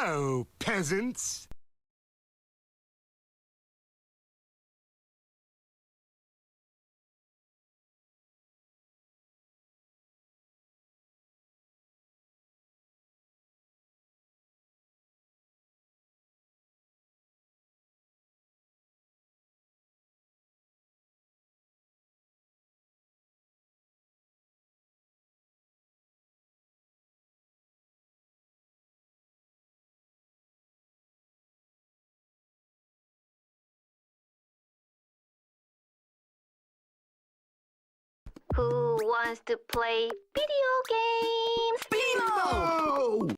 Hello, peasants. Who wants to play video games? Beemo!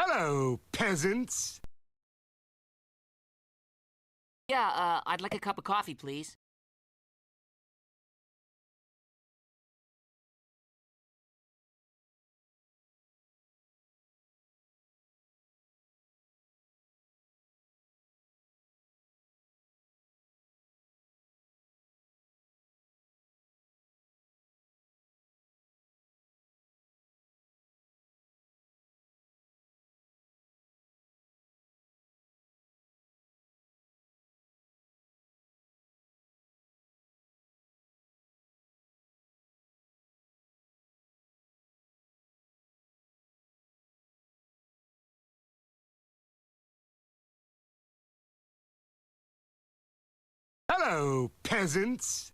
Hello, peasants. Yeah, I'd like a cup of coffee, please. Hello, peasants.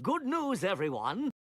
Good news, everyone.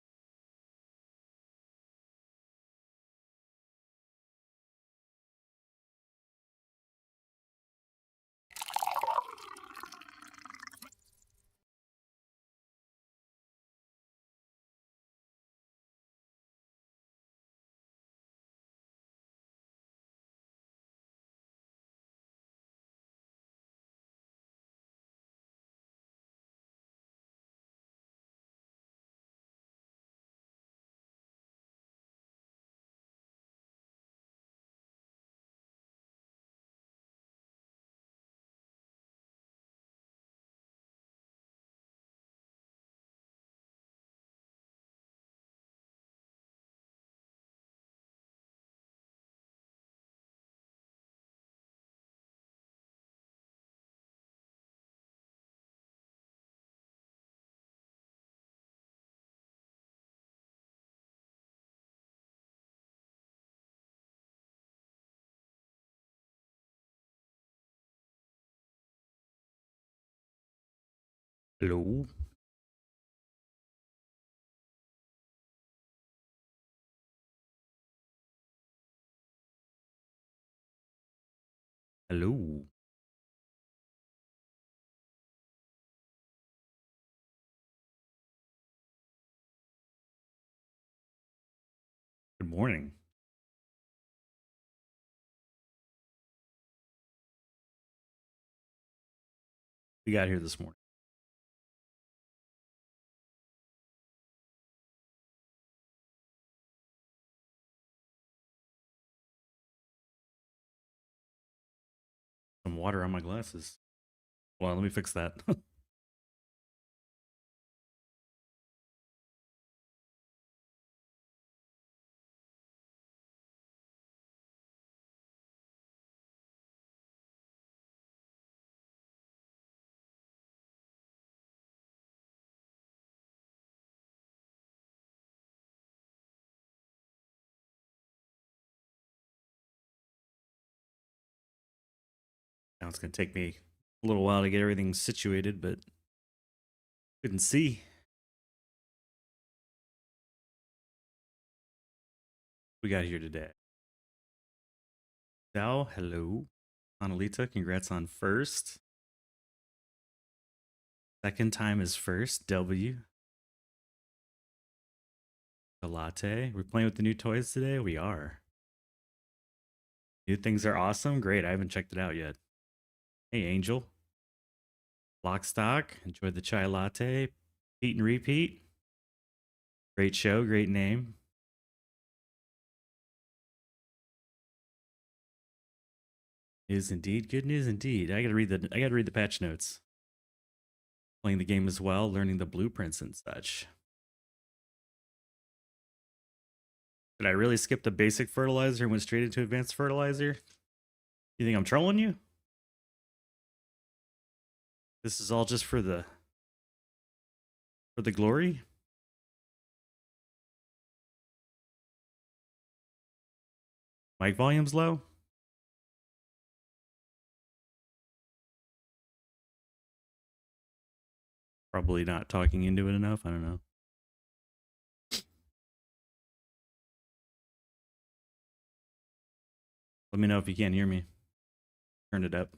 Hello. Hello. Good morning. We got here this morning. Some water on my glasses. Well, let me fix that. Now it's going to take me a little while to get everything situated, but couldn't see. We got here today. Sal, hello. Annalita, congrats on first. Second time is first. W. The latte. We're playing with the new toys today? We are. New things are awesome. Great. I haven't checked it out yet. Hey, Angel. Lockstock. Enjoyed the chai latte. Pete and repeat. Great show. Great name. Is indeed good news indeed. I gotta read the patch notes. Playing the game as well, learning the blueprints and such. Did I really skip the basic fertilizer and went straight into advanced fertilizer? You think I'm trolling you? This is all just for the glory? Mic volume's low? Probably not talking into it enough. I don't know. Let me know if you can't hear me. Turn it up.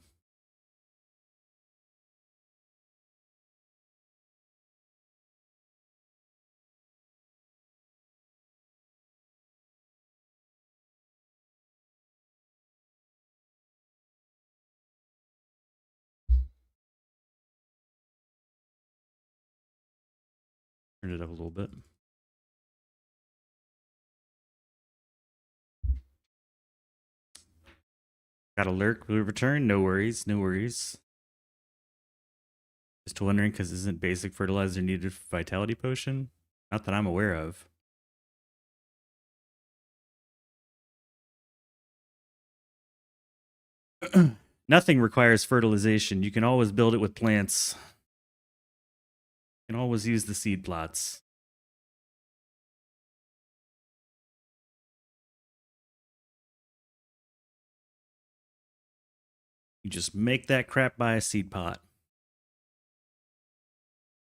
Turn it up a little bit. Got a lurk blue return. No worries. No worries. Just wondering because isn't basic fertilizer needed for vitality potion? Not that I'm aware of. Nothing requires fertilization. You can always build it with plants. You can always use the seed plots. You just make that crap by a seed pot.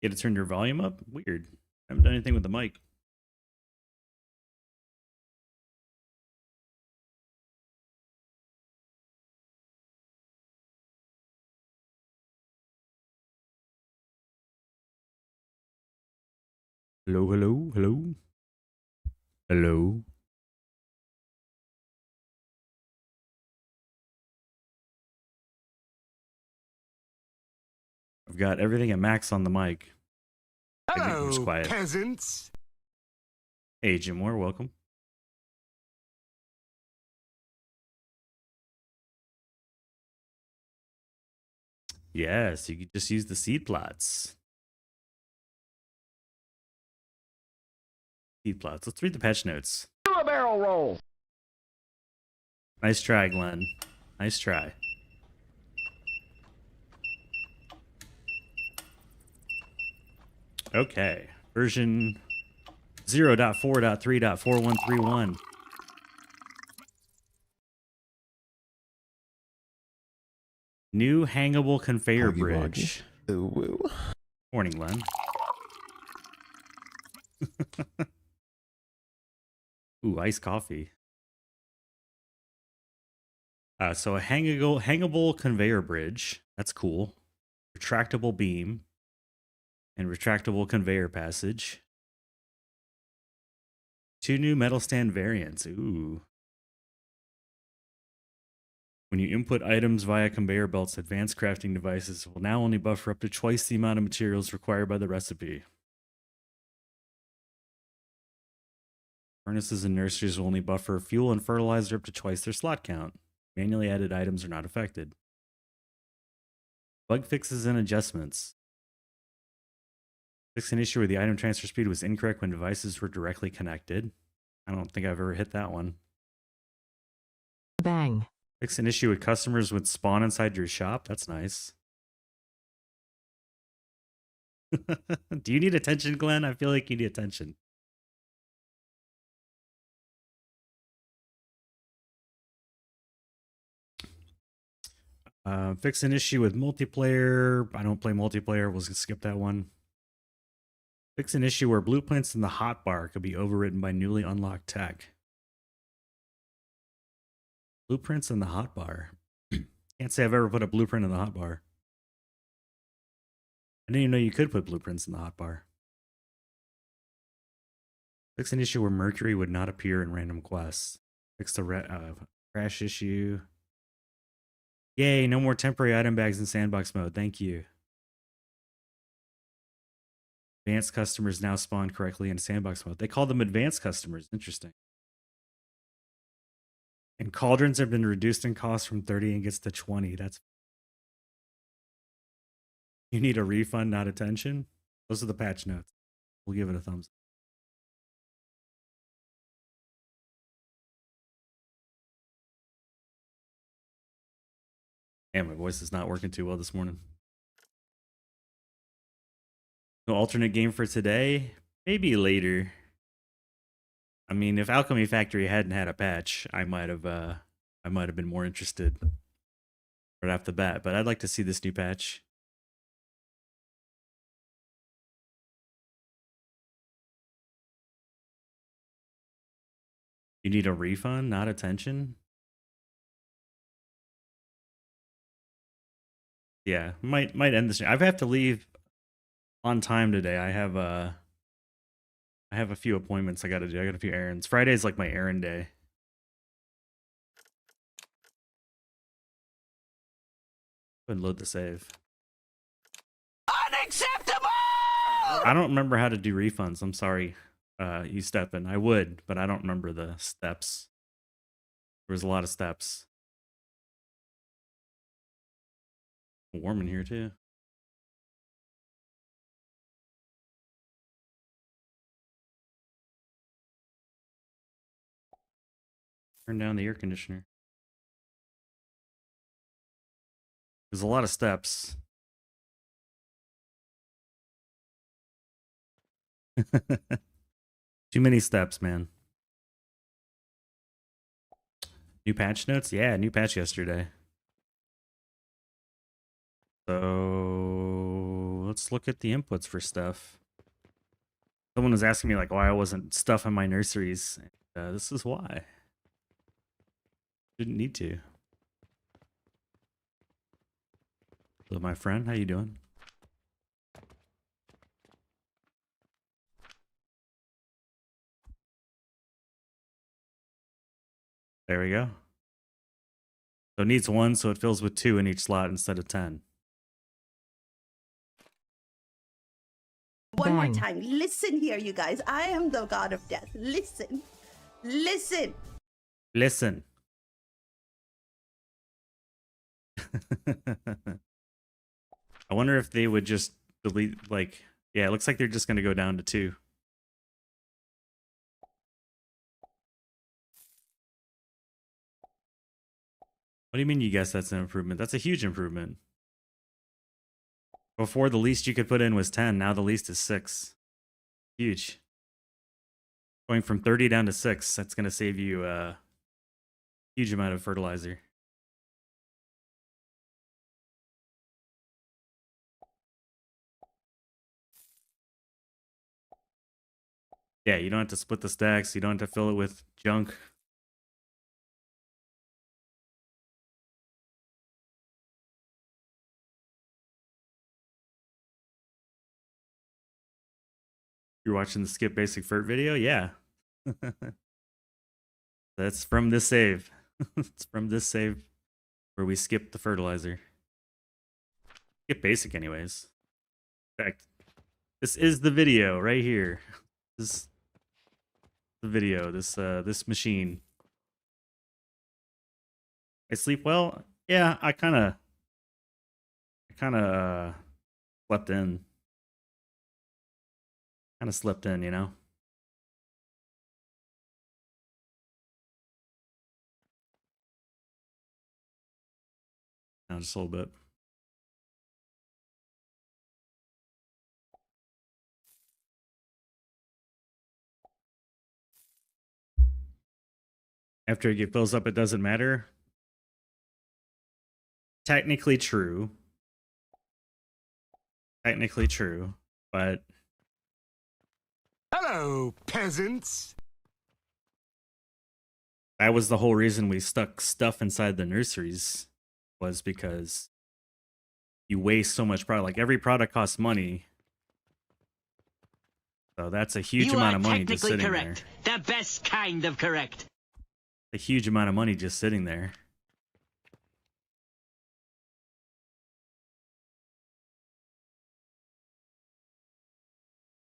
Get to turn your volume up? Weird. I haven't done anything with the mic. Hello, hello, hello. Hello. I've got everything at max on the mic. Hello, quiet. peasants. Hey, Jim Moore, welcome. Yes, you could just use the seed plots. Seed plots. Let's read the patch notes. Do a barrel roll. Nice try, Glenn. Nice try. Okay. Version 0.4.3.4131. New hangable conveyor bridge. Ooh, woo. Morning, Len. Ooh, iced coffee. So a hangable conveyor bridge. That's cool. Retractable beam. And retractable conveyor passage. 2 new metal stand variants. Ooh. When you input items via conveyor belts, advanced crafting devices will now only buffer up to twice the amount of materials required by the recipe. Furnaces and nurseries will only buffer fuel and fertilizer up to twice their slot count. Manually added items are not affected. Bug fixes and adjustments. Fix an issue where the item transfer speed was incorrect when devices were directly connected. I don't think I've ever hit that one. Bang. Fix an issue with customers would spawn inside your shop. That's nice. Do you need attention, Glenn? I feel like you need attention. Fix an issue with multiplayer. I don't play multiplayer. We'll skip that one. Fix an issue where blueprints in the hotbar could be overwritten by newly unlocked tech. Blueprints in the hotbar. Can't say I've ever put a blueprint in the hotbar. I didn't even know you could put blueprints in the hotbar. Fix an issue where Mercury would not appear in random quests. Fix the crash issue. Yay, no more temporary item bags in sandbox mode. Thank you. Advanced customers now spawn correctly in sandbox mode. They call them advanced customers. Interesting. And cauldrons have been reduced in cost from 30 and gets to 20. That's... You need a refund, not attention? Those are the patch notes. We'll give it a thumbs up. And my voice is not working too well this morning. No alternate game for today? Maybe later. I mean, if Alchemy Factory hadn't had a patch, I might have been more interested right off the bat. But I'd like to see this new patch. You need a refund, not attention? Yeah, might end this. I have to leave on time today. I have a few appointments I got to do. I got a few errands. Friday's like my errand day. Go ahead and load the save. Unacceptable! I don't remember how to do refunds. I'm sorry, you Steppen. I would, but I don't remember the steps. There was a lot of steps. Warm in here too. Turn down the air conditioner. There's a lot of steps. Too many steps, man. New patch notes? Yeah, new patch yesterday. So let's look at the inputs for stuff. Someone was asking me like why I wasn't stuffing my nurseries. This is why. Didn't need to. Hello, my friend. How you doing? There we go. So it needs 1, so it fills with 2 in each slot instead of 10. One more Bang. time. Listen here, you guys. I am the god of death. Listen. Listen. Listen. I wonder if they would just delete, like, yeah, it looks like they're just going to go down to 2. What do you mean you guess that's an improvement? That's a huge improvement. Before, the least you could put in was 10. Now the least is 6. Huge. Going from 30 down to 6, that's going to save you a huge amount of fertilizer. Yeah, you don't have to split the stacks. You don't have to fill it with junk. You're watching the Skip Basic Fert video? Yeah. That's from this save. It's from this save where we skipped the fertilizer. Skip Basic anyways. In fact, this is the video right here. This is the video, this machine. I sleep well? Yeah, I kinda slept in. Kinda slept in, you know? Now just a little bit. After it fills up, it doesn't matter. Technically true. Technically true, but Hello, peasants. that was the whole reason we stuck stuff inside the nurseries, was because you waste so much product. Like every product costs money. So that's a huge amount of money just sitting correct. The best kind of correct. there. A huge amount of money just sitting there.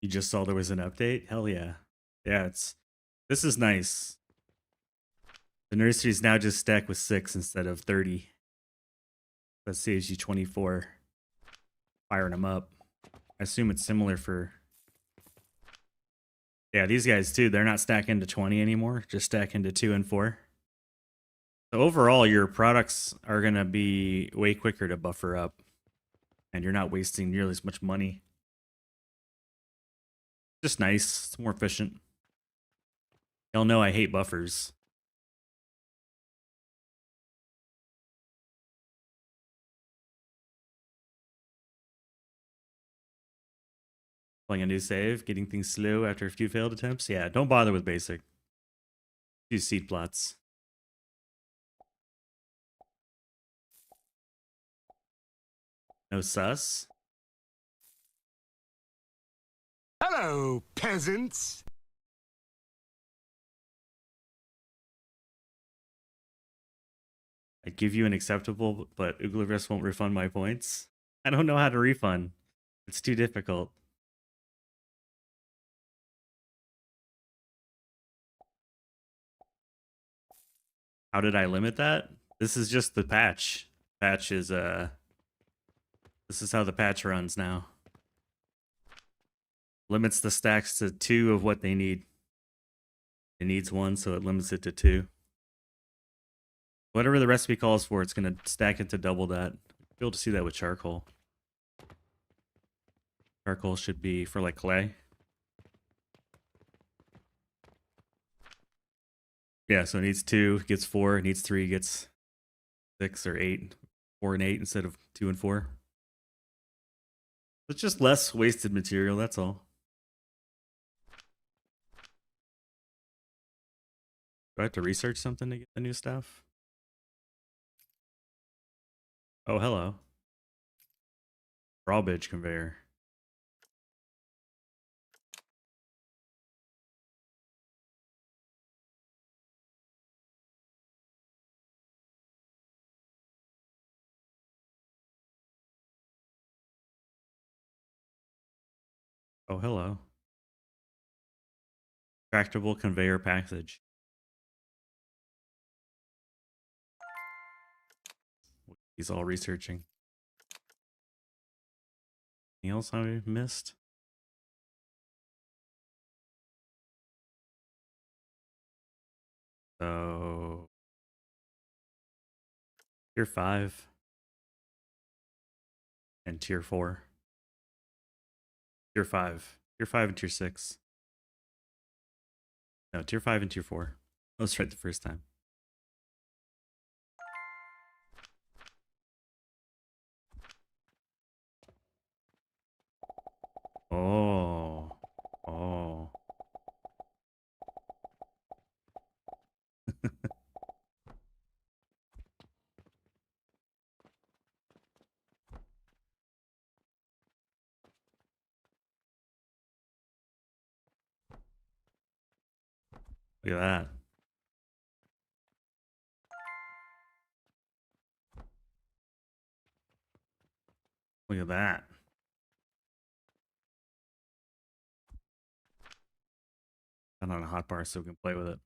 You just saw there was an update? Hell yeah. Yeah, this is nice. The nurseries now just stack with 6 instead of 30. That saves you 24. Firing them up. I assume it's similar for... Yeah, these guys too, they're not stacking to 20 anymore, just stacking to 2 and 4. So overall, your products are going to be way quicker to buffer up. And you're not wasting nearly as much money. Just nice. It's more efficient. Y'all know I hate buffers. Playing a new save, getting things slow after a few failed attempts. Yeah, don't bother with basic. Use seed plots. No sus. Hello, peasants. I give you an acceptable, but Ugliverse won't refund my points. I don't know how to refund. It's too difficult. How did I limit that? This is just the patch. Patch is this is how the patch runs now. Limits the stacks to 2 of what they need. It needs 1, so it limits it to 2. Whatever the recipe calls for, it's gonna stack it to double that. You'll be able to see that with charcoal. Charcoal should be for like clay. Yeah, so it needs 2, gets 4, it needs 3, gets 6 or 8. 4 and 8 instead of 2 and 4. It's just less wasted material, that's all. Do I have to research something to get the new stuff? Oh, hello. Drawbridge conveyor. Oh, hello. Tractable conveyor package. He's all researching. Anything else I missed? So tier 5 and tier 4. Tier 5. Tier 5 and tier 6. No, tier 5 and tier 4. I was right the first time. Oh. Oh. Look at that. Look at that. I'm on a hot bar so we can play with it.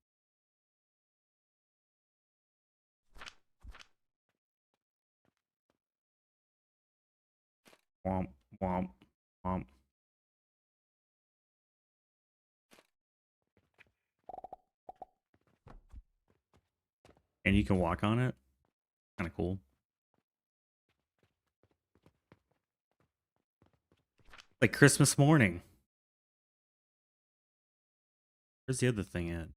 Womp, womp, womp. And you can walk on it. Kind of cool. Like Christmas morning. Where's the other thing at?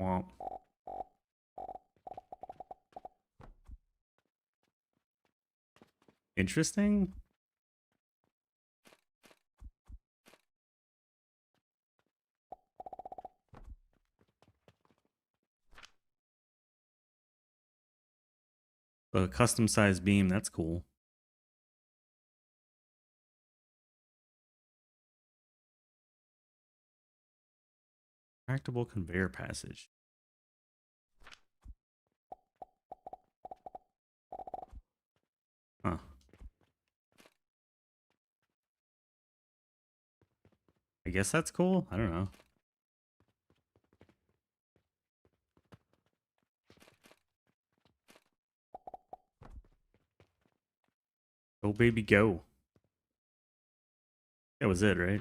Womp. Interesting. A custom sized beam, that's cool. Tractable conveyor passage. Huh. I guess that's cool. I don't know. Go baby go. That was it, right?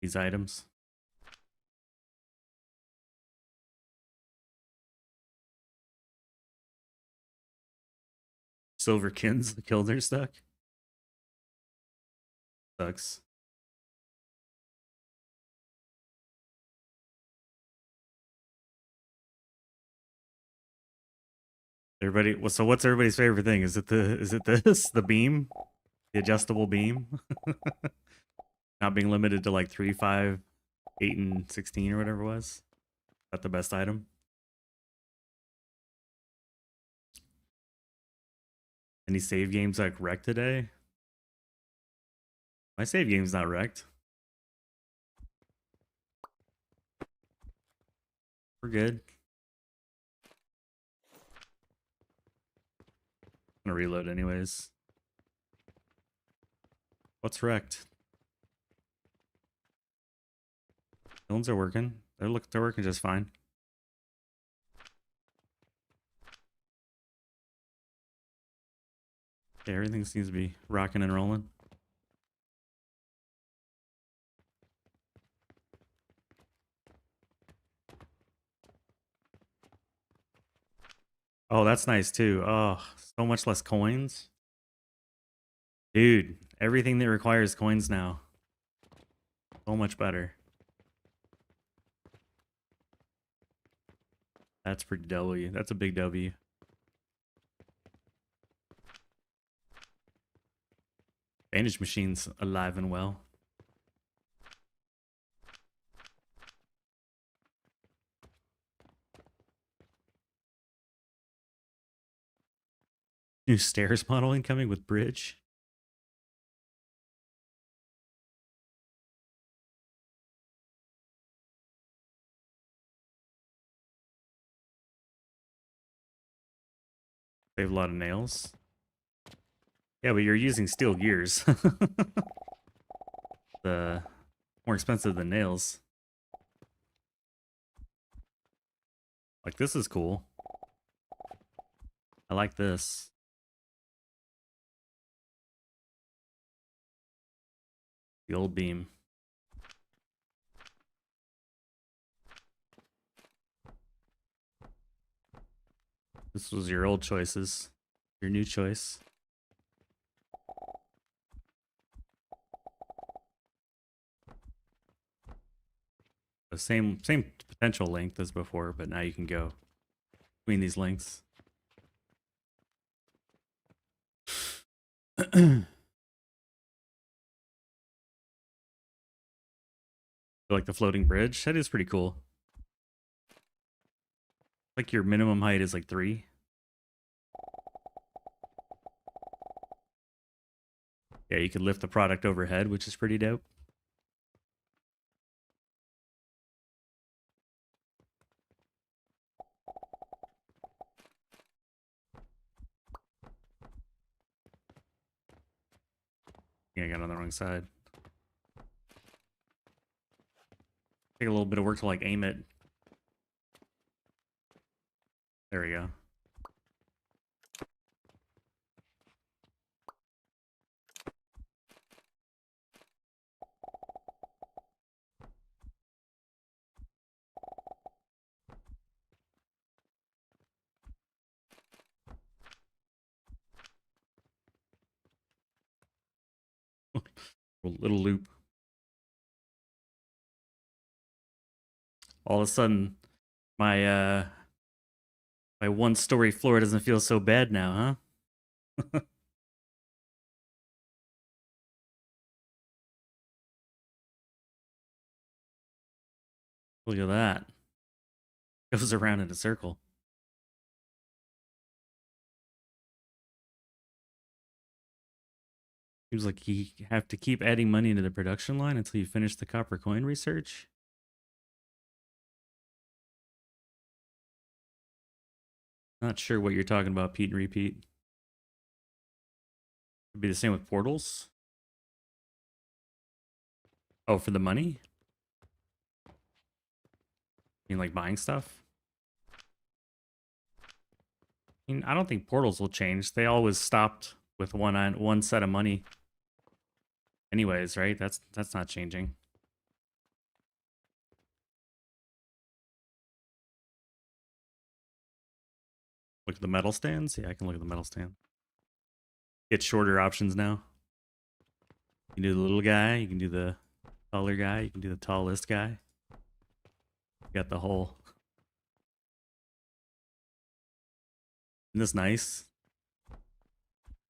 These items. Silverkins, the Kilder stuck. Sucks. Everybody, well, so what's everybody's favorite thing? Is it this? The beam? The adjustable beam? Not being limited to like 3, 5, 8, and 16 or whatever it was. Is that the best item? Any save games like wrecked today? My save game's not wrecked. We're good. I'm gonna reload anyways. What's wrecked? Villains are working. They're working just fine. Yeah, everything seems to be rocking and rolling. Oh, that's nice too. Oh, so much less coins. Dude, everything that requires coins now. So much better. That's pretty W. That's a big W. Bandage machine's alive and well. New stairs model incoming with bridge. They have a lot of nails. Yeah, but you're using steel gears. The more expensive than nails. Like, this is cool. I like this. The old beam. This was your old choices. Your new choice. The same potential length as before, but now you can go between these lengths. Like the floating bridge. That is pretty cool. Like your minimum height is like 3. Yeah, you could lift the product overhead, which is pretty dope. Yeah, I got on the wrong side. Take a little bit of work to like aim it. There we go. A little loop. All of a sudden, my my 1-story floor doesn't feel so bad now, huh? Look at that. Goes around in a circle. Seems like you have to keep adding money into the production line until you finish the copper coin research. Not sure what you're talking about, Pete and Repeat. Could be the same with portals. Oh, for the money? You mean like buying stuff? I mean, I don't think portals will change. They always stopped with one set of money. Anyways, right? That's not changing. Look at the metal stands. Yeah, I can look at the metal stand. Get shorter options now. You can do the little guy. You can do the taller guy. You can do the tallest guy. You got the whole. Isn't this nice?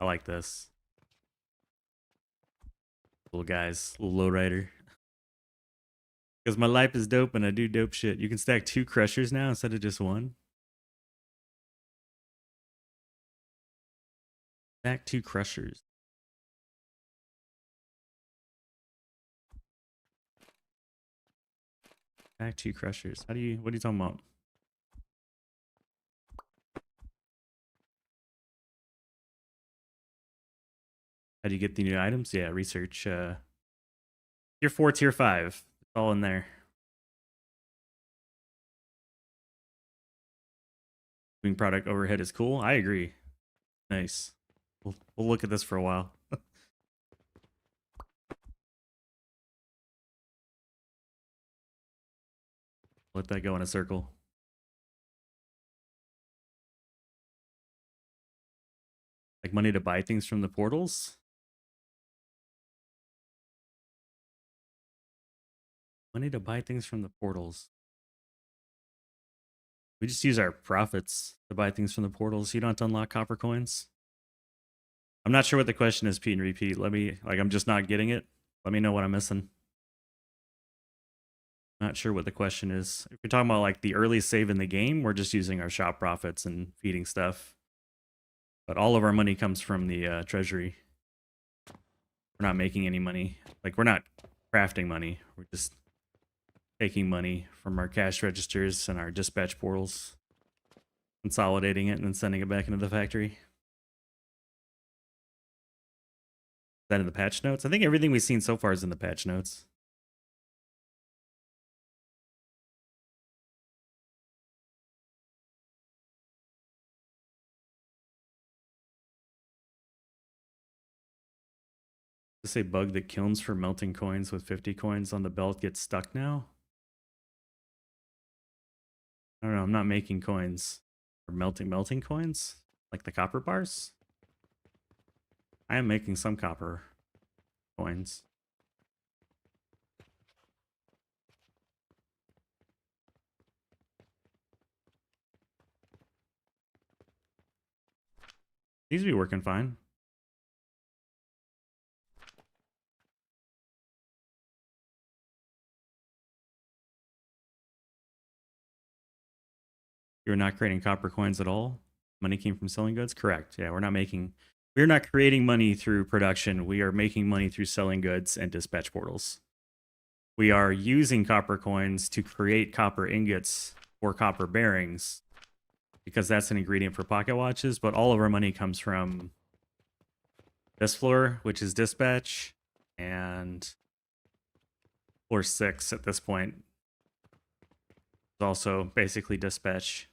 I like this. Little guys, little lowrider. Because my life is dope and I do dope shit. You can stack 2 crushers now instead of just 1. Stack 2 crushers. Stack 2 crushers. What are you talking about? How do you get the new items? Yeah, research. Tier 4, tier 5. It's all in there. Doing product overhead is cool. I agree. Nice. We'll look at this for a while. Let that go in a circle. Like money to buy things from the portals? Money to buy things from the portals. We just use our profits to buy things from the portals. So you don't have to unlock copper coins. I'm not sure what the question is, Pete and Repeat. I'm just not getting it. Let me know what I'm missing. Not sure what the question is. If you're talking about like the early save in the game, we're just using our shop profits and feeding stuff. But all of our money comes from the treasury. We're not making any money. Like, we're not crafting money. We're just taking money from our cash registers and our dispatch portals, consolidating it, and then sending it back into the factory. Is that in the patch notes? I think everything we've seen so far is in the patch notes. Does it say bug that kilns for melting coins with 50 coins on the belt gets stuck now? I don't know. I'm not making coins. Or melting coins? Like the copper bars? I am making some copper coins. These be working fine. You're not creating copper coins at all? Money came from selling goods? Correct. Yeah, we're not creating money through production. We are making money through selling goods and dispatch portals. We are using copper coins to create copper ingots or copper bearings because that's an ingredient for pocket watches, but all of our money comes from this floor, which is dispatch, and floor 6 at this point is also basically dispatch.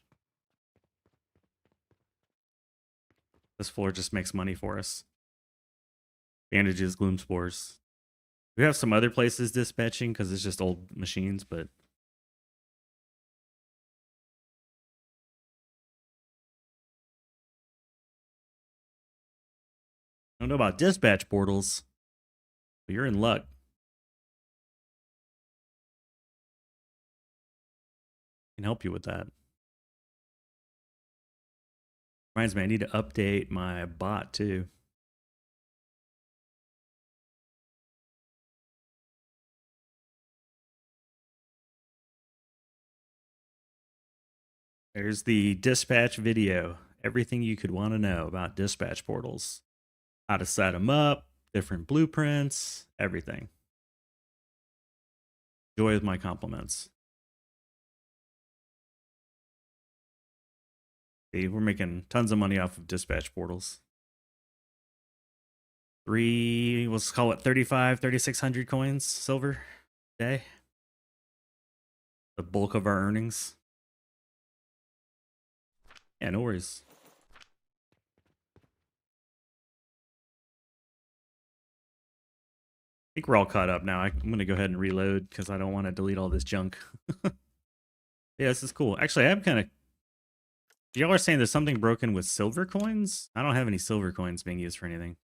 This floor just makes money for us. Bandages, gloom spores. We have some other places dispatching because it's just old machines, but I don't know about dispatch portals, but you're in luck. I can help you with that. Reminds me, I need to update my bot too. There's the dispatch video. Everything you could want to know about dispatch portals. How to set them up, different blueprints, everything. Joy with my compliments. See, we're making tons of money off of dispatch portals. Let's call it 3,600 coins, silver, a day. The bulk of our earnings. Yeah, no worries. I think we're all caught up now. I'm going to go ahead and reload because I don't want to delete all this junk. Yeah, this is cool. Actually, I'm kind of... Y'all are saying there's something broken with silver coins? I don't have any silver coins being used for anything.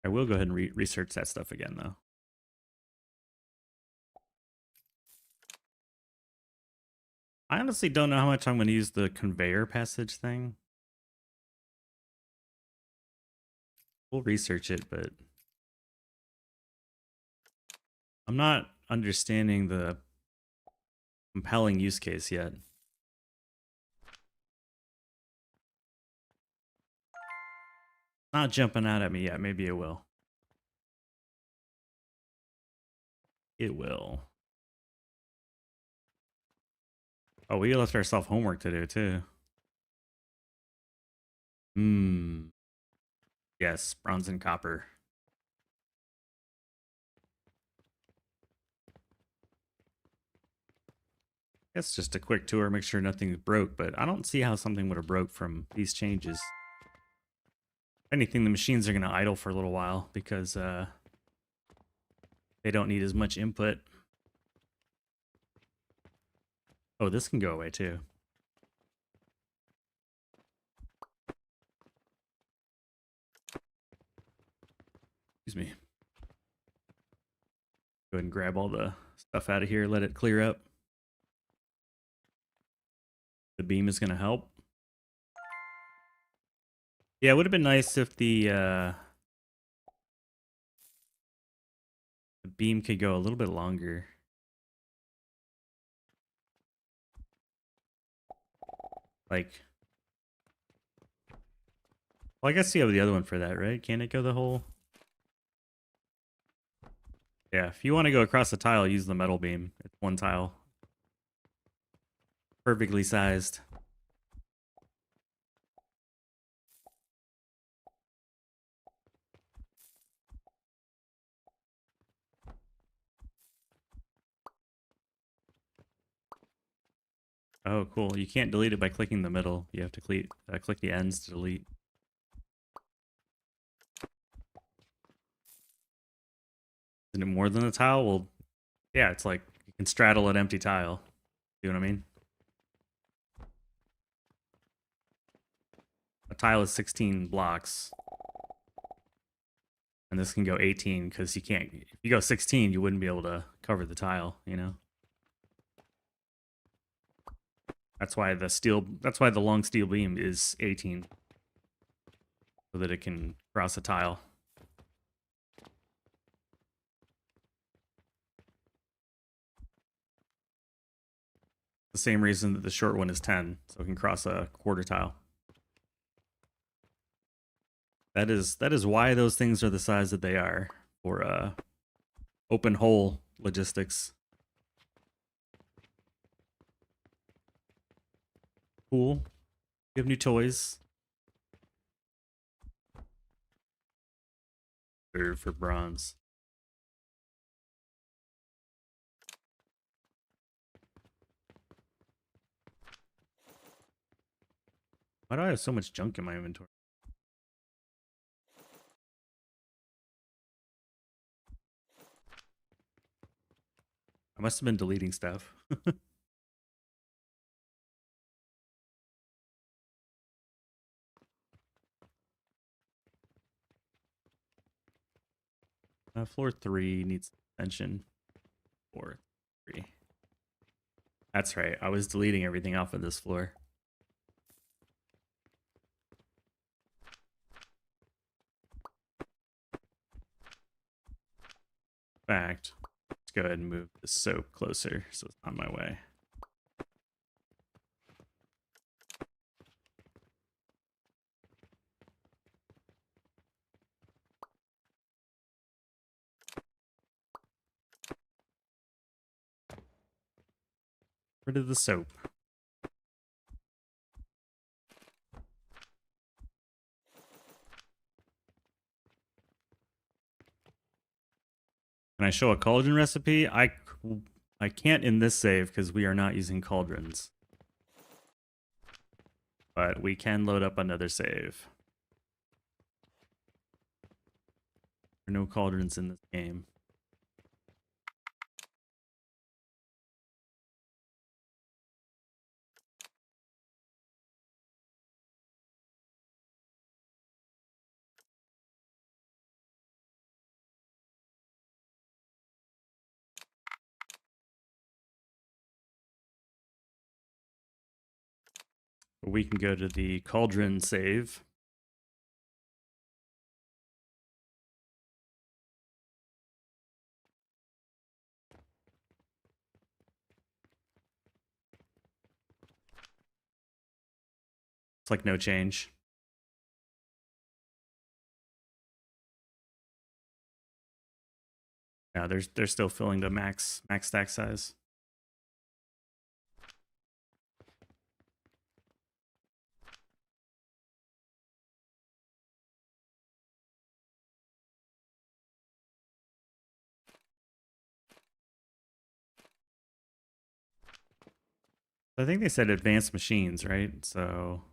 I will go ahead and research that stuff again, though. I honestly don't know how much I'm going to use the conveyor passage thing. We'll research it, but I'm not understanding the compelling use case yet. Not jumping out at me yet. Maybe it will. It will. Oh, we left ourselves homework to do, too. Yes, bronze and copper. Guess just a quick tour, make sure nothing broke, but I don't see how something would have broke from these changes. If anything, the machines are going to idle for a little while because they don't need as much input. Oh, this can go away too. Excuse me. Go ahead and grab all the stuff out of here, let it clear up. The beam is going to help. Yeah, it would have been nice if the beam could go a little bit longer. Like, well, I guess you have the other one for that, right? Can't it go the whole... Yeah, if you want to go across the tile, use the metal beam. It's one tile. Perfectly sized. Oh, cool. You can't delete it by clicking the middle. You have to click the ends to delete. Isn't it more than a tile? Well, yeah, it's like you can straddle an empty tile. You know what I mean? A tile is 16 blocks. And this can go 18 because you can't... If you go 16, you wouldn't be able to cover the tile, you know? That's why the long steel beam is 18. So that it can cross a tile. The same reason that the short one is 10, so it can cross a quarter tile. That is why those things are the size that they are for open hole logistics. Cool. We have new toys. For bronze. Why do I have so much junk in my inventory? I must have been deleting stuff. Floor 3 needs attention. 4, 3. That's right. I was deleting everything off of this floor. In fact, let's go ahead and move the soap closer so it's on my way. Rid of the soap. Can I show a cauldron recipe? I can't in this save because we are not using cauldrons. But we can load up another save. There are no cauldrons in this game. We can go to the cauldron save. It's like no change. Yeah, they're still filling the max stack size. I think they said advanced machines, right? So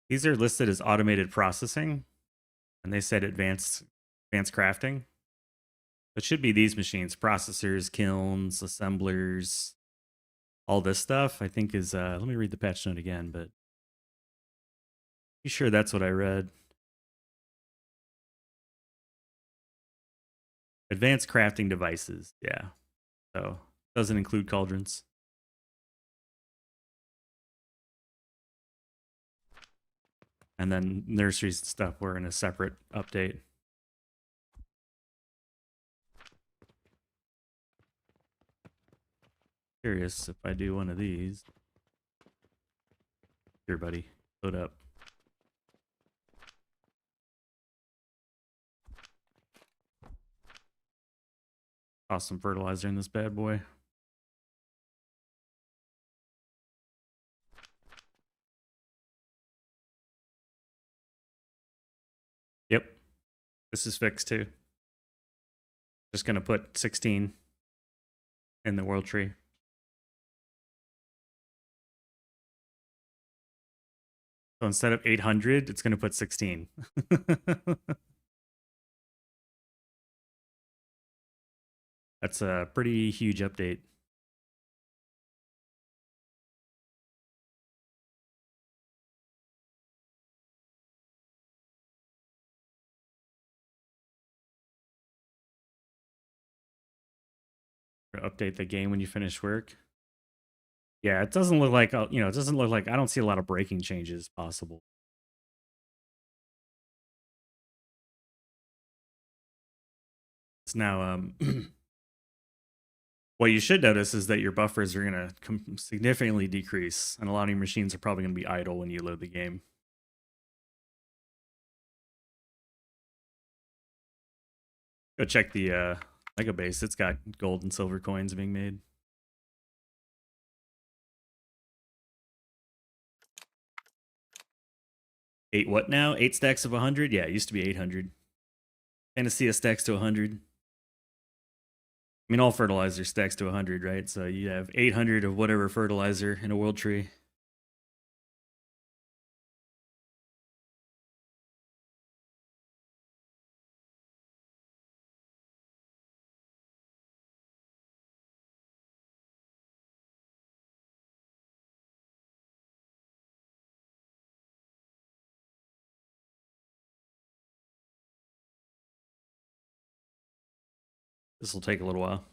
these are listed as automated processing, and they said advanced crafting. It should be these machines: processors, kilns, assemblers, all this stuff. I think is let me read the patch note again, but be sure that's what I read. Advanced crafting devices, yeah. So doesn't include cauldrons. And then nurseries and stuff were in a separate update. Curious if I do one of these. Here, buddy, load up. Awesome fertilizer in this bad boy. Yep. This is fixed too. Just gonna put 16 in the world tree. So instead of 800, it's gonna put 16. That's a pretty huge update. Update the game when you finish work. Yeah, it doesn't look like, it doesn't look like, I don't see a lot of breaking changes possible. It's now, what you should notice is that your buffers are going to significantly decrease, and a lot of your machines are probably going to be idle when you load the game. Go check the Mega Base. It's got gold and silver coins being made. Eight what now? 8 stacks of 100? Yeah, it used to be 800. Panacea stacks to 100. I mean, all fertilizer stacks to 100, right? So you have 800 of whatever fertilizer in a world tree. This will take a little while.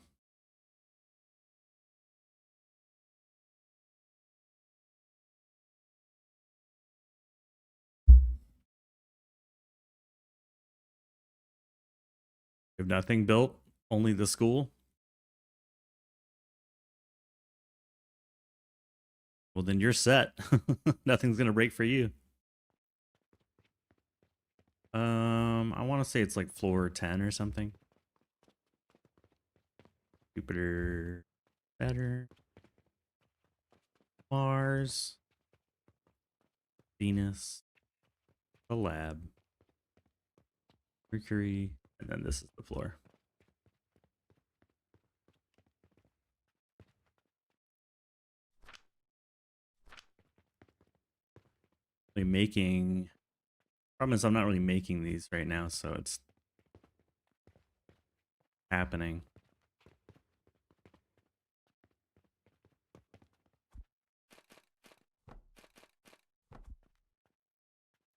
You have nothing built, only the school. Well, then you're set. Nothing's gonna break for you. I want to say it's like floor 10 or something. Jupiter, Saturn, Mars, Venus, the lab, Mercury, and then this is the floor. Making, problem is I'm not really making these right now, so it's happening.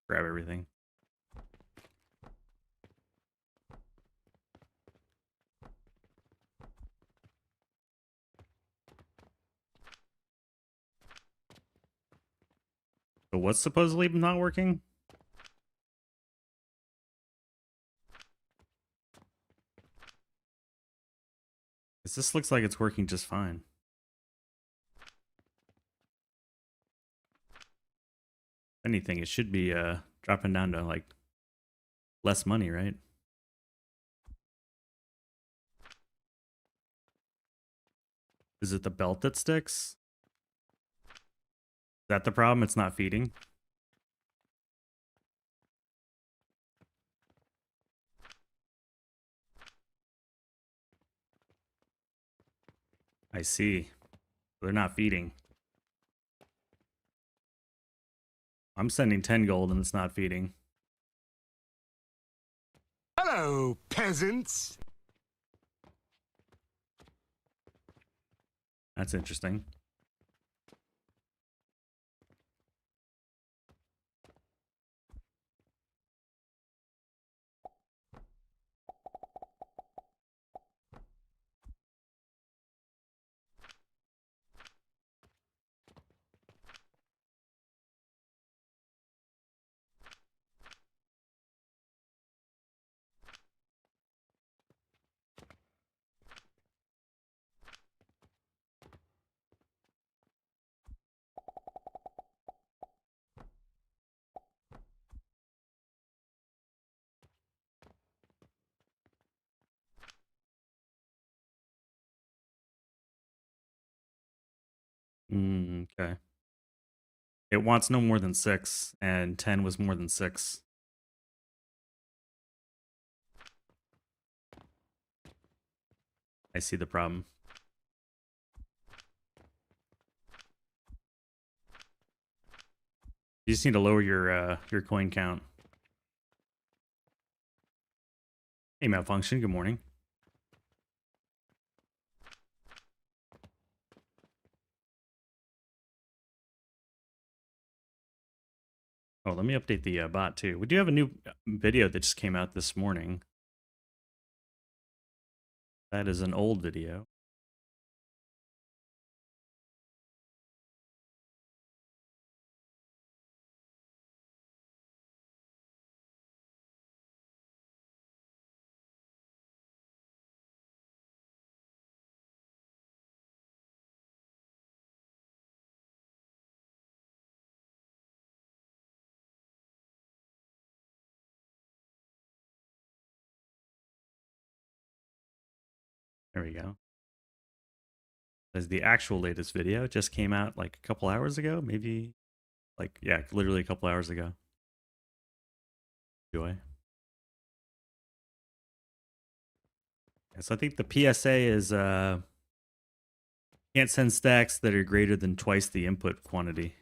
Grab everything. So what's supposedly not working? This looks like it's working just fine. If anything, it should be dropping down to like less money, right? Is it the belt that sticks? Is that the problem? It's not feeding? I see. They're not feeding. I'm sending 10 gold and it's not feeding. Hello, peasants. That's interesting. Okay. It wants no more than 6, and 10 was more than 6. I see the problem. You just need to lower your coin count. Hey, malfunction. Good morning. Oh, let me update the bot too. We do have a new video that just came out this morning. That is an old video. There we go. As the actual latest video. It just came out like a couple hours ago, maybe like, yeah, literally a couple hours ago. Joy. Yeah, so I think the PSA is can't send stacks that are greater than twice the input quantity.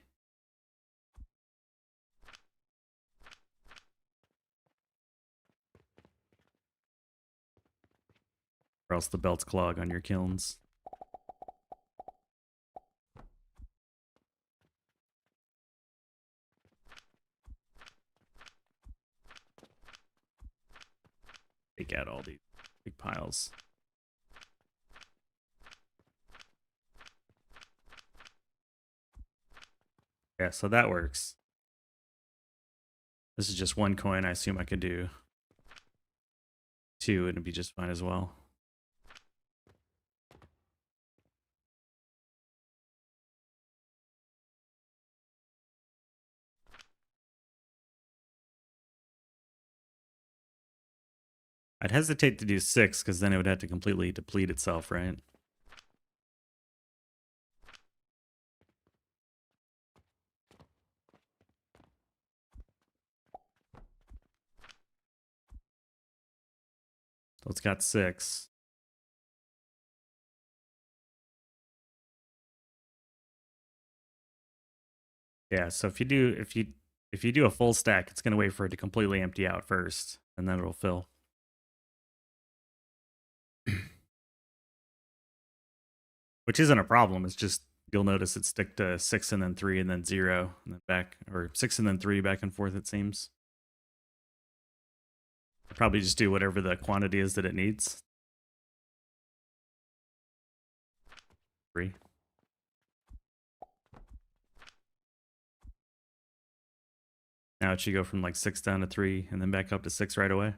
Or else the belts clog on your kilns. Take out all these big piles. Yeah, so that works. This is just one coin. I assume I could do two and it'd be just fine as well. I'd hesitate to do 6 because then it would have to completely deplete itself, right? So it's got 6. Yeah, so if you do a full stack, it's gonna wait for it to completely empty out first, and then it'll fill. Which isn't a problem. It's just you'll notice it stick to 6 and then 3 and then 0 and then back, or 6 and then 3 back and forth. It seems. I'll probably just do whatever the quantity is that it needs. 3. Now it should go from like 6 down to 3 and then back up to 6 right away.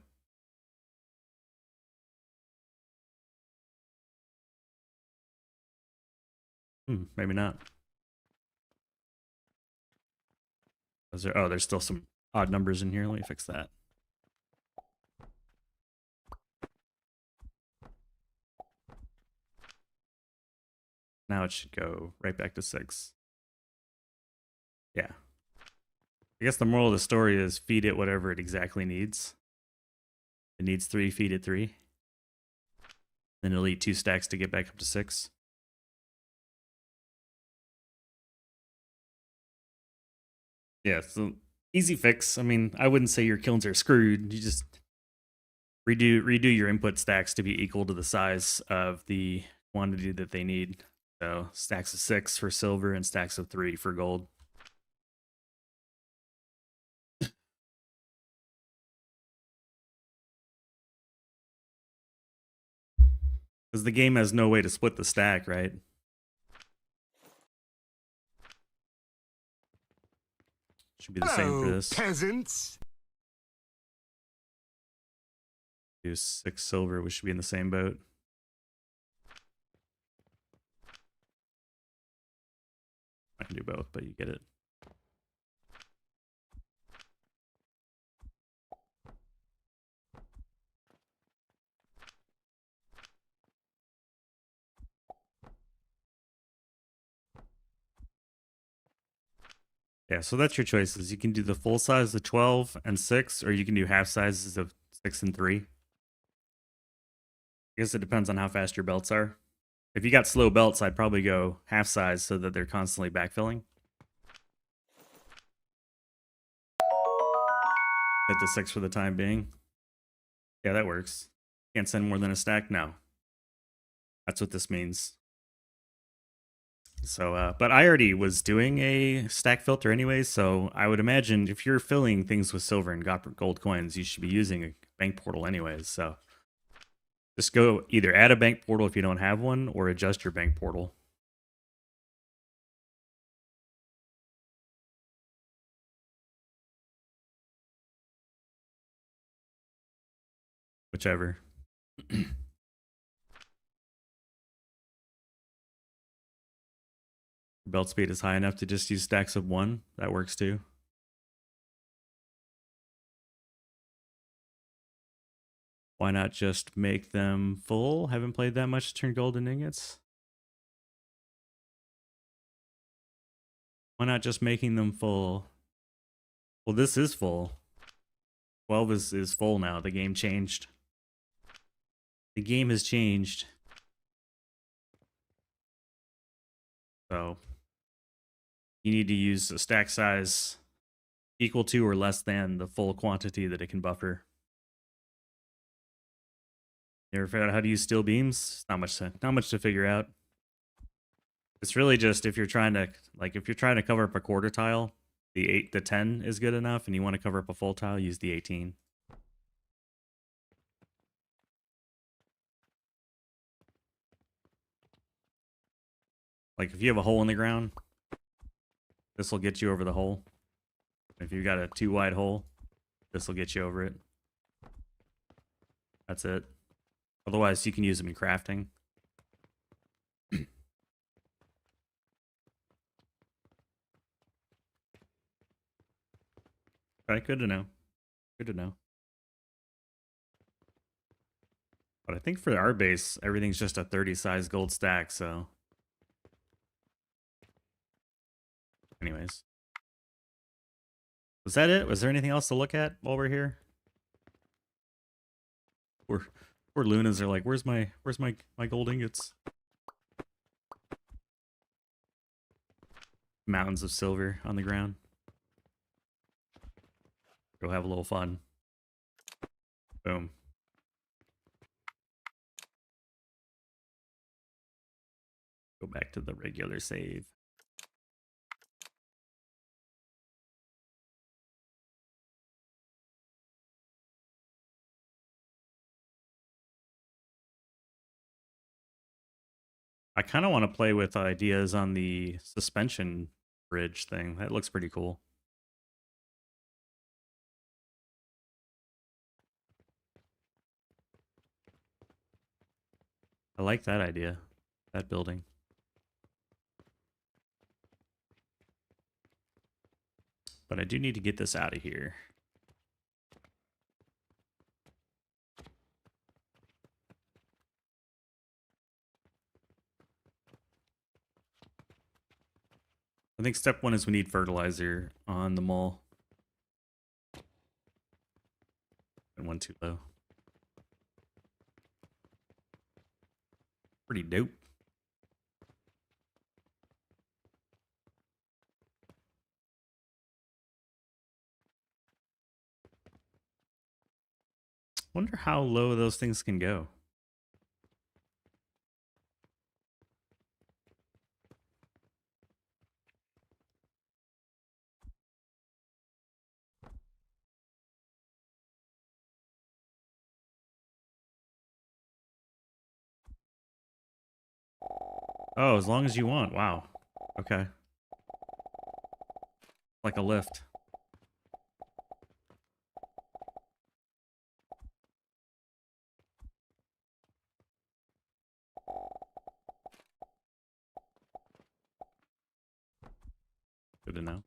Maybe not. There's still some odd numbers in here. Let me fix that. Now it should go right back to 6. Yeah. I guess the moral of the story is feed it whatever it exactly needs. It needs 3, feed it 3. Then it'll eat 2 stacks to get back up to 6. Yeah, so easy fix. I mean, I wouldn't say your kilns are screwed. You just redo your input stacks to be equal to the size of the quantity that they need. So stacks of 6 for silver and stacks of 3 for gold. Because the game has no way to split the stack, right? Should be the same for this. Peasants. Do 6 silver, we should be in the same boat. I can do both, but you get it. Yeah, so that's your choices. You can do the full size of 12 and 6, or you can do half sizes of 6 and 3. I guess it depends on how fast your belts are. If you got slow belts, I'd probably go half size so that they're constantly backfilling. Hit the 6 for the time being. Yeah, that works. Can't send more than a stack now. That's what this means. So, but I already was doing a stack filter anyway, so I would imagine if you're filling things with silver and gold coins, you should be using a bank portal anyways. So just go either add a bank portal if you don't have one, or adjust your bank portal. Whichever. Belt speed is high enough to just use stacks of 1. That works too. Why not just make them full? Haven't played that much to turn golden ingots. Why not just making them full? Well, this is full. 12 is full now. The game changed. The game has changed. So you need to use a stack size equal to or less than the full quantity that it can buffer. You ever figured out how to use steel beams? Not much to figure out. It's really just if you're trying to cover up a quarter tile, the 10 is good enough, and you want to cover up a full tile, use the 18. Like if you have a hole in the ground, this will get you over the hole. If you've got a too wide hole, this will get you over it. That's it. Otherwise, you can use them in crafting. Alright, good to know. Good to know. But I think for our base, everything's just a 30 size gold stack, so. Anyways. Was that it? Was there anything else to look at while we're here? Poor Lunas are like, where's my gold ingots? Mountains of silver on the ground. Go have a little fun. Boom. Go back to the regular save. I kind of want to play with ideas on the suspension bridge thing. That looks pretty cool. I like that idea, that building. But I do need to get this out of here. I think step 1 is we need fertilizer on the mall. And 1 too low. Pretty dope. Wonder how low those things can go. Oh, as long as you want. Wow. Okay. Like a lift. Good to know.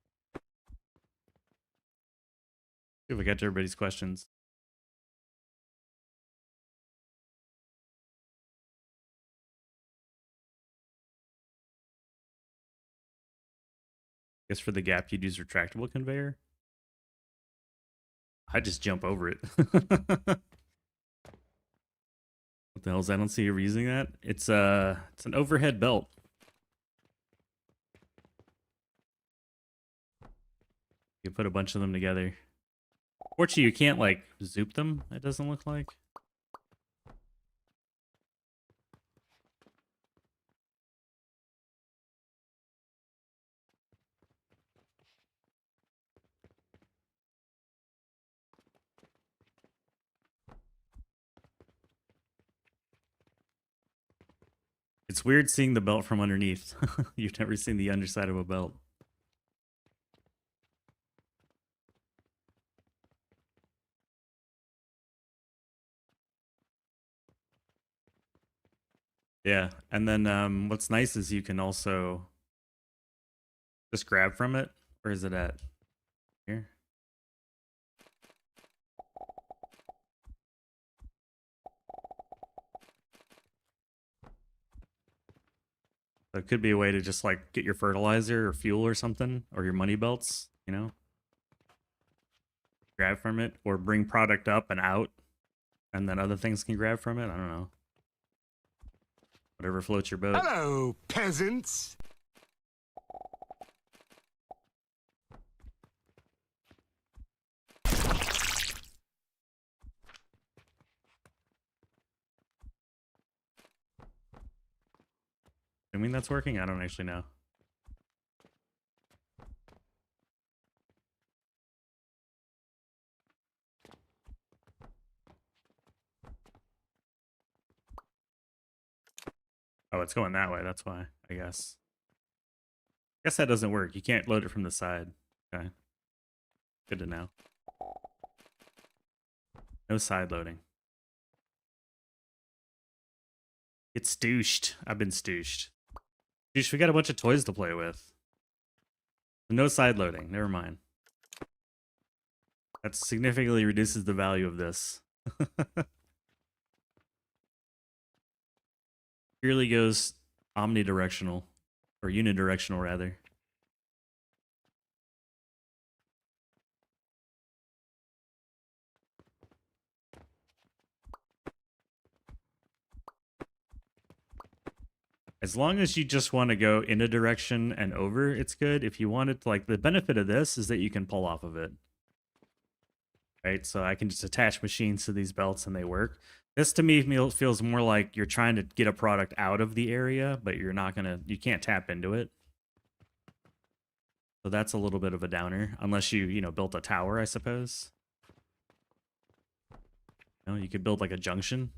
See if we got to everybody's questions. Guess for the gap, you'd use retractable conveyor. I just jump over it. What the hell is that? I don't see you using that. It's an overhead belt. You put a bunch of them together. Fortunately, you can't like zoop them. It doesn't look like. It's weird seeing the belt from underneath. You've never seen the underside of a belt. Yeah, and then what's nice is you can also just grab from it. Where is it at? Here. So it could be a way to just like get your fertilizer or fuel or something, or your money belts, you know, grab from it, or bring product up and out, and then other things can grab from it. I don't know. Whatever floats your boat. Hello, peasants. I mean, that's working? I don't actually know. Oh, it's going that way. That's why, I guess. Guess that doesn't work. You can't load it from the side. Okay. Good to know. No side loading. It's stooshed. I've been stooshed. Stooshed, we got a bunch of toys to play with. No side loading. Never mind. That significantly reduces the value of this. Purely goes omnidirectional. Or unidirectional, rather. As long as you just want to go in a direction and over, it's good. If you wanted to, like, the benefit of this is that you can pull off of it. Right? So I can just attach machines to these belts and they work. This to me feels more like you're trying to get a product out of the area, but you can't tap into it. So that's a little bit of a downer, unless you built a tower, I suppose. You could build like a junction.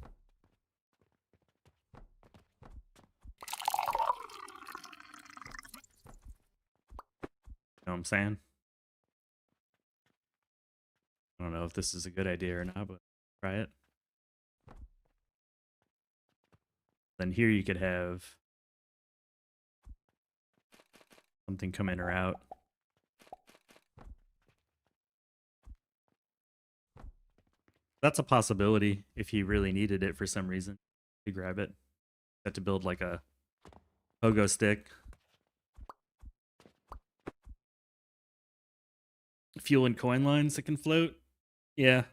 You know what I'm saying? I don't know if this is a good idea or not, but try it. Then here you could have something come in or out. That's a possibility if you really needed it for some reason. You grab it. You have to build like a pogo stick. Fuel and coin lines that can float. Yeah.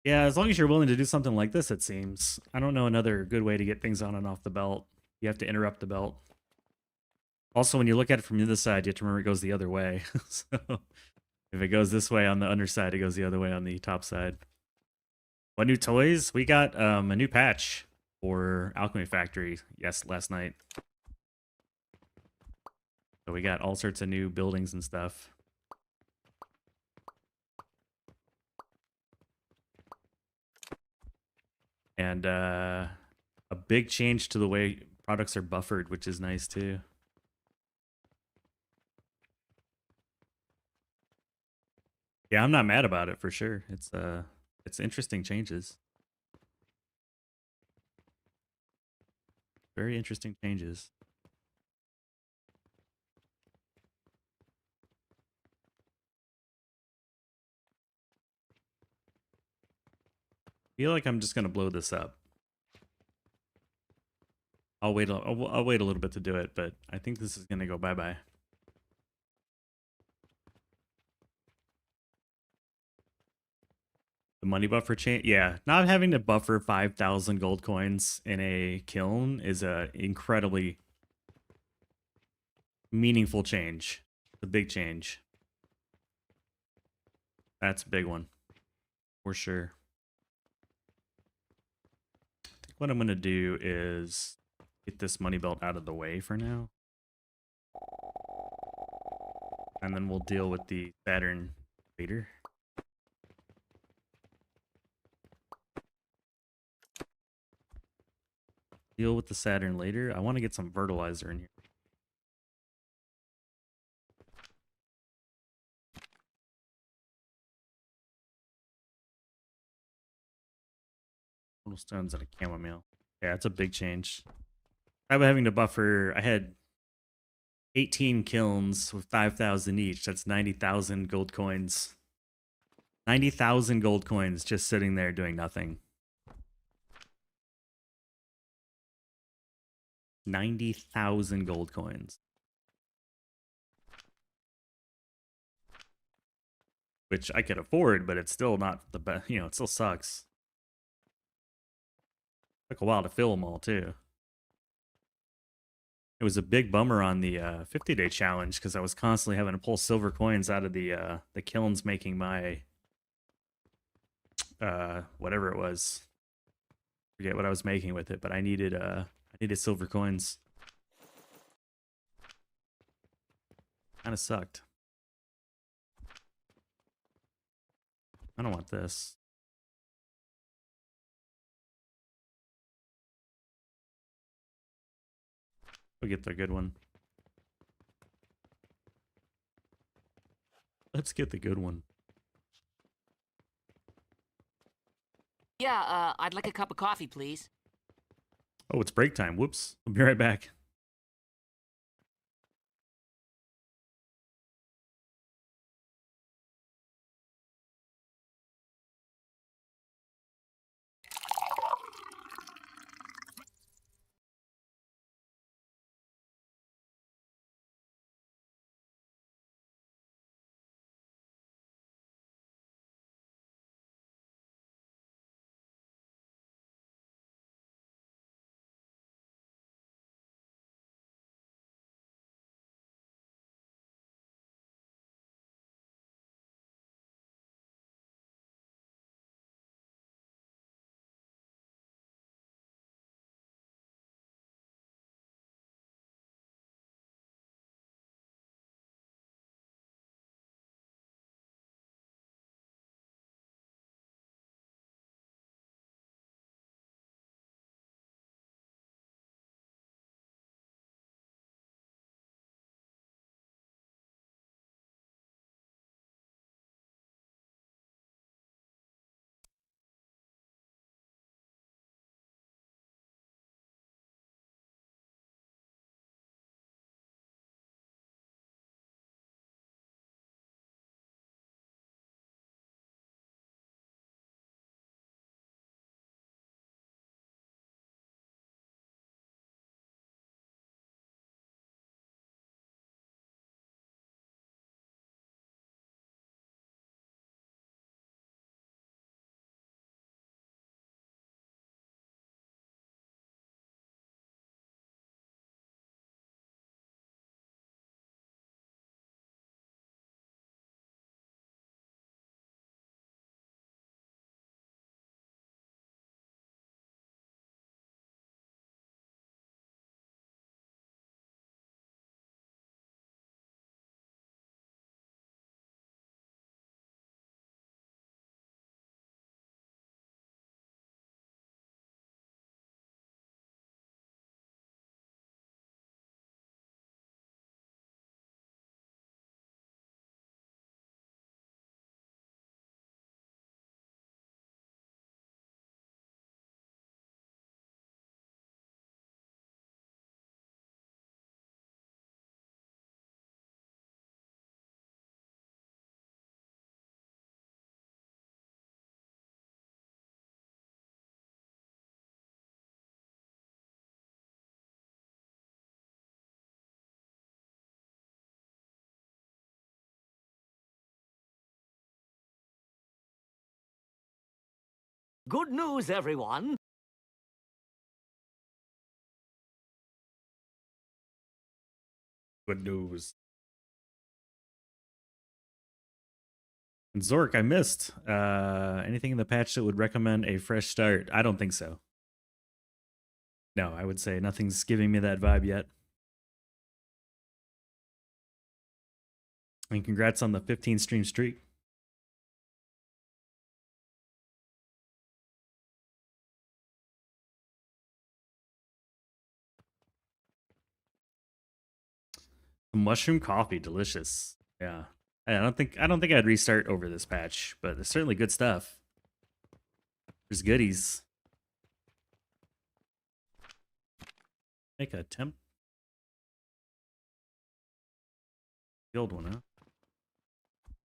Yeah, as long as you're willing to do something like this, it seems. I don't know another good way to get things on and off the belt. You have to interrupt the belt. Also, when you look at it from the other side, you have to remember it goes the other way. So if it goes this way on the underside, it goes the other way on the top side. What new toys? We got a new patch for Alchemy Factory, yes, last night. So we got all sorts of new buildings and stuff. And a big change to the way products are buffered, which is nice too. Yeah, I'm not mad about it for sure. It's interesting changes. Very interesting changes. I feel like I'm just gonna blow this up. I'll wait a little bit to do it, but I think this is gonna go bye-bye. The money buffer change? Yeah, not having to buffer 5,000 gold coins in a kiln is a incredibly meaningful change. A big change. That's a big one. For sure. I think what I'm going to do is get this money belt out of the way for now. And then we'll deal with the Saturn later. Deal with the Saturn later. I want to get some fertilizer in here. Little stones and a chamomile. Yeah, it's a big change. I was having to buffer. I had 18 kilns with 5,000 each. That's 90,000 gold coins. 90,000 gold coins just sitting there doing nothing. 90,000 gold coins. Which I could afford, but it's still not the best. You know, it still sucks. Took a while to fill them all, too. It was a big bummer on the 50-day challenge because I was constantly having to pull silver coins out of the kilns making my whatever it was. Forget what I was making with it, but I needed silver coins. Kind of sucked. I don't want this. We'll get the good one. Let's get the good one. Yeah, I'd like a cup of coffee, please. Oh, it's break time. Whoops. I'll be right back. Good news, everyone. Good news. And Zork, I missed. Anything in the patch that would recommend a fresh start? I don't think so. No, I would say nothing's giving me that vibe yet. And congrats on the 15 stream streak. Mushroom coffee, delicious. Yeah. I don't think I'd restart over this patch, but it's certainly good stuff. There's goodies. Make a temp. The old one, huh?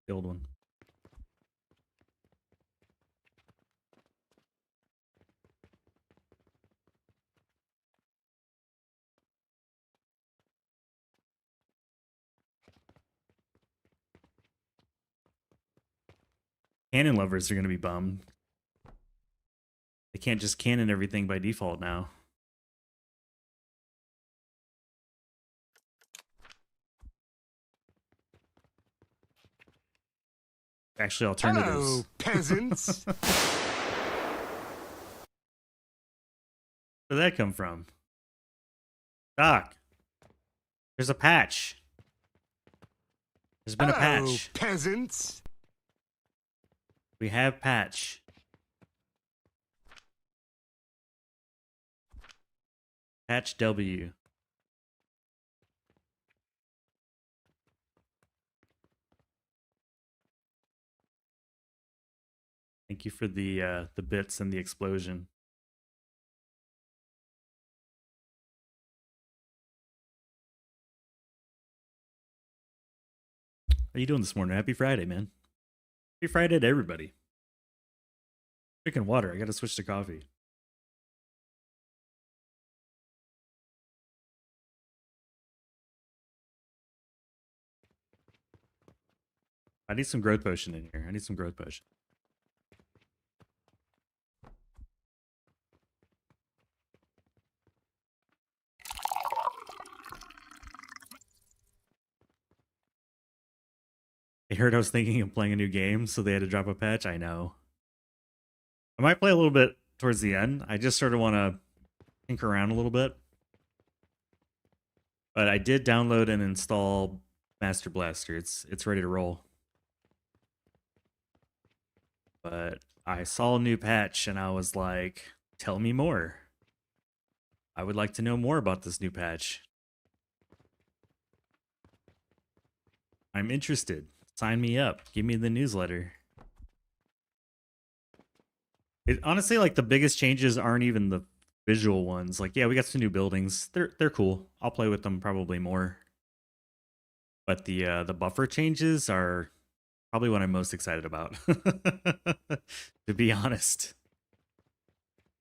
The old one. Canon lovers are going to be bummed. They can't just canon everything by default now. Actually, alternatives. Hello, peasants. Where'd that come from? Doc, there's a patch. There's been a Hello, patch. peasants. We have patch. Patch W. Thank you for the bits and the explosion. How you doing this morning? Happy Friday, man. Happy Friday to everybody. Drinking water. I gotta switch to coffee. I need some growth potion in here. I need some growth potion. They heard I was thinking of playing a new game, so they had to drop a patch. I know. I might play a little bit towards the end. I just sort of want to tinker around a little bit. But I did download and install Master Blaster. It's ready to roll. But I saw a new patch and I was like, tell me more. I would like to know more about this new patch. I'm interested. Sign me up. Give me the newsletter. It honestly, like, the biggest changes aren't even the visual ones. Like, yeah, we got some new buildings. They're cool. I'll play with them probably more. But the buffer changes are probably what I'm most excited about. To be honest.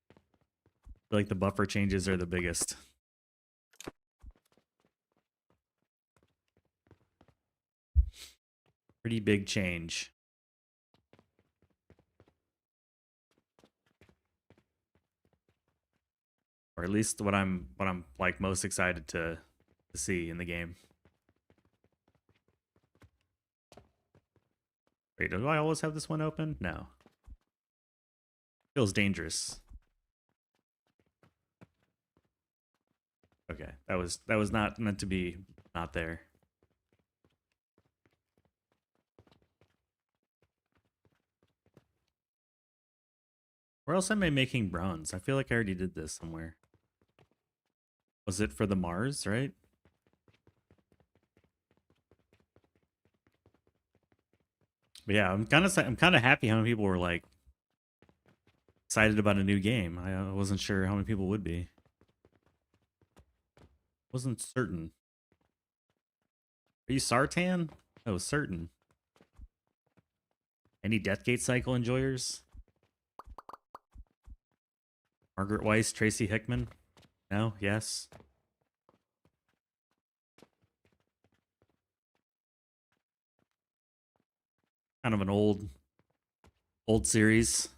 I feel like the buffer changes are the biggest. Pretty big change. Or at least what I'm like most excited to see in the game. Wait, do I always have this one open? No. Feels dangerous. Okay, that was not meant to be not there. Where else am I making bronze? I feel like I already did this somewhere. Was it for the Mars, right? But yeah, I'm kind of happy how many people were like excited about a new game. I wasn't sure how many people would be. Wasn't certain. Are you Sartan? Oh, certain. Any Deathgate Cycle enjoyers? Margaret Weiss, Tracy Hickman? No? Yes? Kind of an old series.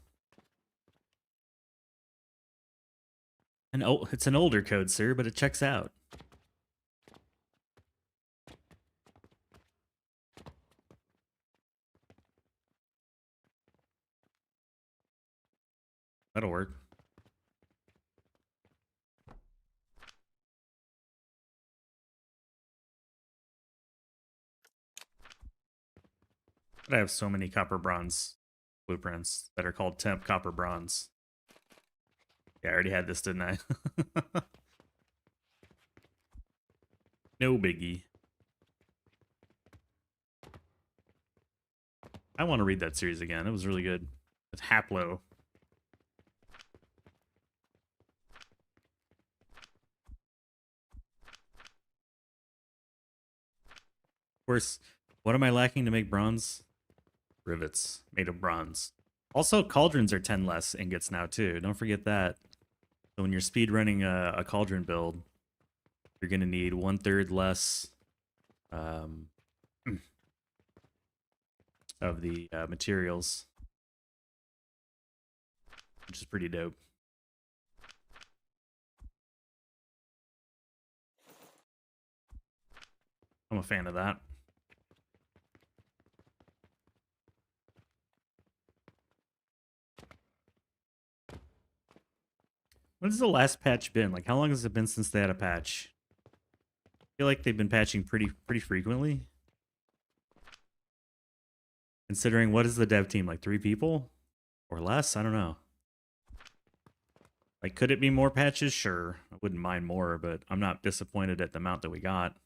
And oh, it's an older code, sir, but it checks out. That'll work. But I have so many copper bronze blueprints that are called temp copper bronze. Yeah, I already had this, didn't I? No biggie. I want to read that series again. It was really good. With Haplo. Of course, what am I lacking to make bronze? Rivets made of bronze. Also, cauldrons are 10 less ingots now, too. Don't forget that. So when you're speed running a cauldron build, you're going to need 1/3 less of the materials. which is pretty dope. I'm a fan of that. When has the last patch been? Like, how long has it been since they had a patch? I feel like they've been patching pretty frequently. Considering, what is the dev team, like 3 people? Or less? I don't know. Like, could it be more patches? Sure. I wouldn't mind more, but I'm not disappointed at the amount that we got.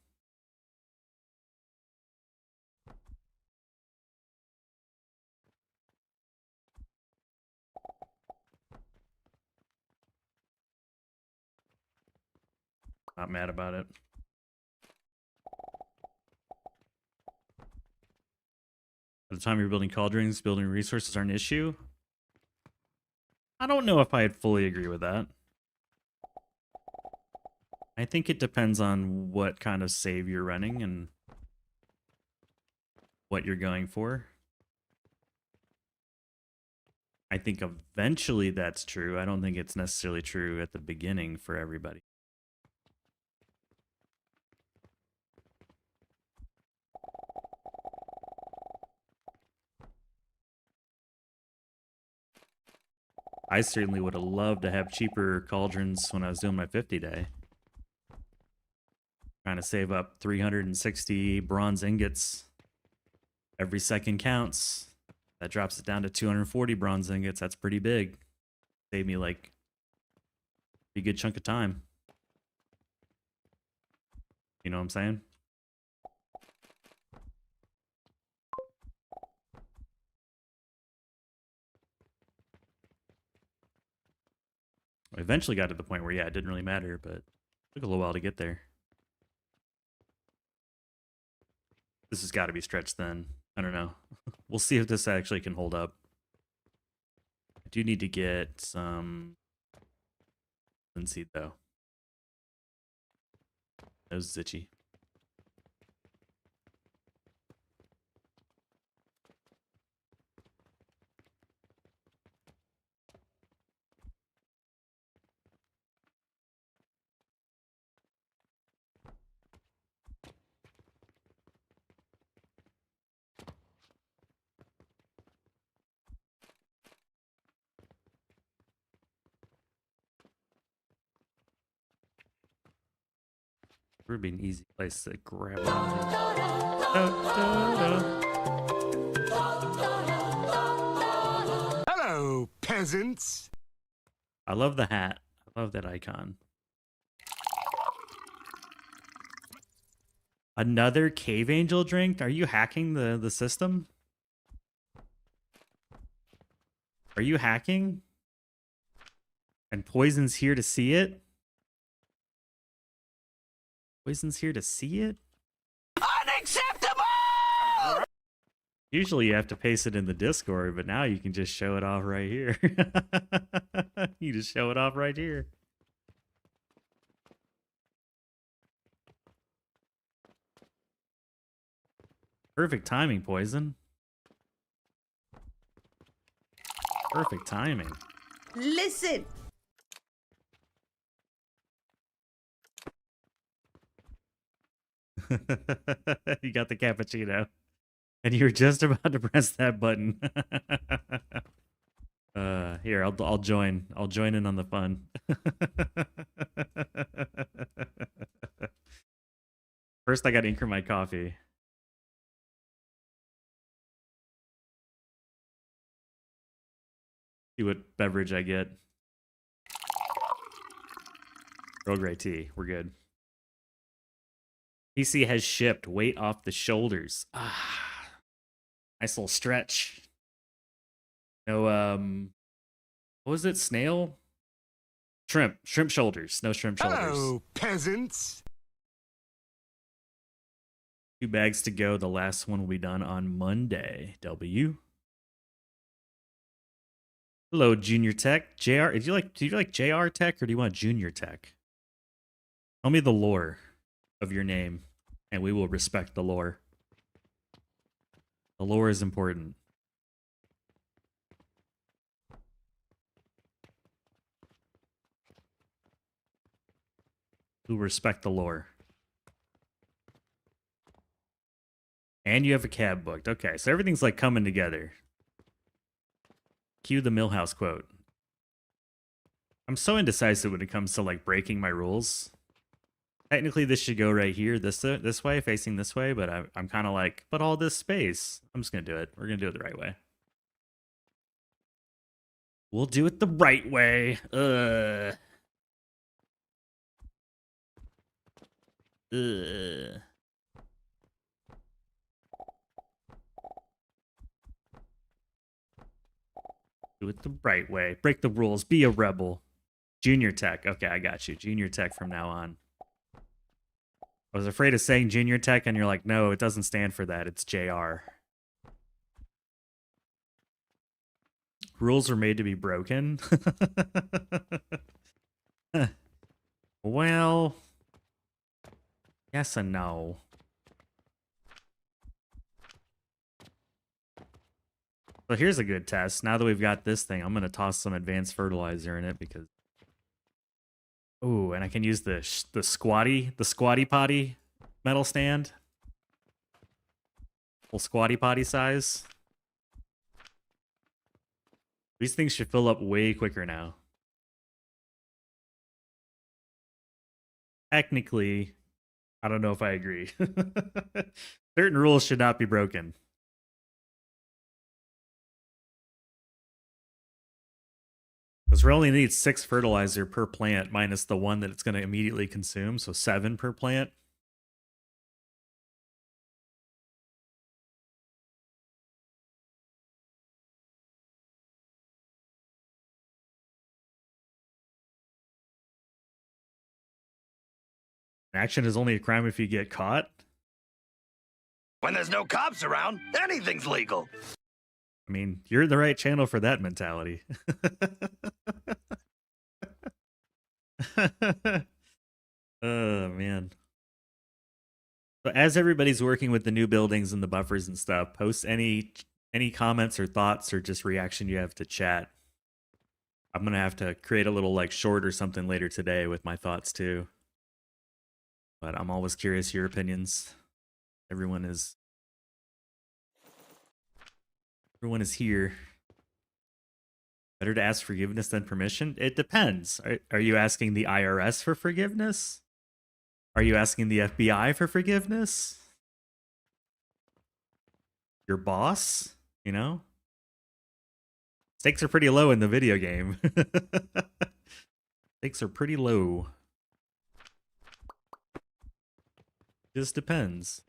Not mad about it. At the time you're building Cauldrons, building resources aren't an issue. I don't know if I'd fully agree with that. I think it depends on what kind of save you're running and what you're going for. I think eventually that's true. I don't think it's necessarily true at the beginning for everybody. I certainly would have loved to have cheaper Cauldrons when I was doing my 50-day. Trying to save up 360 bronze ingots. Every second counts. That drops it down to 240 bronze ingots. That's pretty big. Save me like a good chunk of time. You know what I'm saying? I eventually got to the point where, yeah, it didn't really matter, but it took a little while to get there. This has got to be stretched then. I don't know. We'll see if this actually can hold up. I do need to get some linseed, though. That was itchy. Would be an easy place to grab it onto. Hello, peasants. I love the hat. I love that icon. Another cave angel drink? Are you hacking the system? Are you hacking? And Poison's here to see it? Poison's here to see it? Unacceptable! Usually you have to paste it in the Discord, but now you can just show it off right here. You just show it off right here. Perfect timing, Poison. Perfect timing. Listen. You got the cappuccino. And you were just about to press that button. Here, I'll join. I'll join in on the fun. First, I got to anchor my coffee. See what beverage I get. Earl Grey tea. We're good. PC has shipped. Weight off the shoulders. Ah, nice little stretch. No, what was it? Snail? Shrimp. Shrimp shoulders. No shrimp shoulders. Hello, peasants. 2 bags to go. The last one will be done on Monday. W. Hello, Junior Tech. JR, do you like JR Tech or do you want Junior Tech? Tell me the lore of your name, and we will respect the lore. The lore is important. who respect the lore. And you have a cab booked. Okay, so everything's like coming together. Cue the Millhouse quote. I'm so indecisive when it comes to like breaking my rules. Technically, this should go right here, this way, facing this way, but I'm kind of like, but all this space. I'm just going to do it. We're going to do it the right way. We'll do it the right way. Ugh. Do it the right way. Break the rules. Be a rebel. Junior Tech. Okay, I got you. Junior Tech from now on. I was afraid of saying Junior Tech, and you're like, no, it doesn't stand for that. It's JR. Rules are made to be broken. Well, yes and no. So here's a good test. Now that we've got this thing, I'm going to toss some advanced fertilizer in it because... Ooh, and I can use the squatty potty metal stand. Full squatty potty size. These things should fill up way quicker now. Technically, I don't know if I agree. Certain rules should not be broken. Because we only need 6 fertilizer per plant minus the one that it's going to immediately consume, so 7 per plant. Action is only a crime if you get caught. When there's no cops around, anything's legal. I mean, you're the right channel for that mentality. Oh, man. So as everybody's working with the new buildings and the buffers and stuff, post any comments or thoughts or just reaction you have to chat. I'm going to have to create a little like short or something later today with my thoughts too. But I'm always curious your opinions. Everyone is here. Better to ask forgiveness than permission? It depends. Are you asking the IRS for forgiveness? Are you asking the FBI for forgiveness? Your boss? You know? Stakes are pretty low in the video game. Stakes are pretty low. Just depends.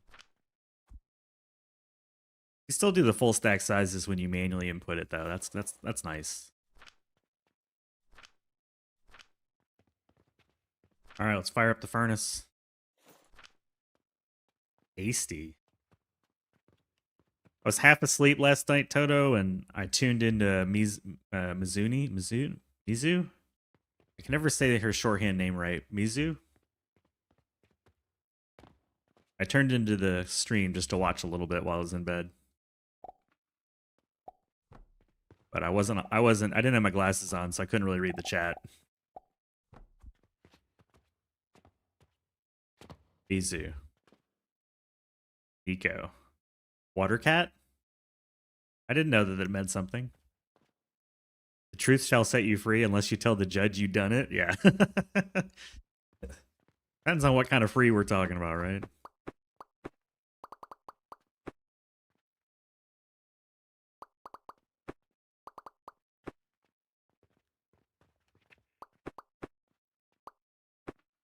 You still do the full stack sizes when you manually input it though. That's nice. All right, let's fire up the furnace. Tasty. I was half asleep last night, Toto, and I tuned into Mizu? I can never say her shorthand name right. Mizu? I turned into the stream just to watch a little bit while I was in bed. But I didn't have my glasses on, so I couldn't really read the chat. Mizu. Eco. Water cat? I didn't know that it meant something. The truth shall set you free unless you tell the judge you done it. Yeah. Depends on what kind of free we're talking about, right?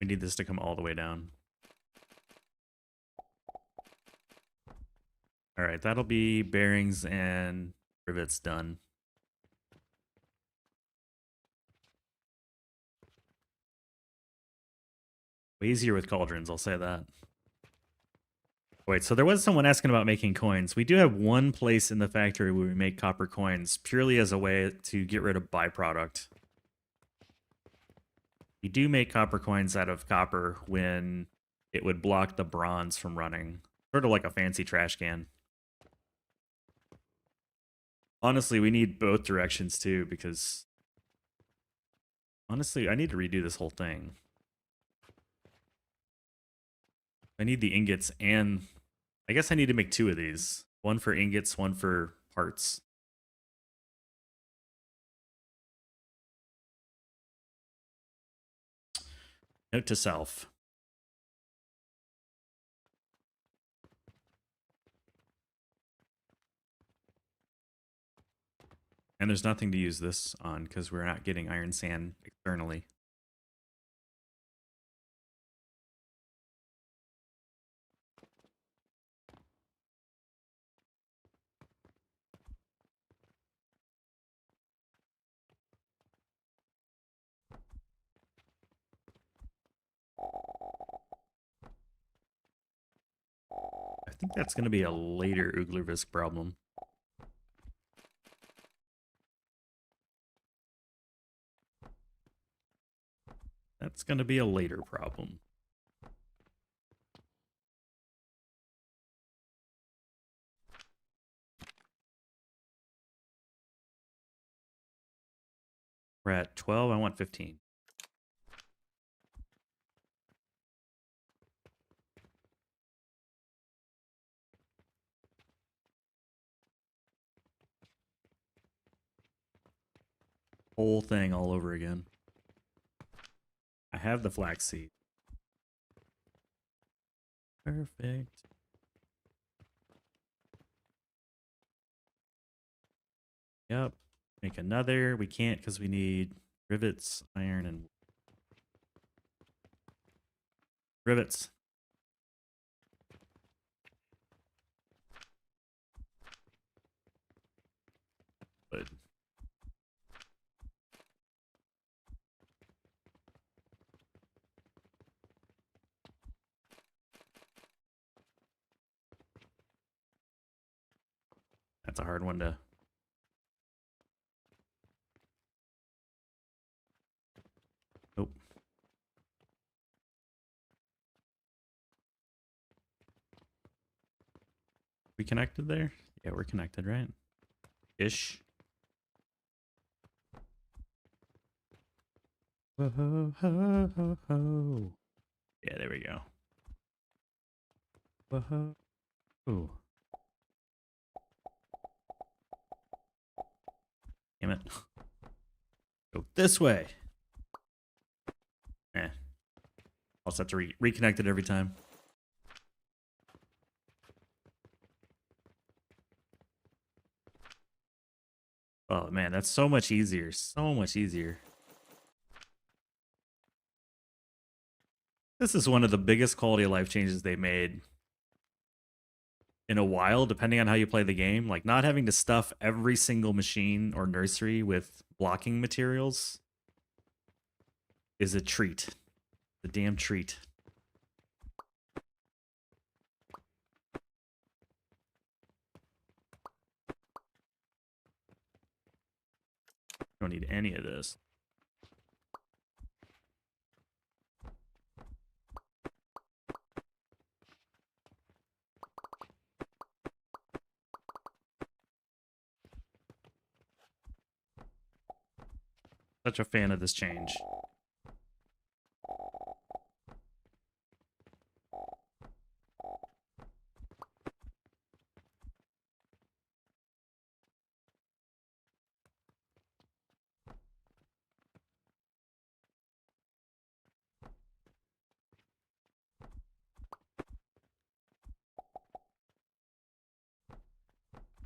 We need this to come all the way down. All right, that'll be bearings and rivets done. Way easier with cauldrons, I'll say that. Wait, so there was someone asking about making coins. We do have one place in the factory where we make copper coins purely as a way to get rid of byproduct. We do make copper coins out of copper when it would block the bronze from running. Sort of like a fancy trash can. Honestly, we need both directions too, because honestly, I need to redo this whole thing. I need the ingots, and I guess I need to make 2 of these. One for ingots, one for parts. Note to self. And there's nothing to use this on because we're not getting iron sand externally. I think that's going to be a later Uglervisk problem. That's going to be a later problem. We're at 12. I want 15. Whole thing all over again. I have the flaxseed. Perfect. Yep. Make another. We can't because we need rivets, iron, and rivets. But that's a hard one to. Nope. We connected there? Yeah, we're connected, right? Ish. Whoa, ho, ho, ho. Yeah, there we go. Whoa. Ooh. Damn it. Go this way. Eh. I'll just have to reconnect it every time. Oh man, that's so much easier. So much easier. This is one of the biggest quality of life changes they made in a while, depending on how you play the game. Like, not having to stuff every single machine or nursery with blocking materials is a treat. A damn treat. Don't need any of this. Such a fan of this change.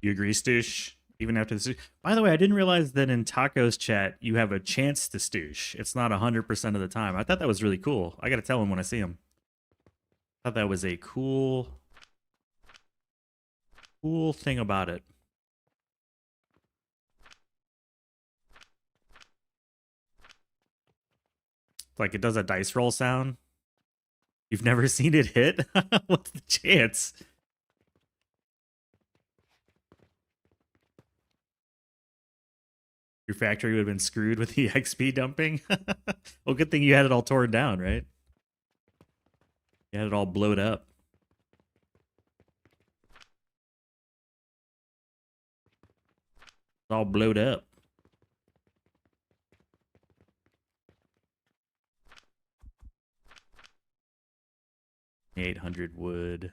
You agree, Stoosh? Even after this. By the way, I didn't realize that in Taco's chat you have a chance to Stoosh. It's not 100% of the time. I thought that was really cool. I got to tell him when I see him. I thought that was a cool thing about it. Like, it does a dice roll sound. You've never seen it hit? What's the chance? Your factory would have been screwed with the XP dumping. Well, good thing you had it all torn down, right? You had it all blowed up. It's all blowed up. 800 wood.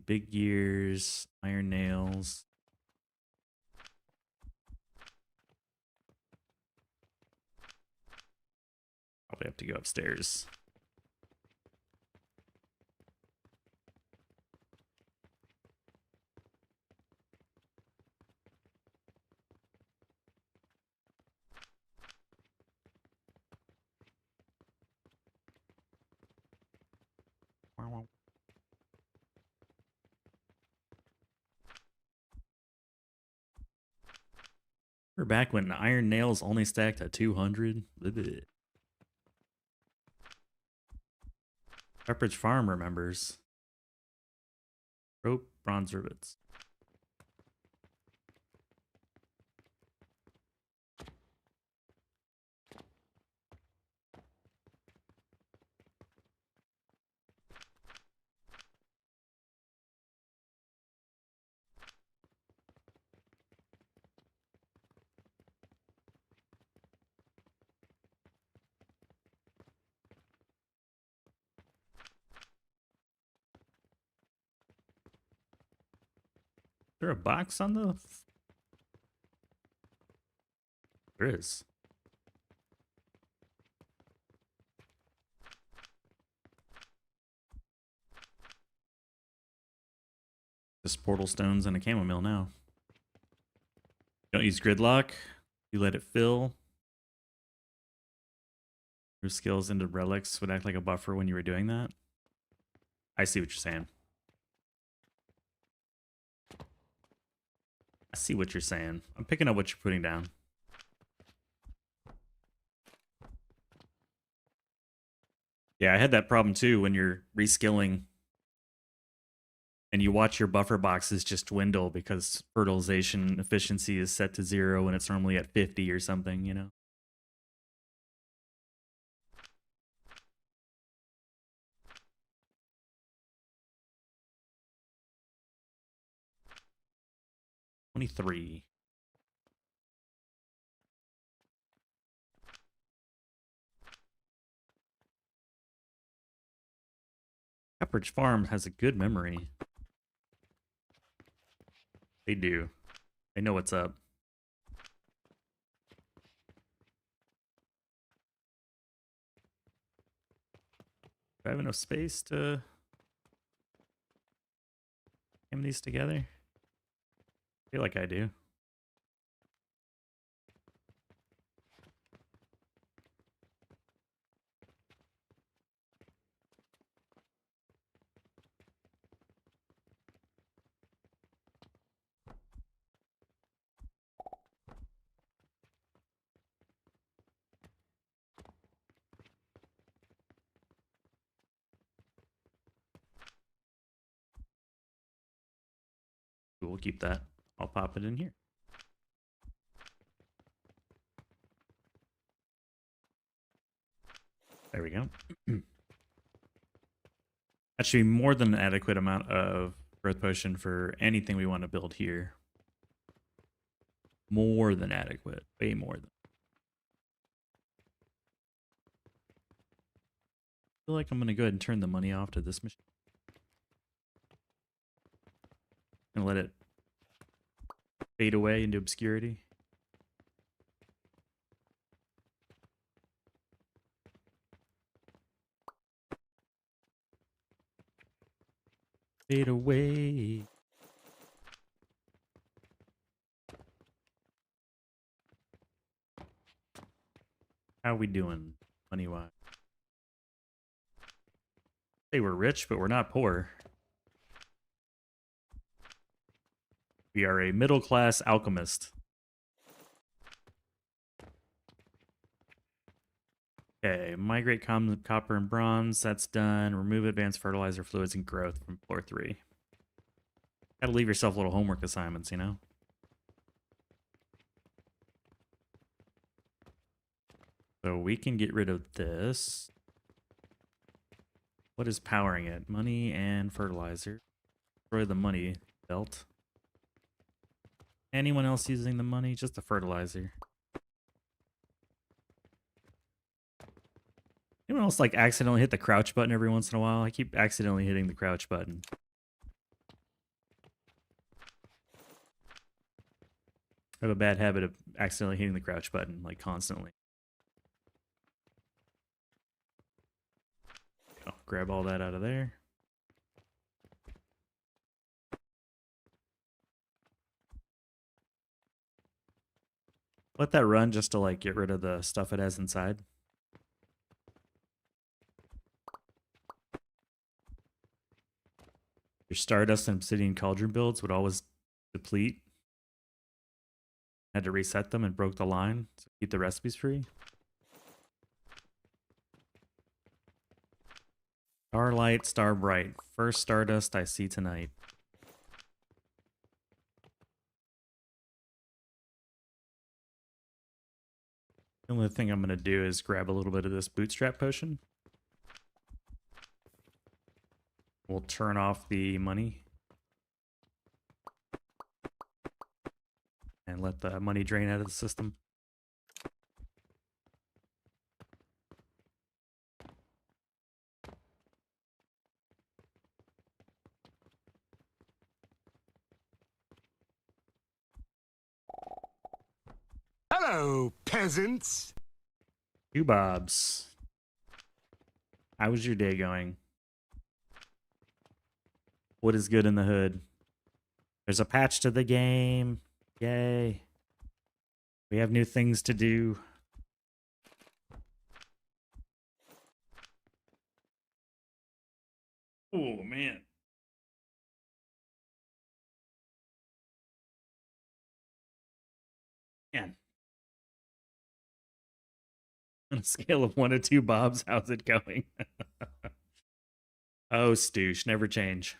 Big gears, iron nails. Probably have to go upstairs. We're back when iron nails only stacked at 200. Pepperidge Farm remembers. Rope, bronze rivets. Is there a box on the... There is. Just portal stones and a chamomile now. Don't use gridlock. You let it fill. Your skills into relics would act like a buffer when you were doing that. I see what you're saying. I see what you're saying. I'm picking up what you're putting down. Yeah, I had that problem too when you're reskilling and you watch your buffer boxes just dwindle because fertilization efficiency is set to 0 and it's normally at 50 or something, you know? $23. Pepperidge Farm has a good memory. They do. They know what's up. Do I have enough space to cram these together? I feel like I do. We'll keep that. I'll pop it in here. There we go. That should be more than an adequate amount of growth potion for anything we want to build here. More than adequate. Way more than. I feel like I'm going to go ahead and turn the money off to this machine. And let it fade away into obscurity. Fade away. How we doing money-wise? Hey, we're rich, but we're not poor. We are a middle-class alchemist. Okay, migrate copper and bronze. That's done. Remove advanced fertilizer fluids and growth from floor 3. Gotta leave yourself little homework assignments, you know? So we can get rid of this. What is powering it? Money and fertilizer. Destroy the money belt. Anyone else using the money? Just the fertilizer. Anyone else like accidentally hit the crouch button every once in a while? I keep accidentally hitting the crouch button. I have a bad habit of accidentally hitting the crouch button, like constantly. Oh, grab all that out of there. Let that run just to like get rid of the stuff it has inside. Your Stardust and Obsidian Cauldron builds would always deplete. Had to reset them and broke the line to keep the recipes free. Starlight, Star Bright. First Stardust I see tonight. The only thing I'm going to do is grab a little bit of this Bootstrap Potion. We'll turn off the money. And let the money drain out of the system. Hello, peasants. You Bobs. How was your day going? What is good in the hood? There's a patch to the game. Yay. We have new things to do. Oh, man. Man. On a scale of 1 to 2 Bobs, how's it going? Oh, Stoosh, never change.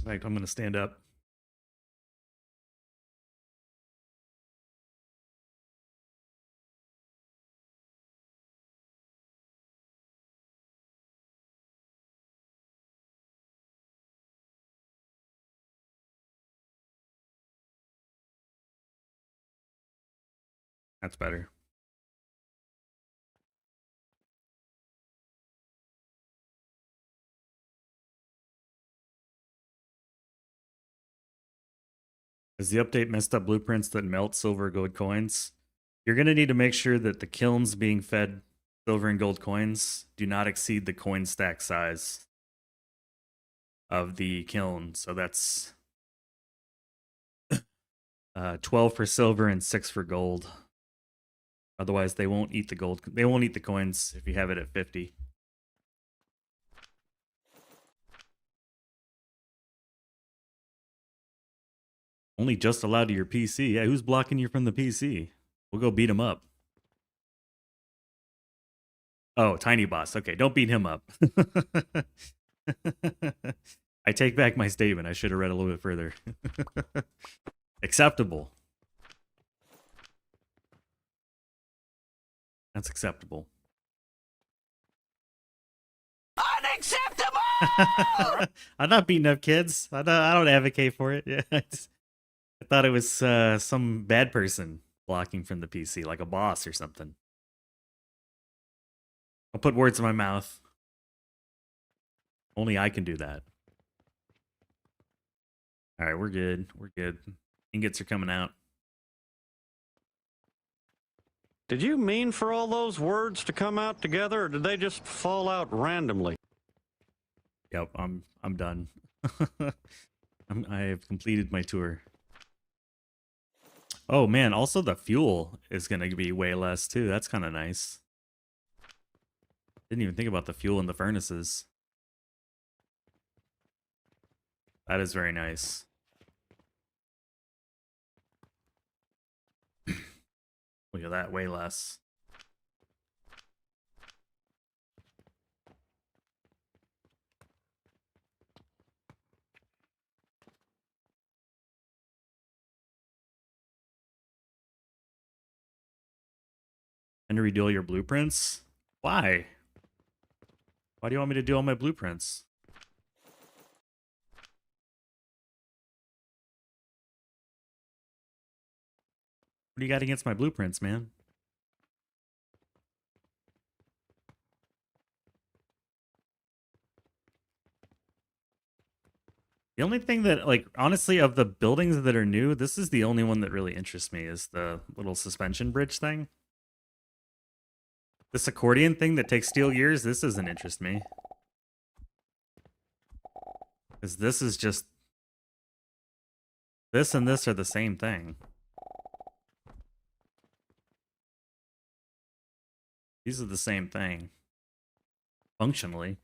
In fact, I'm going to stand up. That's better. As the update messed up blueprints that melt silver gold coins, you're going to need to make sure that the kilns being fed silver and gold coins do not exceed the coin stack size of the kiln. So that's 12 for silver and 6 for gold. Otherwise, they won't eat the gold. They won't eat the coins if you have it at 50. Only just allowed to your PC. Yeah, who's blocking you from the PC? We'll go beat him up. Oh, Tiny Boss. Okay, don't beat him up. I take back my statement. I should have read a little bit further. Acceptable. That's acceptable. Unacceptable! I'm not beating up kids. I don't advocate for it. Yeah, I thought it was some bad person blocking from the PC, like a boss or something. I'll put words in my mouth. Only I can do that. All right, we're good. We're good. Ingots are coming out. Did you mean for all those words to come out together, or did they just fall out randomly? Yep, I'm done. I have completed my tour. Oh man, also the fuel is gonna be way less too. That's kind of nice. Didn't even think about the fuel in the furnaces. That is very nice. Look at that, way less. And to redo all your blueprints? Why? Why do you want me to do all my blueprints? What do you got against my blueprints, man? The only thing that, like, honestly, of the buildings that are new, this is the only one that really interests me, is the little suspension bridge thing. This accordion thing that takes steel gears, this doesn't interest me. Because this is just... This and this are the same thing. These are the same thing. Functionally.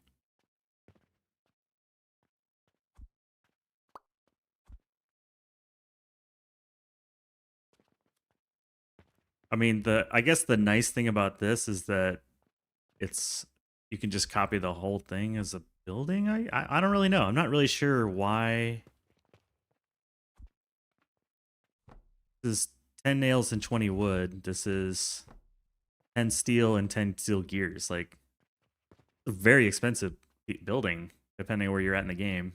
I mean, I guess the nice thing about this is that you can just copy the whole thing as a building. I don't really know. I'm not really sure why. This is 10 nails and 20 wood. This is 10 steel and 10 steel gears. Like, a very expensive building, depending on where you're at in the game.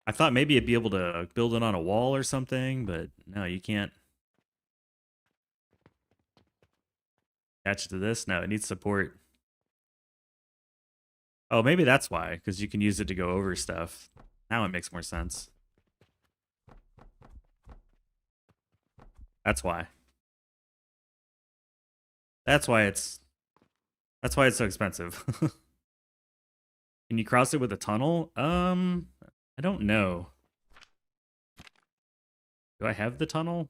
I thought maybe you'd be able to build it on a wall or something, but no, you can't. Attach it to this? No, it needs support. Oh, maybe that's why, because you can use it to go over stuff. Now it makes more sense. That's why. That's why it's so expensive. Can you cross it with a tunnel? I don't know. Do I have the tunnel?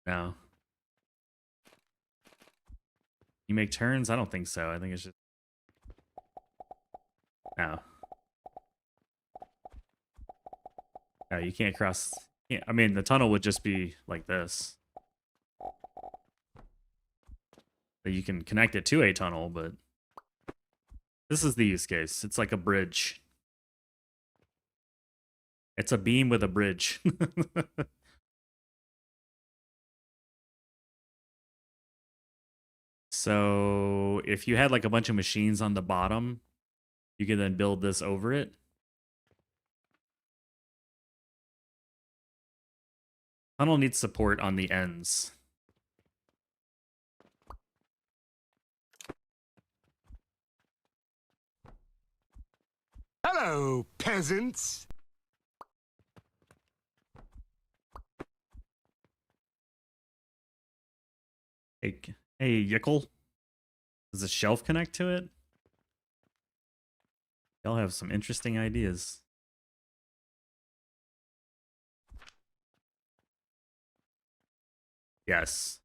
No. You make turns? I don't think so. I think it's just... No. No, you can't cross... I mean, the tunnel would just be like this. So you can connect it to a tunnel, but... This is the use case. It's like a bridge. It's a beam with a bridge. So if you had like a bunch of machines on the bottom, you can then build this over it. Tunnel needs support on the ends. Hello, peasants. Hey, Yickle. Does a shelf connect to it? Y'all have some interesting ideas. Yes.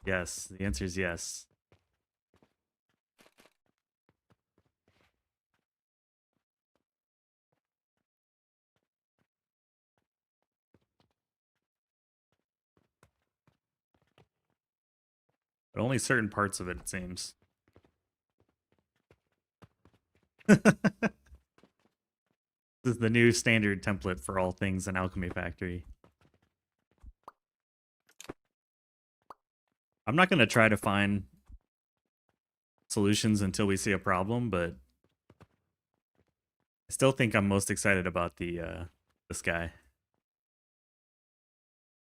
Yes, the answer is yes. But only certain parts of it, it seems. This is the new standard template for all things in Alchemy Factory. I'm not going to try to find solutions until we see a problem, but I still think I'm most excited about this guy.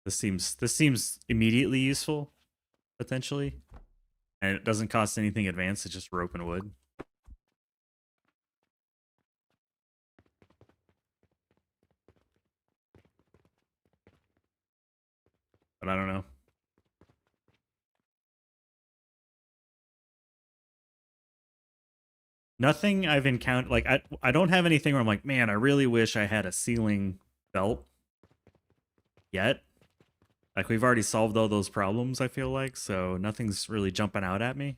This seems immediately useful, potentially. And it doesn't cost anything advanced, it's just rope and wood. But I don't know. Nothing I've encountered, like, I don't have anything where I'm like, man, I really wish I had a ceiling belt yet. Like, we've already solved all those problems, I feel like, so nothing's really jumping out at me.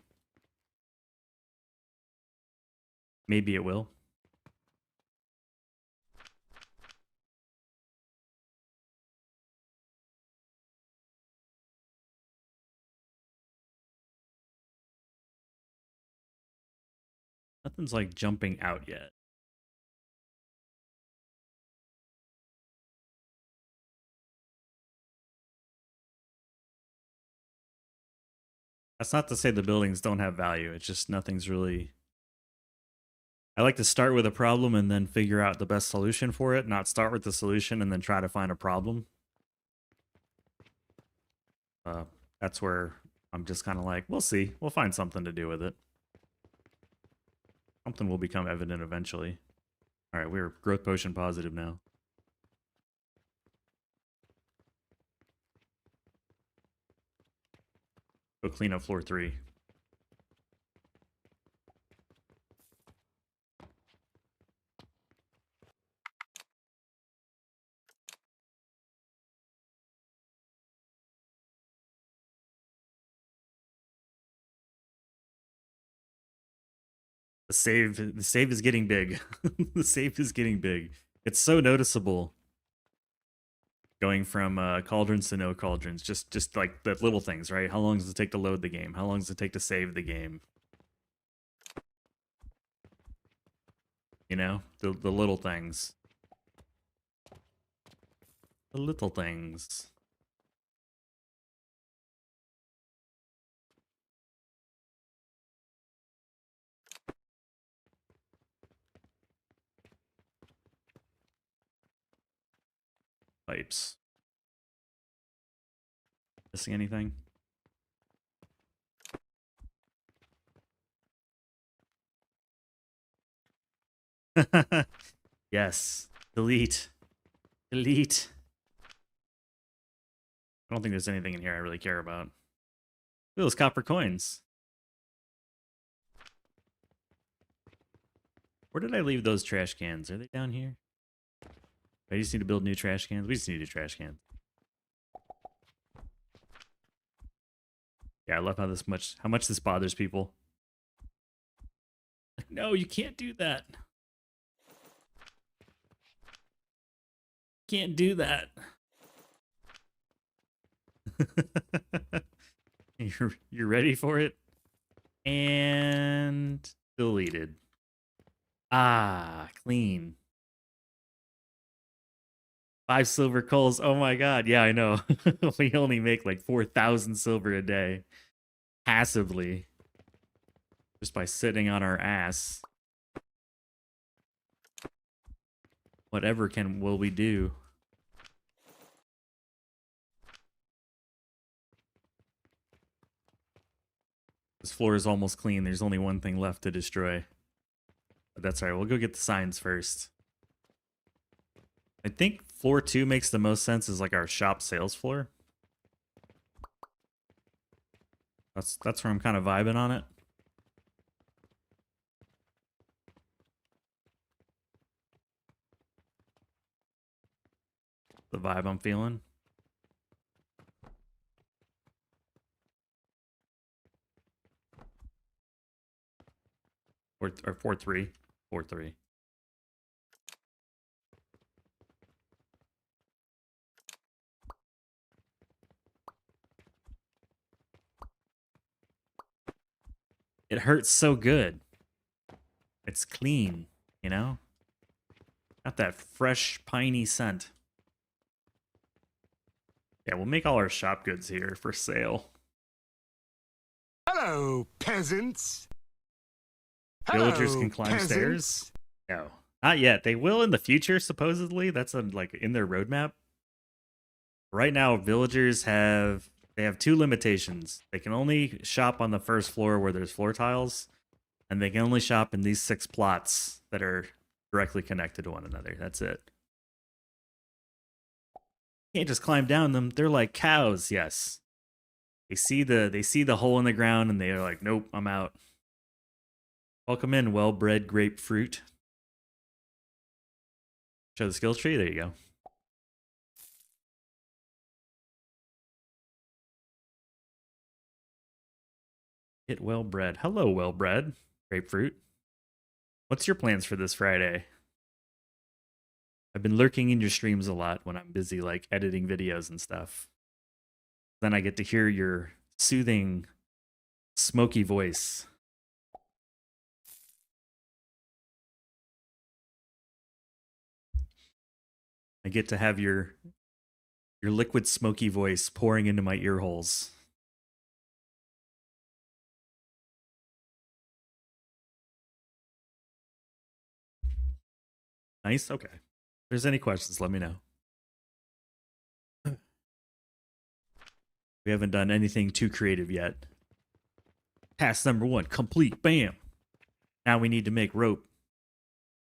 Maybe it will. Nothing's, like, jumping out yet. That's not to say the buildings don't have value. It's just nothing's really... I like to start with a problem and then figure out the best solution for it, not start with the solution and then try to find a problem. That's where I'm just kind of like, we'll see. We'll find something to do with it. Something will become evident eventually. All right, we're growth potion positive now. Go clean up floor 3. The save is getting big. The save is getting big. It's so noticeable. Going from cauldrons to no cauldrons, just like the little things, right? How long does it take to load the game? How long does it take to save the game? You know, the little things. The little things. Pipes. Missing anything? Yes. Delete. Delete. I don't think there's anything in here I really care about. Look at those copper coins. Where did I leave those trash cans? Are they down here? I just need to build new trash cans. We just need new trash cans. Yeah, I love how much this bothers people. Like, no, you can't do that. Can't do that. You're ready for it? And deleted. Ah, clean. 5 silver coals. Oh my god. Yeah, I know. We only make like 4,000 silver a day. Passively. Just by sitting on our ass. Whatever will we do? This floor is almost clean. There's only one thing left to destroy. But that's alright. We'll go get the signs first. I think floor 2 makes the most sense as like our shop sales floor. That's where I'm kind of vibing on it. The vibe I'm feeling. Or 4-3. 4-3. It hurts so good. It's clean, you know? Got that fresh, piney scent. Yeah, we'll make all our shop goods here for sale. Hello, peasants. Villagers Hello, can climb peasants. stairs? No. Not yet. They will in the future, supposedly. That's like in their roadmap. Right now, villagers have 2 limitations. They can only shop on the first floor where there's floor tiles, and they can only shop in these 6 plots that are directly connected to one another. That's it. You can't just climb down them. They're like cows, yes. They see the hole in the ground and they're like, nope, I'm out. Welcome in, well-bred grapefruit. Show the skill tree. There you go. Get well-bred. Hello, well-bred grapefruit. What's your plans for this Friday? I've been lurking in your streams a lot when I'm busy, like, editing videos and stuff. Then I get to hear your soothing, smoky voice. I get to have your liquid, smoky voice pouring into my ear holes. Nice. Okay. If there's any questions, let me know. We haven't done anything too creative yet. Task number 1, complete. Bam. Now we need to make rope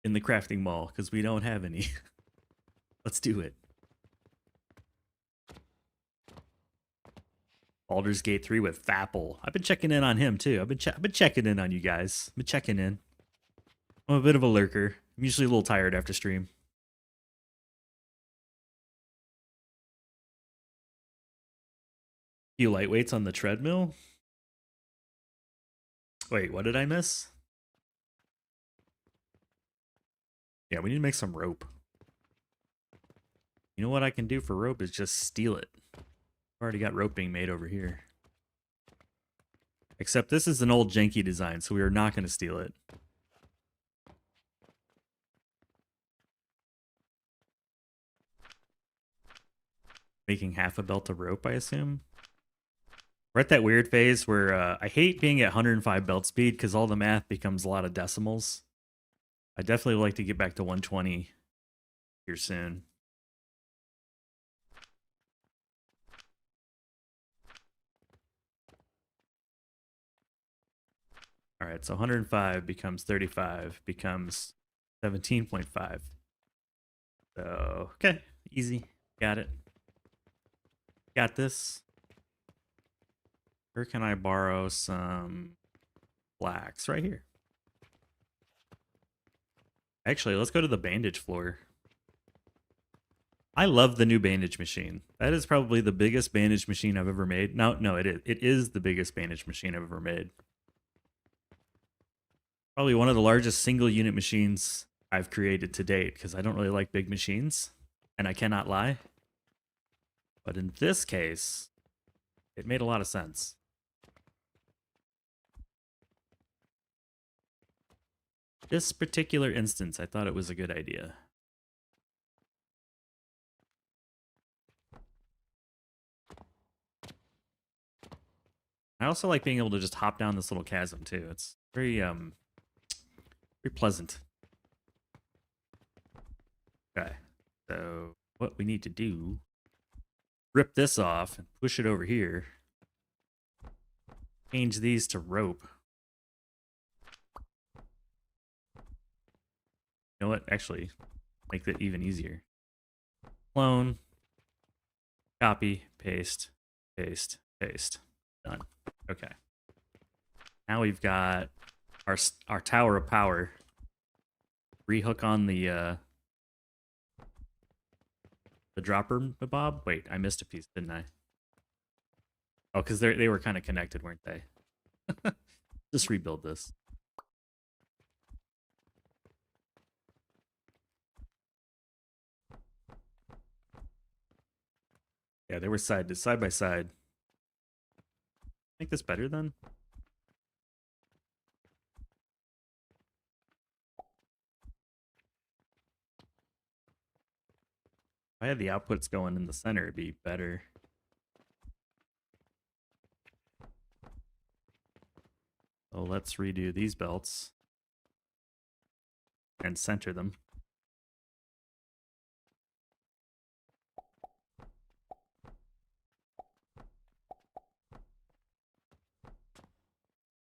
in the crafting mall because we don't have any. Let's do it. Baldur's Gate 3 with Fapple. I've been checking in on him too. I've been checking in on you guys. I've been checking in. I'm a bit of a lurker. I'm usually a little tired after stream. Few lightweights on the treadmill. Wait, what did I miss? Yeah, we need to make some rope. You know what I can do for rope is just steal it. I've already got rope being made over here. Except this is an old janky design, so we are not going to steal it. Making half a belt of rope, I assume. We're at that weird phase where I hate being at 105 belt speed because all the math becomes a lot of decimals. I definitely would like to get back to 120 here soon. All right, so 105 becomes 35, becomes 17.5. So, okay, easy. Got it. Got this. Where can I borrow some flax? Right here. Actually, let's go to the bandage floor. I love the new bandage machine. That is probably the biggest bandage machine I've ever made. No, it is. It is the biggest bandage machine I've ever made. Probably one of the largest single unit machines I've created to date because I don't really like big machines, and I cannot lie. But in this case, it made a lot of sense. This particular instance, I thought it was a good idea. I also like being able to just hop down this little chasm too. It's very pleasant. Okay, so what we need to do, rip this off and push it over here. Change these to rope. You know what? Actually, make that even easier. Clone, copy, paste, paste, paste. Done. Okay. Now we've got our tower of power. Rehook on the dropper bob. Wait, I missed a piece, didn't I? Oh, because they were kind of connected, weren't they? Just rebuild this. Yeah, they were side by side. Make this better then. If I had the outputs going in the center, it'd be better. So let's redo these belts and center them.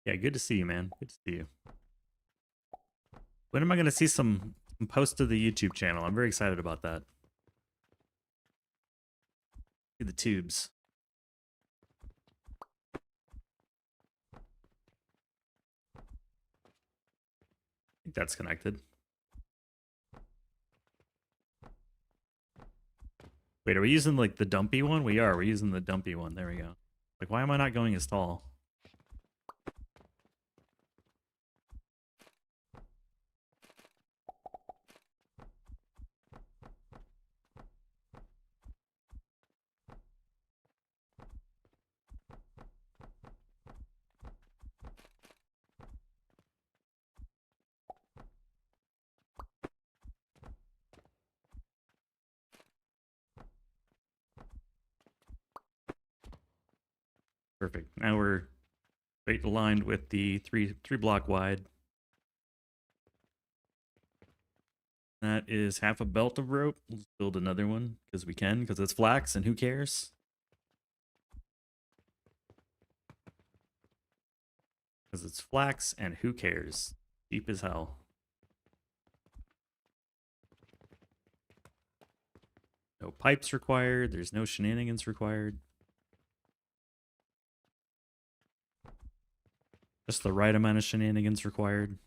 Yeah, good to see you, man. Good to see you. When am I going to see some posts to the YouTube channel? I'm very excited about that. See the tubes. I think that's connected. Wait, are we using like the dumpy one? We are. We're using the dumpy one. There we go. Like, why am I not going as tall? Perfect. Now we're straight aligned with the three block wide. That is half a belt of rope. Let's build another one because we can, because it's flax and who cares? Because it's flax and who cares? Cheap as hell. No pipes required. There's no shenanigans required. Just the right amount of shenanigans required.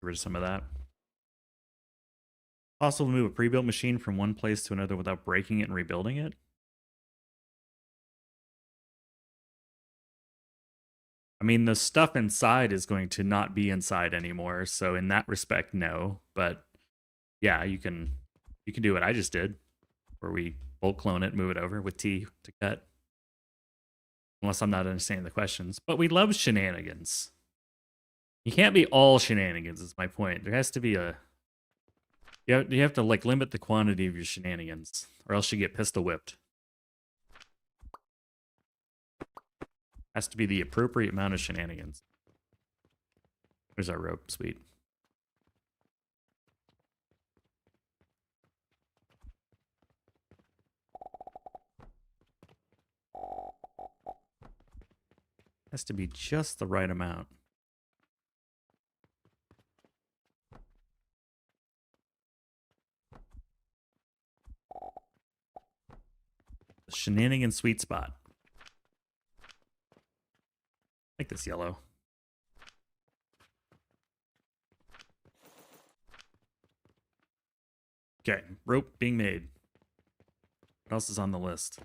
Get rid of some of that. Possible to move a pre-built machine from one place to another without breaking it and rebuilding it? I mean, the stuff inside is going to not be inside anymore, so in that respect, no. But yeah, you can do what I just did, where we bulk clone it, move it over with T to cut. Unless I'm not understanding the questions. But we love shenanigans. You can't be all shenanigans, is my point. There has to be a... You have to like limit the quantity of your shenanigans, or else you get pistol whipped. Has to be the appropriate amount of shenanigans. There's our rope, sweet. Has to be just the right amount. The shenanigan sweet spot. Make this yellow. Okay, rope being made. What else is on the list?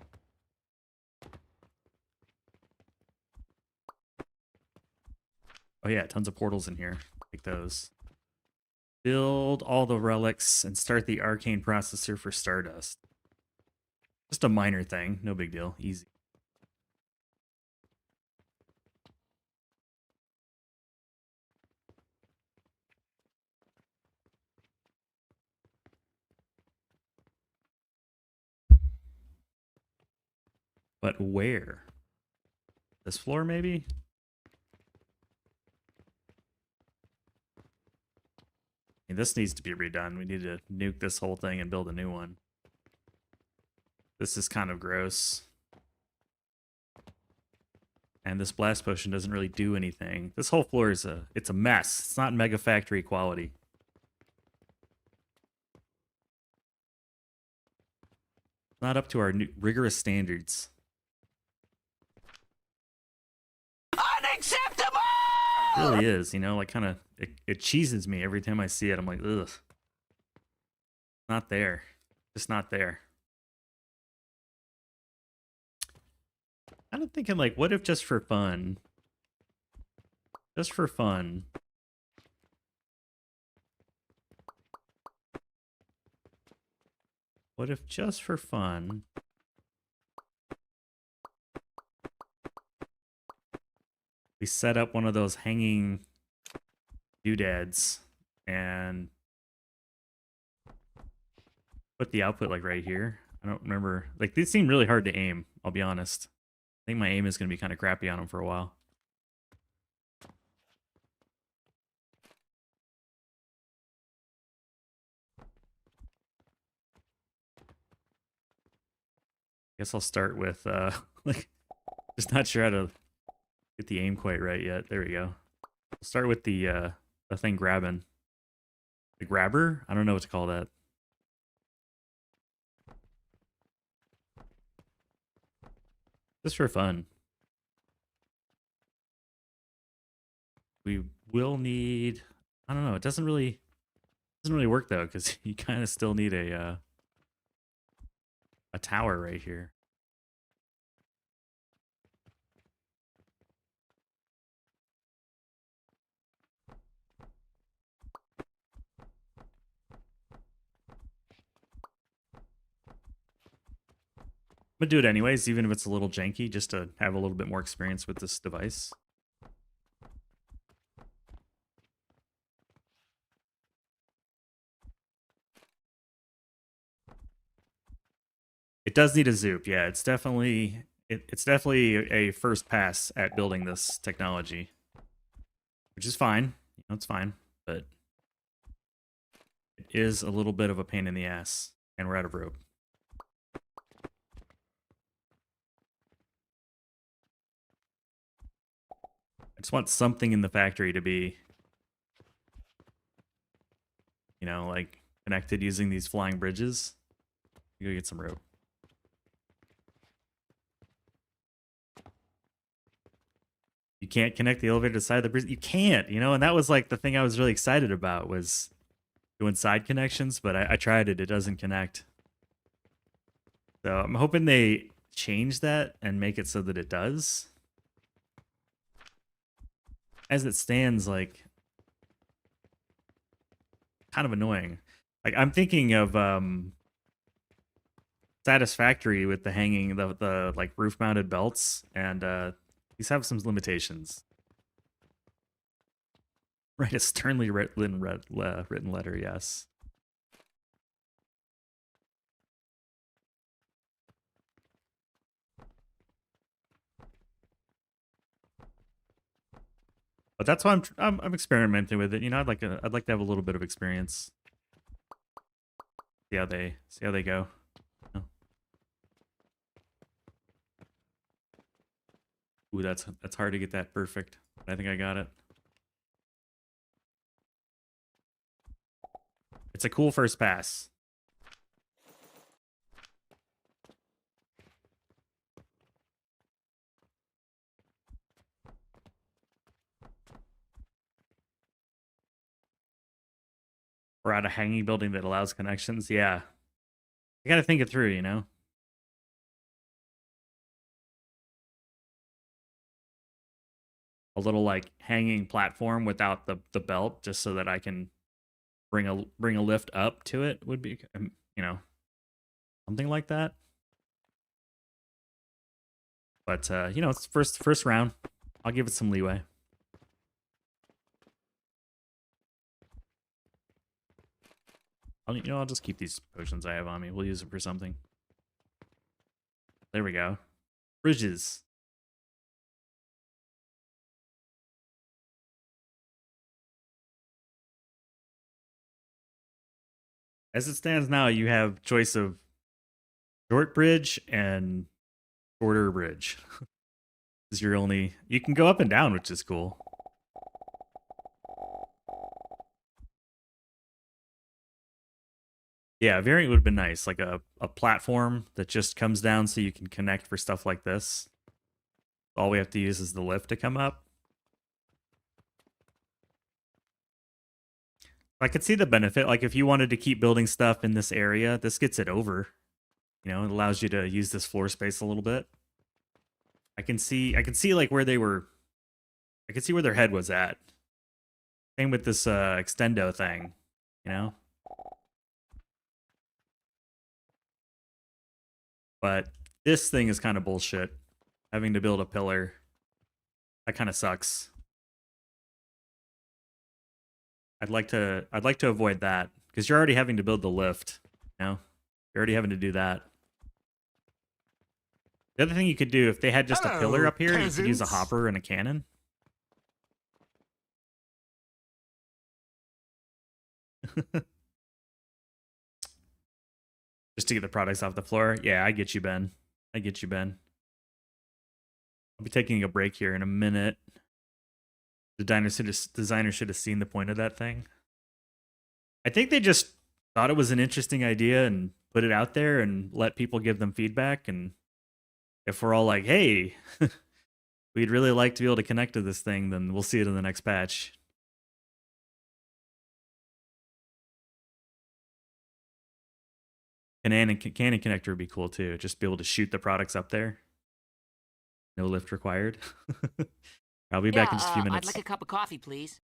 Oh yeah, tons of portals in here. Take those. Build all the relics and start the arcane processor for Stardust. Just a minor thing, no big deal, easy. But where? This floor, maybe? I mean, this needs to be redone. We need to nuke this whole thing and build a new one. This is kind of gross. And this blast potion doesn't really do anything. This whole floor is it's a mess. It's not Mega Factory quality. Not up to our rigorous standards. Unacceptable! It really is, you know, like kind of, it cheeses me every time I see it. I'm like, ugh. Not there. Just not there. I'm thinking like, what if just for fun? Just for fun. What if just for fun? We set up one of those hanging doodads and put the output like right here. I don't remember. Like these seem really hard to aim, I'll be honest. I think my aim is going to be kind of crappy on them for a while. Guess I'll start with like just not sure how to get the aim quite right yet. There we go. I'll start with the thing grabbing. The grabber? I don't know what to call that. Just for fun. We will need, I don't know, it doesn't really work though, because you kind of still need a tower right here. I'm gonna do it anyways, even if it's a little janky, just to have a little bit more experience with this device. It does need a zoop. Yeah, it's definitely it's definitely a first pass at building this technology, which is fine. You know, it's fine, but it is a little bit of a pain in the ass, and we're out of rope. I just want something in the factory to be, you know, like connected using these flying bridges. Go get some rope. You can't connect the elevator to the side of the bridge. You can't, you know, and that was like the thing I was really excited about was doing side connections, but I tried it. It doesn't connect. So I'm hoping they change that and make it so that it does. As it stands, like, kind of annoying. Like, I'm thinking of Satisfactory with the hanging, the like roof mounted belts, and these have some limitations. Write a sternly written letter, yes. But that's why I'm experimenting with it. You know, I'd like to have a little bit of experience. See how they go. Oh. Ooh, that's hard to get that perfect. I think I got it. It's a cool first pass. We're at a hanging building that allows connections. Yeah. You gotta think it through, you know? A little like hanging platform without the belt, just so that I can bring a lift up to it would be, you know, something like that. But you know, it's first round. I'll give it some leeway. I'll just keep these potions I have on me. We'll use them for something. There we go. Bridges. As it stands now, you have choice of short bridge and shorter bridge. Is your only. You can go up and down, which is cool. Yeah, a variant would have been nice, like a platform that just comes down so you can connect for stuff like this. All we have to use is the lift to come up. I could see the benefit. Like if you wanted to keep building stuff in this area, this gets it over. You know, it allows you to use this floor space a little bit. I can see like where they were. I can see where their head was at. Same with this extendo thing, you know. But this thing is kind of bullshit. Having to build a pillar, that kind of sucks. I'd like to avoid that because you're already having to build the lift. You know, you're already having to do that. The other thing you could do if they had just a pillar up here, you could use a hopper and a cannon. Just to get the products off the floor. Yeah, I get you, Ben. I get you, Ben. I'll be taking a break here in a minute. The designer should have seen the point of that thing. I think they just thought it was an interesting idea and put it out there and let people give them feedback. And if we're all like, hey, we'd really like to be able to connect to this thing, then we'll see it in the next patch. Cannon connector would be cool too. Just be able to shoot the products up there. No lift required. I'll be back in just a few minutes. I'd like a cup of coffee, please.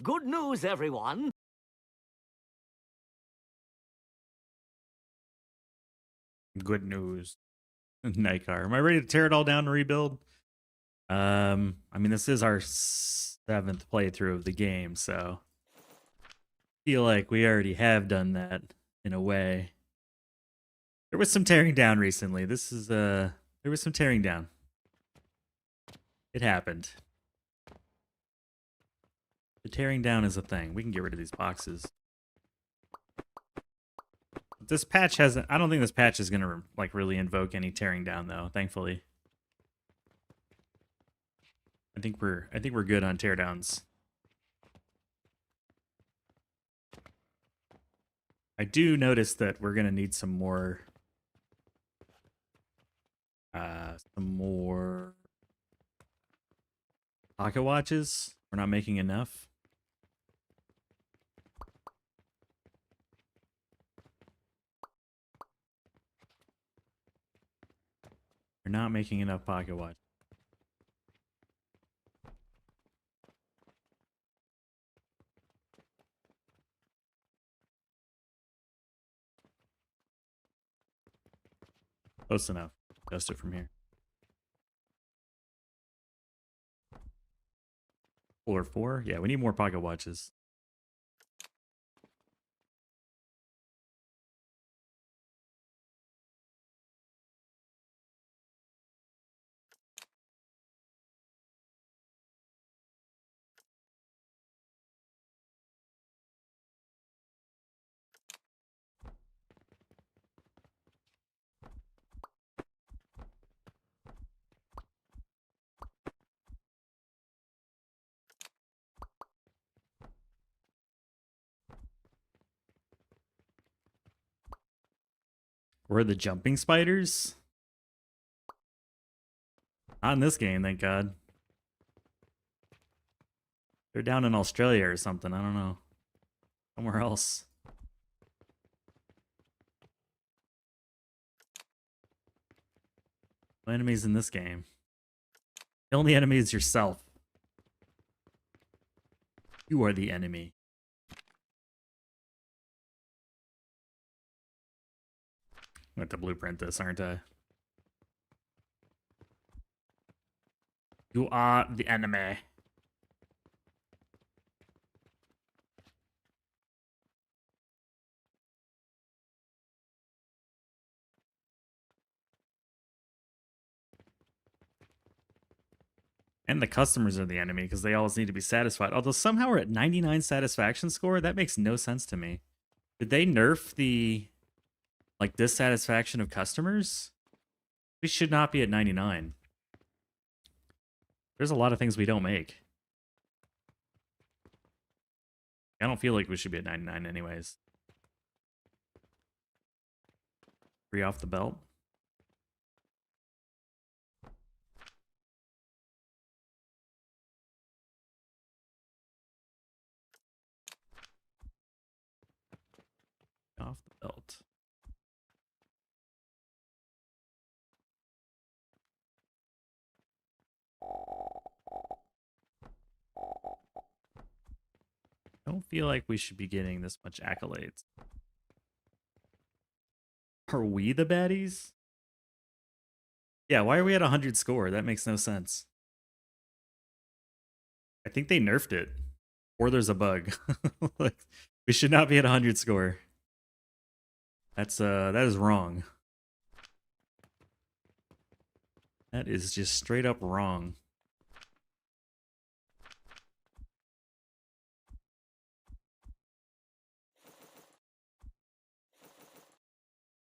Good news, everyone. Good news. Nightcar. Am I ready to tear it all down and rebuild? I mean, this is our 7th playthrough of the game, so I feel like we already have done that in a way. There was some tearing down recently. There was some tearing down. It happened. The tearing down is a thing. We can get rid of these boxes. This patch hasn't. I don't think this patch is gonna like really invoke any tearing down though. Thankfully, I think we're good on teardowns. I do notice that we're gonna need some more pocket watches. We're not making enough. We're not making enough pocket watch. Close enough. Adjust it from here. Floor 4? Yeah, we need more pocket watches. Where are the jumping spiders? Not in this game, thank God. They're down in Australia or something. I don't know. Somewhere else. No enemies in this game. The only enemy is yourself. You are the enemy. I'm going to blueprint this, aren't I? You are the enemy. And the customers are the enemy because they always need to be satisfied. Although somehow we're at 99 satisfaction score. That makes no sense to me. Did they nerf the like dissatisfaction of customers? We should not be at 99. There's a lot of things we don't make. I don't feel like we should be at 99 anyways. Free off the belt. Off the belt. I don't feel like we should be getting this much accolades. Are we the baddies? Yeah, why are we at 100 score? That makes no sense. I think they nerfed it. Or there's a bug. Like, we should not be at 100 score. That is wrong. That is just straight up wrong.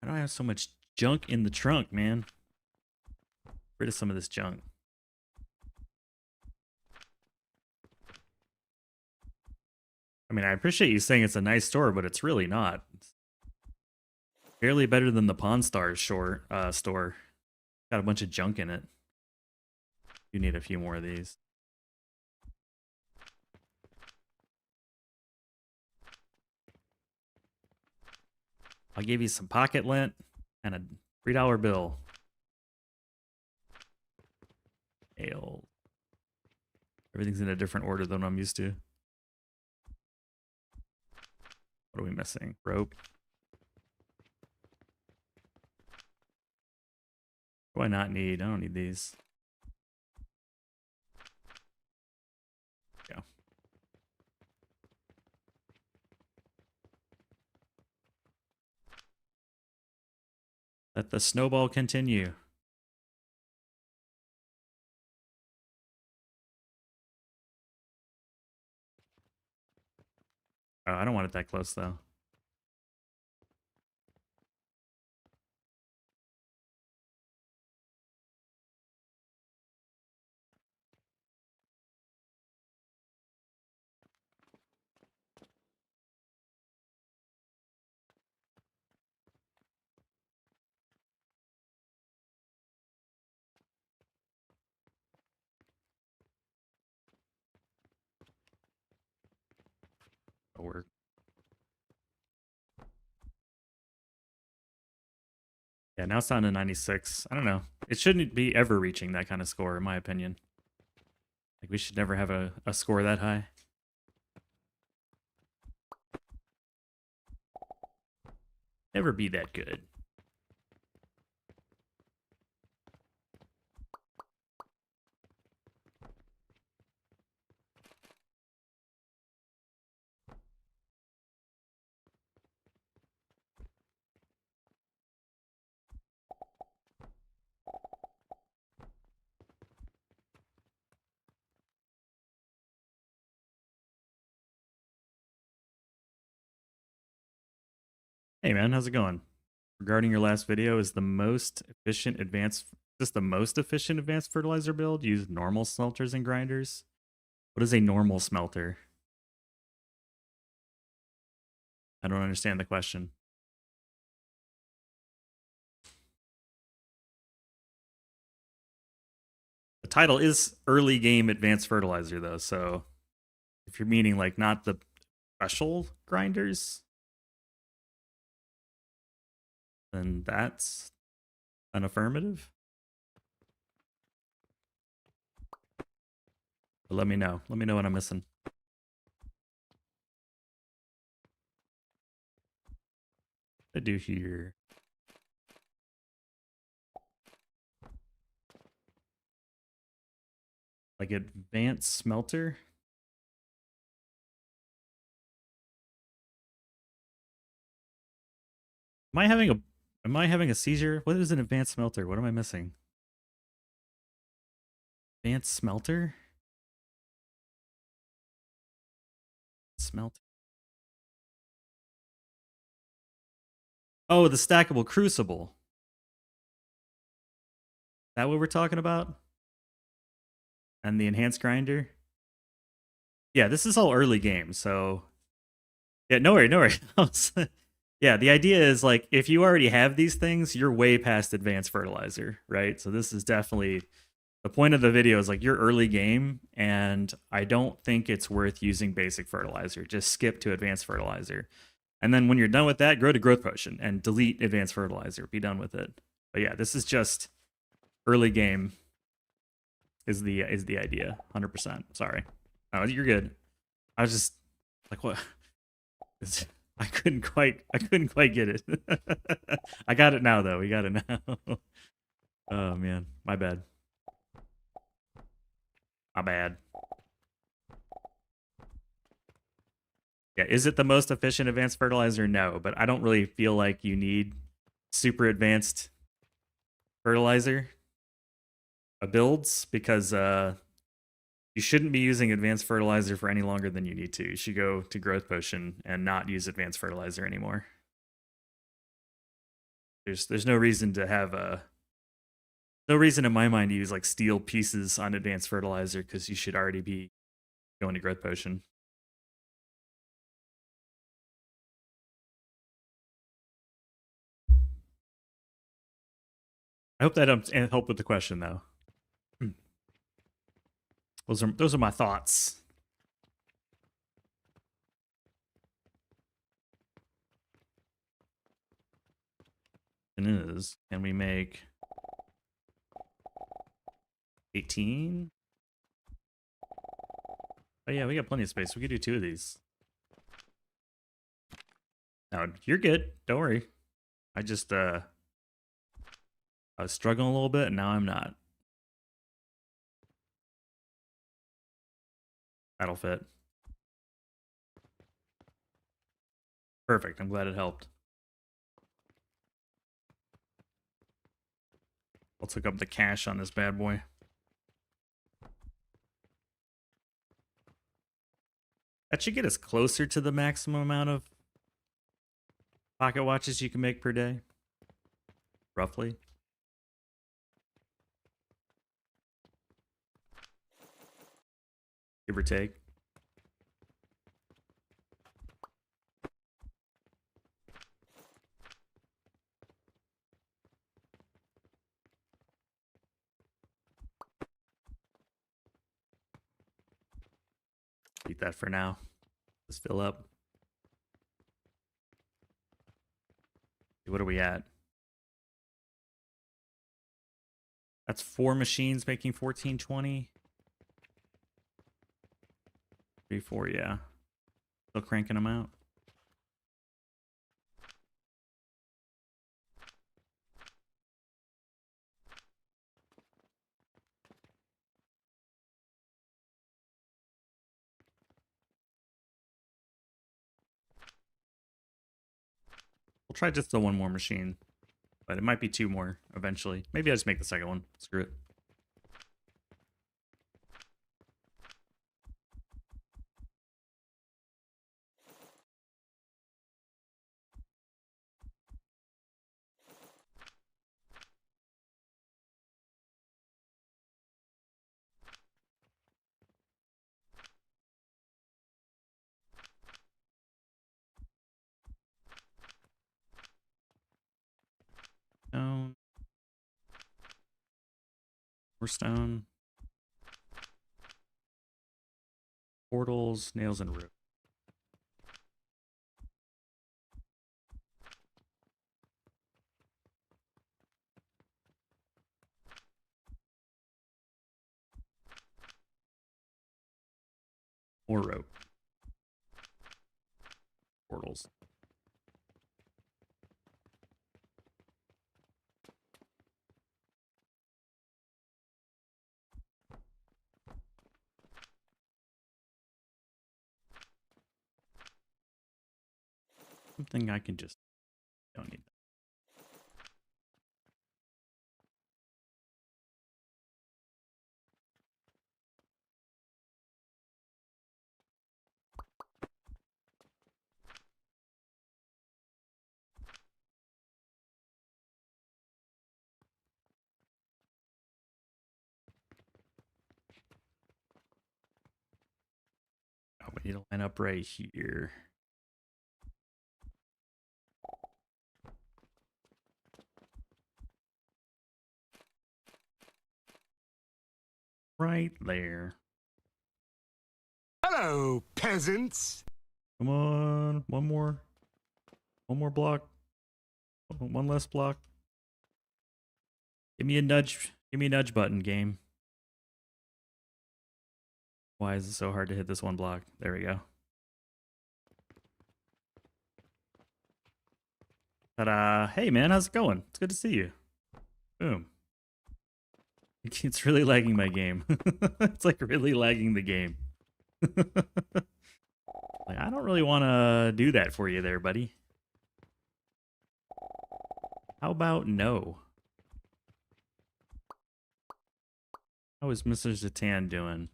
Why do I have so much junk in the trunk, man? Get rid of some of this junk. I mean, I appreciate you saying it's a nice store, but it's really not. It's barely better than the Pawn Stars store. Got a bunch of junk in it. You need a few more of these. I'll give you some pocket lint and a $3 bill. Ale. Everything's in a different order than I'm used to. What are we missing? Rope. What do I not need? I don't need these. Yeah. Let the snowball continue. Oh, I don't want it that close though. It'll work. Yeah, now it's down to 96. I don't know. It shouldn't be ever reaching that kind of score, in my opinion. Like, we should never have a score that high. Never be that good. Hey man, how's it going? Regarding your last video, is the most efficient advanced just the most efficient advanced fertilizer build use normal smelters and grinders? What is a normal smelter? I don't understand the question. The title is early game advanced fertilizer though, so if you're meaning like not the special grinders, then that's an affirmative. But let me know. Let me know what I'm missing. I do here. Like advanced smelter. Am I having a seizure? What is an advanced smelter? What am I missing? Advanced smelter? Smelt. Oh, the stackable crucible. Is that what we're talking about? And the enhanced grinder? Yeah, this is all early game, so yeah, no worry, no worry. Yeah, the idea is like if you already have these things, you're way past advanced fertilizer, right? So this is definitely the point of the video is like your early game, and I don't think it's worth using basic fertilizer. Just skip to advanced fertilizer. And then when you're done with that, go to growth potion and delete advanced fertilizer. Be done with it. But yeah, this is just early game is the idea. 100%. Sorry. Oh, you're good. I was just like, what? I couldn't quite get it. I got it now though. We got it now. Oh man, my bad. My bad. Yeah, is it the most efficient advanced fertilizer? No, but I don't really feel like you need super advanced fertilizer builds because you shouldn't be using advanced fertilizer for any longer than you need to. You should go to growth potion and not use advanced fertilizer anymore. There's no reason to have no reason in my mind to use like steel pieces on advanced fertilizer because you should already be going to growth potion. I hope that helped with the question though. Those are my thoughts. It is. Can we make 18? Oh yeah, we got plenty of space. We could do 2 of these. No, you're good. Don't worry. I just I was struggling a little bit, and now I'm not. That'll fit. Perfect. I'm glad it helped. Let's look up the cache on this bad boy. That should get us closer to the maximum amount of pocket watches you can make per day. Roughly. Give or take. Keep that for now. Let's fill up. What are we at? That's 4 machines making 1420. 3, 4, yeah. Still cranking them out. We'll try just the one more machine, but it might be 2 more eventually. Maybe I just make the second one. Screw it. Stone. More stone. Portals, nails, and rope. More rope. Portals. Something I can just don't need that. Oh, we need to line up right here. Right there. Hello, peasants. Come on, one more block. One less block. Give me a nudge. Give me a nudge button, game. Why is it so hard to hit this one block? There we go. Ta-da! Hey man, how's it going? It's good to see you. Boom. It's really lagging my game. It's like really lagging the game. Like, I don't really want to do that for you there, buddy. How about no? How is Mr. Zatan doing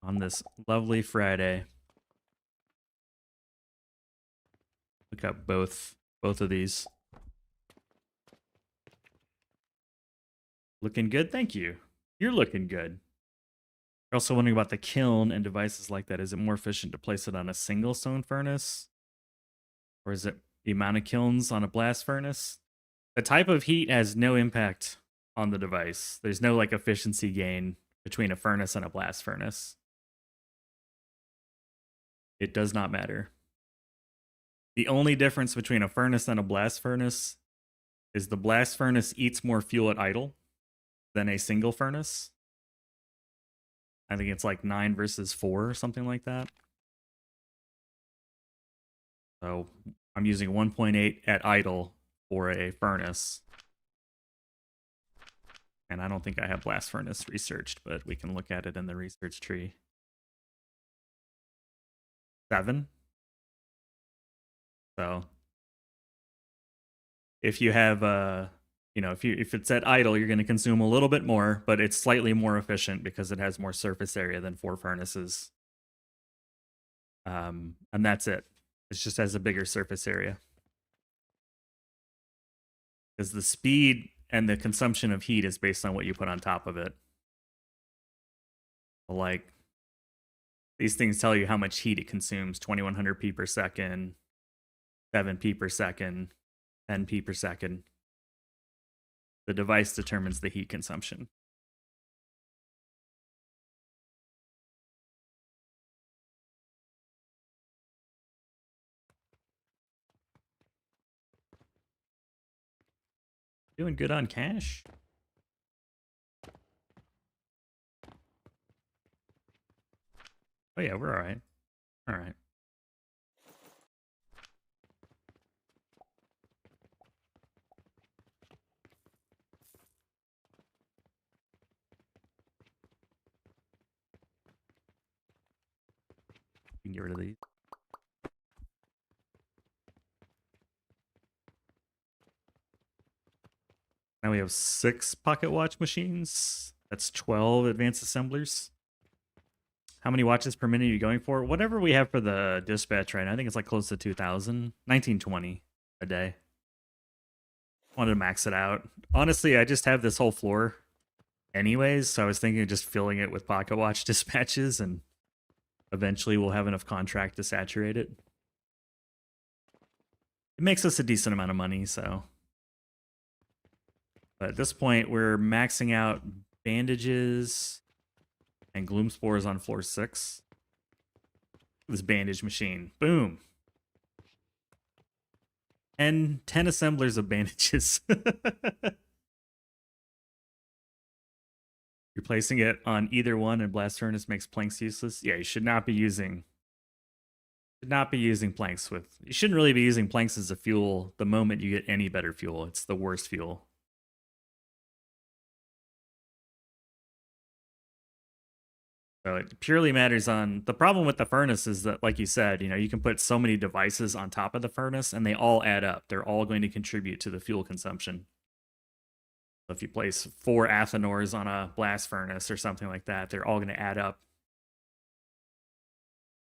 on this lovely Friday? Look up both of these. Looking good, thank you. You're looking good. You're also wondering about the kiln and devices like that. Is it more efficient to place it on a single stone furnace? Or is it the amount of kilns on a blast furnace? The type of heat has no impact on the device. There's no like efficiency gain between a furnace and a blast furnace. It does not matter. The only difference between a furnace and a blast furnace is the blast furnace eats more fuel at idle than a single furnace. I think it's like 9 versus 4 or something like that. So I'm using 1.8 at idle for a furnace. And I don't think I have blast furnace researched, but we can look at it in the research tree. 7. So if you have if it's at idle, you're going to consume a little bit more, but it's slightly more efficient because it has more surface area than 4 furnaces. And that's it. It just has a bigger surface area. Because the speed and the consumption of heat is based on what you put on top of it. Like, these things tell you how much heat it consumes: 2100 p per second, 7 p per second, 10 p per second. The device determines the heat consumption. Doing good on cash. Oh yeah, we're all right. All right. We can get rid of these. Now we have 6 pocket watch machines. That's 12 advanced assemblers. How many watches per minute are you going for? Whatever we have for the dispatch right now. I think it's like close to 2,000. 1920 a day. Wanted to max it out. Honestly, I just have this whole floor anyways, so I was thinking of just filling it with pocket watch dispatches, and eventually we'll have enough contract to saturate it. It makes us a decent amount of money, so. But at this point, we're maxing out bandages and gloom spores on floor 6. This bandage machine. Boom. And 10 assemblers of bandages. Replacing it on either one and blast furnace makes planks useless. Yeah, you should not be using planks with. You shouldn't really be using planks as a fuel the moment you get any better fuel. It's the worst fuel. So it purely matters on the problem with the furnace is that, like you said, you can put so many devices on top of the furnace and they all add up. They're all going to contribute to the fuel consumption. So if you place 4 athanors on a blast furnace or something like that, they're all going to add up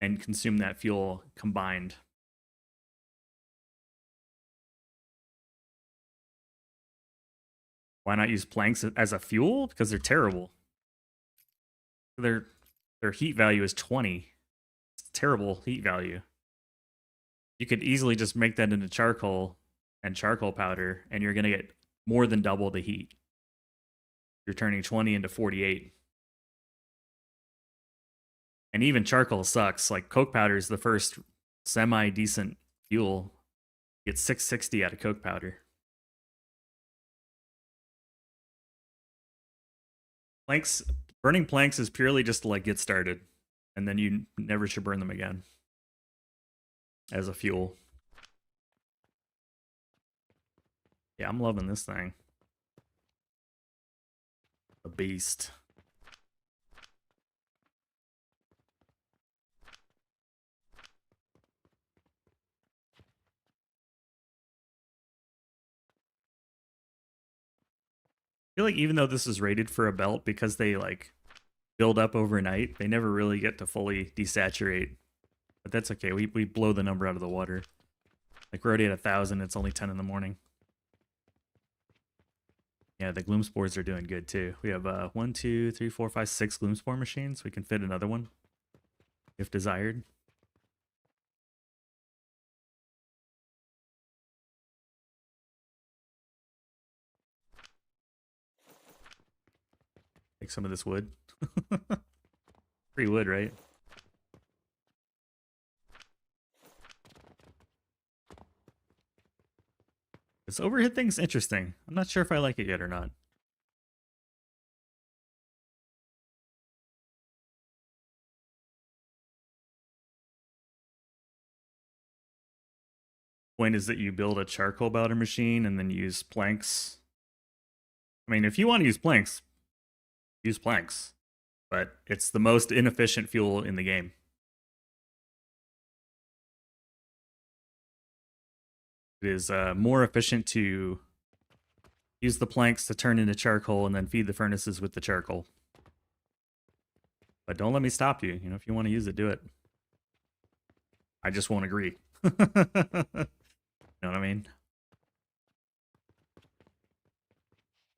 and consume that fuel combined. Why not use planks as a fuel? Because they're terrible. Their heat value is 20. It's terrible heat value. You could easily just make that into charcoal and charcoal powder, and you're going to get more than double the heat. You're turning 20 into 48. And even charcoal sucks. Like, coke powder is the first semi-decent fuel. You get 660 out of coke powder. Burning planks is purely just to like get started, and then you never should burn them again as a fuel. Yeah, I'm loving this thing. A beast. I feel like even though this is rated for a belt, because they like build up overnight, they never really get to fully desaturate. But that's okay. We blow the number out of the water. Like, we're already at 1,000. It's only 10 in the morning. Yeah, the gloom spores are doing good too. We have 1, 2, 3, 4, 5, 6 gloom spore machines. We can fit another one if desired. Take some of this wood. Free wood, right? This overhead thing's interesting. I'm not sure if I like it yet or not. Point is that you build a charcoal powder machine and then use planks. I mean, if you want to use planks, use planks. But it's the most inefficient fuel in the game. It is more efficient to use the planks to turn into charcoal and then feed the furnaces with the charcoal. But don't let me stop you. You know, if you want to use it, do it. I just won't agree. You know what I mean?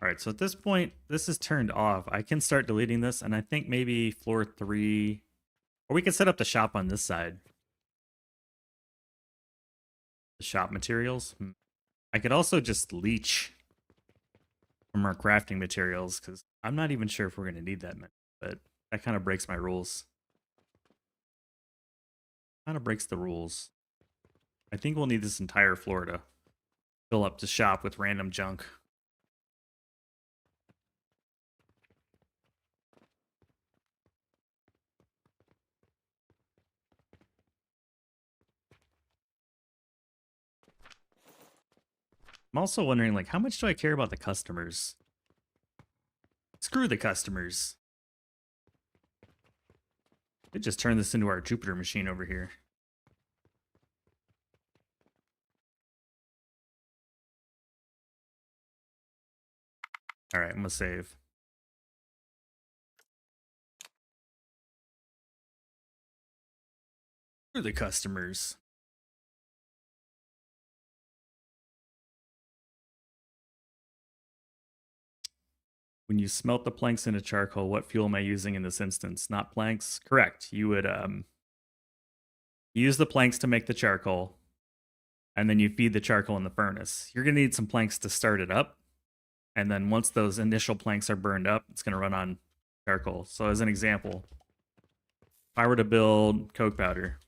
All right, so at this point, this is turned off. I can start deleting this, and I think maybe floor 3... Or we can set up the shop on this side. The shop materials. I could also just leech from our crafting materials, because I'm not even sure if we're going to need that many, but that kind of breaks my rules. Kind of breaks the rules. I think we'll need this entire floor to fill up the shop with random junk. I'm also wondering, like, how much do I care about the customers? Screw the customers. Could just turn this into our Jupiter machine over here. All right, I'm gonna save. Screw the customers. When you smelt the planks into charcoal, what fuel am I using in this instance? Not planks? Correct. You would use the planks to make the charcoal, and then you feed the charcoal in the furnace. You're going to need some planks to start it up, and then once those initial planks are burned up, it's going to run on charcoal. So as an example, if I were to build coke powder,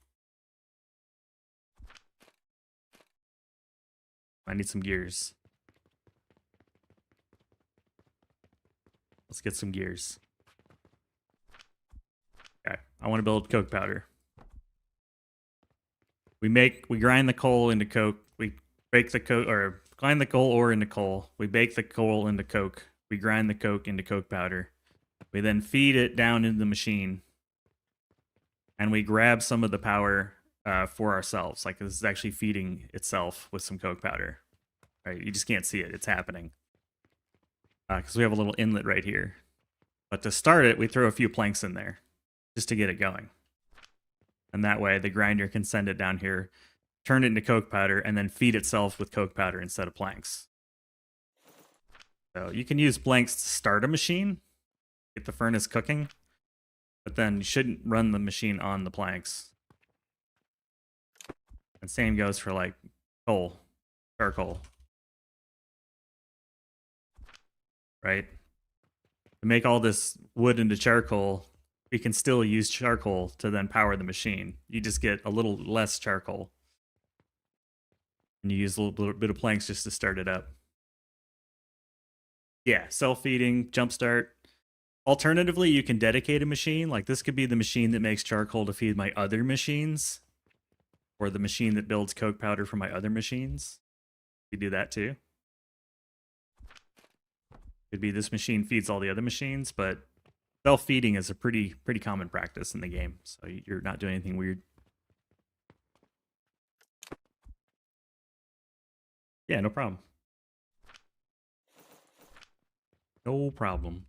I need some gears. Let's get some gears. Okay, I want to build coke powder. We grind the coal into coke. We bake the coke, or grind the coal ore into coal. We bake the coal into coke. We grind the coke into coke powder. We then feed it down into the machine, and we grab some of the power for ourselves. Like, this is actually feeding itself with some coke powder. Right? You just can't see it. It's happening. Because we have a little inlet right here. But to start it, we throw a few planks in there just to get it going. And that way, the grinder can send it down here, turn it into coke powder, and then feed itself with coke powder instead of planks. So you can use planks to start a machine, get the furnace cooking, but then you shouldn't run the machine on the planks. And same goes for, like, coal, charcoal. Right? To make all this wood into charcoal, we can still use charcoal to then power the machine. You just get a little less charcoal. And you use a little bit of planks just to start it up. Yeah, self-feeding, jumpstart. Alternatively, you can dedicate a machine. Like, this could be the machine that makes charcoal to feed my other machines. Or the machine that builds coke powder for my other machines. You do that too. Could be this machine feeds all the other machines, but self-feeding is a pretty common practice in the game, so you're not doing anything weird. Yeah, no problem. No problem.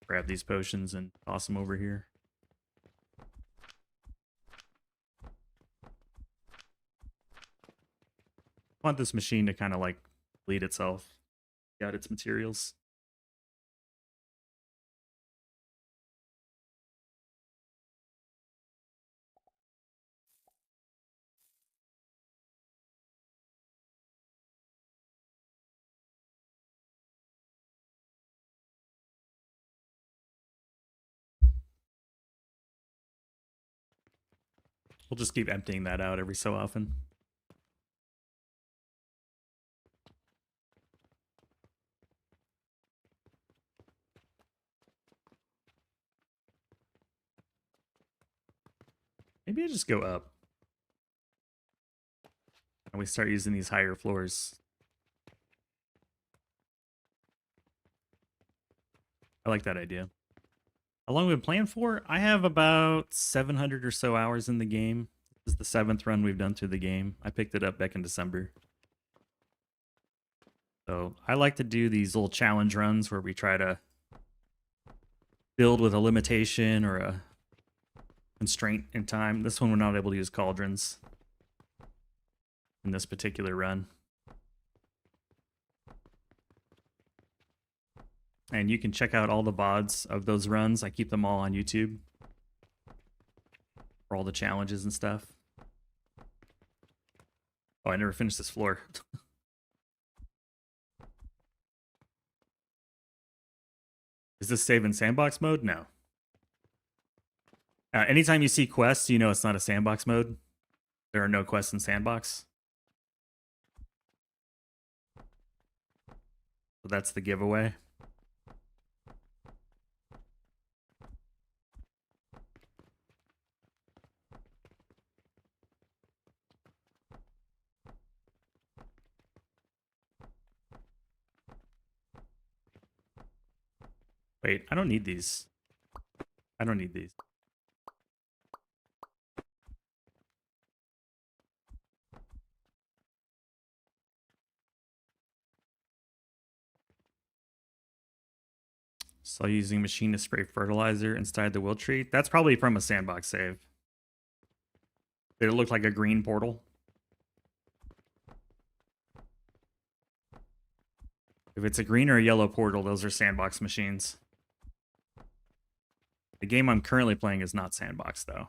Grab these potions and toss them over here. I want this machine to kind of like bleed itself. Got its materials. We'll just keep emptying that out every so often. Maybe I just go up. And we start using these higher floors. I like that idea. How long have we been playing for? I have about 700 or so hours in the game. This is the 7th run we've done through the game. I picked it up back in December. So I like to do these little challenge runs where we try to build with a limitation or a constraint in time. This one we're not able to use cauldrons in this particular run. And you can check out all the VODs of those runs. I keep them all on YouTube for all the challenges and stuff. Oh, I never finished this floor. Is this save in sandbox mode? No. Anytime you see quests, you know it's not a sandbox mode. There are no quests in sandbox. So that's the giveaway. Wait, I don't need these. I don't need these. So using machine to spray fertilizer inside the will tree. That's probably from a sandbox save. Did it look like a green portal? If it's a green or a yellow portal, those are sandbox machines. The game I'm currently playing is not sandbox, though.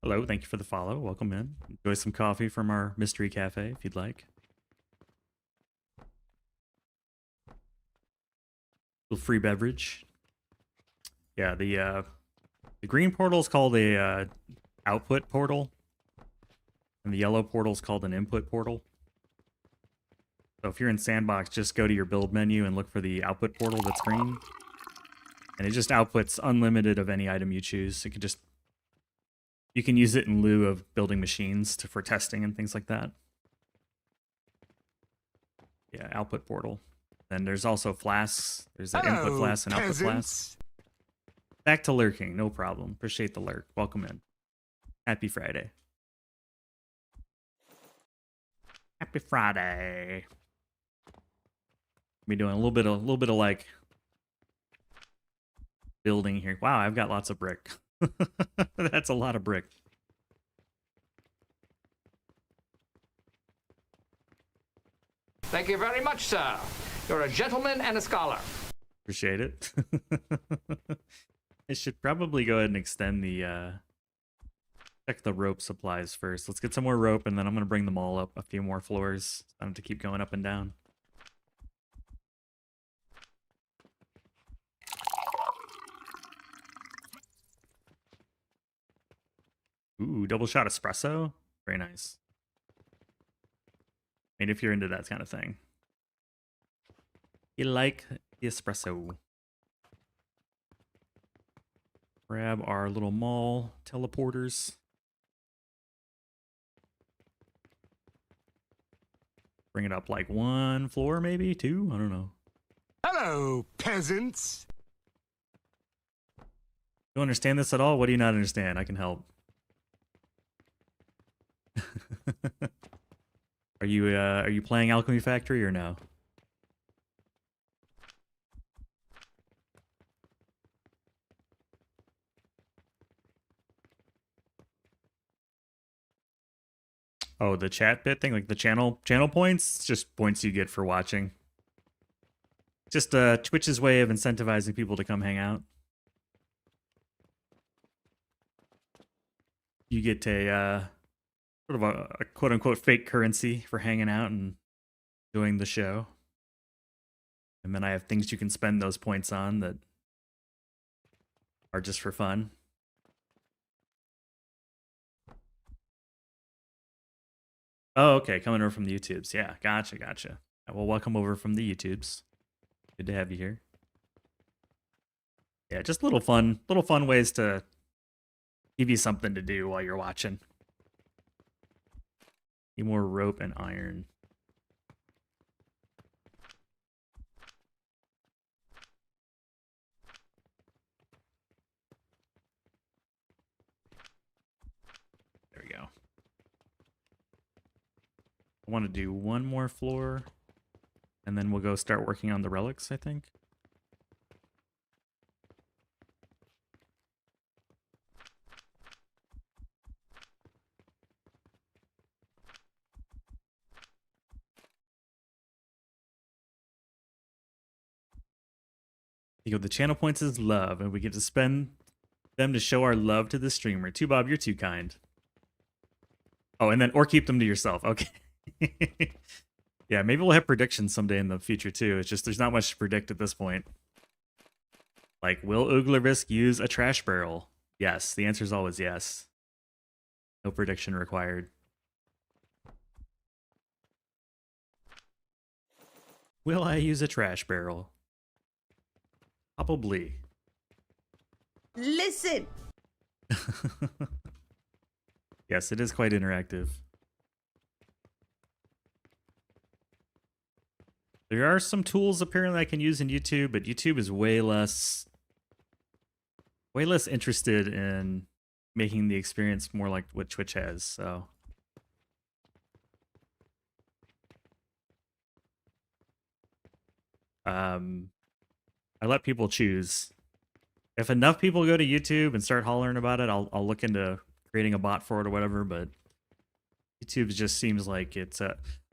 Hello, thank you for the follow. Welcome in. Enjoy some coffee from our mystery cafe if you'd like. Little free beverage. Yeah, the green portal is called a output portal, and the yellow portal is called an input portal. So if you're in sandbox, just go to your build menu and look for the output portal that's green, and it just outputs unlimited of any item you choose. It could just you can use it in lieu of building machines for testing and things like that. Yeah, output portal. Then there's also flasks. There's the input flask and output flask. Back to lurking, no problem. Appreciate the lurk. Welcome in. Happy Friday. Happy Friday. Be doing a little bit of like building here. Wow, I've got lots of brick. That's a lot of brick. Thank you very much, sir. You're a gentleman and a scholar. Appreciate it. I should probably go ahead and extend the check the rope supplies first. Let's get some more rope, and then I'm gonna bring them all up a few more floors. I don't have to keep going up and down. Ooh, double shot espresso. Very nice. I mean, if you're into that kind of thing. You like the espresso. Grab our little mall teleporters. Bring it up like 1 floor, maybe 2. I don't know. Hello, peasants. You understand this at all? What do you not understand? I can help. Are you playing Alchemy Factory or no? Oh, the chat bit thing, like the channel points, it's just points you get for watching. Just Twitch's way of incentivizing people to come hang out. You get a sort of a quote unquote fake currency for hanging out and doing the show. And then I have things you can spend those points on that are just for fun. Oh, okay. Coming over from the YouTubes. Yeah, gotcha, gotcha. Well, welcome over from the YouTubes. Good to have you here. Yeah, just little fun ways to give you something to do while you're watching. Need more rope and iron. There we go. I want to do one more floor, and then we'll go start working on the relics, I think. You go, the channel points is love, and we get to spend them to show our love to the streamer. Too, Bob, you're too kind. Oh, and then, or keep them to yourself. Okay. Yeah, maybe we'll have predictions someday in the future, too. It's just there's not much to predict at this point. Like, will Uglavisk use a trash barrel? Yes, the answer is always yes. No prediction required. Will I use a trash barrel? Probably. Listen. Yes, it is quite interactive. There are some tools apparently I can use in YouTube, but YouTube is way less interested in making the experience more like what Twitch has, so. I let people choose. If enough people go to YouTube and start hollering about it, I'll look into creating a bot for it or whatever, but YouTube just seems like it's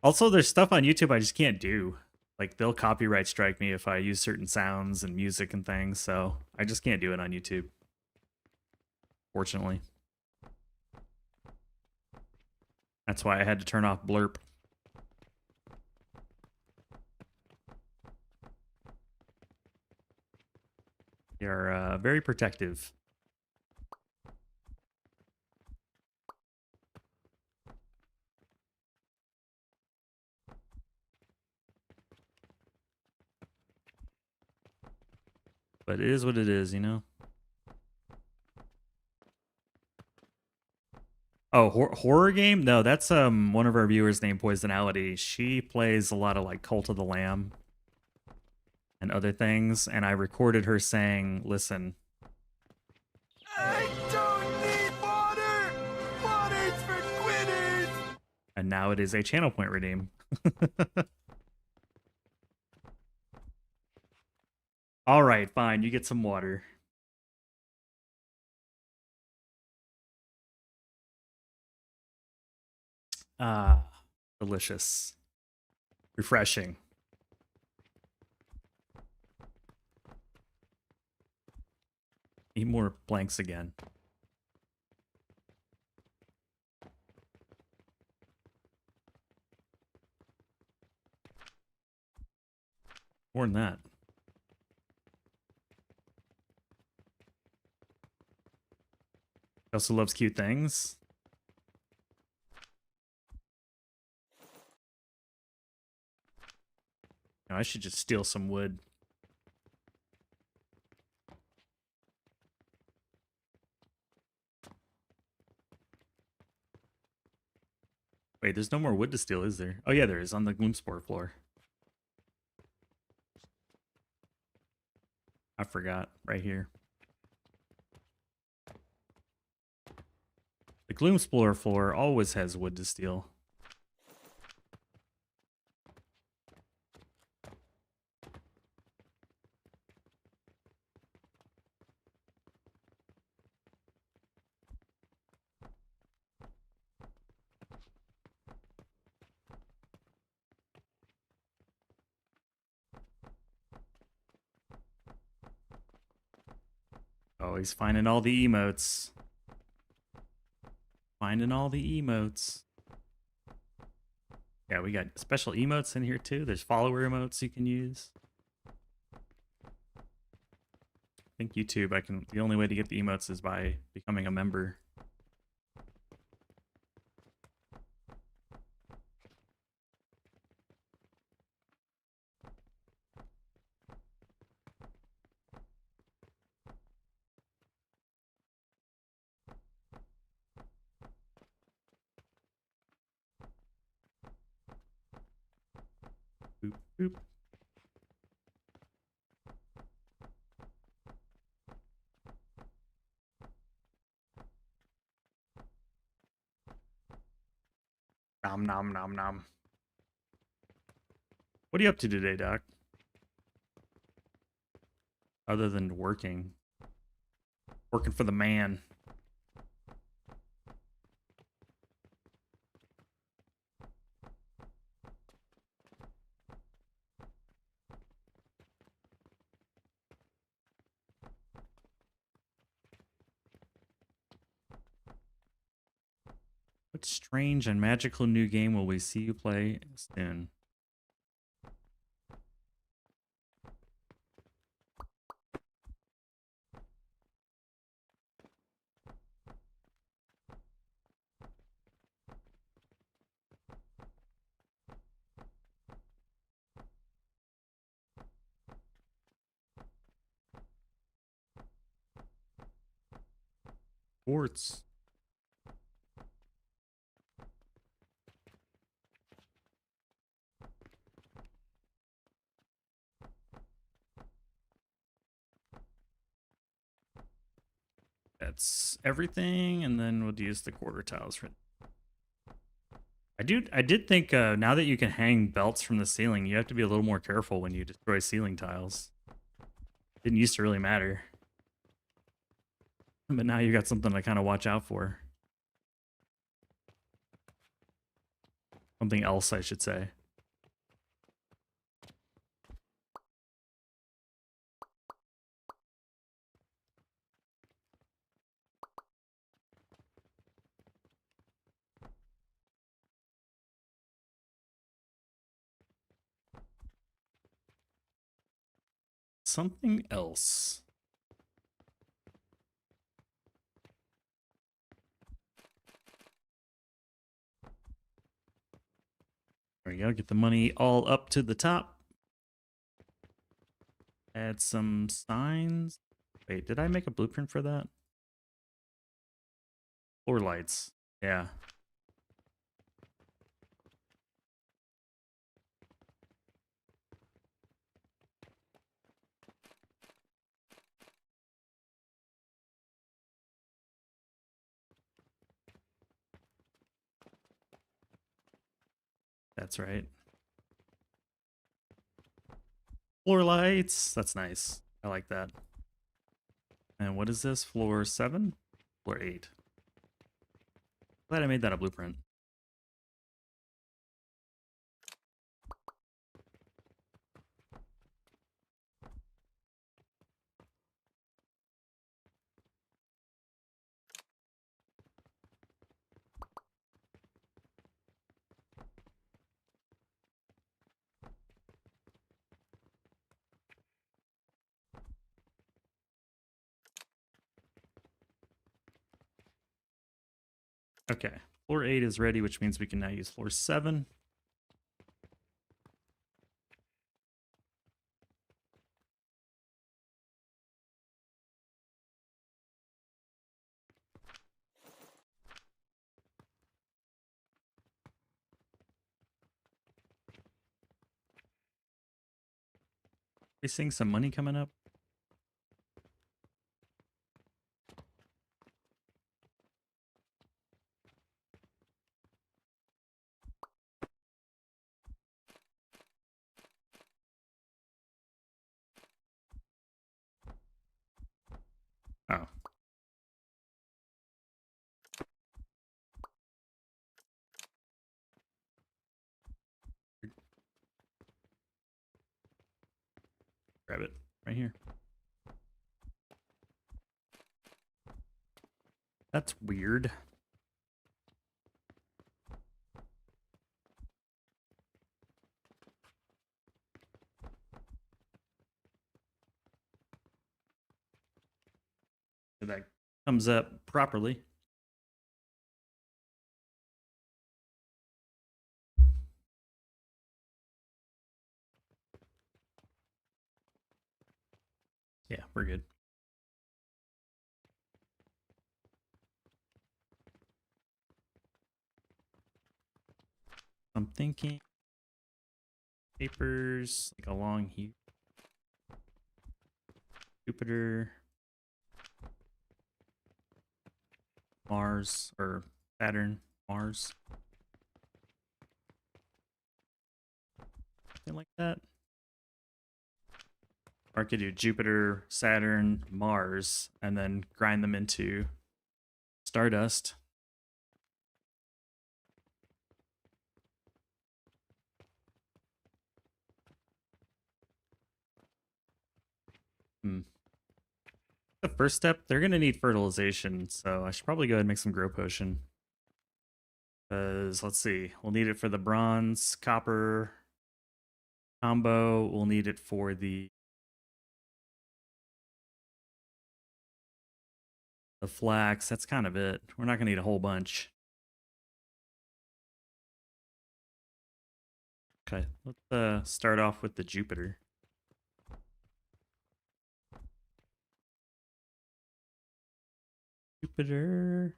also there's stuff on YouTube I just can't do. Like they'll copyright strike me if I use certain sounds and music and things, so I just can't do it on YouTube. Fortunately. That's why I had to turn off Blurp. They are very protective. But it is what it is, you know? Oh, horror game? No, that's one of our viewers named Poisonality. She plays a lot of like Cult of the Lamb and other things, and I recorded her saying, listen. I don't need water! Water's for quitters! And now it is a channel point redeem. All right, fine. You get some water. Ah, delicious. Refreshing. Need more planks again. More than that. He also loves cute things. No, I should just steal some wood. Wait, there's no more wood to steal, is there? Oh yeah, there is, on the Gloomspore floor. I forgot, right here. The Gloomspore floor always has wood to steal. Oh, he's finding all the emotes. Finding all the emotes. Yeah, we got special emotes in here too. There's follower emotes you can use. I think YouTube, the only way to get the emotes is by becoming a member. Boop. Nom nom nom nom. What are you up to today, Doc? Other than working. Working for the man. What strange and magical new game will we see you play soon? Sports. That's everything, and then we'll use the quarter tiles for. I did think now that you can hang belts from the ceiling, you have to be a little more careful when you destroy ceiling tiles. Didn't used to really matter, but now you got something to kind of watch out for. Something else, I should say. Something else. There we go. Get the money all up to the top. Add some signs. Wait, did I make a blueprint for that? Floor lights. Yeah. That's right. Floor lights. That's nice. I like that. And what is this? Floor 7? Floor 8. Glad I made that a blueprint. Okay, floor 8 is ready, which means we can now use floor 7. We seeing some money coming up? Oh. Grab it right here. That's weird. So that comes up properly. Yeah, we're good. I'm thinking papers like along here. Jupiter, Mars, or Saturn, Mars. Something like that. Or I could do Jupiter, Saturn, Mars, and then grind them into stardust. The first step, they're going to need fertilization, so I should probably go ahead and make some grow potion. Because, let's see, we'll need it for the bronze, copper combo. We'll need it for the flax. That's kind of it. We're not going to need a whole bunch. Okay, let's start off with the Jupiter. Jupiter.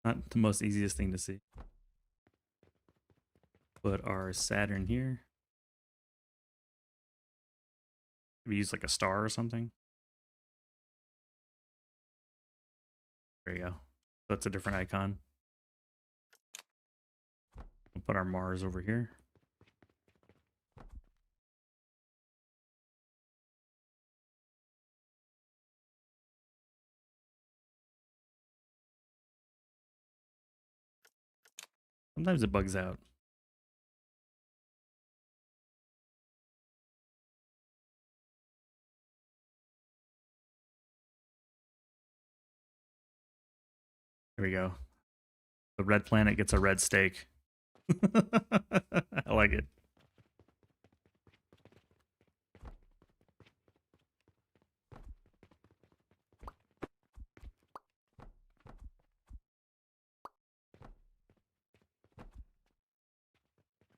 Not the most easiest thing to see. Put our Saturn here. Maybe use like a star or something. There you go. That's a different icon. We'll put our Mars over here. Sometimes it bugs out. There we go. The red planet gets a red steak. I like it.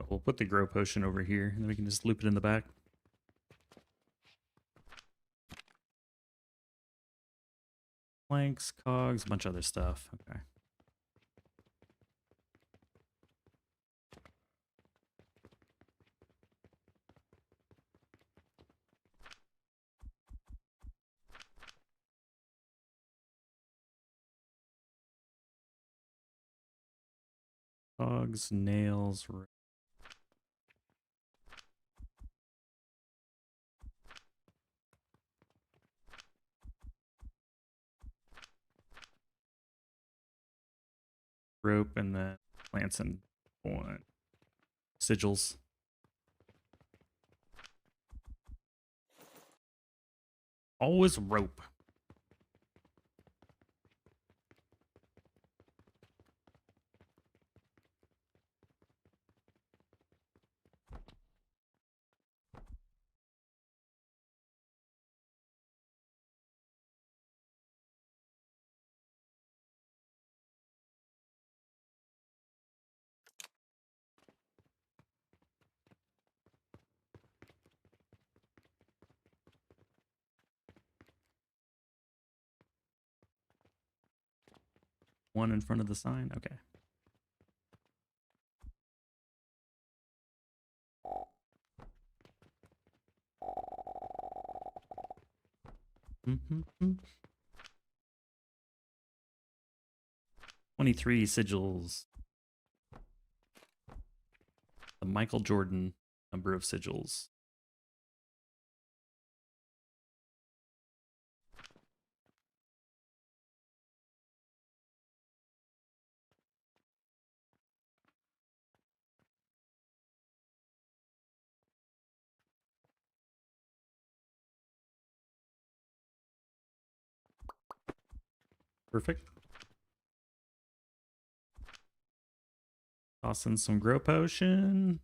We'll put the grow potion over here, and then we can just loop it in the back. Planks, cogs, a bunch of other stuff. Okay. Cogs, nails, rope, and then plants and sigils. Always rope. One in front of the sign. Okay. Mm-hmm. 23 sigils. The Michael Jordan number of sigils. Perfect. Toss in some grow potion.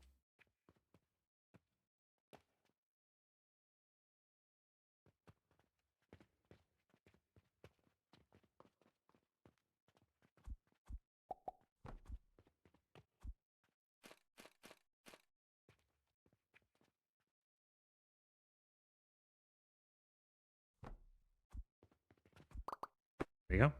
There you go.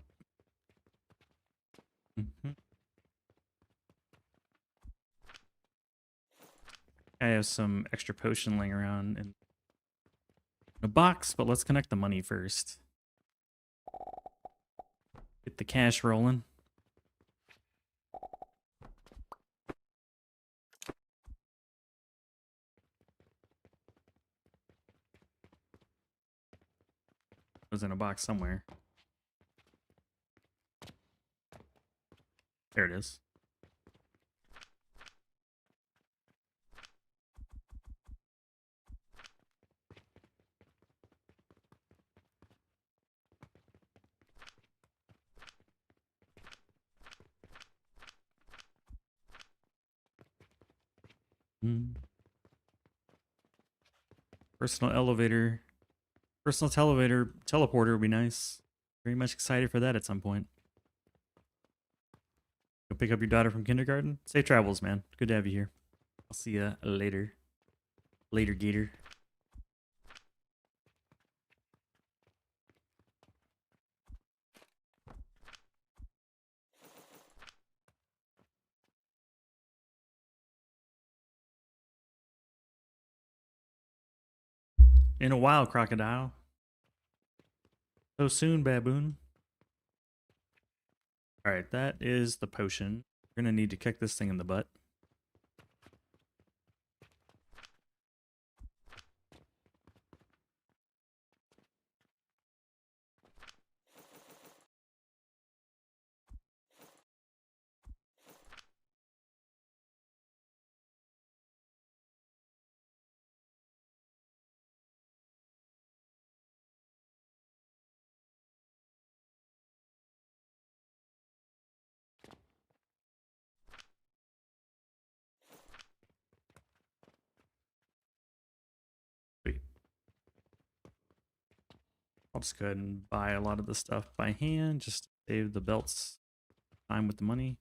I have some extra potion laying around in a box, but let's connect the money first. Get the cash rolling. It was in a box somewhere. There it is. Personal elevator. Personal teleporter would be nice. Very much excited for that at some point. Go pick up your daughter from kindergarten. Safe travels, man. Good to have you here. I'll see you later. Later, Gator. In a while, crocodile. So soon, baboon. Alright, that is the potion. We're gonna need to kick this thing in the butt. Sweet. I'll just go ahead and buy a lot of the stuff by hand, just to save the belts time with the money.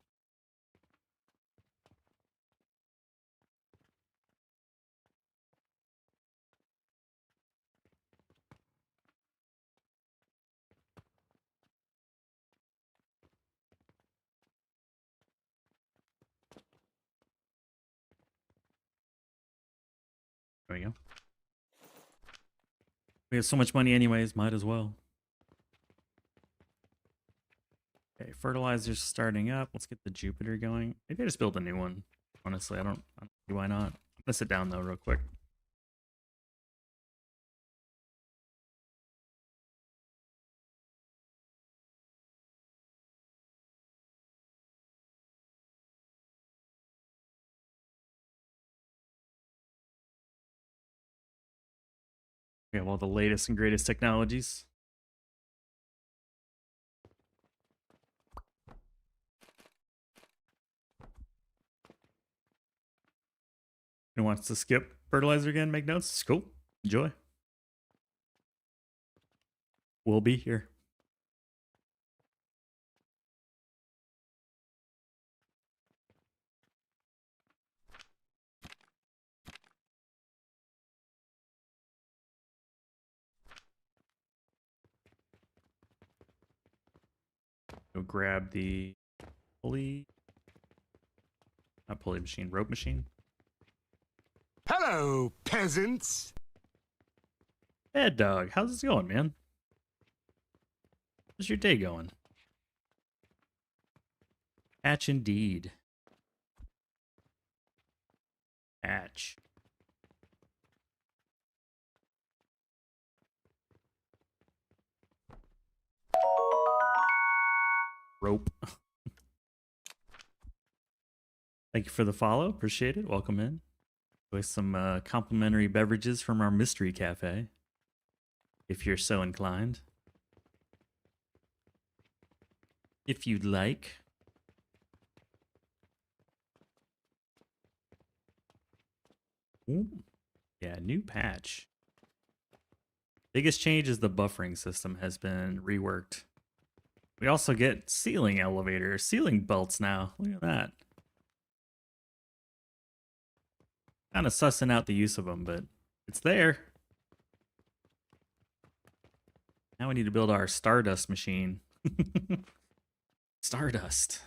There we go. We have so much money anyways, might as well. Okay, fertilizer's starting up. Let's get the Jupiter going. Maybe I just build a new one. Honestly, I don't see why not. I'm gonna sit down though real quick. We have all the latest and greatest technologies. Who wants to skip fertilizer again? Make notes. It's cool. Enjoy. We'll be here. Go grab the pulley. Not pulley machine, rope machine. Hello, peasants. Bad dog, how's it going, man? How's your day going? Hatch indeed. Hatch. Rope. Thank you for the follow. Appreciate it. Welcome in. With some complimentary beverages from our mystery cafe, if you're so inclined. If you'd like. Ooh. Yeah, new patch. Biggest change is the buffering system has been reworked. We also get ceiling elevators, ceiling belts now. Look at that. Kind of sussing out the use of them, but it's there. Now we need to build our Stardust machine. Stardust.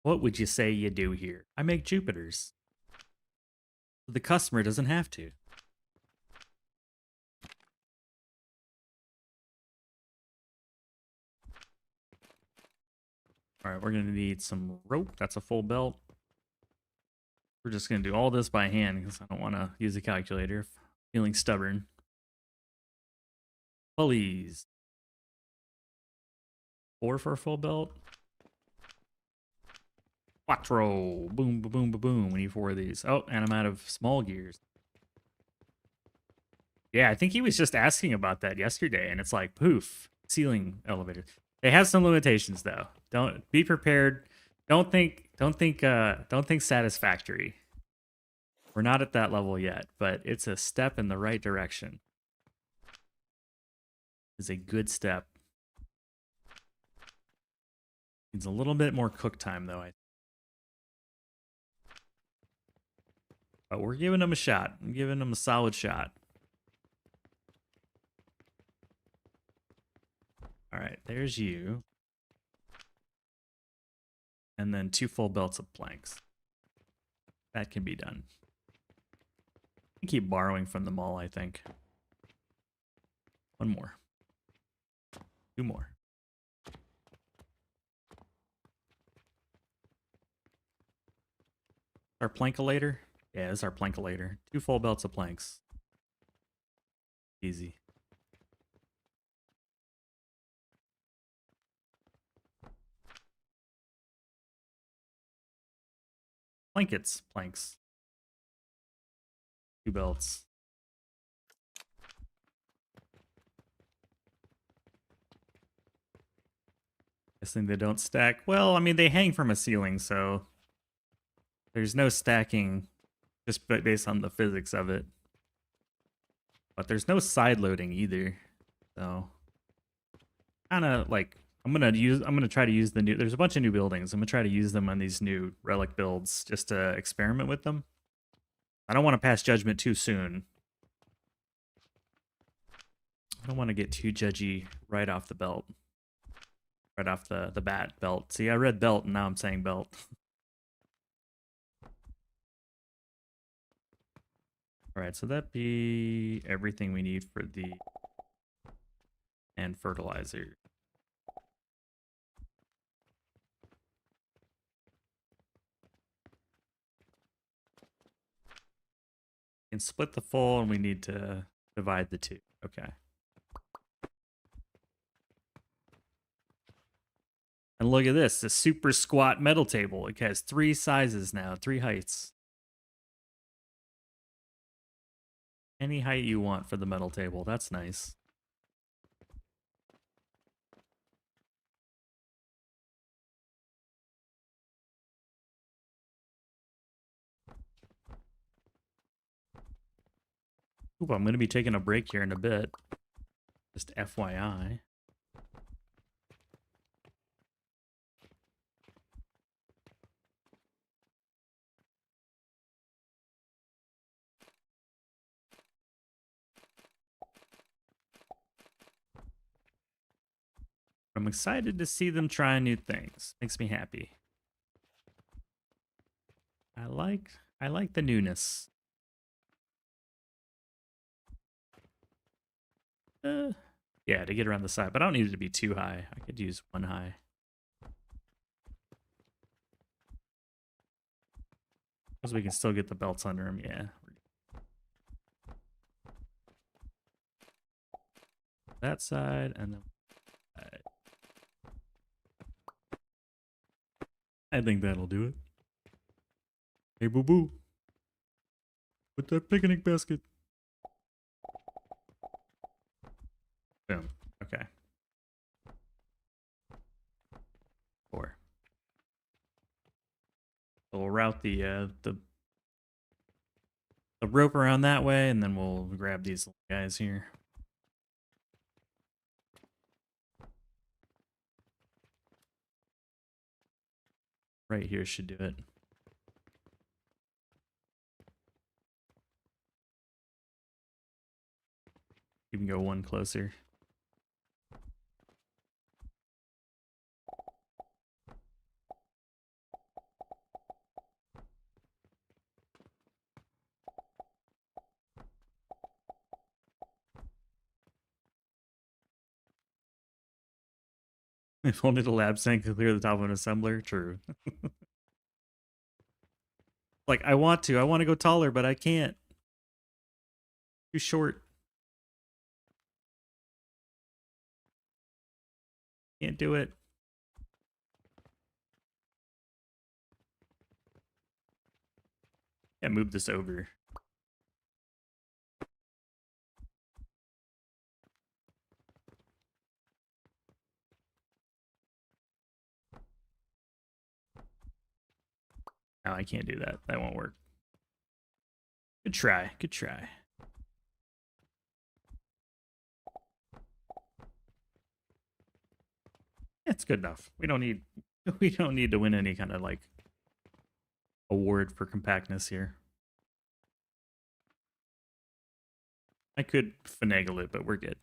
What would you say you do here? I make Jupiters. The customer doesn't have to. All right, we're going to need some rope. That's a full belt. We're just going to do all this by hand because I don't want to use a calculator. Feeling stubborn. Pulleys. 4 for a full belt. Quattro. Boom, boom, boom, boom, boom. We need 4 of these. Oh, and I'm out of small gears. Yeah, I think he was just asking about that yesterday, and it's like, poof, ceiling elevators. They have some limitations though. Don't be prepared. Don't think satisfactory. We're not at that level yet, but it's a step in the right direction. It's a good step. Needs a little bit more cook time though. But we're giving them a shot. I'm giving them a solid shot. All right, there's you. And then 2 full belts of planks. That can be done. I keep borrowing from the mall, I think. 1 more. 2 more. Our plankalator? Yeah, it's our plankalator. 2 full belts of planks. Easy. Blankets, planks. 2 belts. Guessing they don't stack. Well, I mean, they hang from a ceiling, so there's no stacking just based on the physics of it. But there's no side loading either. So kind of like I'm gonna try to use the new, there's a bunch of new buildings. I'm gonna try to use them on these new relic builds just to experiment with them. I don't want to pass judgment too soon. I don't want to get too judgy right off the belt. Right off the bat belt. See, I read belt and now I'm saying belt. Alright, so that'd be everything we need for the and fertilizer. We can split the full and we need to divide the 2. Okay. And look at this, the super squat metal table. It has 3 sizes now, 3 heights. Any height you want for the metal table. That's nice. Ooh, I'm going to be taking a break here in a bit. Just FYI. I'm excited to see them try new things. Makes me happy. I like the newness. Yeah, to get around the side, but I don't need it to be too high. I could use 1 high. Because we can still get the belts under them, yeah. That side, and then side. I think that'll do it. Hey, boo-boo. Put that picnic basket. Boom. Okay. 4. So we'll route the rope around that way, and then we'll grab these little guys here. Right here should do it. Even go one closer. If only the lab sink could clear the top of an assembler. True. Like, I want to go taller, but I can't. Too short. Can't do it. Yeah, move this over. No, I can't do that. That won't work. Good try. Good try. It's good enough. We don't need to win any kind of like award for compactness here. I could finagle it, but we're good.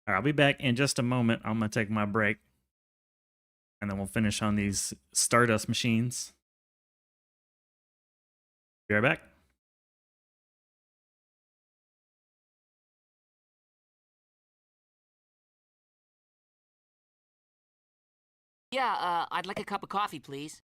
All right, I'll be back in just a moment. I'm gonna take my break, and then we'll finish on these Stardust machines. Be right back. Yeah, I'd like a cup of coffee, please.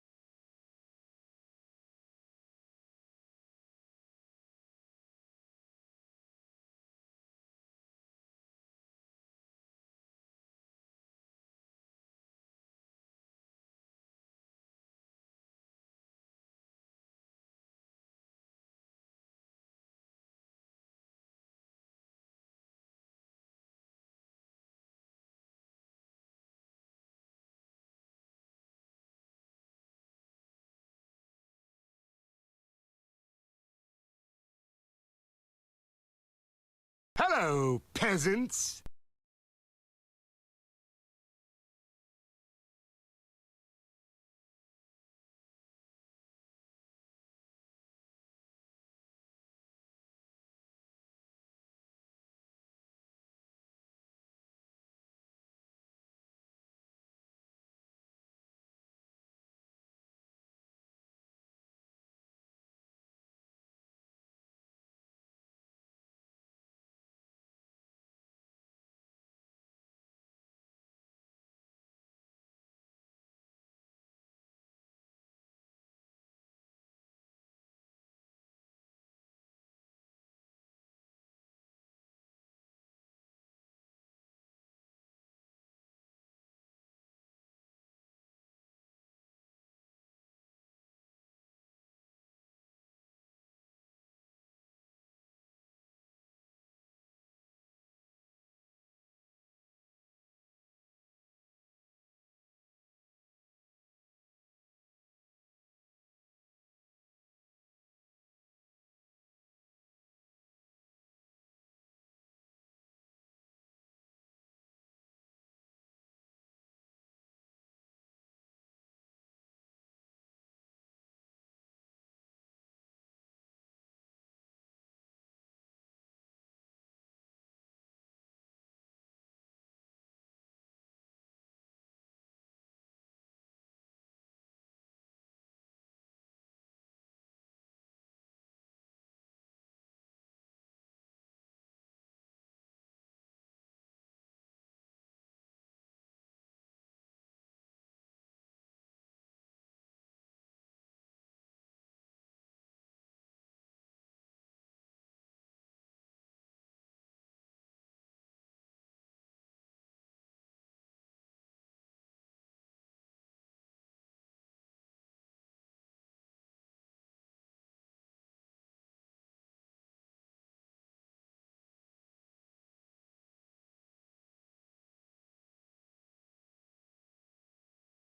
Hello, peasants.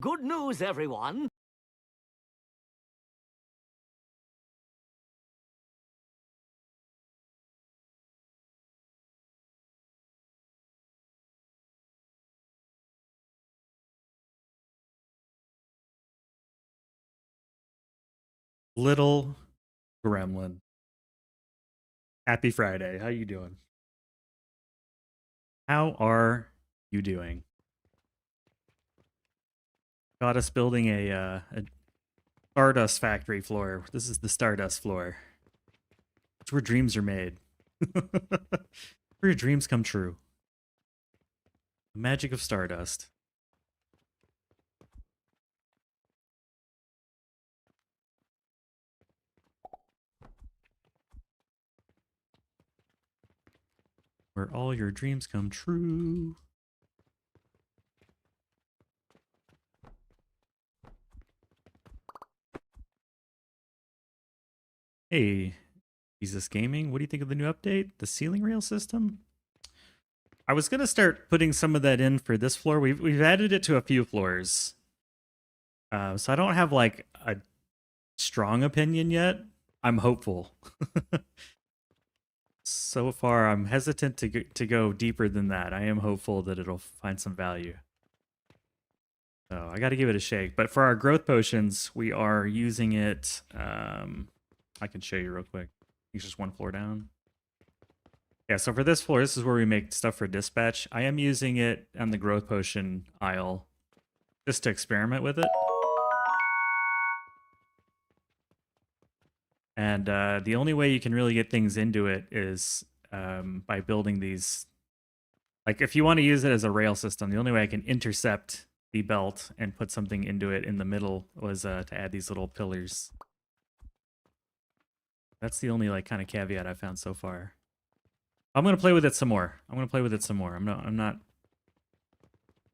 Good news, everyone. Little Gremlin. Happy Friday. How you doing? How are you doing? Got us building a Stardust factory floor. This is the Stardust floor. It's where dreams are made. Where your dreams come true. The magic of Stardust. Where all your dreams come true. Hey, Jesus Gaming, what do you think of the new update? The ceiling rail system? I was going to start putting some of that in for this floor. We've added it to a few floors. So I don't have like a strong opinion yet. I'm hopeful. So far, I'm hesitant to go deeper than that. I am hopeful that it'll find some value. So I got to give it a shake. But for our growth potions, we are using it. I can show you real quick. It's just one floor down. Yeah, so for this floor, this is where we make stuff for dispatch. I am using it on the growth potion aisle just to experiment with it. And the only way you can really get things into it is by building these. Like if you want to use it as a rail system, the only way I can intercept the belt and put something into it in the middle was to add these little pillars. That's the only like kind of caveat I found so far. I'm gonna play with it some more. I'm not. I don't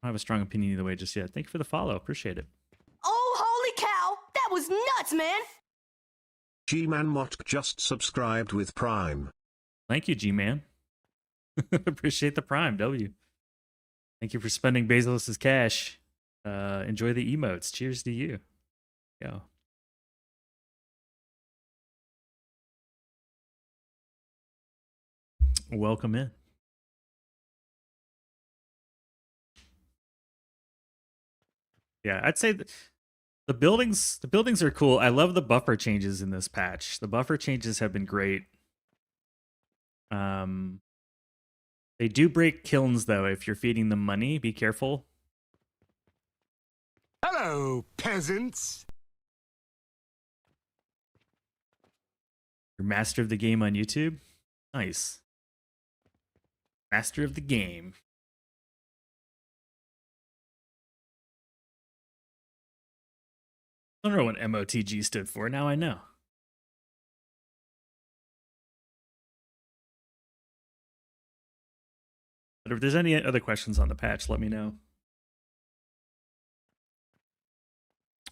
have a strong opinion either way just yet. Thank you for the follow. Appreciate it. Oh, holy cow! That was nuts, man! G-Man Motk just subscribed with Prime. Thank you, G-Man. Appreciate the Prime, W. Thank you for spending Bezos's cash. Enjoy the emotes. Cheers to you. Yo. Welcome in. Yeah, I'd say the buildings are cool. I love the buffer changes in this patch. The buffer changes have been great. They do break kilns though if you're feeding them money. Be careful. Hello, peasants. You're master of the game on YouTube. Nice. Master of the game. I don't know what MOTG stood for. Now I know. But if there's any other questions on the patch, let me know.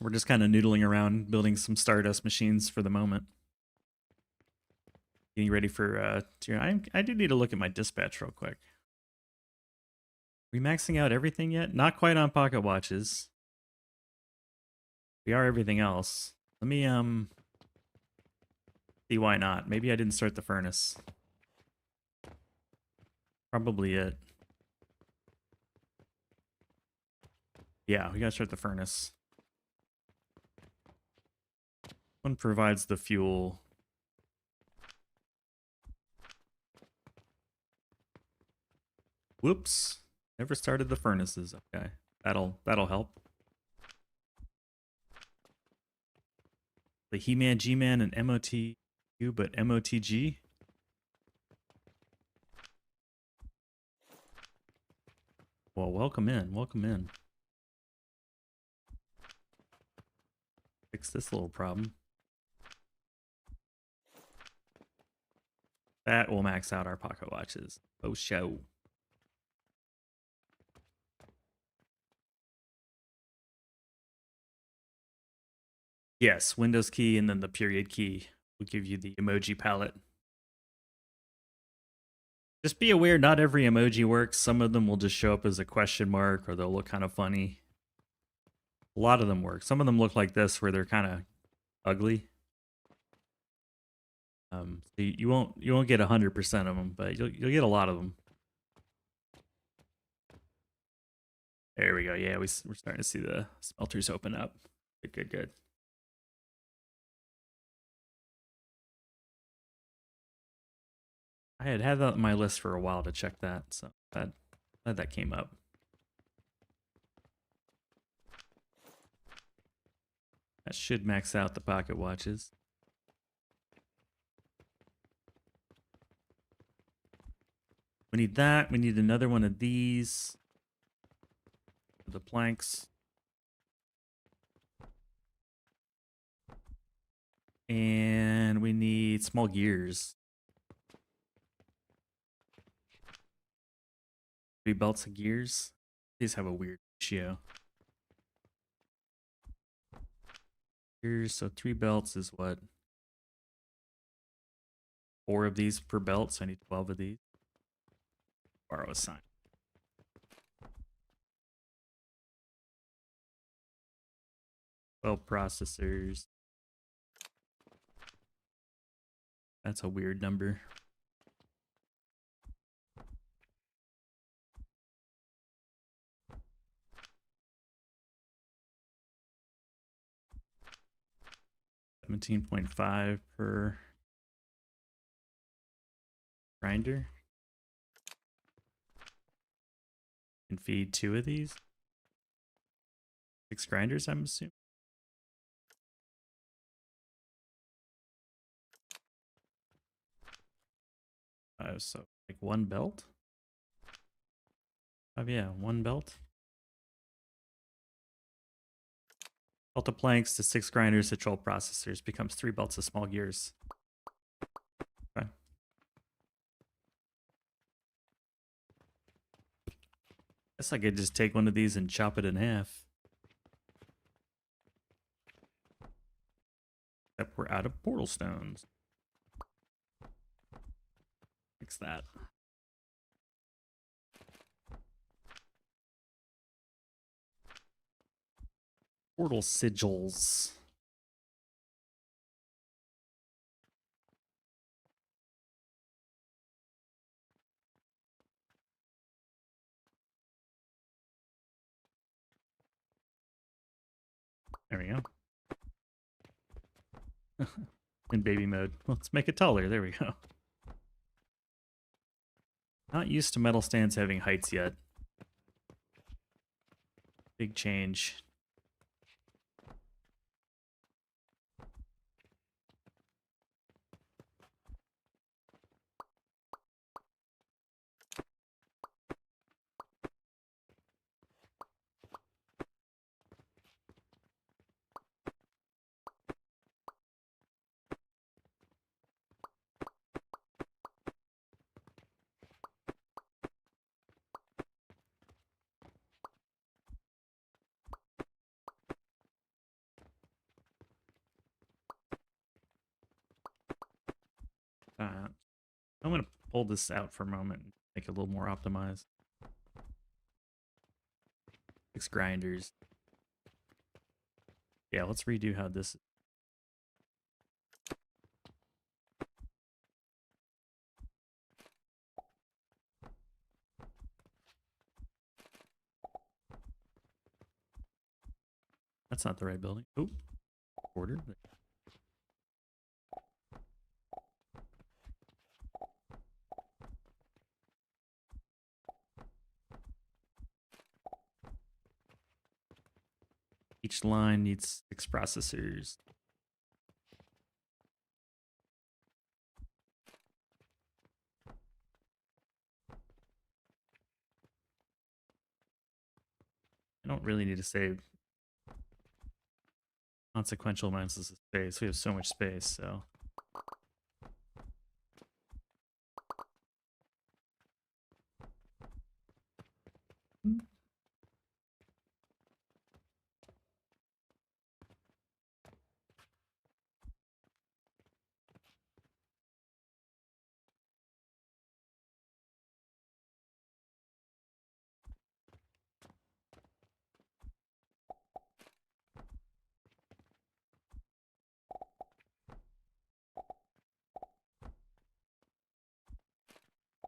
We're just kind of noodling around building some Stardust machines for the moment. Getting ready for I do need to look at my dispatch real quick. Are we maxing out everything yet? Not quite on pocket watches. We are everything else. Let me see why not. Maybe I didn't start the furnace. Probably it. Yeah, we gotta start the furnace. One provides the fuel. Whoops. Never started the furnaces. Okay. That'll help. The He-Man, G-Man, and MOTU, but MOTG? Well, welcome in. Welcome in. Fix this little problem. That will max out our pocket watches. Oh, show. Yes, Windows key and then the period key will give you the emoji palette. Just be aware, not every emoji works. Some of them will just show up as a question mark or they'll look kind of funny. A lot of them work. Some of them look like this where they're kind of ugly. So you won't get 100% of them, but you'll get a lot of them. There we go. Yeah, we're starting to see the smelters open up. Good. I had that on my list for a while to check that, so that Glad that came up. That should max out the pocket watches. We need that. We need another one of these. The planks. And we need small gears. 3 belts of gears. These have a weird ratio. Gears, so 3 belts is what? 4 of these per belt, so I need 12 of these. Borrow a sign. Well, processors. That's a weird number. $17.5 per grinder. Can feed 2 of these. 6 grinders, I'm assuming. So like 1 belt. Oh yeah, 1 belt. Belt of planks to 6 grinders to 12 processors becomes 3 belts of small gears. Okay. Guess I could just take one of these and chop it in half. Except we're out of portal stones. Fix that. Portal sigils. There we go. In baby mode. Let's make it taller. There we go. Not used to metal stands having heights yet. Big change. I'm going to pull this out for a moment and make it a little more optimized. 6 grinders. Yeah, let's redo how this. That's not the right building. Oh, order. Each line needs 6 processors. I don't really need to save consequential amounts of space. We have so much space, so.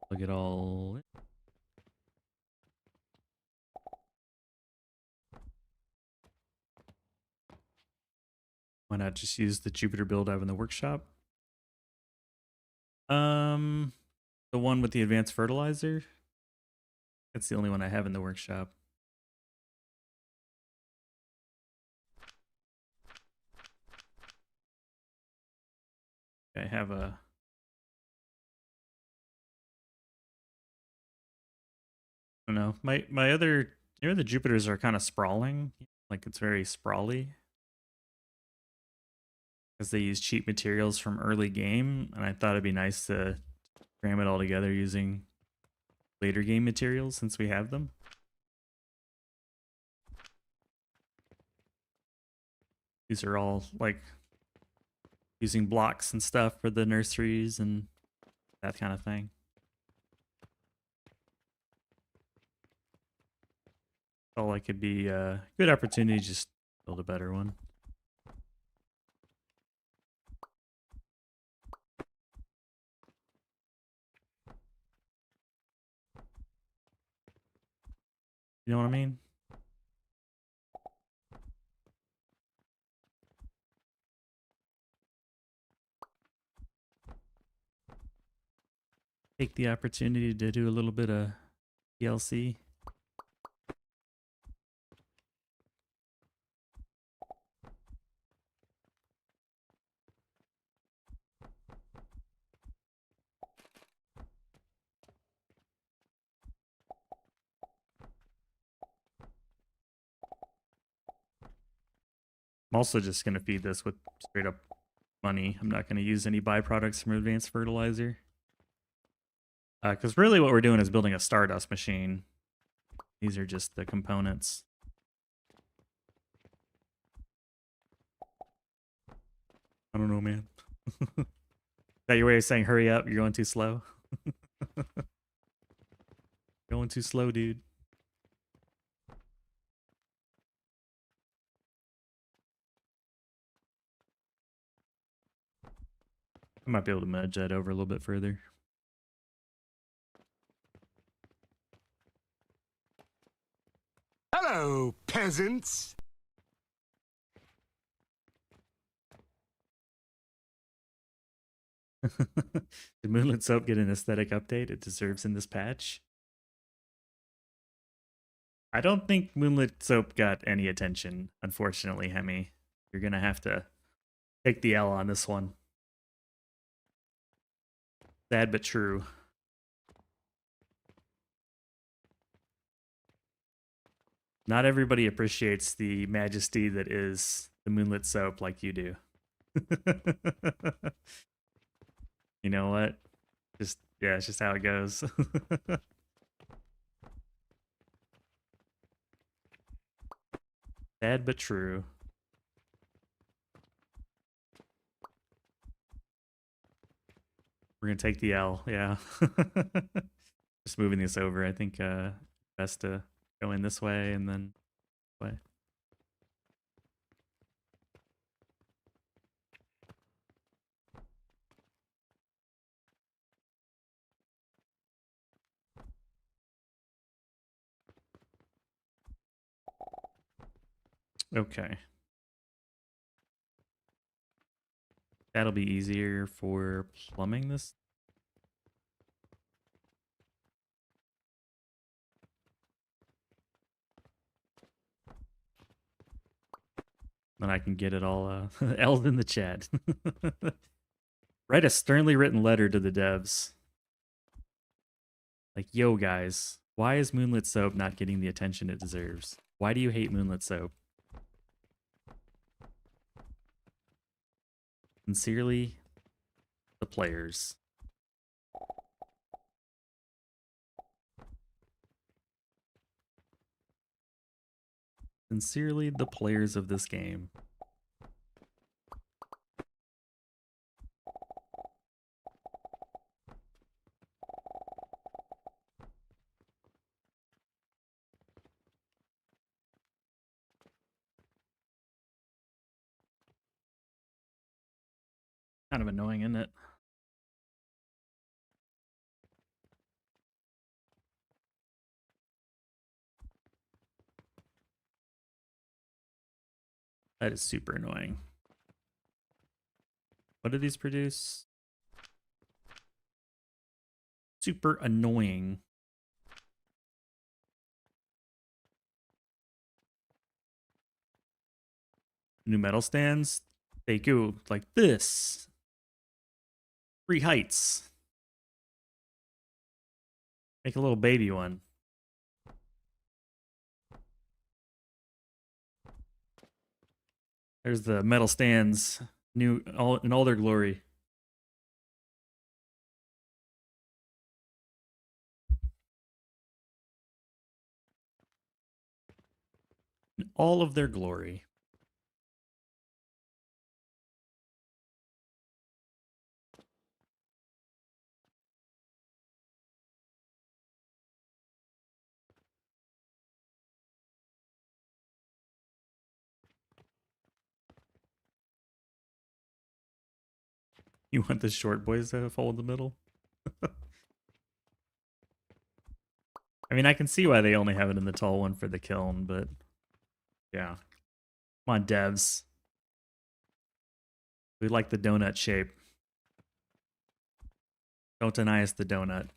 Plug it all in. Why not just use the Jupiter build I have in the workshop? The one with the advanced fertilizer. That's the only one I have in the workshop. I have a... I don't know. My other... You know, the Jupiters are kind of sprawling. Like, it's very sprawly. Because they use cheap materials from early game. And I thought it'd be nice to cram it all together using later game materials since we have them. These are all, like, using blocks and stuff for the nurseries and that kind of thing. Felt like it'd be a good opportunity to just build a better one. You know what I mean? Take the opportunity to do a little bit of DLC. I'm also just going to feed this with straight up money. I'm not going to use any byproducts from advanced fertilizer. Because really what we're doing is building a Stardust machine. These are just the components. I don't know, man. Is that your way of saying hurry up? You're going too slow? Going too slow, dude. I might be able to merge that over a little bit further. Hello, peasants. Did Moonlit Soap get an aesthetic update it deserves in this patch? I don't think Moonlit Soap got any attention, unfortunately, Hemi. You're gonna have to take the L on this one. Sad but true. Not everybody appreciates the majesty that is the Moonlit Soap like you do. You know what? Yeah, it's just how it goes. Sad but true. We're gonna take the L, yeah. Just moving this over. I think best to go in this way and then this way. Okay. That'll be easier for plumbing this. Then I can get it all L's in the chat. Write a sternly written letter to the devs. Like, yo guys, why is Moonlit Soap not getting the attention it deserves? Why do you hate Moonlit Soap? Sincerely, the players. Sincerely, the players of this game. Kind of annoying, isn't it? That is super annoying. What do these produce? Super annoying. New metal stands, they go like this. 3 heights. Make a little baby one. There's the metal stands, new in all their glory. In all of their glory. You want the short boys to fall in the middle? I mean, I can see why they only have it in the tall one for the kiln, but yeah. Come on, devs. We like the donut shape. Don't deny us the donut.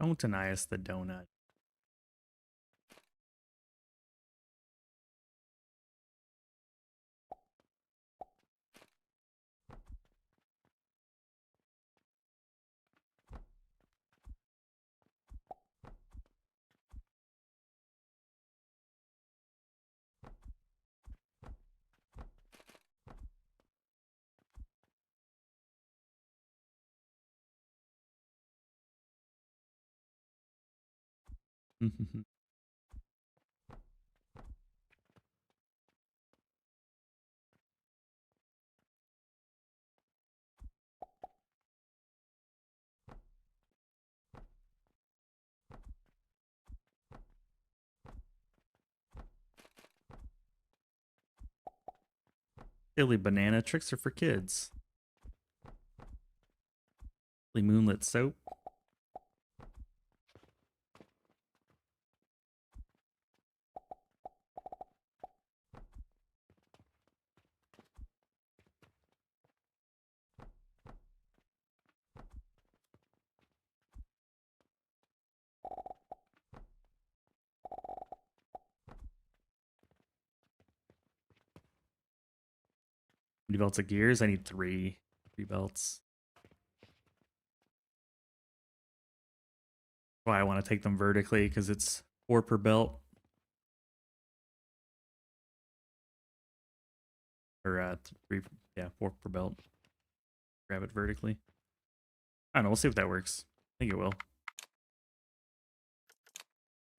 Don't deny us the donut. Silly banana tricks are for kids. Silly moonlit soap. How many belts of gears? I need 3. 3 belts. Why I want to take them vertically, because it's 4 per belt. Or 3, yeah, 4 per belt. Grab it vertically. I don't know, we'll see if that works. I think it will.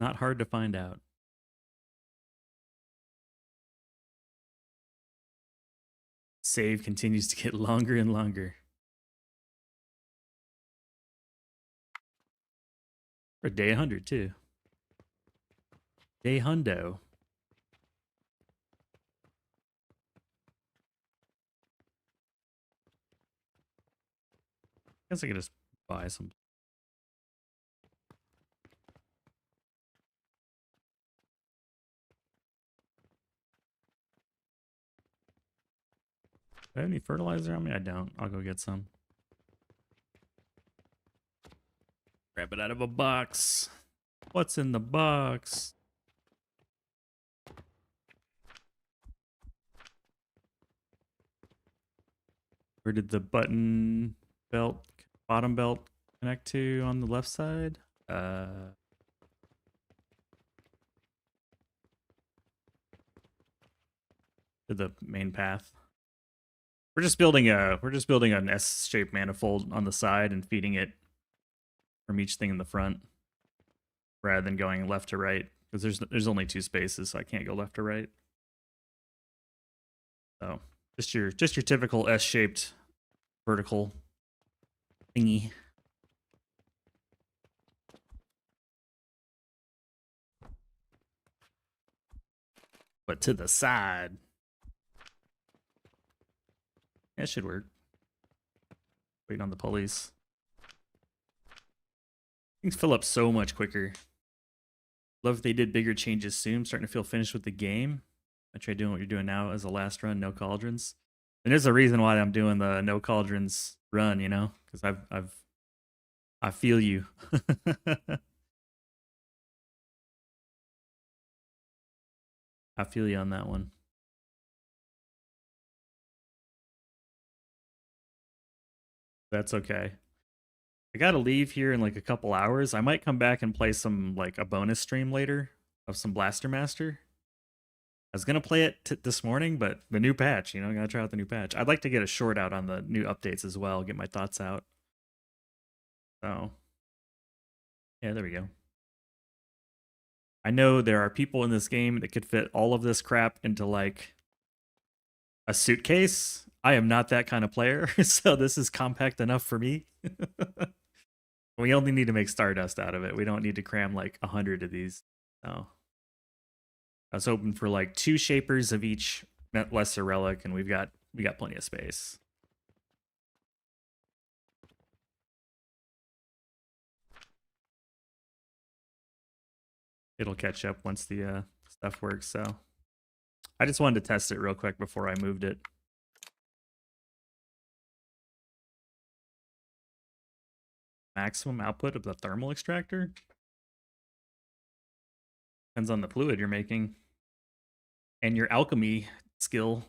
Not hard to find out. Save continues to get longer and longer. For day 100 too. Day hundo. Guess I could just buy some. Do I have any fertilizer on me? I don't. I'll go get some. Grab it out of a box. What's in the box? Where did the button belt, bottom belt connect to on the left side? To the main path. We're just building an S-shaped manifold on the side and feeding it from each thing in the front, rather than going left to right, because there's only 2 spaces, so I can't go left to right. So just your typical S-shaped vertical thingy. But to the side. That should work. Waiting on the pulleys. Things fill up so much quicker. Love if they did bigger changes soon. I'm starting to feel finished with the game. I try doing what you're doing now as a last run, no cauldrons. And there's a reason why I'm doing the no cauldrons run, you know, because I feel you. I feel you on that one. That's okay. I gotta leave here in like a couple hours. I might come back and play some like a bonus stream later of some Blaster Master. I was gonna play it this morning, but the new patch, you know, I gotta try out the new patch. I'd like to get a short out on the new updates as well, get my thoughts out. So, yeah, there we go. I know there are people in this game that could fit all of this crap into like a suitcase. I am not that kind of player, so this is compact enough for me. We only need to make Stardust out of it. We don't need to cram like 100 of these. So I was hoping for like 2 shapers of each lesser relic, and we got plenty of space. It'll catch up once the stuff works. So I just wanted to test it real quick before I moved it. Maximum output of the thermal extractor? Depends on the fluid you're making. And your alchemy skill.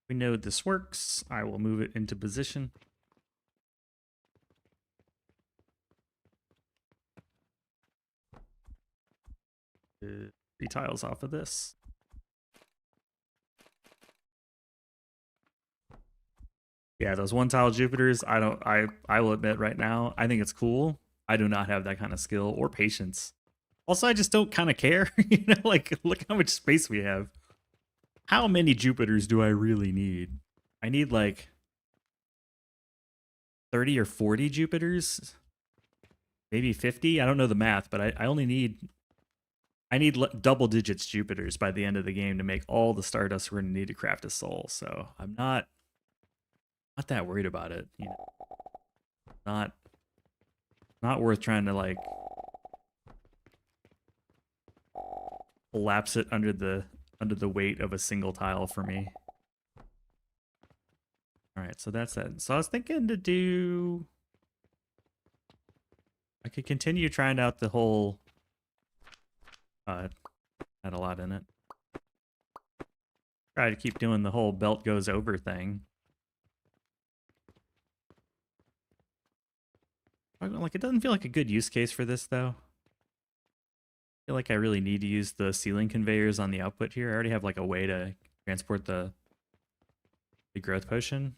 We know this works. I will move it into position. Three tiles off of this. Yeah, those 1-tile Jupiters, I will admit right now, I think it's cool. I do not have that kind of skill or patience. Also, I just don't kind of care. You know, like, look how much space we have. How many Jupiters do I really need? I need like 30 or 40 Jupiters. Maybe 50. I don't know the math, but I only need... I need double digits Jupiters by the end of the game to make all the Stardust we're going to need to craft a soul. So I'm not that worried about it. You know, not worth trying to like collapse it under the weight of a single tile for me. All right, so that's that. So I was thinking to do... I could continue trying out the whole... had a lot in it. Try to keep doing the whole belt goes over thing. Like, it doesn't feel like a good use case for this, though. I feel like I really need to use the ceiling conveyors on the output here. I already have, like, a way to transport the growth potion.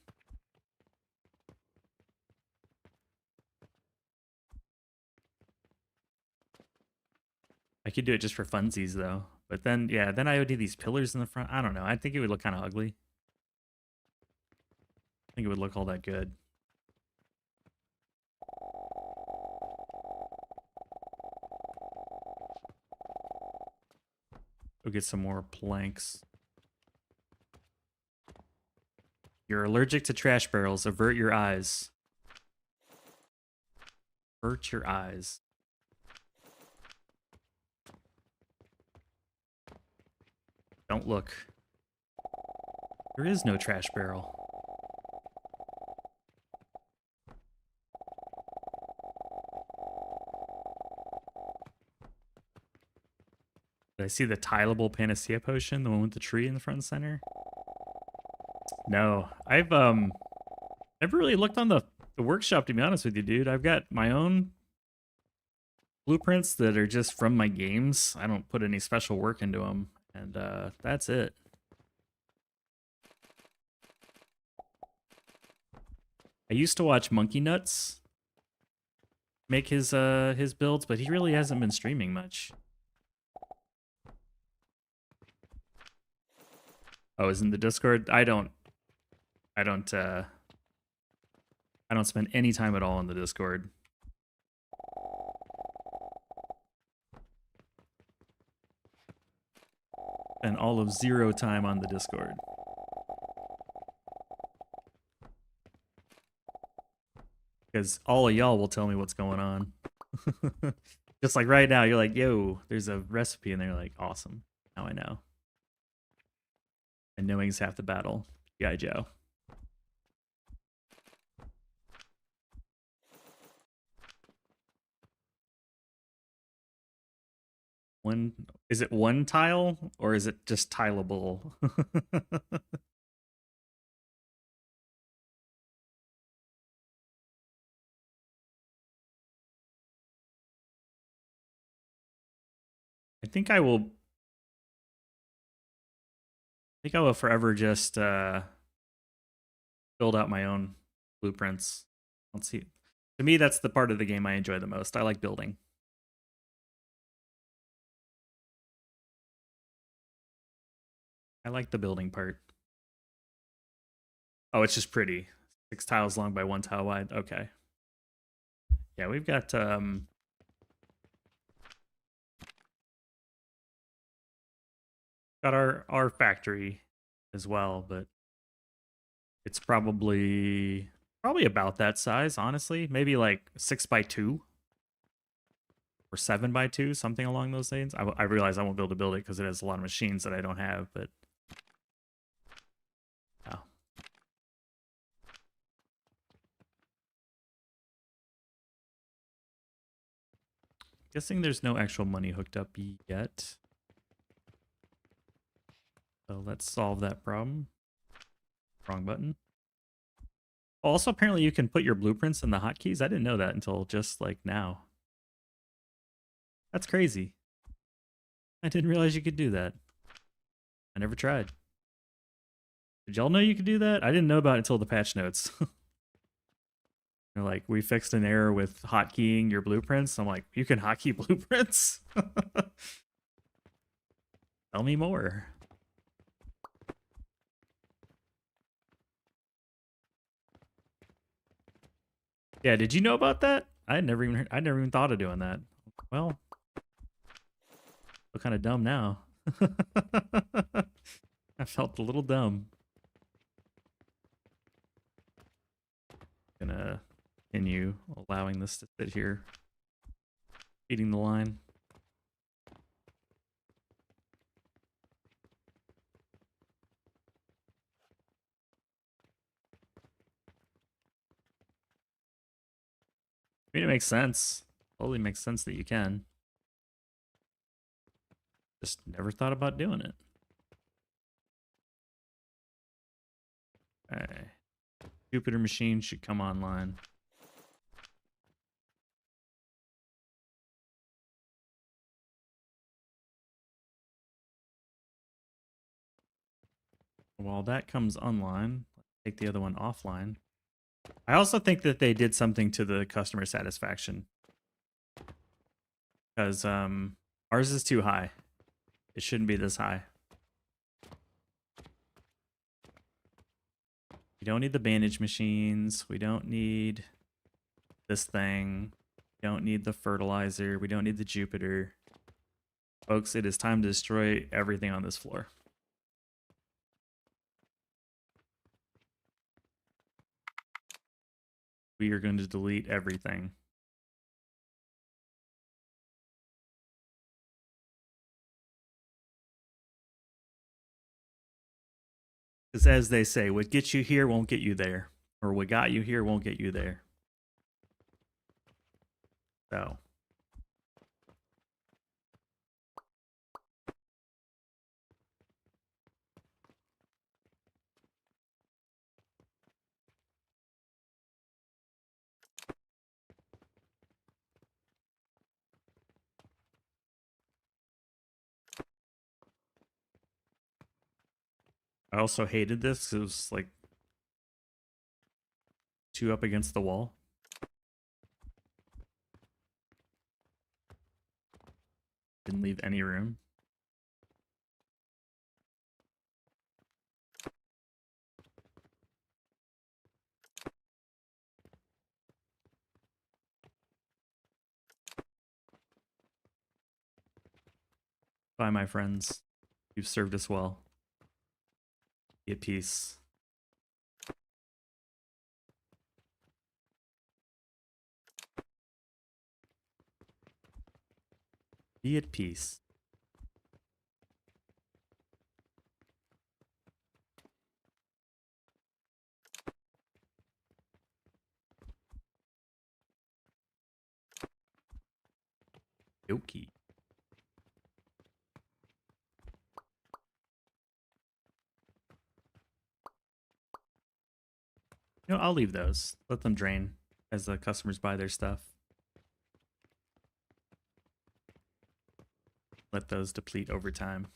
I could do it just for funsies, though. But then, yeah, then I would do these pillars in the front. I don't know. I think it would look kind of ugly. I think it would look all that good. Go get some more planks. You're allergic to trash barrels. Avert your eyes. Avert your eyes. Don't look. There is no trash barrel. Did I see the tileable panacea potion, the one with the tree in the front and center? No, I've never really looked on the workshop, to be honest with you, dude. I've got my own blueprints that are just from my games. I don't put any special work into them, and that's it. I used to watch Monkey Nuts make his builds, but he really hasn't been streaming much. Oh, is in the Discord? I don't spend any time at all in the Discord. And all of 0 time on the Discord. Because all of y'all will tell me what's going on. Just like right now, you're like, yo, there's a recipe, and they're like, awesome. Now I know. And knowing's half the battle. G.I. Joe. Is it one tile or is it just tileable? I think I will forever just build out my own blueprints. Let's see. To me, that's the part of the game I enjoy the most. I like building. I like the building part. Oh, it's just pretty. 6 tiles long by 1 tile wide. Okay. Yeah, we've got our factory as well, but it's probably about that size, honestly. Maybe like 6 by 2 or 7 by 2, something along those lines. I realize I won't be able to build it because it has a lot of machines that I don't have, but oh. Guessing there's no actual money hooked up yet. So let's solve that problem. Wrong button. Also, apparently you can put your blueprints in the hotkeys. I didn't know that until just like now. That's crazy. I didn't realize you could do that. I never tried. Did y'all know you could do that? I didn't know about it until the patch notes. They're like, we fixed an error with hotkeying your blueprints. I'm like, you can hotkey blueprints? Tell me more. Yeah, did you know about that? I never even thought of doing that. Well, feel kind of dumb now. I felt a little dumb. Gonna continue allowing this to sit here, feeding the line. I mean, it makes sense. Totally makes sense that you can. Just never thought about doing it. Okay. Jupiter machine should come online. While that comes online, let's take the other one offline. I also think that they did something to the customer satisfaction. Because ours is too high. It shouldn't be this high. We don't need the bandage machines. We don't need this thing. We don't need the fertilizer. We don't need the Jupiter. Folks, it is time to destroy everything on this floor. We are going to delete everything. Because as they say, what gets you here won't get you there. Or what got you here won't get you there. So. I also hated this because it was like 2 up against the wall. Didn't leave any room. Bye, my friends. You've served us well. Be at peace. Be at peace. Yoki. You know, I'll leave those. Let them drain as the customers buy their stuff. Let those deplete over time.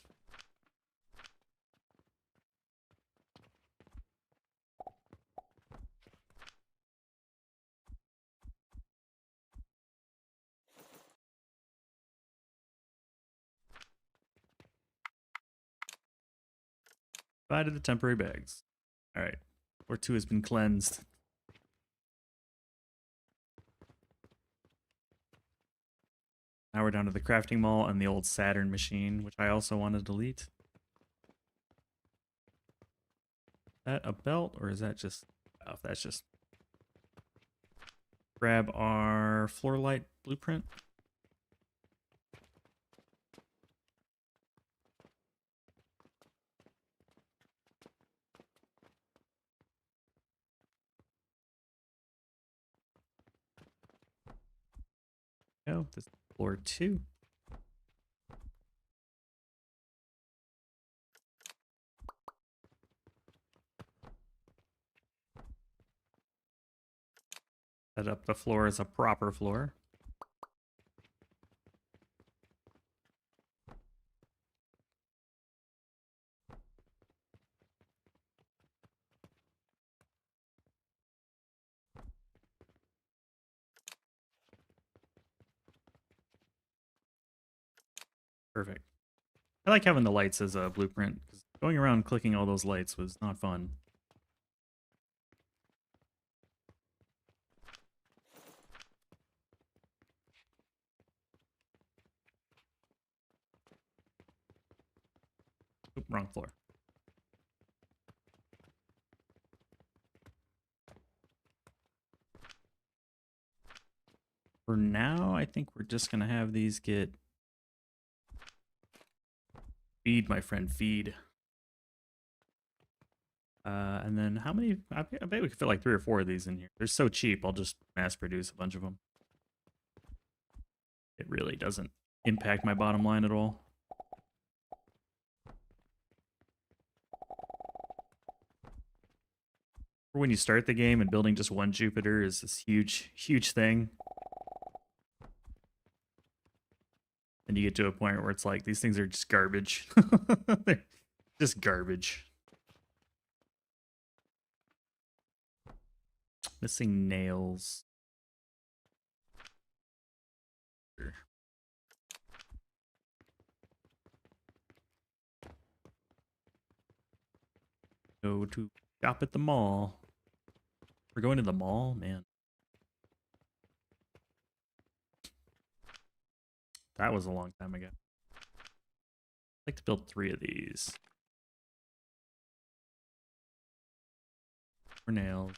Bye to the temporary bags. All right. Floor 2 has been cleansed. Now we're down to the crafting mall and the old Saturn machine, which I also want to delete. Is that a belt or is that just... Oh, that's just... Grab our floor light blueprint. Go, this is floor 2. Set up the floor as a proper floor. Perfect. I like having the lights as a blueprint, because going around clicking all those lights was not fun. Oop, wrong floor. For now, I think we're just going to have these get... Feed, my friend, feed. And then how many... I bet we could fit like 3 or 4 of these in here. They're so cheap, I'll just mass produce a bunch of them. It really doesn't impact my bottom line at all. When you start the game and building just one Jupiter is this huge, huge thing. And you get to a point where it's like, these things are just garbage. They're just garbage. Missing nails. Go to shop at the mall. We're going to the mall, man. That was a long time ago. I'd like to build 3 of these. For nails.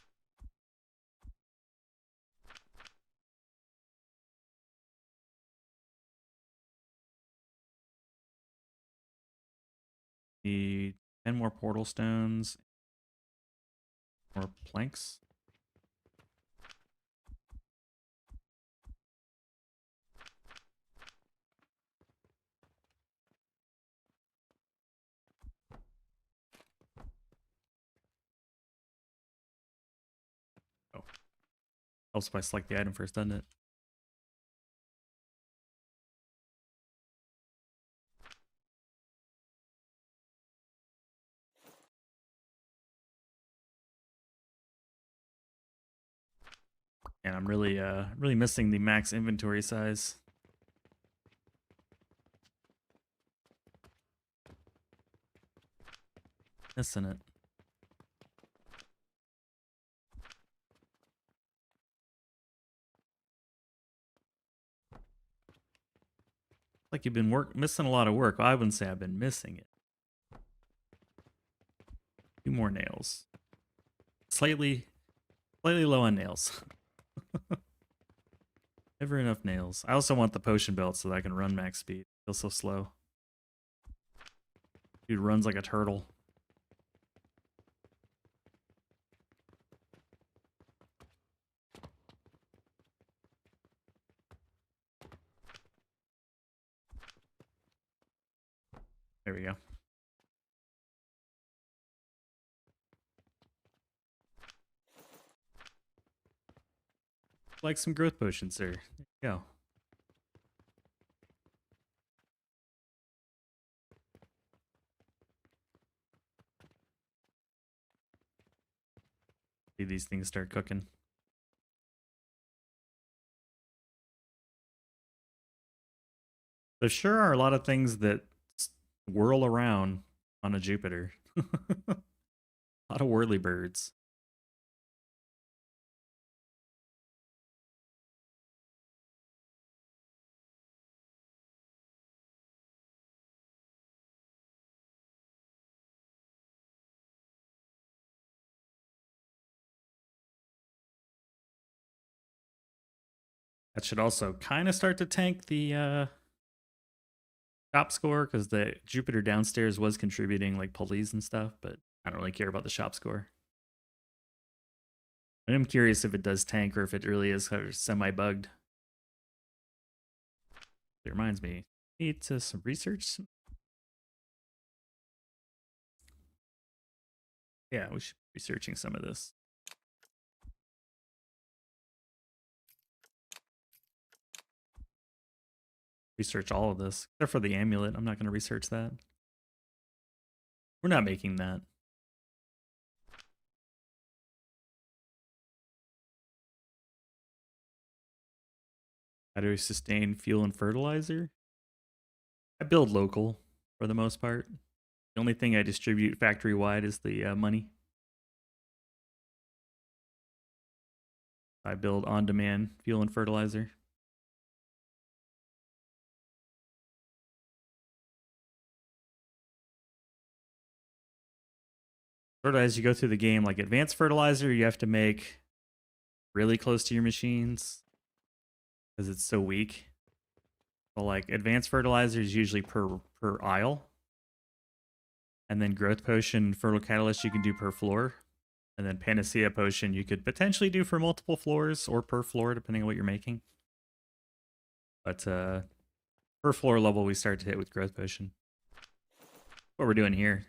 Need 10 more portal stones. More planks. Oh. Helps if I select the item first, doesn't it? And I'm really missing the max inventory size. Missing it. Like you've been missing a lot of work. Well, I wouldn't say I've been missing it. 2 more nails. Slightly low on nails. Never enough nails. I also want the potion belt so that I can run max speed. Feels so slow. Dude runs like a turtle. There we go. Like some growth potions there. There you go. See these things start cooking. There sure are a lot of things that whirl around on a Jupiter. A lot of whirly birds. That should also kind of start to tank the shop score, because the Jupiter downstairs was contributing like pulleys and stuff, but I don't really care about the shop score. I'm curious if it does tank or if it really is semi-bugged. It reminds me, need to some research. Yeah, we should be researching some of this. Research all of this, except for the amulet. I'm not going to research that. We're not making that. How do we sustain fuel and fertilizer? I build local for the most part. The only thing I distribute factory-wide is the money. I build on-demand fuel and fertilizer. Sort of as you go through the game, like advanced fertilizer, you have to make really close to your machines because it's so weak. So like advanced fertilizer is usually per aisle. And then growth potion, fertile catalyst you can do per floor. And then panacea potion you could potentially do for multiple floors or per floor, depending on what you're making. But per floor level, we start to hit with growth potion. What we're doing here.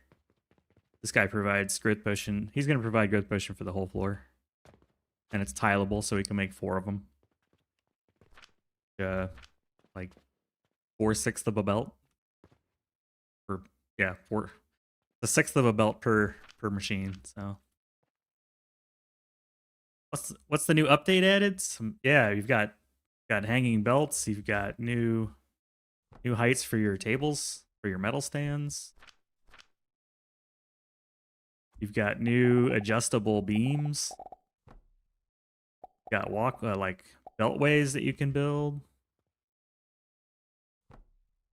This guy provides growth potion. He's going to provide growth potion for the whole floor. And it's tileable, so we can make 4 of them. Like 4/6 of a belt. Or yeah, 1/6 of a belt per machine. So what's the new update added? Yeah, you've got hanging belts. You've got new heights for your tables, for your metal stands. You've got new adjustable beams. Got like beltways that you can build.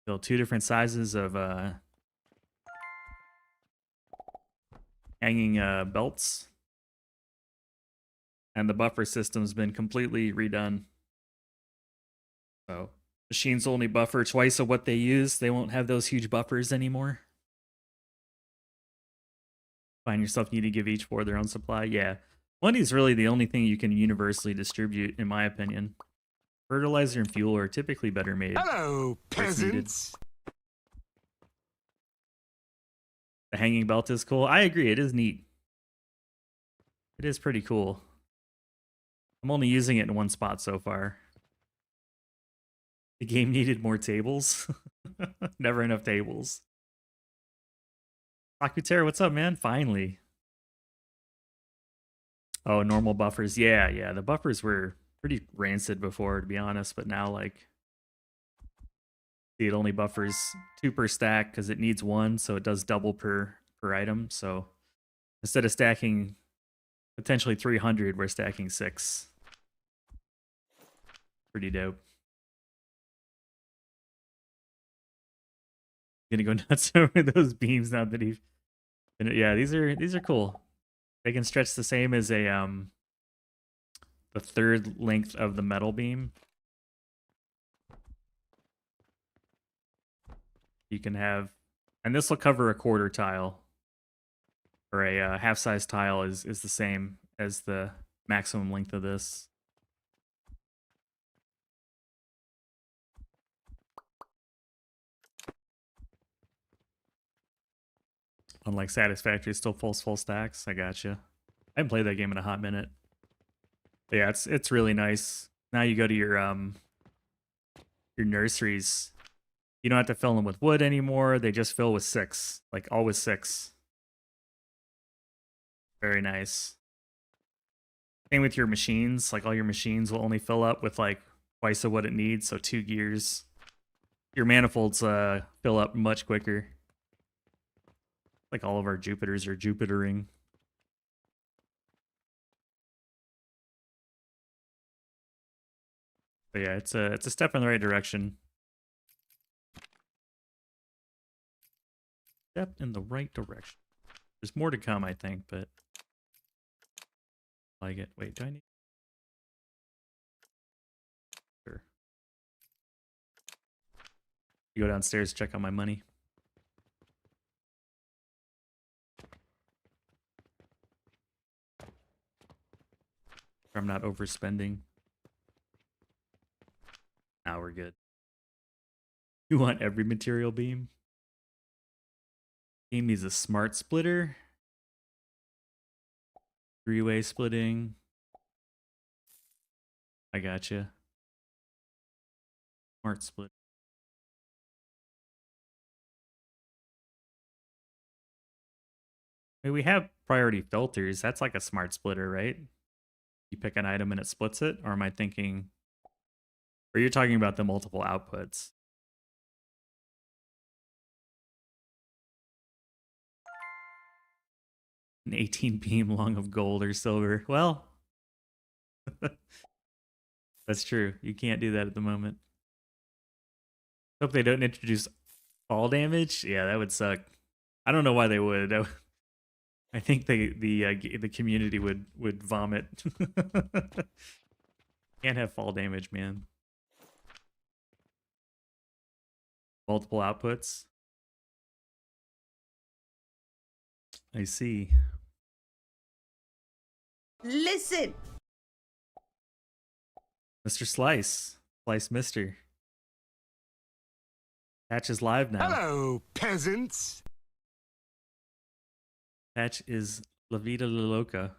Build 2 different sizes of hanging belts. And the buffer system's been completely redone. So machines only buffer twice of what they use. They won't have those huge buffers anymore. Find yourself need to give each 4 their own supply. Yeah. Money is really the only thing you can universally distribute, in my opinion. Fertilizer and fuel are typically better made. Hello, peasants. The hanging belt is cool. I agree, it is neat. It is pretty cool. I'm only using it in one spot so far. The game needed more tables. Never enough tables. Akutera, what's up, man? Finally. Oh, normal buffers. Yeah. The buffers were pretty rancid before, to be honest, but now, like, see, it only buffers 2 per stack because it needs 1, so it does double per item. So instead of stacking potentially 300, we're stacking 6. Pretty dope. Gonna go nuts over those beams now that he's. Yeah, these are cool. They can stretch the same as a the 3rd length of the metal beam. You can have, and this will cover a quarter tile, or a half-size tile is the same as the maximum length of this. Unlike Satisfactory, still full stacks. I gotcha. I haven't played that game in a hot minute. But yeah, it's really nice. Now you go to your nurseries. You don't have to fill them with wood anymore. They just fill with 6, like always 6. Very nice. Same with your machines. Like all your machines will only fill up with like twice of what it needs, so 2 gears. Your manifolds fill up much quicker. Like all of our Jupiters are Jupitering. But yeah, it's a step in the right direction. Step in the right direction. There's more to come, I think, but I like it. Wait, do I need? Sure. You go downstairs, check on my money. I'm not overspending. Now we're good. You want every material beam? Game needs a smart splitter. 3-way splitting. I gotcha. Smart split. I mean, we have priority filters. That's like a smart splitter, right? You pick an item and it splits it? Or am I thinking... Or you're talking about the multiple outputs? An 18 beam long of gold or silver. Well, that's true. You can't do that at the moment. Hope they don't introduce fall damage. Yeah, that would suck. I don't know why they would. I think the community would vomit. Can't have fall damage, man. Multiple outputs. I see. Listen. Mr. Slice. Slice Mister. Patch is live now. Hello, peasants. Patch is La Vida Loca.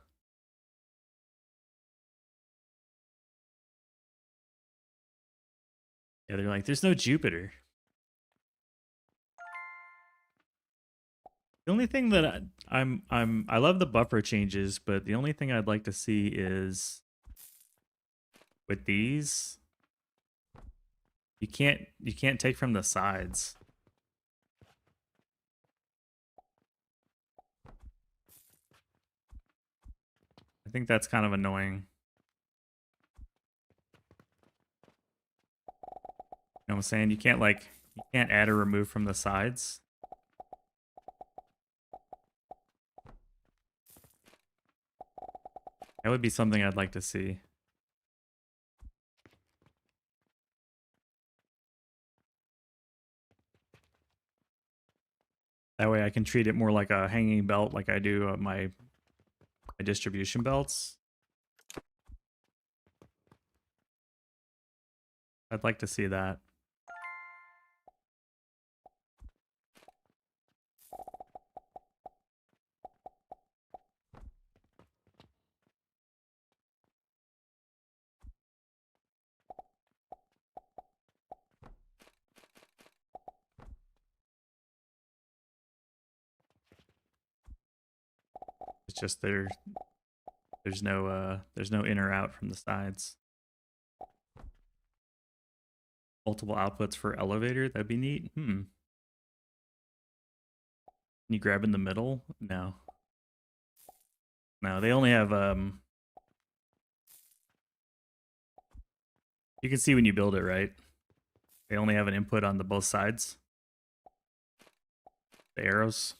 Yeah, they're like, there's no Jupiter. The only thing that I love the buffer changes, but the only thing I'd like to see is with these, you can't take from the sides. I think that's kind of annoying. You know what I'm saying? You can't add or remove from the sides. That would be something I'd like to see. That way I can treat it more like a hanging belt like I do my distribution belts. I'd like to see that. It's just there's no in or out from the sides. Multiple outputs for elevator, that'd be neat. Can you grab in the middle? No. No, they only have you can see when you build it, right? They only have an input on the both sides. The arrows.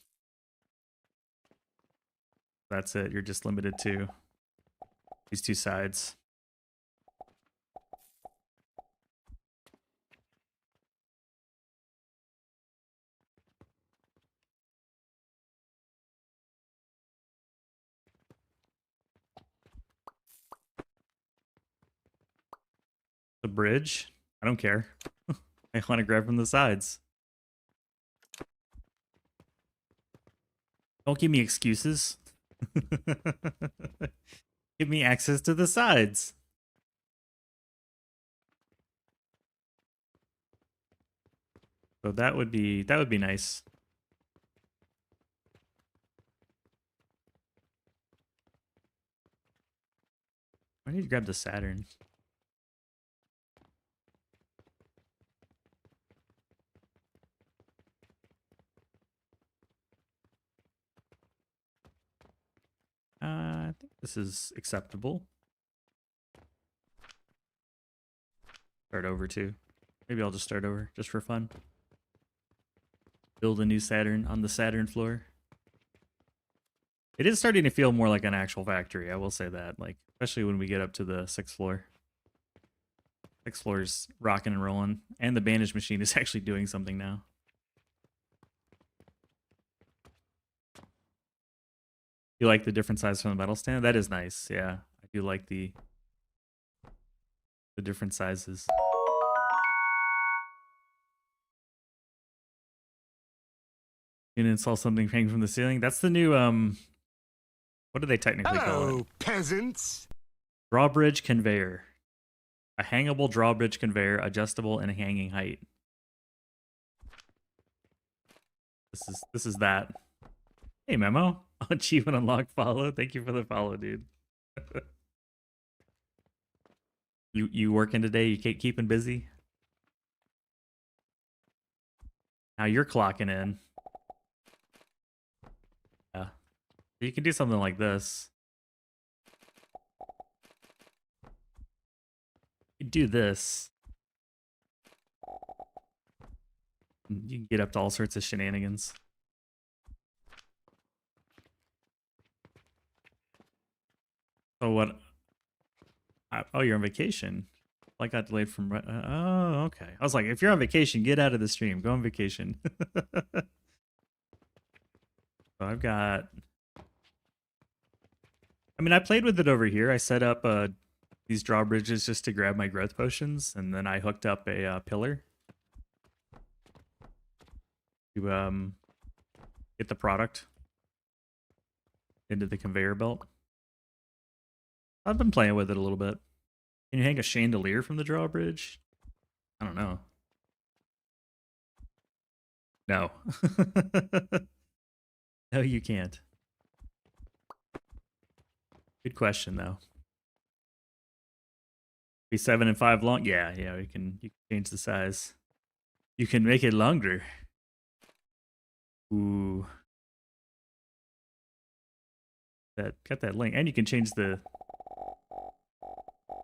That's it. You're just limited to these two sides. The bridge? I don't care. I want to grab from the sides. Don't give me excuses. Give me access to the sides. So that would be nice. I need to grab the Saturn. I think this is acceptable. Start over too. Maybe I'll just start over just for fun. Build a new Saturn on the Saturn floor. It is starting to feel more like an actual factory, I will say that. Like, especially when we get up to the 6th floor. 6th floor is rocking and rolling. And the bandage machine is actually doing something now. You like the different size from the metal stand? That is nice, yeah. I do like the different sizes. You can install something hanging from the ceiling. That's the new what do they technically call it? Hello, peasants. Drawbridge conveyor. A hangable drawbridge conveyor, adjustable and hanging height. This is that. Hey Memo. Achievement unlocked follow. Thank you for the follow, dude. You working today? You keeping busy? Now you're clocking in. Yeah. You can do something like this. You do this. You can get up to all sorts of shenanigans. So what? Oh, you're on vacation. I got delayed from. Oh, okay. I was like, if you're on vacation, get out of the stream. Go on vacation. So I've got. I mean, I played with it over here. I set up these drawbridges just to grab my growth potions, and then I hooked up a pillar to get the product into the conveyor belt. I've been playing with it a little bit. Can you hang a chandelier from the drawbridge? I don't know. No. No, you can't. Good question, though. Be 7 and 5 long? Yeah, you can change the size. You can make it longer. Ooh. Got that link. And you can change the...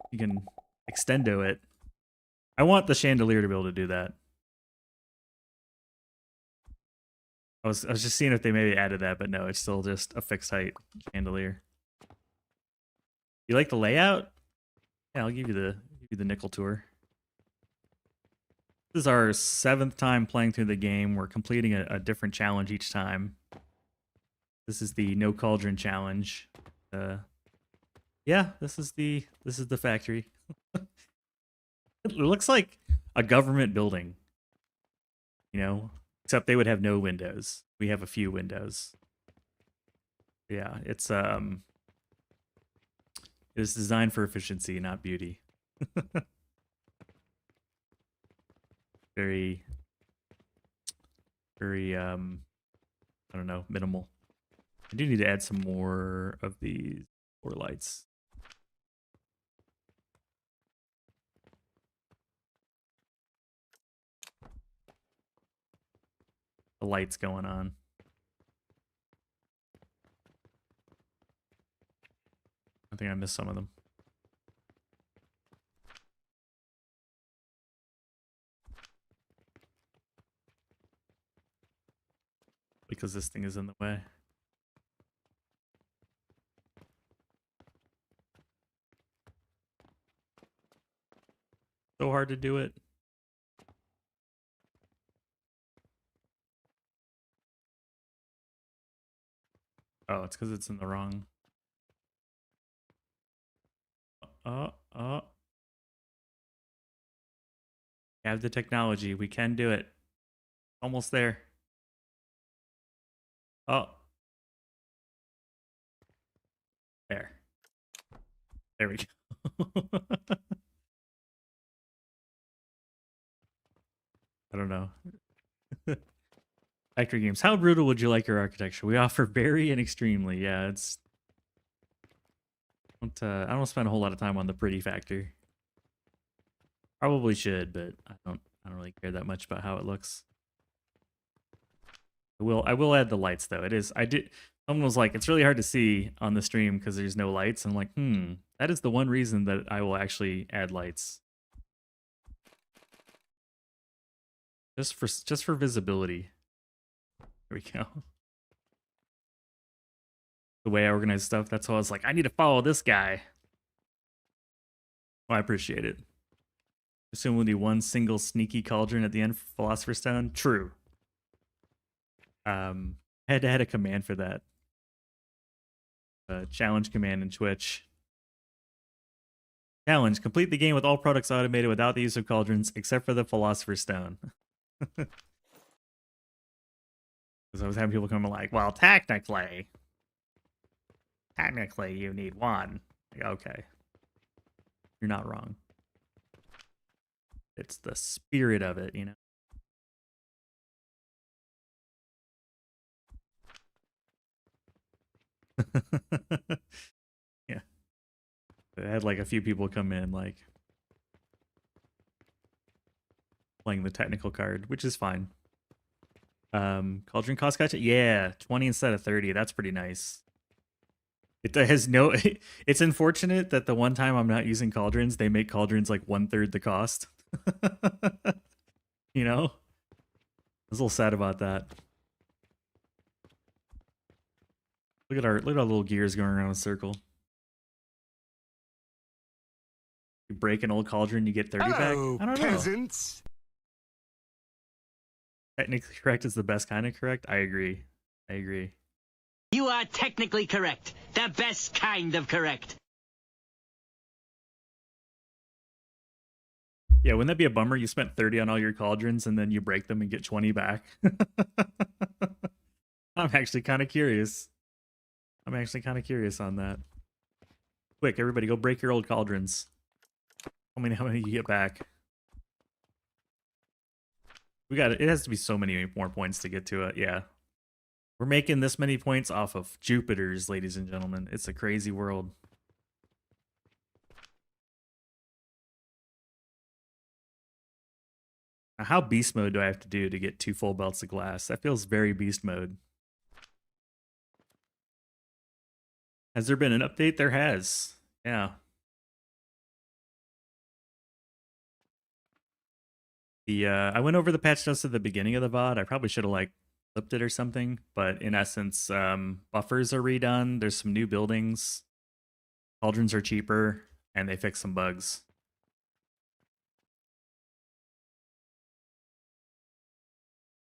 You can extendo it. I want the chandelier to be able to do that. I was just seeing if they maybe added that, but no, it's still just a fixed height chandelier. You like the layout? Yeah, I'll give you the nickel tour. This is our 7th time playing through the game. We're completing a different challenge each time. This is the no cauldron challenge. Yeah, this is the factory. It looks like a government building. You know, except they would have no windows. We have a few windows. Yeah, it's designed for efficiency, not beauty. Very I don't know, minimal. I do need to add some more of these four lights. The lights going on. I think I missed some of them. Because this thing is in the way. So hard to do it. Oh, it's because it's in the wrong. We have the technology. We can do it. Almost there. Oh. There. There we go. I don't know. Factory games. How brutal would you like your architecture? We offer very and extremely. Yeah, it's. I don't spend a whole lot of time on the pretty factor. Probably should, but I don't really care that much about how it looks. I will add the lights though. Someone was like, it's really hard to see on the stream because there's no lights. I'm like, that is the one reason that I will actually add lights. Just for visibility. There we go. The way I organize stuff, that's why I was like, I need to follow this guy. Well, I appreciate it. Assume we'll do one single sneaky cauldron at the end for Philosopher's Stone. True. I had to add a command for that. Challenge command in Twitch. Challenge: complete the game with all products automated without the use of cauldrons, except for the Philosopher's Stone. Because I was having people come like, well, technically you need one. Like, okay. You're not wrong. It's the spirit of it, you know? Yeah. I had like a few people come in like playing the technical card, which is fine. Cauldron cost gotcha? Yeah, 20 instead of 30. That's pretty nice. It has no it's unfortunate that the one time I'm not using cauldrons, they make cauldrons like 1/3 the cost. You know? I was a little sad about that. Look at our little gears going around in a circle. You break an old cauldron, you get 30 back. I don't know. Peasants. Technically correct is the best kind of correct. I agree. You are technically correct. The best kind of correct. Yeah, wouldn't that be a bummer? You spent 30 on all your cauldrons and then you break them and get 20 back. I'm actually kind of curious. on that. Quick, everybody, go break your old cauldrons. Tell me how many you get back. It has to be so many more points to get to it. Yeah. We're making this many points off of Jupiters, ladies and gentlemen. It's a crazy world. Now, how beast mode do I have to do to get 2 full belts of glass? That feels very beast mode. Has there been an update? There has. Yeah. I went over the patch notes at the beginning of the VOD. I probably should have like flipped it or something, but in essence, buffers are redone. There's some new buildings. Cauldrons are cheaper, and they fix some bugs.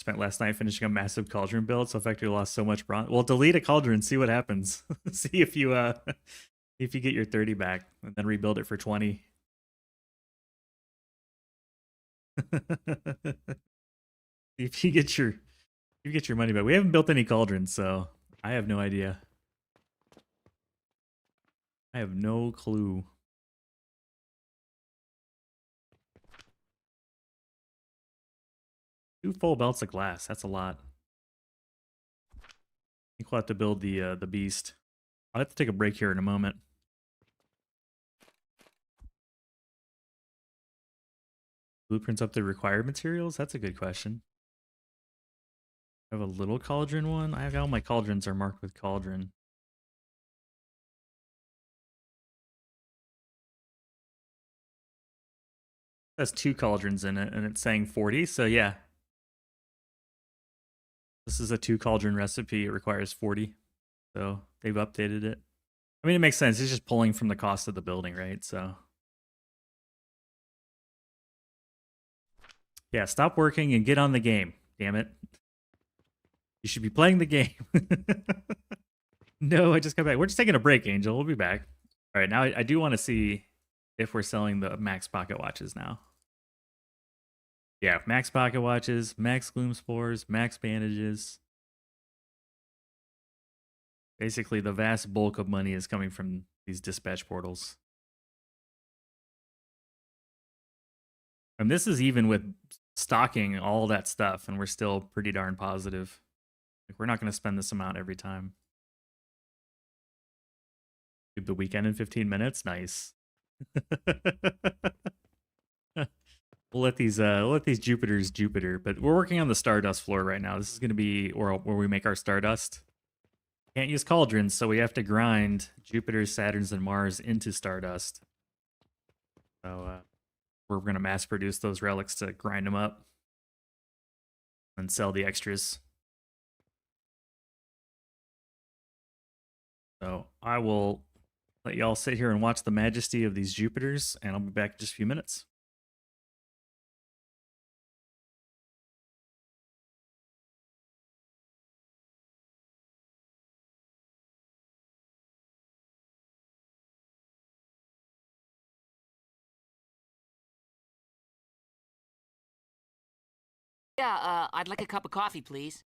Spent last night finishing a massive cauldron build, so effectively lost so much bronze. Well, delete a cauldron, see what happens. See if you get your 30 back, and then rebuild it for 20. If you get your money back. We haven't built any cauldrons, so I have no idea. I have no clue. Two full belts of glass. That's a lot. I think we'll have to build the beast. I'll have to take a break here in a moment. Blueprints up the required materials? That's a good question. I have a little cauldron one. I have all my cauldrons are marked with cauldron. It has 2 cauldrons in it, and it's saying 40, so yeah. This is a 2 cauldron recipe. It requires 40, so they've updated it. I mean, it makes sense. It's just pulling from the cost of the building, right? So yeah, stop working and get on the game. Damn it. You should be playing the game. No, I just got back. We're just taking a break, Angel. We'll be back. All right, now I do want to see if we're selling the Max Pocket Watches now. Yeah, max pocket watches, max gloom spores, max bandages. Basically, the vast bulk of money is coming from these dispatch portals. And this is even with stocking all that stuff, and we're still pretty darn positive. Like, we're not going to spend this amount every time. The weekend in 15 minutes? Nice. We'll let these Jupiters Jupiter, but we're working on the Stardust floor right now. This is going to be where we make our Stardust. Can't use Cauldrons, so we have to grind Jupiters, Saturns, and Mars into Stardust. So we're going to mass produce those relics to grind them up and sell the extras. So I will let y'all sit here and watch the majesty of these Jupiters, and I'll be back in just a few minutes. Yeah, I'd like a cup of coffee, please.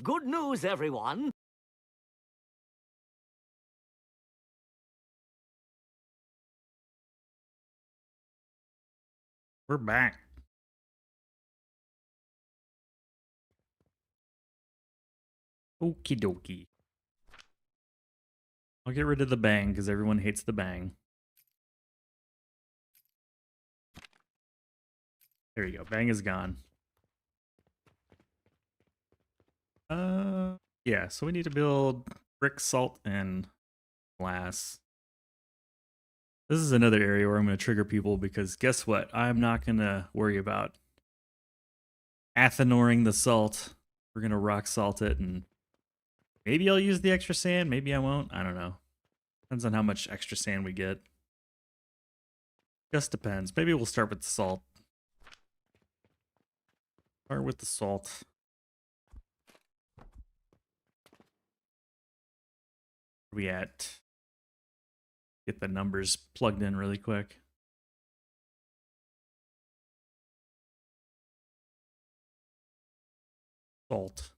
Good news, everyone. We're back. Okie dokie. I'll get rid of the bang because everyone hates the bang. There you go. Bang is gone. Yeah, so we need to build brick, salt, and glass. This is another area where I'm going to trigger people because guess what? I'm not going to worry about Athenoring the salt. We're gonna rock salt it, and maybe I'll use the extra sand. Maybe I won't. I don't know. Depends on how much extra sand we get. Just depends. Maybe we'll start with the salt. Start with the salt. Where we at? Get the numbers plugged in really quick. Salt.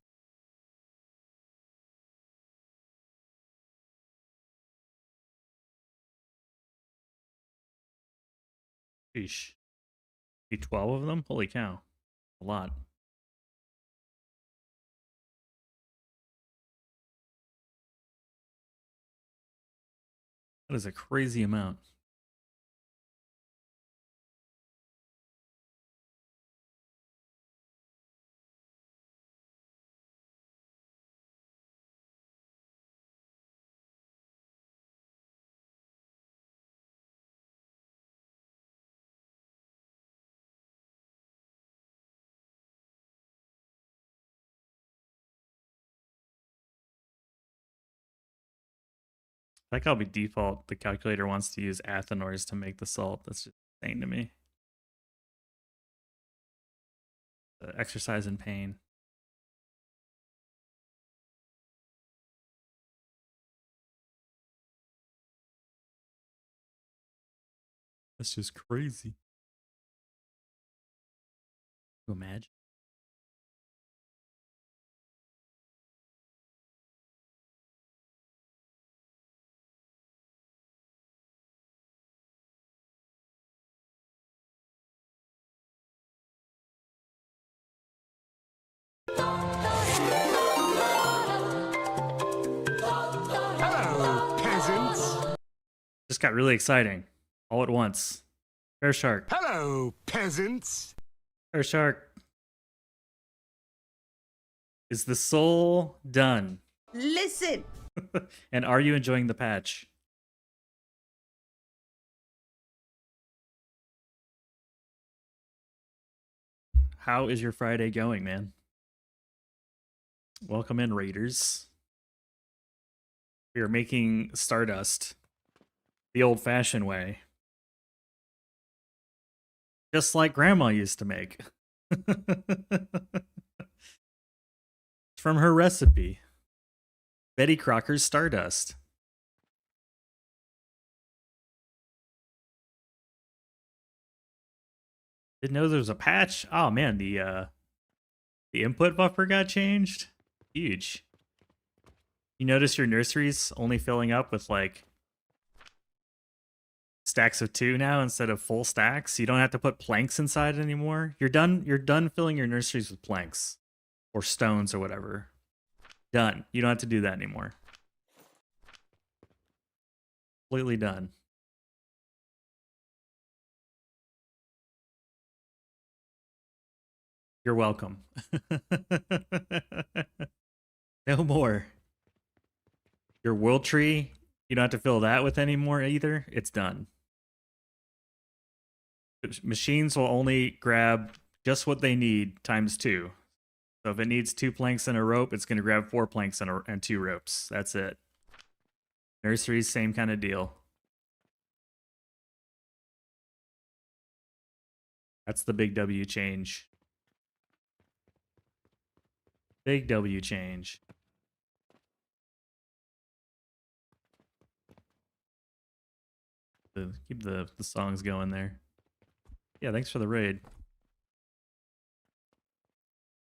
Sheesh. Be 12 of them? Holy cow. A lot. That is a crazy amount. I like how by default the calculator wants to use Athenors to make the salt. That's just insane to me. Exercise in pain. That's just crazy. Can you imagine? Hello, peasants. Just got really exciting. All at once. Fair shark. Hello, peasants. Fair shark. Is the soul done? Listen. And are you enjoying the patch? How is your Friday going, man? Welcome in, Raiders. We are making Stardust the old-fashioned way. Just like Grandma used to make. It's from her recipe. Betty Crocker's Stardust. Didn't know there was a patch. Oh man, the input buffer got changed. Huge. You notice your nursery's only filling up with like stacks of 2 now instead of full stacks. You don't have to put planks inside anymore. You're done filling your nurseries with planks or stones or whatever. Done. You don't have to do that anymore. Completely done. You're welcome. No more. Your world tree, you don't have to fill that with anymore either. It's done. Machines will only grab just what they need times 2. So if it needs 2 planks and a rope, it's going to grab 4 planks and 2 ropes. That's it. Nurseries, same kind of deal. That's the big W change. Big W change. Keep the songs going there. Yeah, thanks for the raid.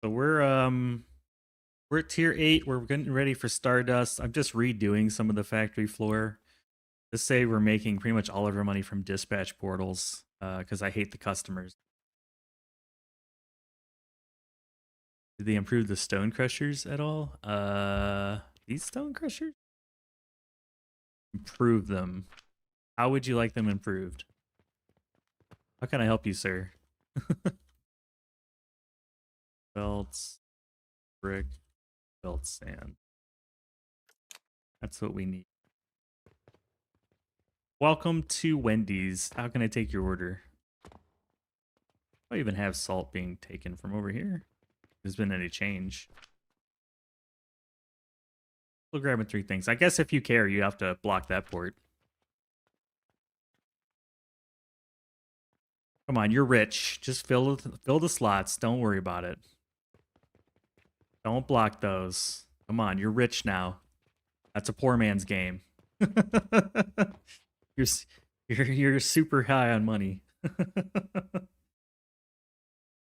So we're at tier 8. We're getting ready for Stardust. I'm just redoing some of the factory floor. Let's say we're making pretty much all of our money from dispatch portals because I hate the customers. Did they improve the stone crushers at all? These stone crushers? Improve them. How would you like them improved? How can I help you, sir? Belts, brick, belt sand. That's what we need. Welcome to Wendy's. How can I take your order? I even have salt being taken from over here. there's been any change. Still grabbing 3 things. I guess if you care, you have to block that port. Come on, you're rich. Just fill the slots. Don't worry about it. Don't block those. Come on, you're rich now. That's a poor man's game. you're super high on money.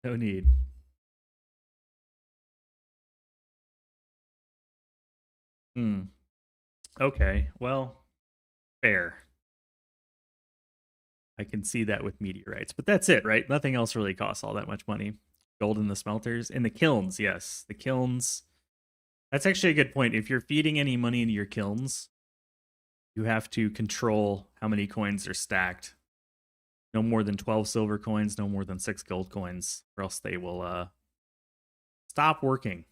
No need. Okay, well, fair. I can see that with meteorites, but that's it, right? Nothing else really costs all that much money. Gold in the smelters. In the kilns, yes. The kilns. That's actually a good point. If you're feeding any money into your kilns, you have to control how many coins are stacked. No more than 12 silver coins, no more than 6 gold coins, or else they will stop working.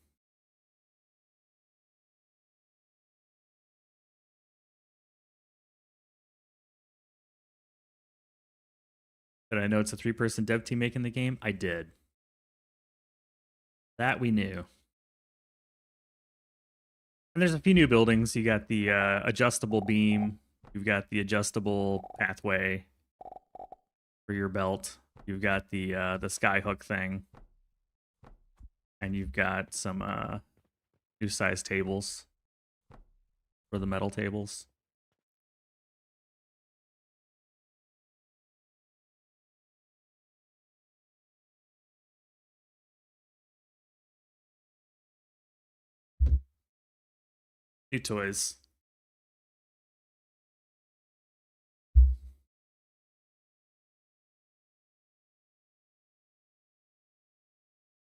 Did I know it's a 3-person dev team making the game? I did. That we knew. And there's a few new buildings. You got the adjustable beam. You've got the adjustable pathway for your belt. You've got the skyhook thing. And you've got some new size tables for the metal tables. New toys.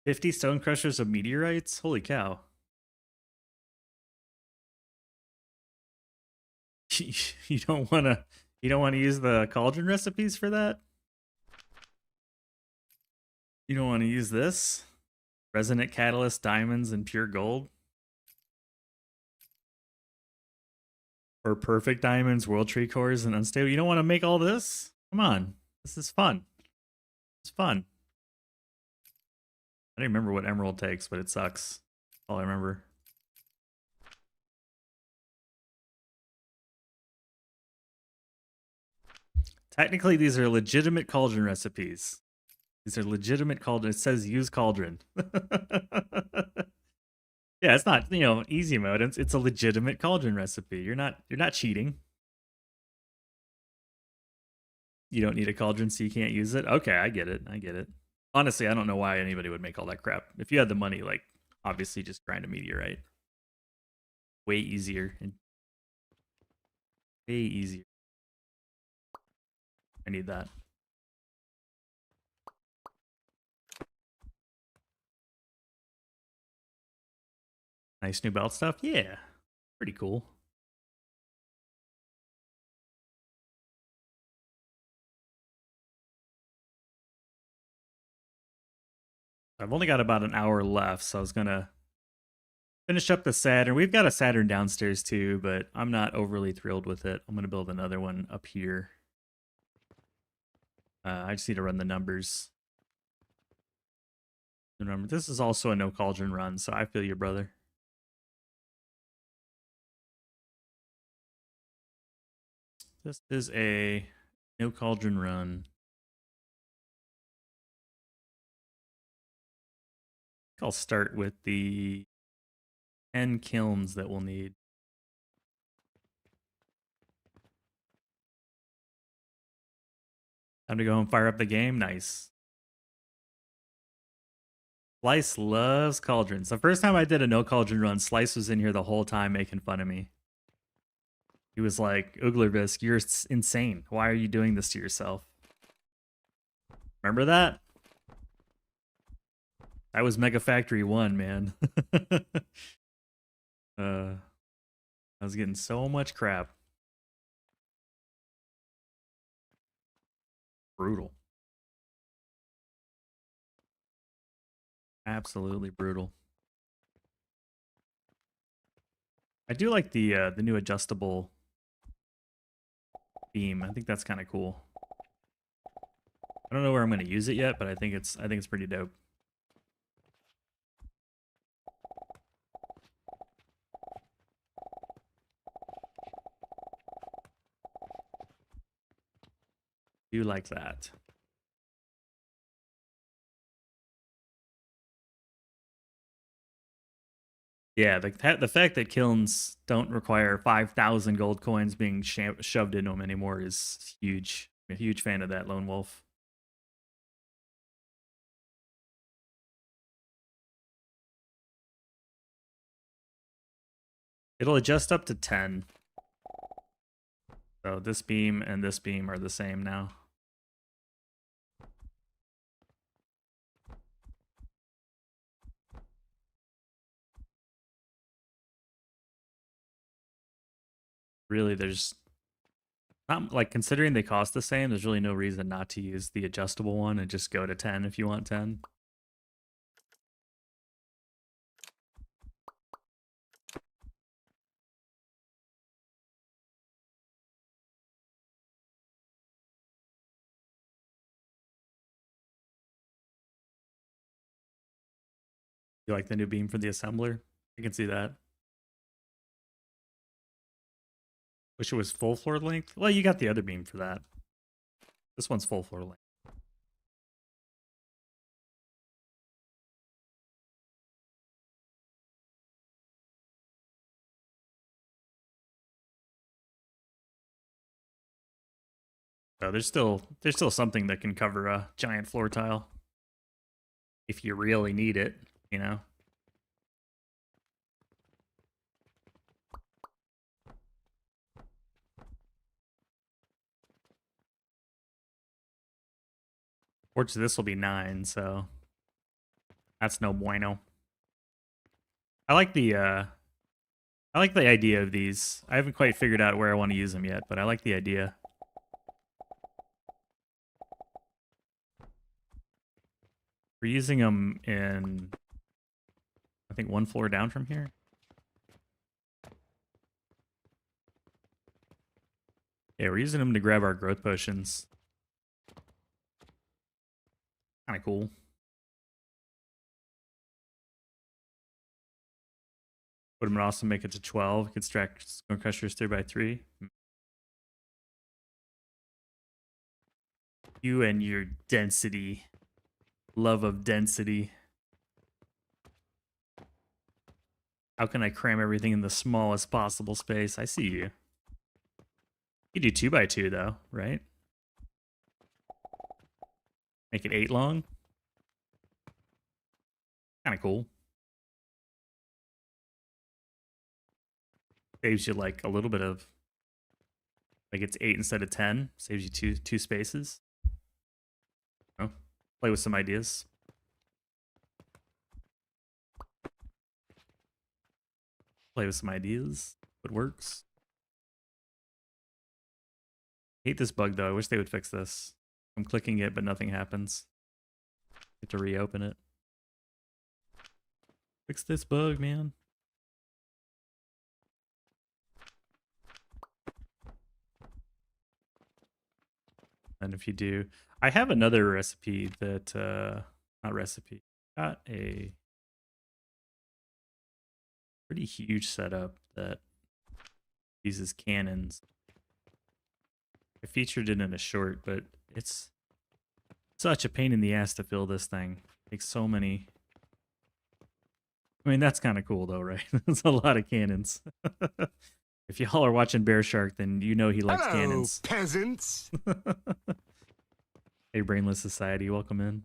$50 stone crushers of meteorites? Holy cow. You don't wanna use the cauldron recipes for that? You don't want to use this? Resonant catalyst, diamonds, and pure gold? Or perfect diamonds, world tree cores, and unstable. You don't want to make all this? Come on. This is fun. It's fun. I don't remember what emerald takes, but it sucks. That's all I remember. Technically, these are legitimate cauldron recipes. These are legitimate cauldron. It says use cauldron. Yeah, it's not, easy mode. It's a legitimate cauldron recipe. You're not cheating. You don't need a cauldron, so you can't use it. Okay, I get it. Honestly, I don't know why anybody would make all that crap. If you had the money, like, obviously just grind a meteorite. Way easier. Way easier. I need that. Nice new belt stuff. Yeah, pretty cool. I've only got about an hour left, so I was gonna finish up the Saturn. We've got a Saturn downstairs too, but I'm not overly thrilled with it. I'm gonna build another one up here. I just need to run the numbers. Remember, this is also a no cauldron run, so I feel you, brother. This is a no cauldron run. I'll start with the 10 kilns that we'll need. Time to go and fire up the game. Nice. Slice loves cauldrons. The first time I did a no cauldron run, Slice was in here the whole time making fun of me. He was like, Uglervisk, you're insane. Why are you doing this to yourself? Remember that? That was Mega Factory 1, man. I was getting so much crap. Brutal. Absolutely brutal. I do like the new adjustable beam. I think that's kind of cool. I don't know where I'm going to use it yet, but I think it's pretty dope. Do like that. Yeah, the fact that kilns don't require 5,000 gold coins being shoved into them anymore is huge. I'm a huge fan of that, Lone Wolf. It'll adjust up to 10. So this beam and this beam are the same now. Really, there's not, like, considering they cost the same, there's really no reason not to use the adjustable one and just go to 10 if you want 10. You like the new beam for the assembler? I can see that. Wish it was full floor length. Well, you got the other beam for that. This one's full floor length. So there's still something that can cover a giant floor tile if you really need it, you know. Fortunately, this will be 9, so that's no bueno. I like the idea of these. I haven't quite figured out where I want to use them yet, but I like the idea. We're using them in, I think, 1 floor down from here. Yeah, we're using them to grab our growth potions. Kind of cool. Would have also make it to 12. Could stack Stone Crushers 3x3. You and your density. Love of density. How can I cram everything in the smallest possible space? I see you. You do 2x2 though, right? Make it 8 long. Kind of cool. Saves you like a little bit of, like, it's 8 instead of 10. Saves you two spaces. Oh, play with some ideas. Play with some ideas. What works. Hate this bug though. I wish they would fix this. I'm clicking it, but nothing happens. Have to reopen it. Fix this bug, man. And if you do, I have another recipe that, not recipe, got a pretty huge setup that uses cannons. I featured it in a short, but it's such a pain in the ass to fill this thing. Takes so many. I mean, that's kind of cool though, right? That's a lot of cannons. If y'all are watching Bear Shark, then you know he likes Hello, cannons. peasants. Hey, Brainless Society, welcome in.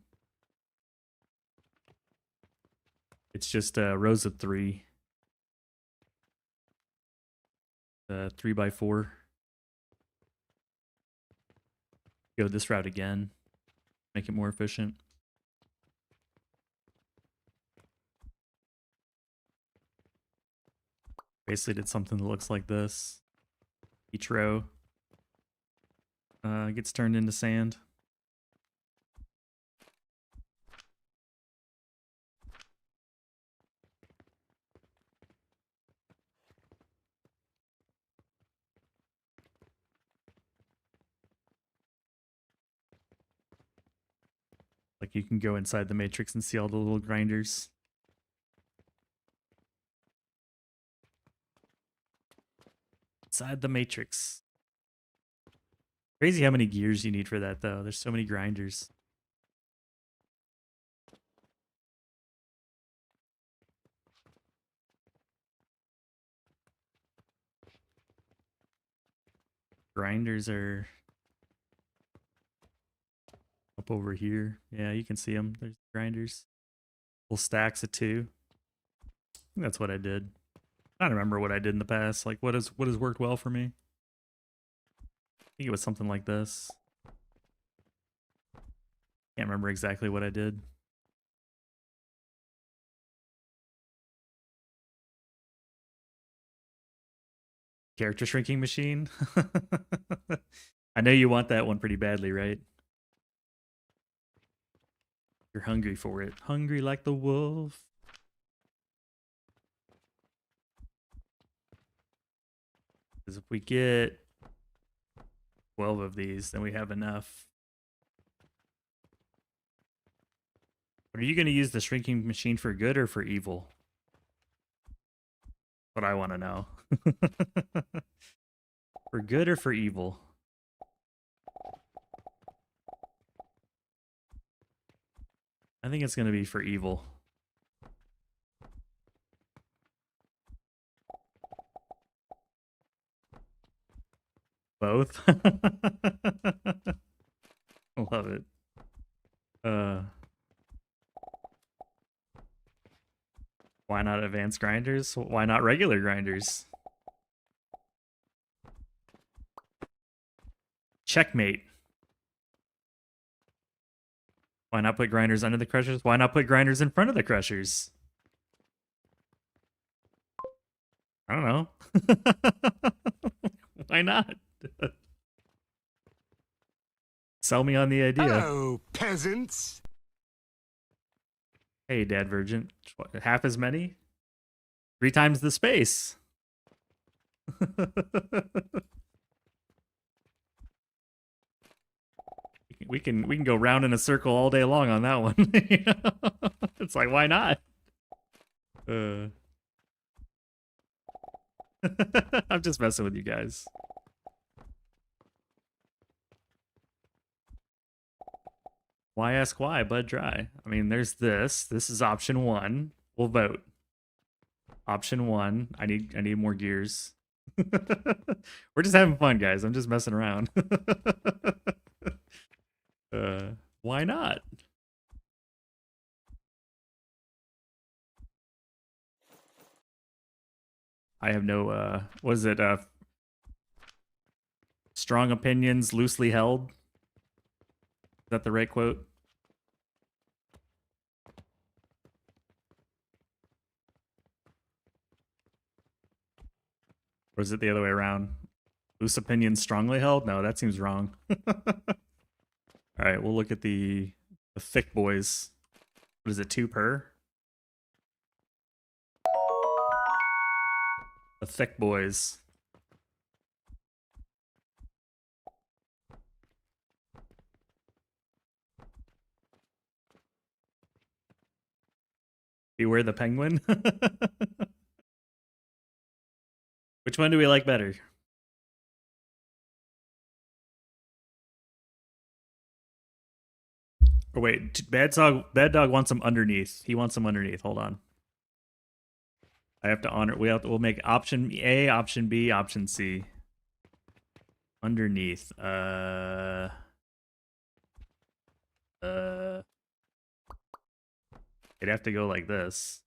It's just rows of 3. 3x4. Go this route again. Make it more efficient. Basically did something that looks like this. Each row gets turned into sand. Like, you can go inside the matrix and see all the little grinders. Inside the matrix. Crazy how many gears you need for that, though. There's so many grinders. Grinders are up over here. Yeah, you can see them. There's grinders. Full stacks of 2. I think that's what I did. I don't remember what I did in the past. Like, what has worked well for me? I think it was something like this. Can't remember exactly what I did. Character shrinking machine. I know you want that one pretty badly, right? You're hungry for it. Hungry like the wolf. Because if we get 12 of these, then we have enough. Are you going to use the shrinking machine for good or for evil? What I want to know. For good or for evil? I think it's going to be for evil. Both? Love it. Why not advanced grinders? Why not regular grinders? Checkmate. Why not put grinders under the crushers? Why not put grinders in front of the crushers? I don't know. Why not? Sell me on the idea. Hello, peasants. Hey, Dad Virgin. Half as many? 3 times the space. we can go round in a circle all day long on that one. It's like, why not? I'm just messing with you guys. Why ask why, Bud Dry? I mean, there's this. This is option 1. We'll vote. Option 1. I need more gears. We're just having fun, guys. I'm just messing around. Why not? I have no what is it? Strong opinions loosely held. Is that the right quote? Or is it the other way around? Loose opinions strongly held? No, that seems wrong. All right, we'll look at the thick boys. What is it, 2 per? The thick boys. Beware the penguin? Which one do we like better? Or wait, Bad Dog wants them underneath. He wants them underneath. Hold on. I have to honor. We'll make option A, option B, option C. Underneath. It'd have to go like this.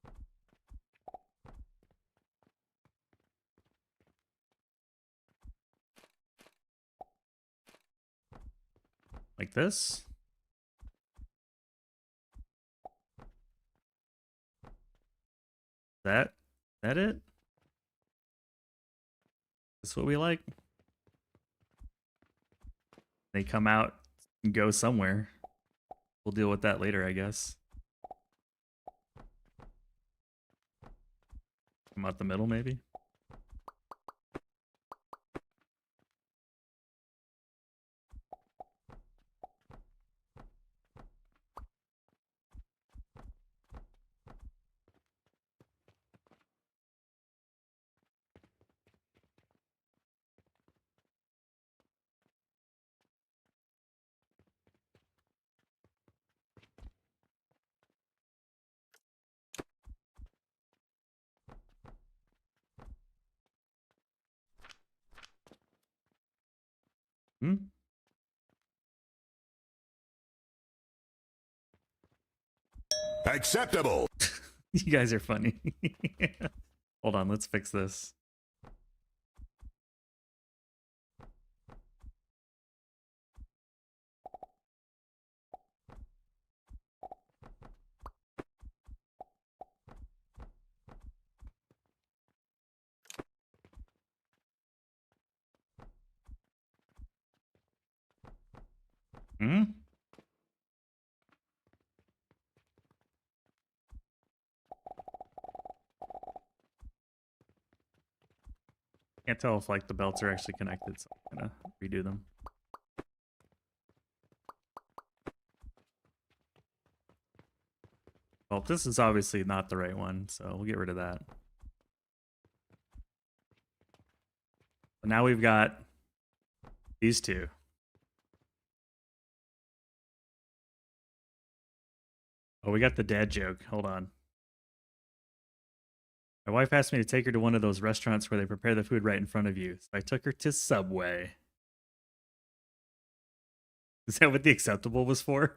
Like this. That it? That's what we like. They come out and go somewhere. We'll deal with that later, I guess. Come out the middle, maybe? Acceptable. You guys are funny. Hold on, let's fix this. Hmm? Can't tell if like the belts are actually connected, so I'm gonna redo them. Well, this is obviously not the right one, so we'll get rid of that. But now we've got these two. Oh, we got the dad joke. Hold on. My wife asked me to take her to one of those restaurants where they prepare the food right in front of you. So I took her to Subway. Is that what the acceptable was for?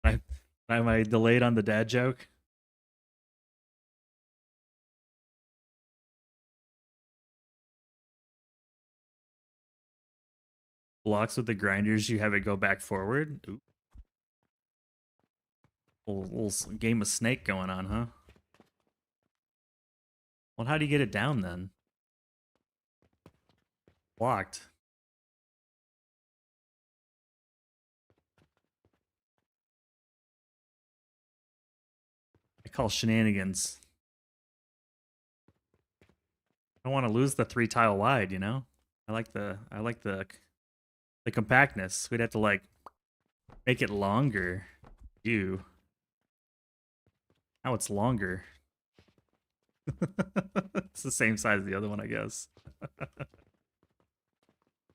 Am I delayed on the dad joke? Blocks with the grinders, you have it go back forward. Ooh. Little game of Snake going on, huh? Well, how do you get it down then? Blocked. I call shenanigans. I don't want to lose the 3 tile wide, you know? I like the compactness. We'd have to like make it longer. Ew. Now it's longer. It's the same size as the other one, I guess.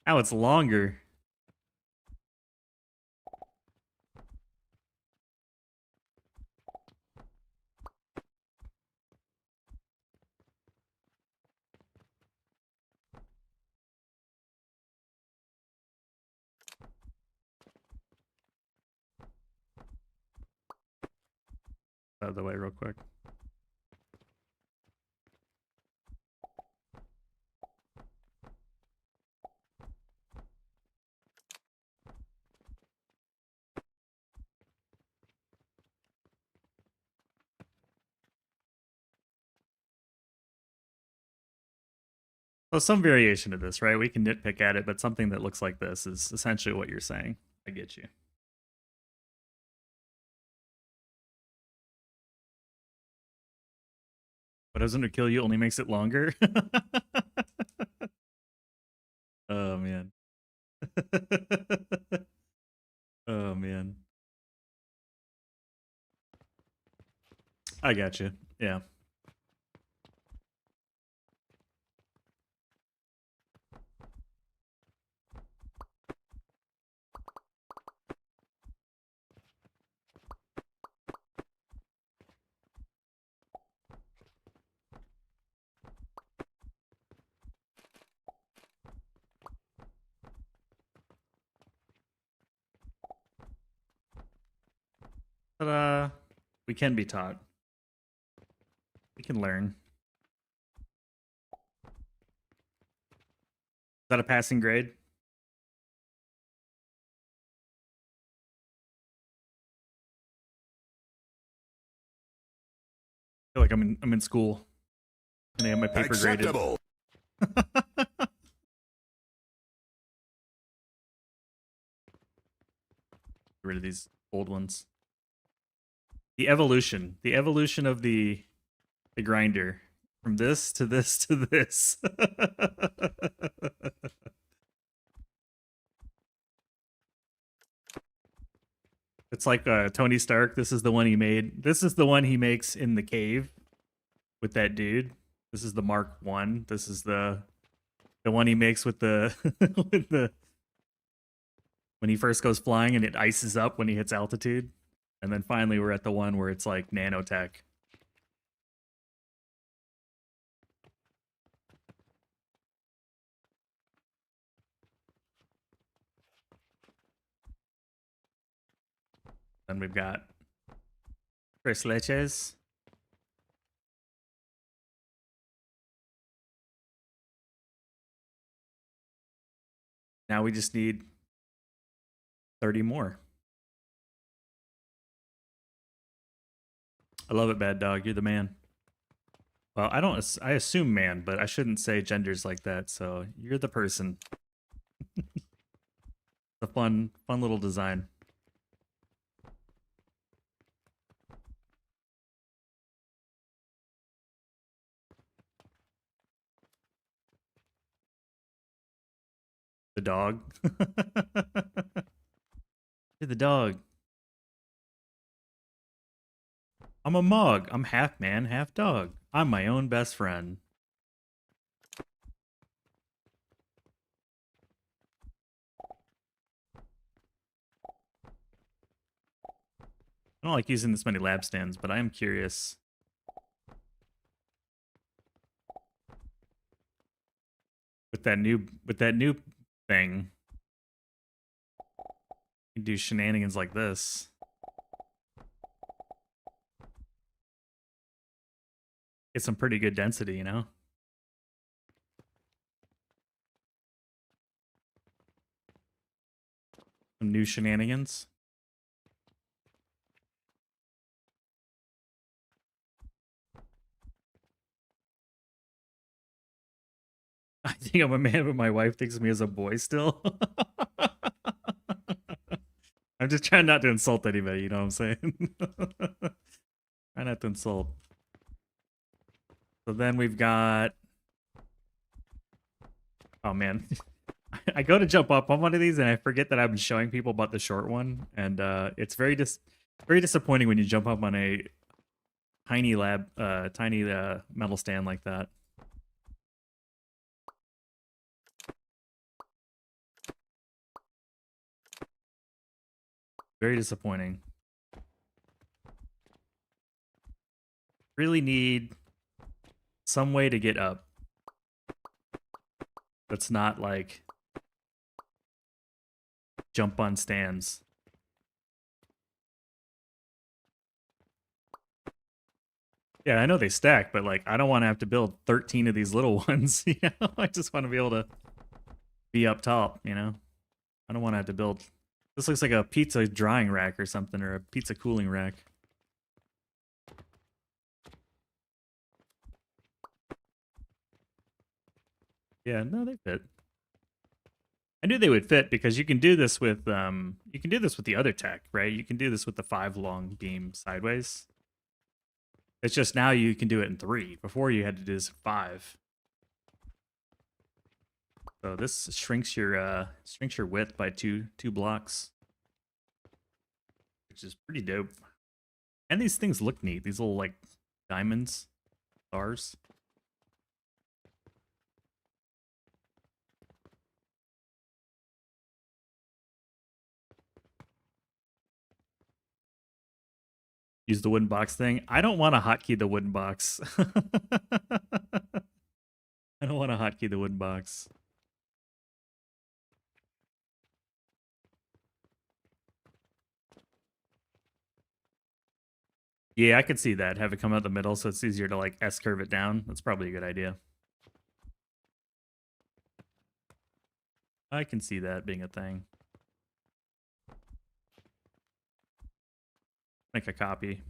Now it's longer. Out of the way real quick. Well, some variation of this, right? We can nitpick at it, but something that looks like this is essentially what you're saying. I get you. What doesn't kill you only makes it longer. Oh man. Oh man. I got you. Yeah. But we can be taught. We can learn. Is that a passing grade? I feel like I'm in school. And I have my paper Acceptable. graded. Get rid of these old ones. The evolution of the grinder from this to this to this. It's like Tony Stark. This is the one he made. This is the one he makes in the cave with that dude. This is the Mark 1. This is the one he makes with the with the when he first goes flying and it ices up when he hits altitude. And then finally we're at the one where it's like nanotech. Then we've got Tres leches. Now we just need 30 more. I love it, Bad Dog. You're the man. Well, I assume man, but I shouldn't say genders like that. So you're the person. It's a fun little design. The dog. You're the dog. I'm a mug. I'm half man, half dog. I'm my own best friend. I don't like using this many lab stands, but I am curious. With that new thing, you can do shenanigans like this. Get some pretty good density, you know? Some new shenanigans. I think I'm a man, but my wife thinks of me as a boy still. I'm just trying not to insult anybody, you know what I'm saying? Try not to insult. So then we've got... Oh, man. I go to jump up on one of these, and I forget that I've been showing people about the short one. And it's very disappointing when you jump up on a tiny metal stand like that. Very disappointing. Really need some way to get up. That's not like jump on stands. Yeah, I know they stack, but like I don't want to have to build 13 of these little ones, you know? I just want to be able to be up top, you know? I don't want to have to build... This looks like a pizza drying rack or something, or a pizza cooling rack. Yeah, no, they fit. I knew they would fit because you can do this with the other tech, right? You can do this with the 5 long beam sideways. It's just now you can do it in 3. Before you had to do this in 5. So this shrinks your width by two blocks, which is pretty dope. And these things look neat. These little like diamonds, stars. Use the wooden box thing. I don't want to hotkey the wooden box. I don't want to hotkey the wooden box. Yeah, I could see that. Have it come out the middle so it's easier to like S-curve it down. That's probably a good idea. I can see that being a thing. Make a copy.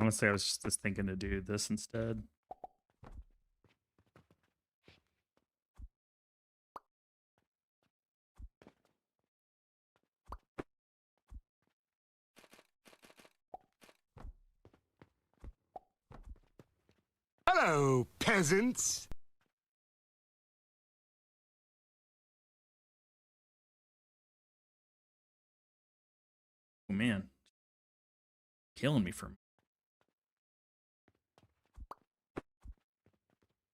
Honestly, I was just thinking to do this instead. Hello, peasants. Oh man, killing me from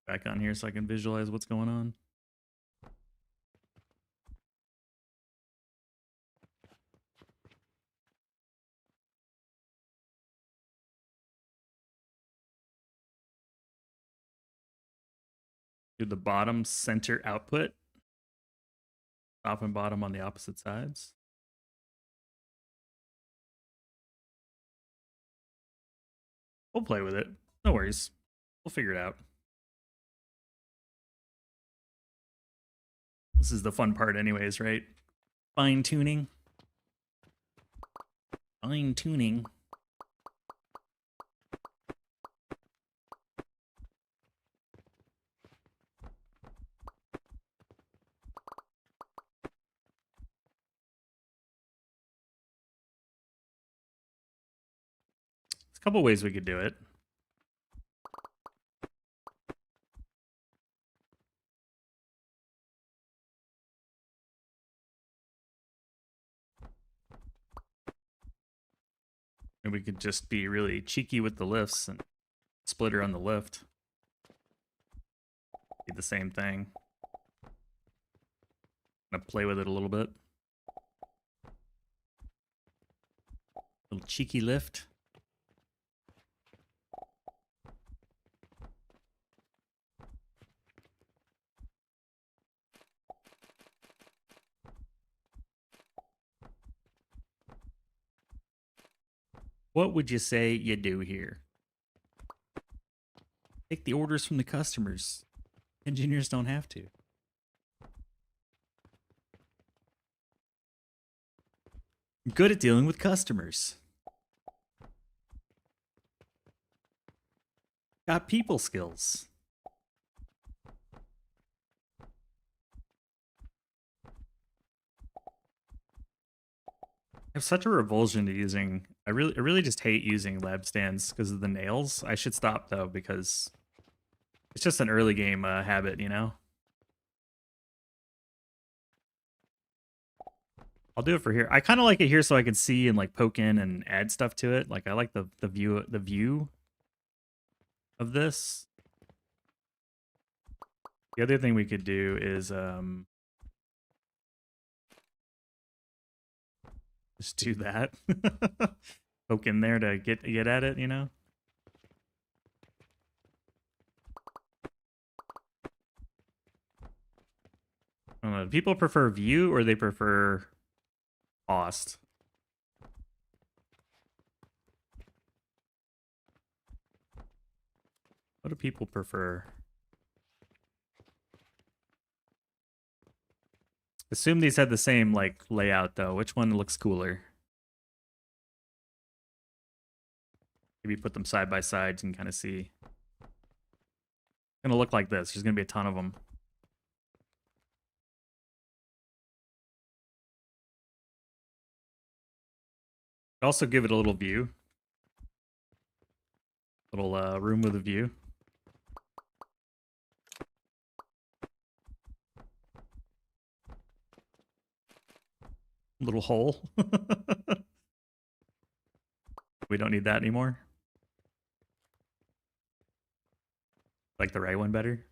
back on here so I can visualize what's going on. Do the bottom center output. Top and bottom on the opposite sides. We'll play with it. No worries. We'll figure it out. This is the fun part anyways, right? Fine tuning. Fine tuning. There's a couple ways we could do it. And we could just be really cheeky with the lifts and splitter on the lift. Be the same thing. Gonna play with it a little bit. Little cheeky lift. What would you say you do here? Take the orders from the customers. Engineers don't have to. I'm good at dealing with customers. Got people skills. I have such a revulsion to using. I really just hate using lab stands because of the nails. I should stop though because it's just an early game habit, you know. I'll do it for here. I kind of like it here so I can see and like poke in and add stuff to it. Like I like the view of this. The other thing we could do is just do that. Poke in there to get at it, you know? I don't know. Do people prefer view or they prefer cost? What do people prefer? Assume these had the same like layout though. Which one looks cooler? Maybe put them side by side and kind of see. It's gonna look like this. There's gonna be a ton of them. Also give it a little view. Little room with a view. Little hole. We don't need that anymore. Like the right one better.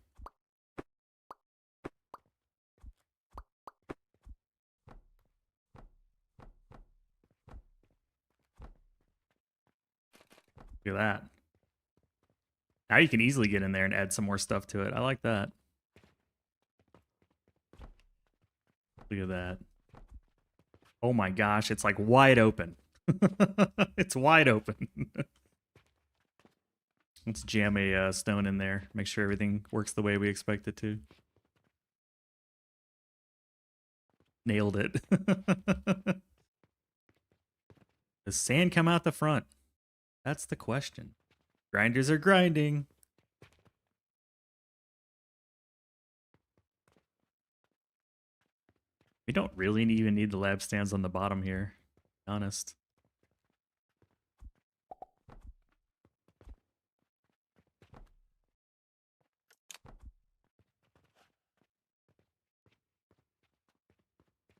Look at that. Now you can easily get in there and add some more stuff to it. I like that. Look at that. Oh my gosh, it's like wide open. It's wide open. Let's jam a stone in there. Make sure everything works the way we expect it to. Nailed it. Does sand come out the front? That's the question. Grinders are grinding. We don't really even need the lab stands on the bottom here, to be honest.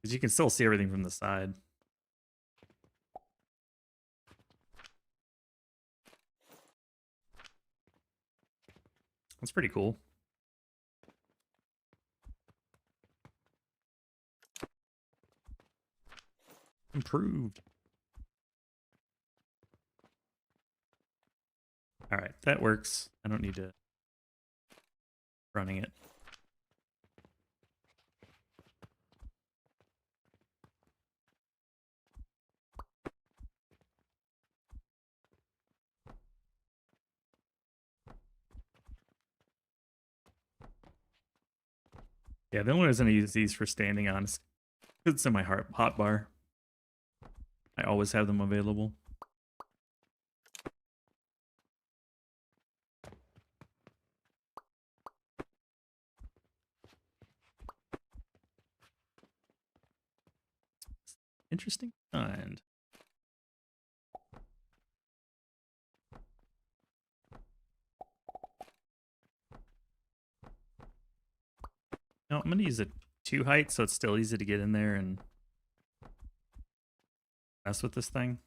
Because you can still see everything from the side. That's pretty cool. Improved. All right, that works. I don't need to running it. Yeah, the only reason I use these for standing on is 'cause it's in my hot bar. I always have them available. Interesting find. No, I'm gonna use a 2 height so it's still easy to get in there and mess with this thing.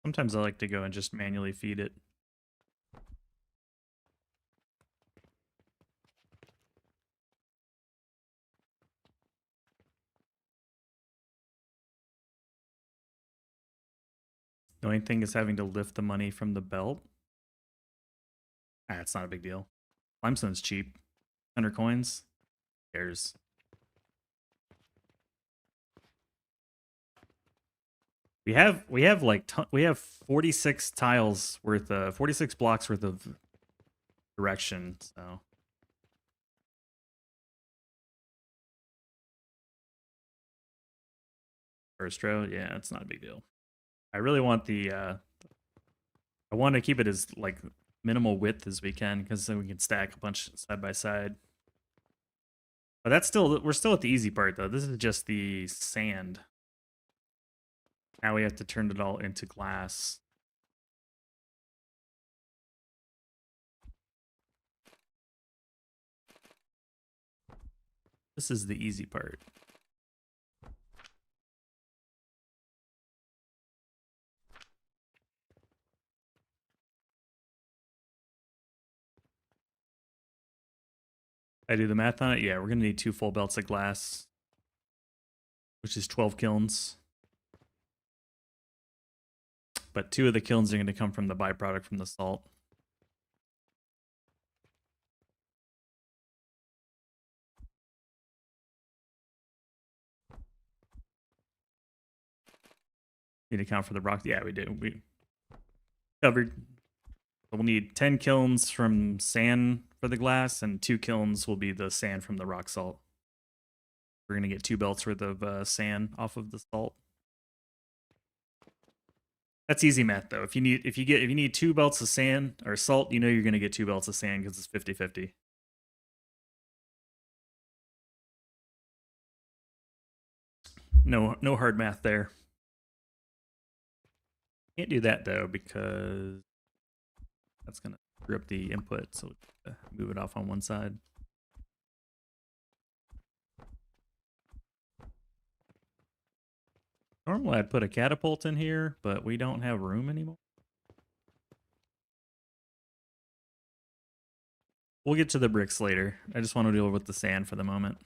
Sometimes I like to go and just manually feed it. The only thing is having to lift the money from the belt. Ah, it's not a big deal. Limestone's cheap. 100 coins. Who cares? We have like we have 46 tiles worth of 46 blocks worth of direction, so first row, yeah, it's not a big deal. I really want the I want to keep it as like minimal width as we can because then we can stack a bunch side by side. But that's still, we're still at the easy part though. This is just the sand. Now we have to turn it all into glass. This is the easy part. I do the math on it. Yeah, we're gonna need 2 full belts of glass, which is 12 kilns. But 2 of the kilns are going to come from the byproduct from the salt. Need to count for the rock. Yeah, we do. We covered. So we'll need 10 kilns from sand for the glass, and 2 kilns will be the sand from the rock salt. We're going to get 2 belts worth of sand off of the salt. That's easy math though. If you need 2 belts of sand or salt, you know you're going to get 2 belts of sand because it's 50-50. No hard math there. Can't do that though because that's going to screw up the input, so move it off on one side. Normally I'd put a catapult in here, but we don't have room anymore. We'll get to the bricks later. I just want to deal with the sand for the moment.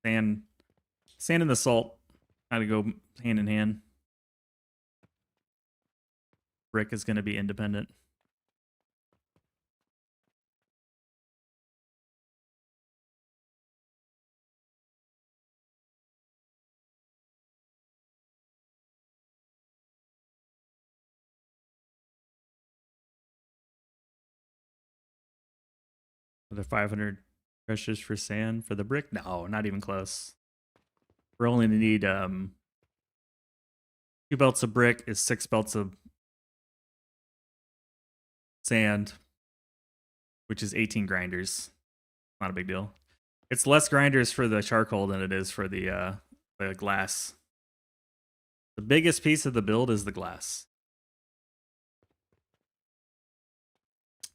Sand and the salt kind of go hand in hand. Brick is going to be independent. Another 500 pressures for sand for the brick? No, not even close. We're only going to need 2 belts of brick is 6 belts of sand, which is 18 grinders. Not a big deal. It's less grinders for the charcoal than it is for the glass. The biggest piece of the build is the glass.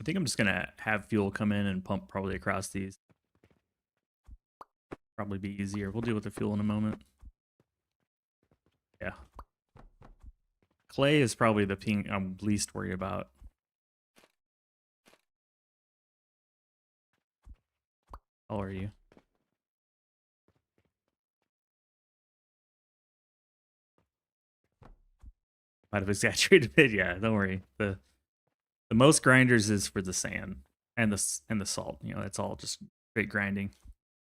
I think I'm just gonna have fuel come in and pump probably across these. Probably be easier. We'll deal with the fuel in a moment. Yeah. Clay is probably the thing I'm least worried about. How are you? Might have exaggerated a bit. Yeah, don't worry. The most grinders is for the sand and the salt. You know, that's all just straight grinding.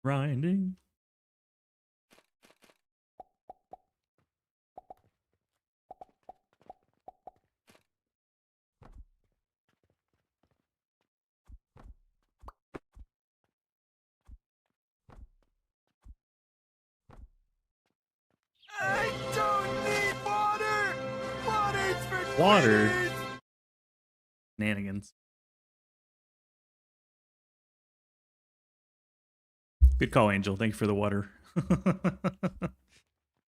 Grinding. Water. Shenanigans. Good call, Angel. Thank you for the water.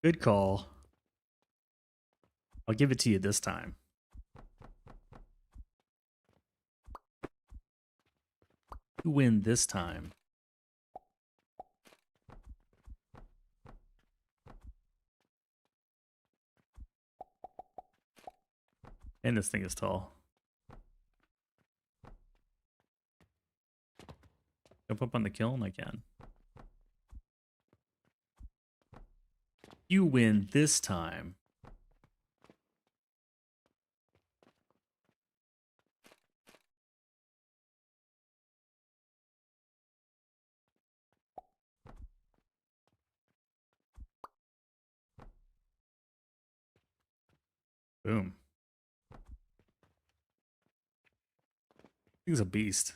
Good call. I'll give it to you this time. You win this time. And this thing is tall. Jump up on the kiln? I can. You win this time. Boom. He's a beast.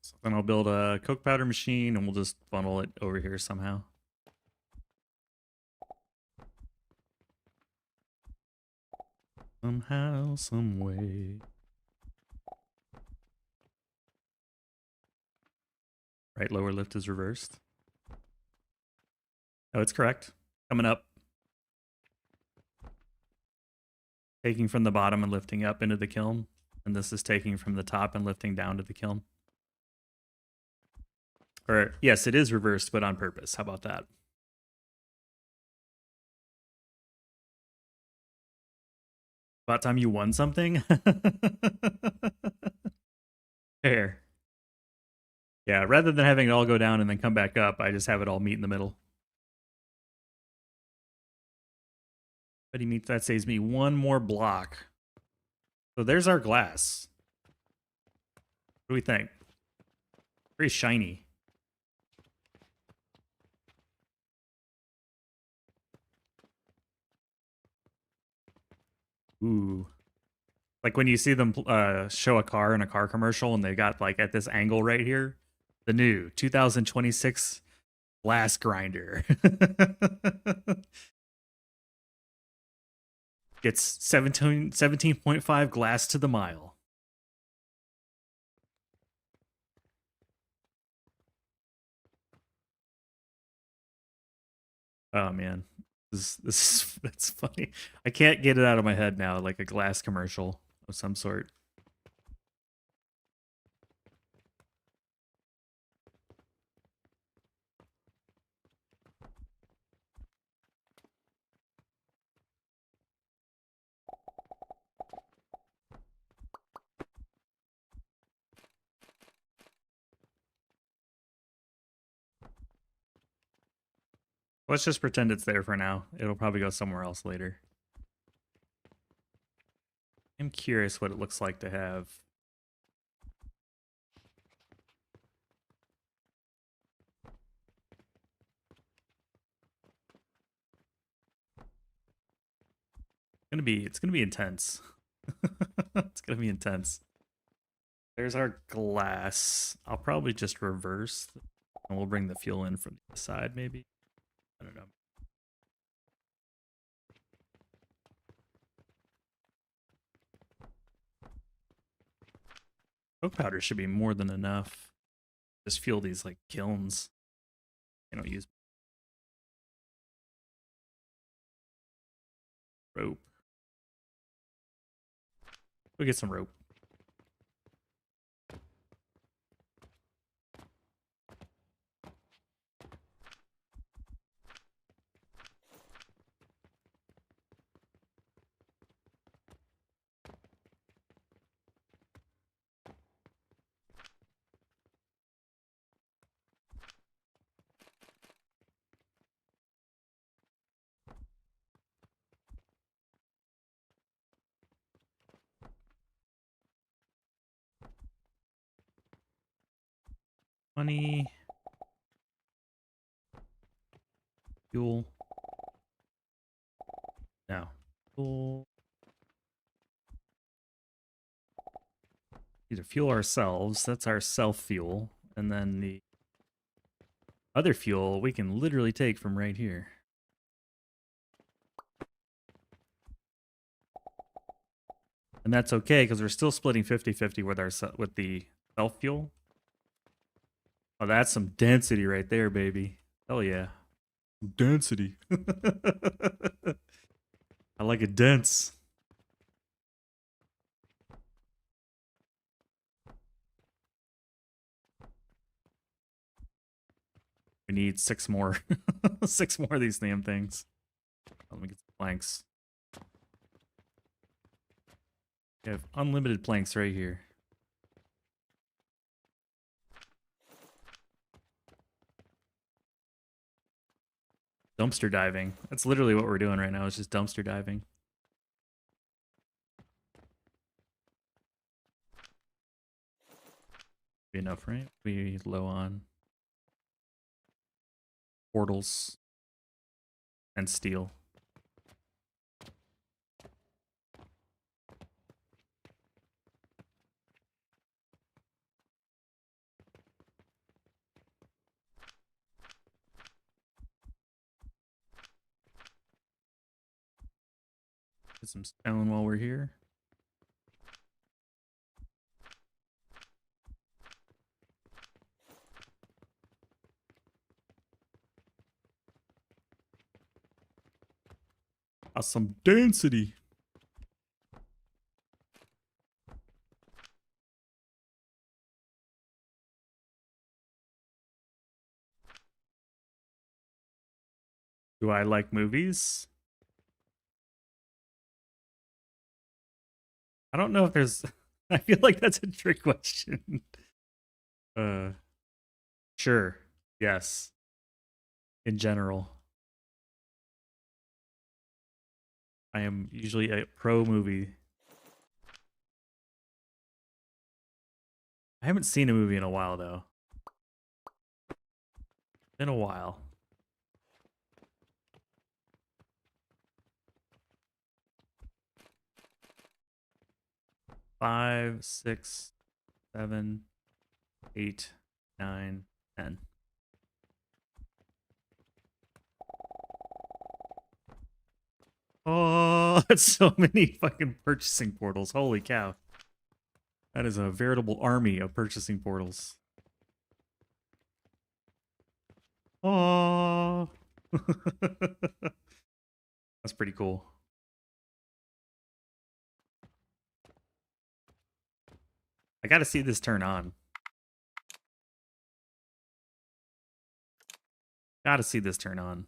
So then I'll build a coke powder machine and we'll just funnel it over here somehow. Somehow, some way. Right lower lift is reversed. Oh, it's correct. Coming up. Taking from the bottom and lifting up into the kiln. And this is taking from the top and lifting down to the kiln. Or, yes, it is reversed, but on purpose. How about that? About time you won something? Fair. Yeah, rather than having it all go down and then come back up, I just have it all meet in the middle. But he meets that saves me one more block. So there's our glass. What do we think? Very shiny. Ooh. Like when you see them show a car in a car commercial and they got like at this angle right here. The new 2026 glass grinder. Gets 17.5 glass to the mile. Oh man, that's funny. I can't get it out of my head now, like a glass commercial of some sort. Let's just pretend it's there for now. It'll probably go somewhere else later. I'm curious what it looks like to have. It's gonna be intense. It's gonna be intense. There's our glass. I'll probably just reverse and we'll bring the fuel in from the side maybe. I don't know. Coke powder should be more than enough. Just fuel these like kilns. I don't use rope. We'll get some rope. Money. Fuel. No. Fuel. Either fuel ourselves. That's our self fuel. And then the Other fuel we can literally take from right here. And that's okay because we're still splitting 50-50 with with the self fuel. Oh, that's some density right there, baby. Hell yeah. Density. I like it dense. We need 6 more. 6 more of these damn things. Let me get some planks. We have unlimited planks right here. Dumpster diving. That's literally what we're doing right now. It's just dumpster diving. Be enough, right? We low on portals and steel. Get some stone while we're here. Some density. Do I like movies? I don't know if there's I feel like that's a trick question. Sure. Yes. In general. I am usually a pro movie. I haven't seen a movie in a while though. In a while. Five, 6, 7, 8, 9, 10. Oh, that's so many fucking purchasing portals. Holy cow. That is a veritable army of purchasing portals. Oh. That's pretty cool. I gotta see this turn on. Gotta see this turn on.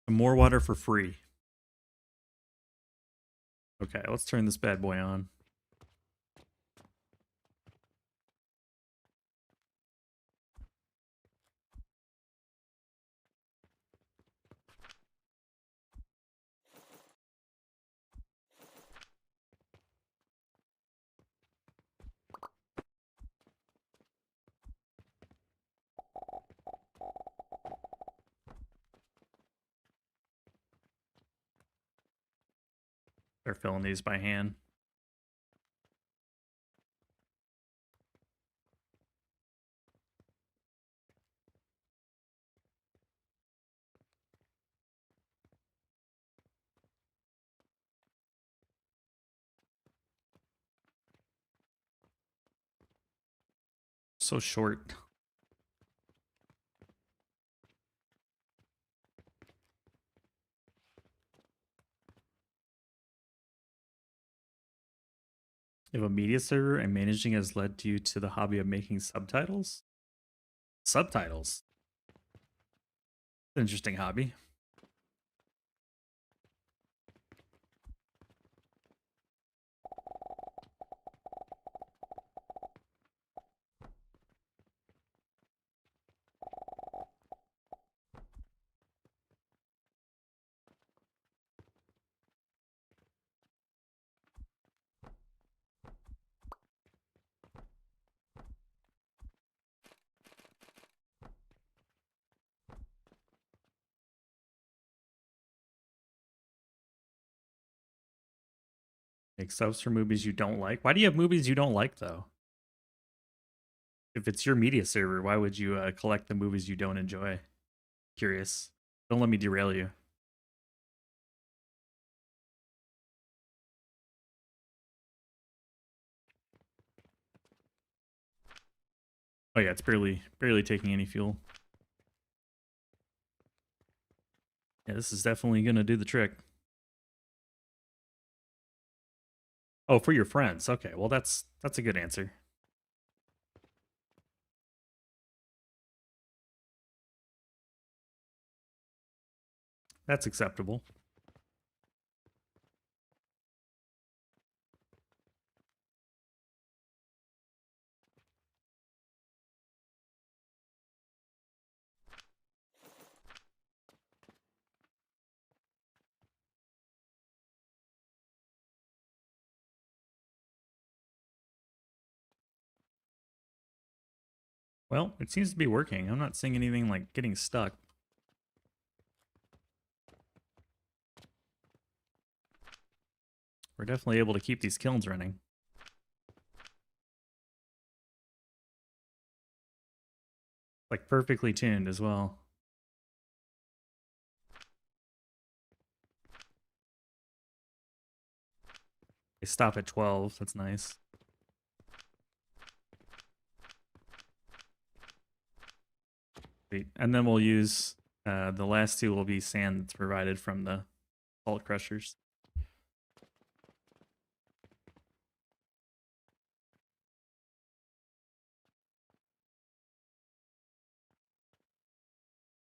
More water for free. Okay, let's turn this bad boy on. They're filling these by hand. So short. If a media server and managing has led you to the hobby of making subtitles? Subtitles? Interesting hobby. Make subs for movies you don't like. Why do you have movies you don't like, though? If it's your media server, why would you collect the movies you don't enjoy? Curious. Don't let me derail you. Oh yeah, it's barely taking any fuel. Yeah, this is definitely gonna do the trick. Oh, for your friends. Okay, well that's a good answer. That's acceptable. Well, it seems to be working. I'm not seeing anything like getting stuck. We're definitely able to keep these kilns running. Like perfectly tuned as well. They stop at 12. That's nice. Sweet. And then we'll use the last two will be sand that's provided from the salt crushers.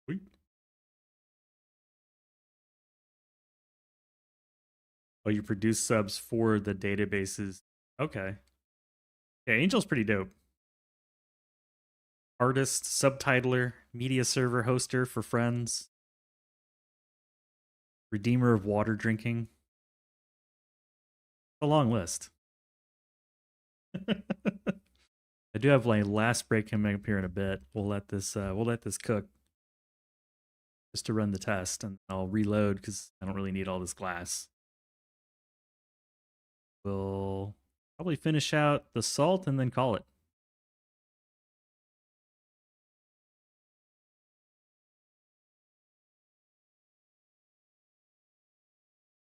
Sweet. Oh, you produce subs for the databases. Okay. Yeah, Angel's pretty dope. Artist, subtitler, media server hoster for friends. Redeemer of water drinking. A long list. I do have my last break coming up here in a bit. We'll let this cook just to run the test, and I'll reload because I don't really need all this glass. We'll probably finish out the salt and then call it.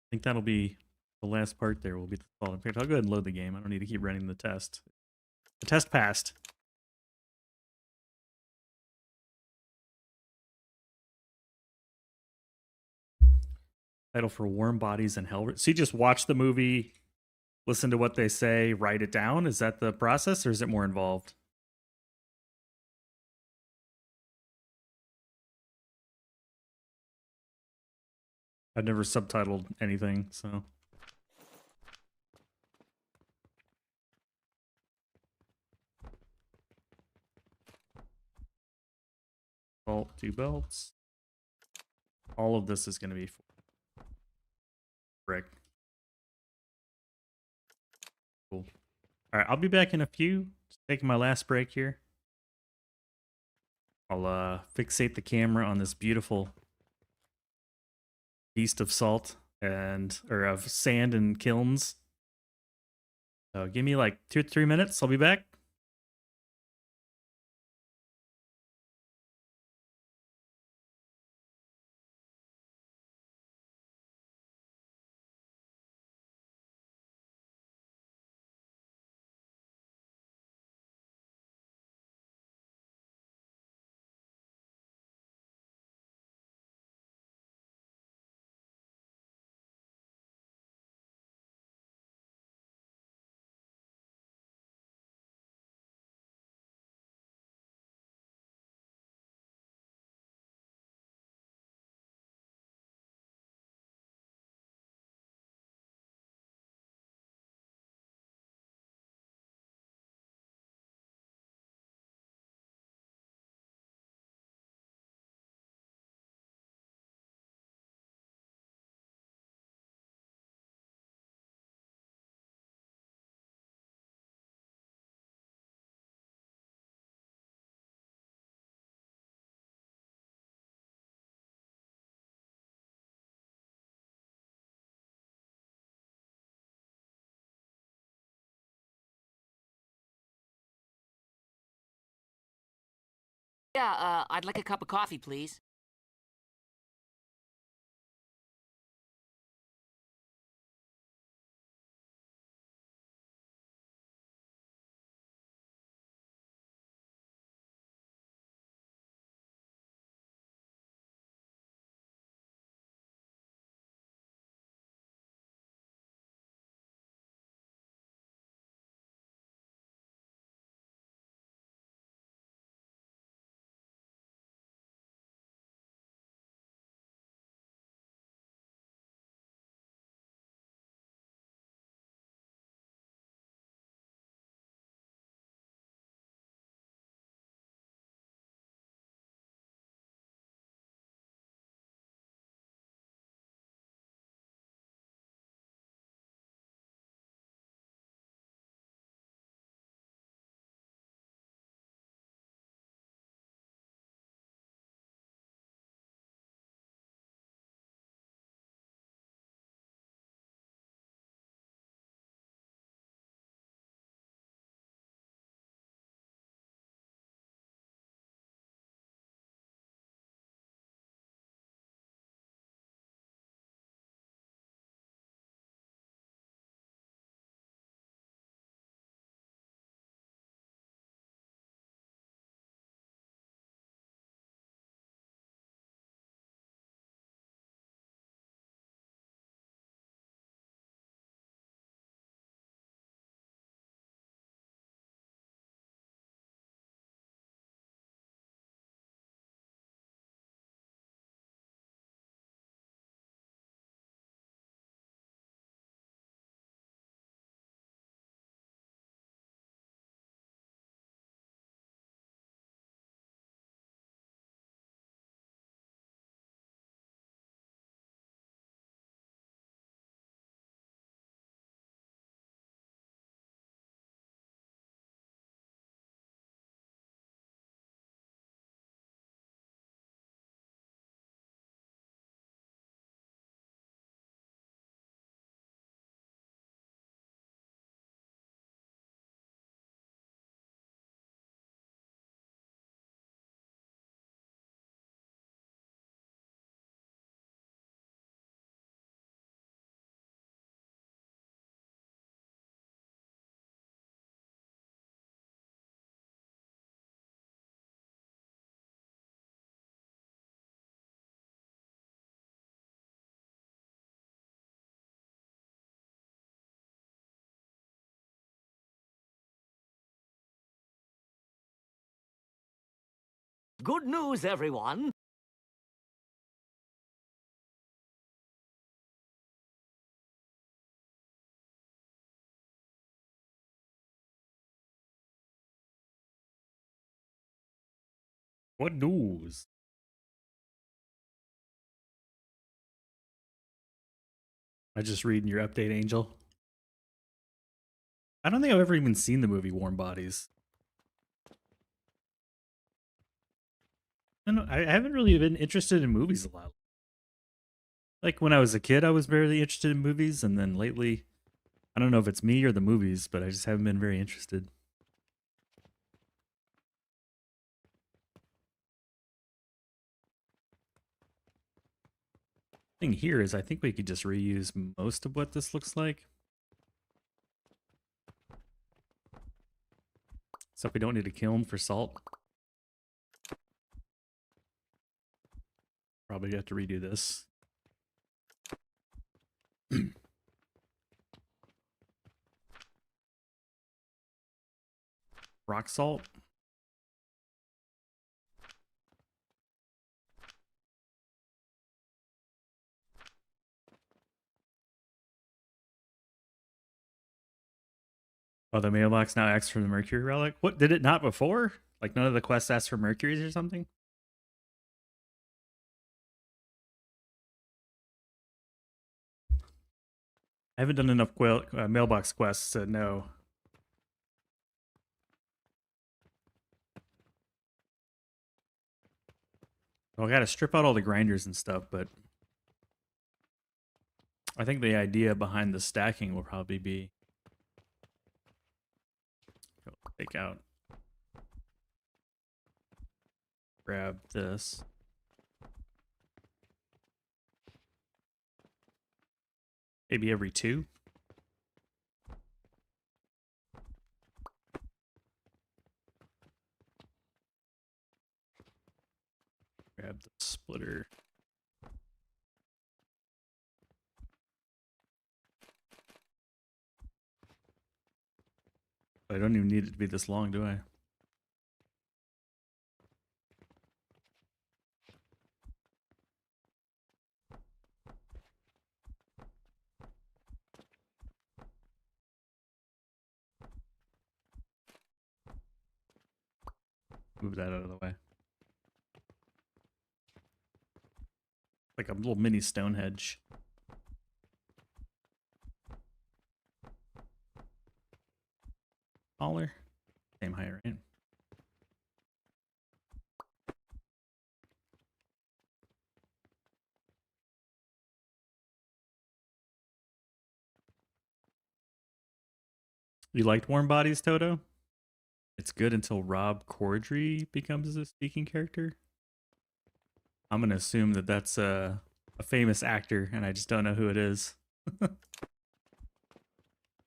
I think that'll be the last part there will be the salt. In fact, I'll go ahead and load the game. I don't need to keep running the test. The test passed. Title for Warm Bodies and Hell. So you just watch the movie, listen to what they say, write it down? Is that the process, or is it more involved? I've never subtitled anything, so. Bolt, 2 belts. All of this is going to be brick. Cool. All right, I'll be back in a few. Just taking my last break here. I'll fixate the camera on this beautiful beast of salt or of sand and kilns. So give me like 2 to 3 minutes. I'll be back. Yeah, I'd like a cup of coffee, please. Good news, everyone. What news? I just reading your update, Angel. I don't think I've ever even seen the movie Warm Bodies. I haven't really been interested in movies a lot. Like when I was a kid, I was very interested in movies, and then lately, I don't know if it's me or the movies, but I just haven't been very interested. Thing here is I think we could just reuse most of what this looks like. Except we don't need a kiln for salt. Probably have to redo this. Rock salt. Oh, the mailbox now asks for the Mercury relic? What, did it not before? Like none of the quests asked for Mercuries or something? I haven't done enough mailbox quests to know. Well, I gotta strip out all the grinders and stuff, but I think the idea behind the stacking will probably be take out grab this. Maybe every 2. Grab the splitter. I don't even need it to be this long, do I? Move that out of the way. Like a little mini Stonehenge. Taller. Same height, right? You liked Warm Bodies, Toto? It's good until Rob Corddry becomes a speaking character. I'm going to assume that that's a famous actor, and I just don't know who it is.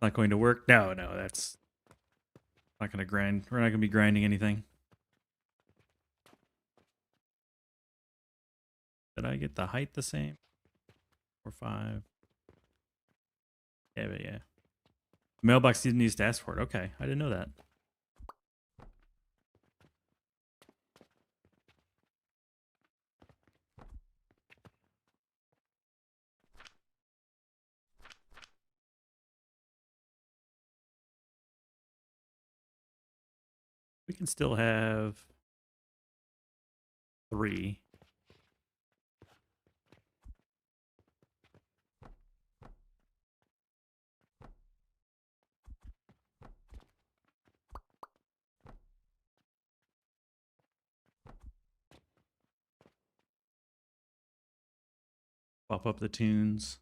Not going to work? No, that's not going to grind. We're not going to be grinding anything. Did I get the height the same? 4, 5. Yeah, but yeah. Mailbox didn't use to ask for it. Okay, I didn't know that. We can still have 3. Pop up the tunes.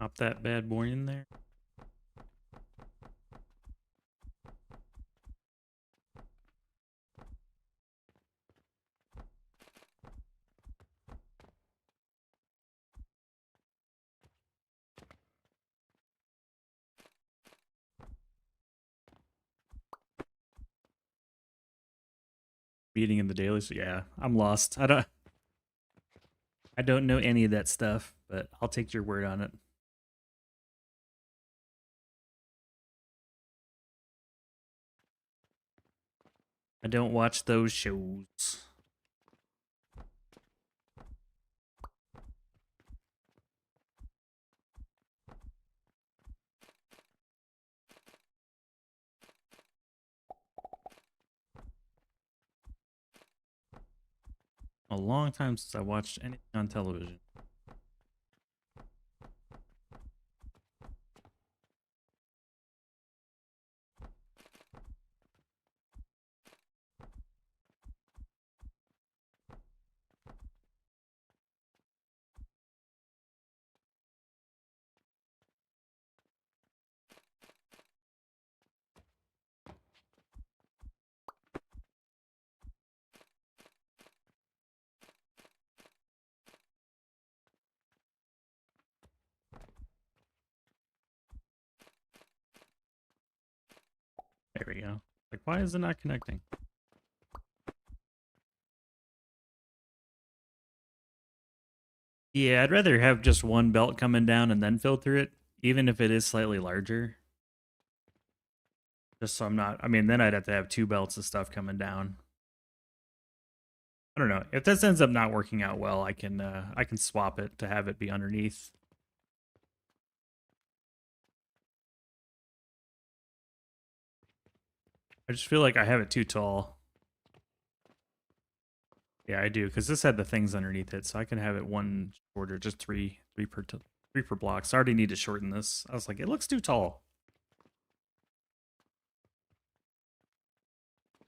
Pop that bad boy in there. Meeting in the daily. So yeah, I'm lost. I don't know any of that stuff, but I'll take your word on it. I don't watch those shows. A long time since I watched anything on television. There we go. Like, why is it not connecting? Yeah, I'd rather have just one belt coming down and then filter it, even if it is slightly larger. Just so I'm not, I mean, then I'd have to have 2 belts of stuff coming down. I don't know. If this ends up not working out well, I can swap it to have it be underneath. I just feel like I have it too tall. Yeah, I do, because this had the things underneath it, so I can have it one shorter, just three per block. So I already need to shorten this. I was like, it looks too tall.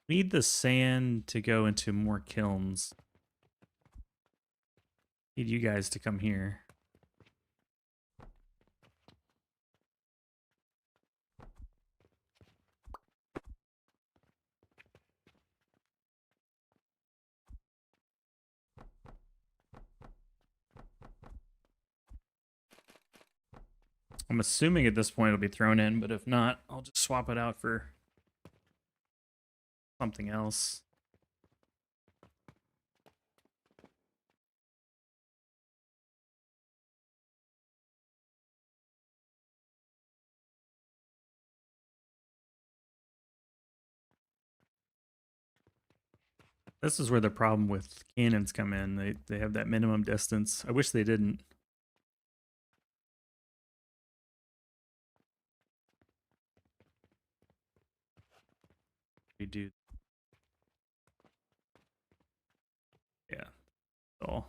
Need the sand to go into more kilns. Need you guys to come here. I'm assuming at this point it'll be thrown in, but if not, I'll just swap it out for something else. This is where the problem with cannons come in. They have that minimum distance. I wish they didn't. We do. Yeah. All.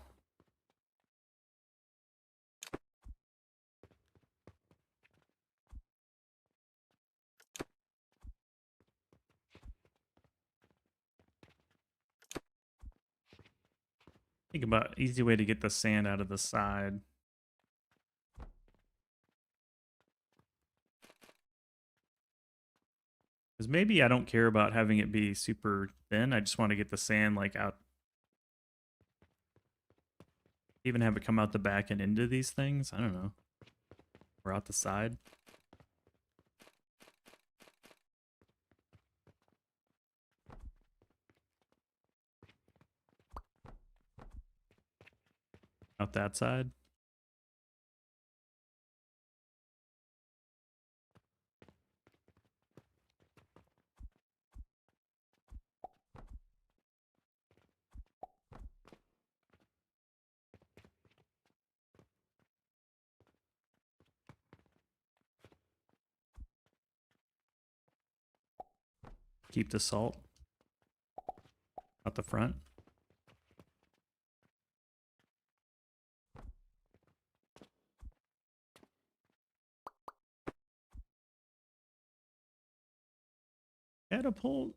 Think about easy way to get the sand out of the side. Because maybe I don't care about having it be super thin. I just want to get the sand like out. Even have it come out the back and into these things. I don't know. Or out the side. Out that side. Keep the salt out the front. Catapult.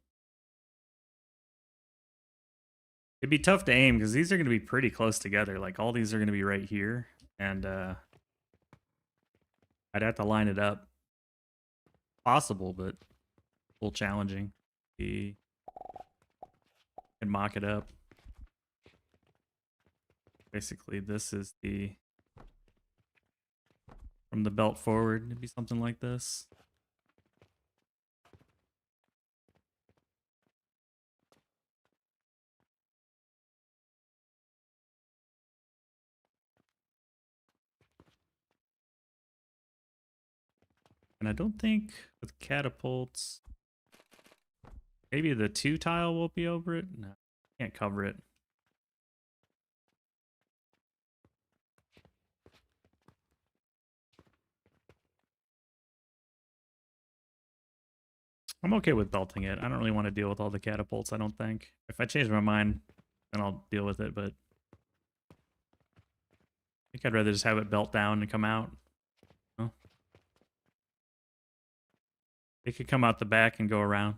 It'd be tough to aim because these are going to be pretty close together. Like all these are going to be right here, and I'd have to line it up. Possible, but a little challenging. And mock it up. Basically, this is the from the belt forward. It'd be something like this. And I don't think with catapults, maybe the 2 tile will be over it. No, can't cover it. I'm okay with belting it. I don't really want to deal with all the catapults, I don't think. If I change my mind, then I'll deal with it, but I think I'd rather just have it belt down and come out. Oh. It could come out the back and go around.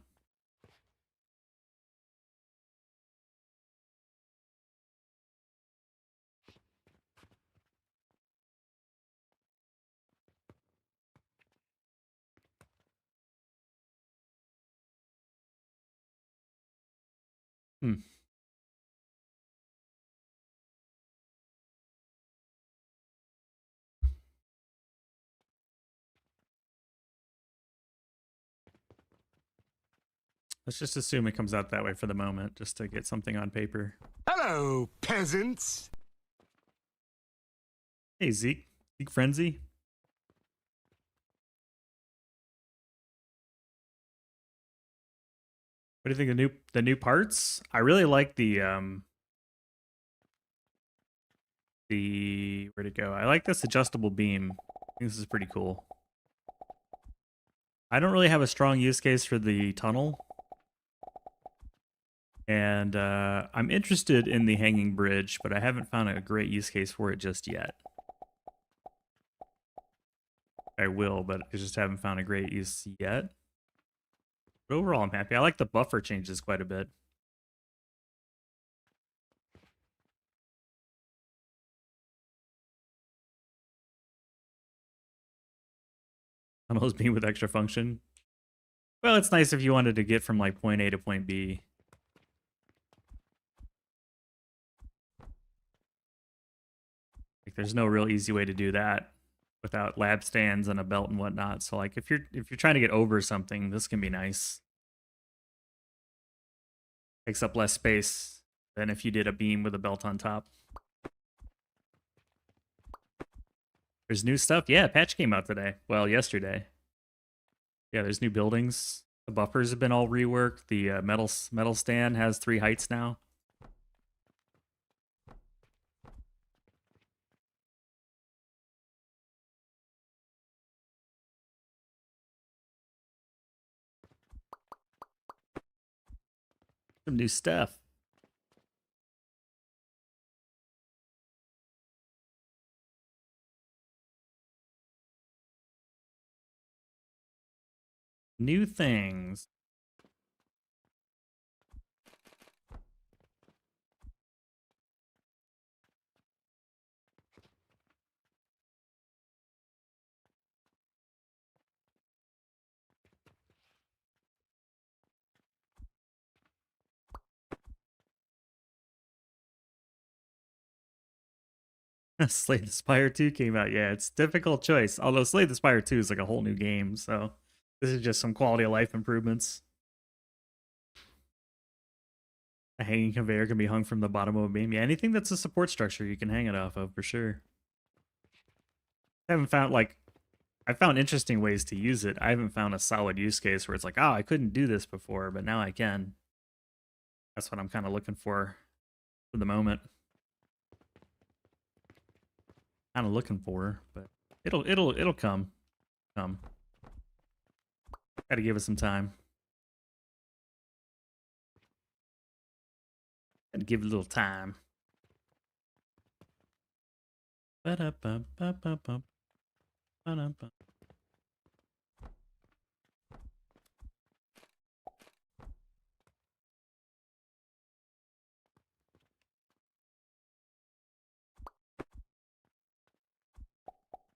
Hmm. Let's just assume it comes out that way for the moment, just to get something on paper. Hello, peasants. Hey, Zeke. Zeke Frenzy. What do you think of the new parts? I really like the Where'd it go? I like this adjustable beam. I think this is pretty cool. I don't really have a strong use case for the tunnel. And I'm interested in the hanging bridge, but I haven't found a great use case for it just yet. I will, but I just haven't found a great use yet. But overall, I'm happy. I like the buffer changes quite a bit. Tunnels being with extra function. Well, it's nice if you wanted to get from like point A to point B. Like, there's no real easy way to do that without lab stands and a belt and whatnot. So like if you're trying to get over something, this can be nice. Takes up less space than if you did a beam with a belt on top. There's new stuff. Yeah, patch came out today. Well, yesterday. Yeah, there's new buildings. The buffers have been all reworked. The metal stand has 3 heights now. Some new stuff. New things. Slay the Spire 2 came out. Yeah, it's a difficult choice. Although Slay the Spire 2 is like a whole new game, so this is just some quality of life improvements. A hanging conveyor can be hung from the bottom of a beam. Yeah, anything that's a support structure you can hang it off of for sure. I haven't found I found interesting ways to use it. I haven't found a solid use case where it's like, oh, I couldn't do this before, but now I can. That's what I'm kind of looking for the moment. Kind of looking for, but it'll come. Gotta give it some time. Gotta give it a little time. Ba-da-ba-ba-ba-ba. Ba-da-ba.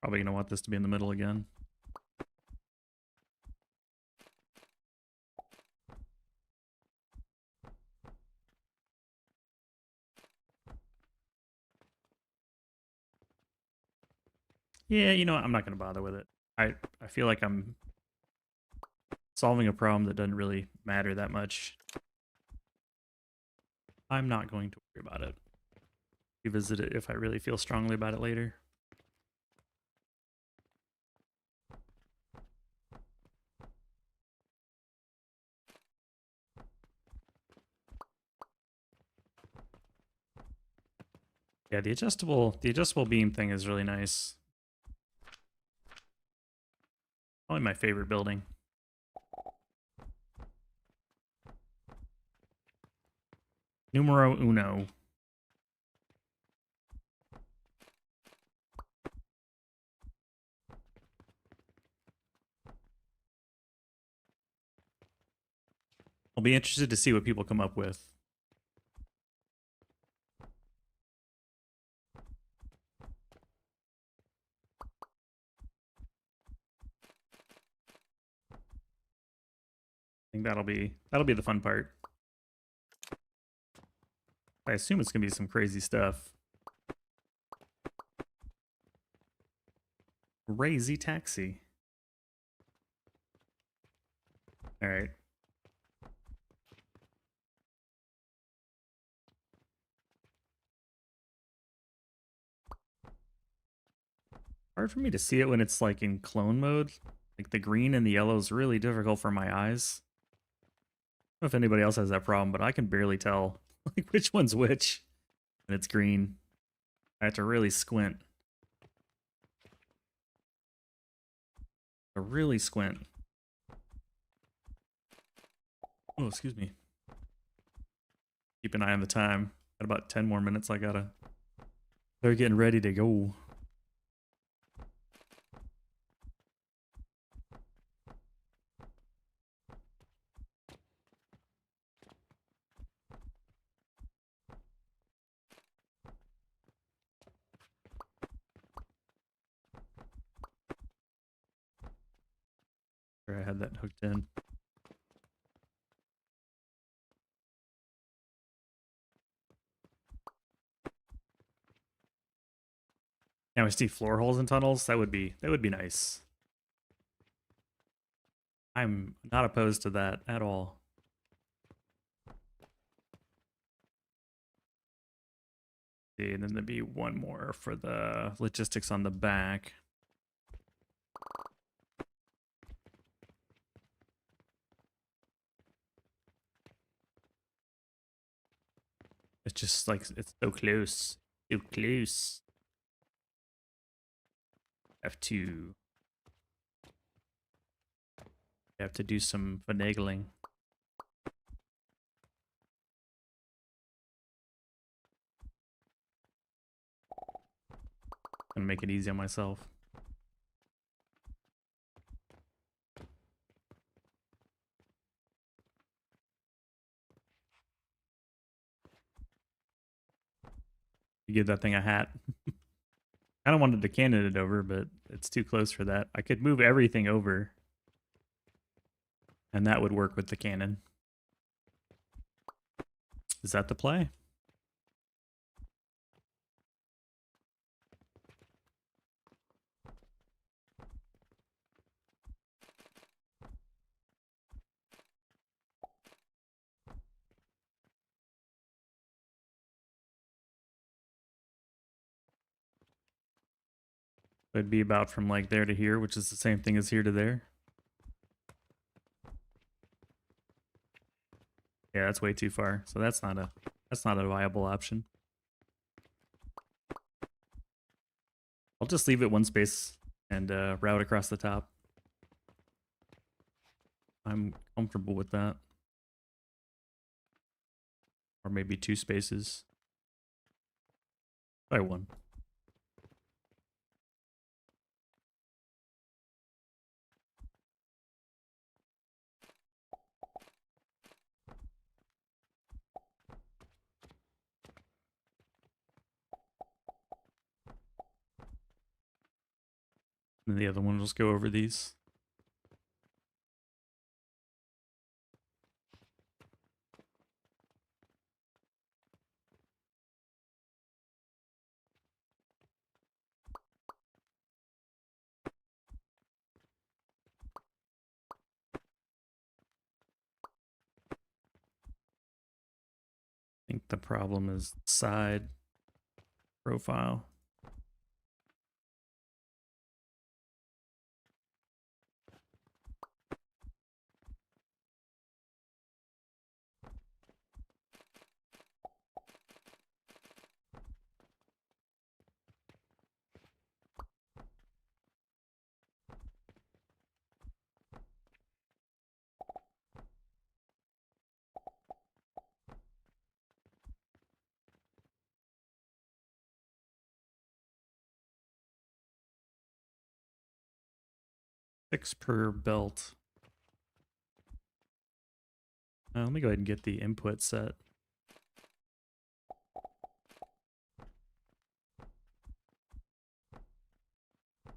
Probably gonna want this to be in the middle again. Yeah, you know what? I'm not gonna bother with it. I feel like I'm solving a problem that doesn't really matter that much. I'm not going to worry about it. Revisit it if I really feel strongly about it later. Yeah, the adjustable beam thing is really nice. Probably my favorite building. Numero uno. I'll be interested to see what people come up with. I think that'll be the fun part. I assume it's gonna be some crazy stuff. Crazy taxi. All right. Hard for me to see it when it's like in clone mode. Like the green and the yellow is really difficult for my eyes. I don't know if anybody else has that problem, but I can barely tell like which one's which when it's green. I have to really squint. Really squint. Oh, excuse me. Keep an eye on the time. Got about 10 more minutes. They're getting ready to go. Sure, I had that hooked in. Now we see floor holes in tunnels. That would be nice. I'm not opposed to that at all. And then there'd be one more for the logistics on the back. It's just like, it's so close. So close. Have to do some finagling. And make it easy on myself. You give that thing a hat. I don't wanted to cannon it over, but it's too close for that. I could move everything over. And that would work with the cannon. Is that the play? It'd be about from like there to here, which is the same thing as here to there. Yeah, that's way too far. So that's not a viable option. I'll just leave it one space and route across the top. I'm comfortable with that. Or maybe 2 spaces. Try 1. And the other one will just go over these. I think the problem is side profile. Six per belt. Let me go ahead and get the input set.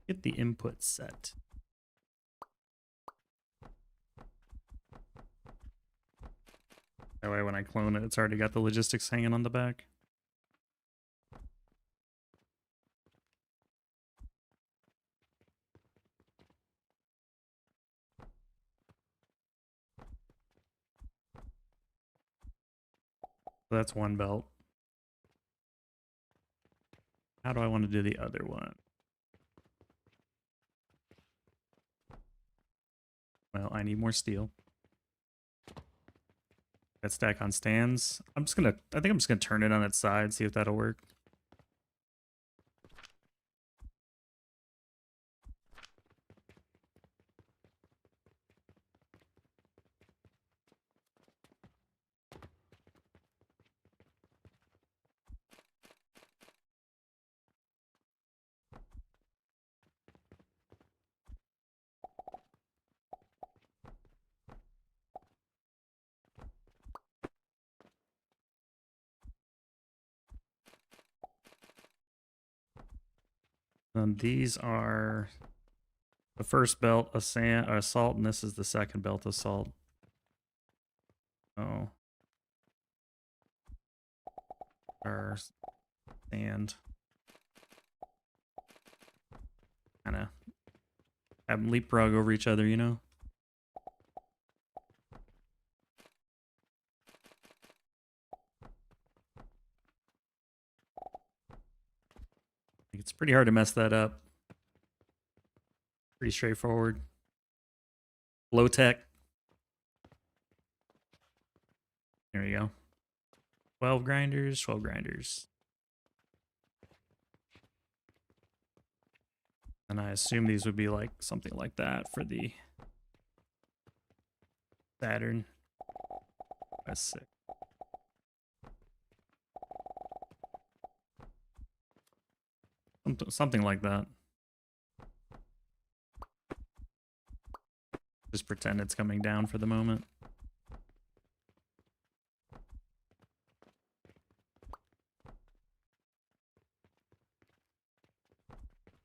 Get the input set. That way when I clone it, it's already got the logistics hanging on the back. So that's one belt. How do I want to do the other one? Well, I need more steel. That stack on stands. I think I'm just gonna turn it on its side, see if that'll work. And these are the first belt of sand or salt, and this is the second belt of salt. Oh. Or sand. Kind of have them leapfrog over each other, you know? It's pretty hard to mess that up. Pretty straightforward. Low tech. There we go. 12 grinders, 12 grinders. And I assume these would be like something like that for the Saturn. That's sick. Something like that. Just pretend it's coming down for the moment.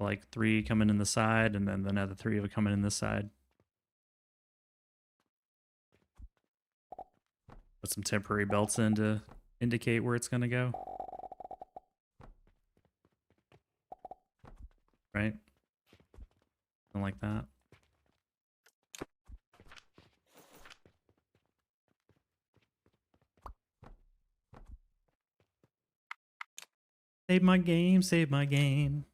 Like 3 coming in the side, and then another 3 of it coming in this side. Put some temporary belts in to indicate where it's gonna go. Right? Something like that. Save my game, save my game.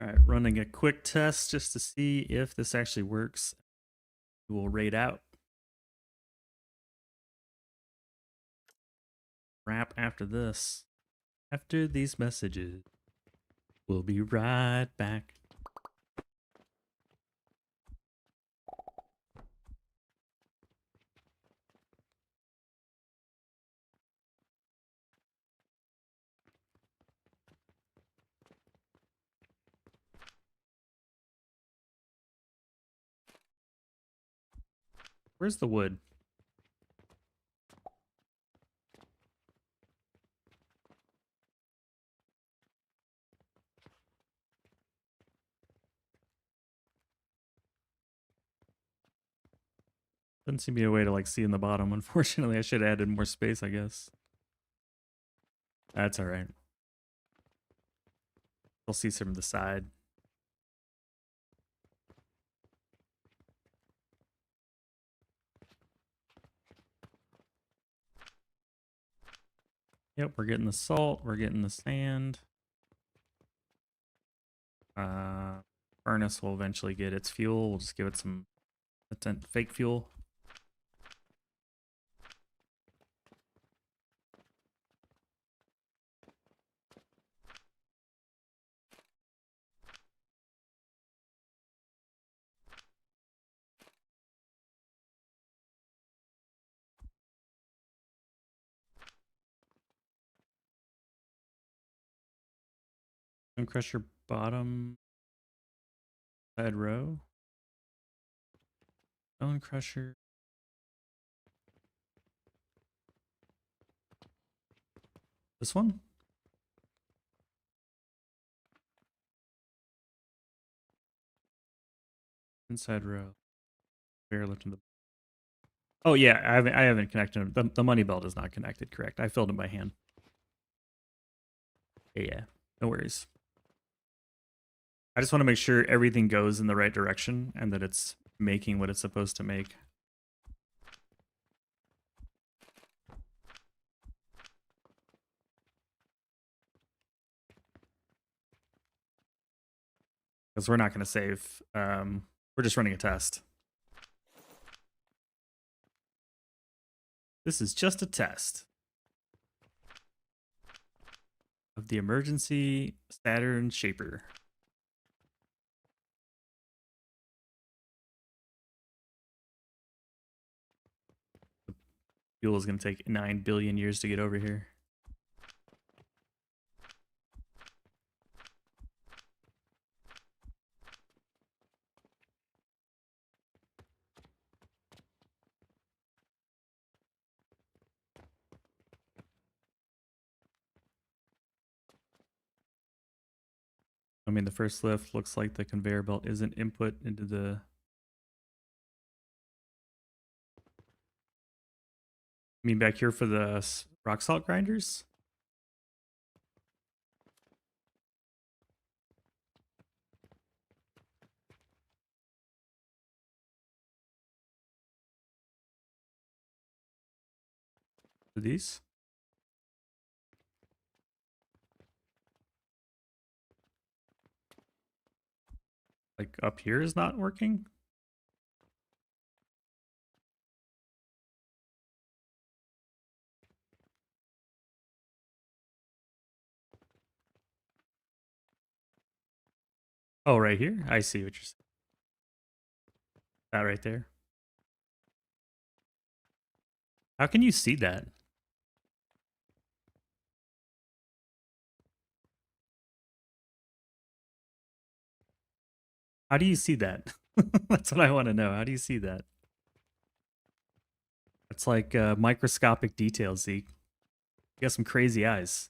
Alright, running a quick test just to see if this actually works. We'll raid out. Wrap after this. After these messages. We'll be right back. Where's the wood? Doesn't seem to be a way to like see in the bottom. Unfortunately, I should have added more space, I guess. That's alright. I'll see some of the side. Yep, we're getting the salt, we're getting the sand. Furnace will eventually get its fuel. We'll just give it some fake fuel. Stone crusher bottom side row. Stone crusher. This one? Inside row. Bear lifting the. Oh yeah, I haven't connected them. The money belt is not connected, correct. I filled it by hand. Yeah, no worries. I just want to make sure everything goes in the right direction and that it's making what it's supposed to make. Because we're not going to save. We're just running a test. This is just a test of the emergency Saturn shaper. The fuel is going to take 9 billion years to get over here. mean, the first lift looks like the conveyor belt isn't input into the... I mean, back here for the rock salt grinders? For these? Like up here is not working? Oh, right here? I see what you're saying. That right there. How can you see that? How do you see that? That's what I want to know. How do you see that? It's like microscopic details, Zeke. You got some crazy eyes.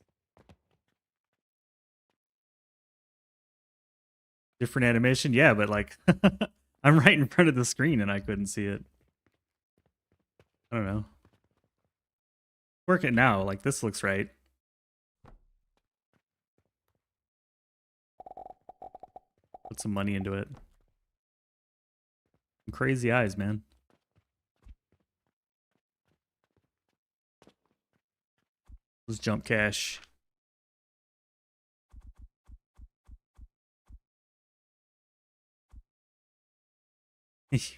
Different animation? Yeah, but like, I'm right in front of the screen and I couldn't see it. I don't know. Work it now. Like, this looks right. Put some money into it. Some crazy eyes, man. Let's jump cash.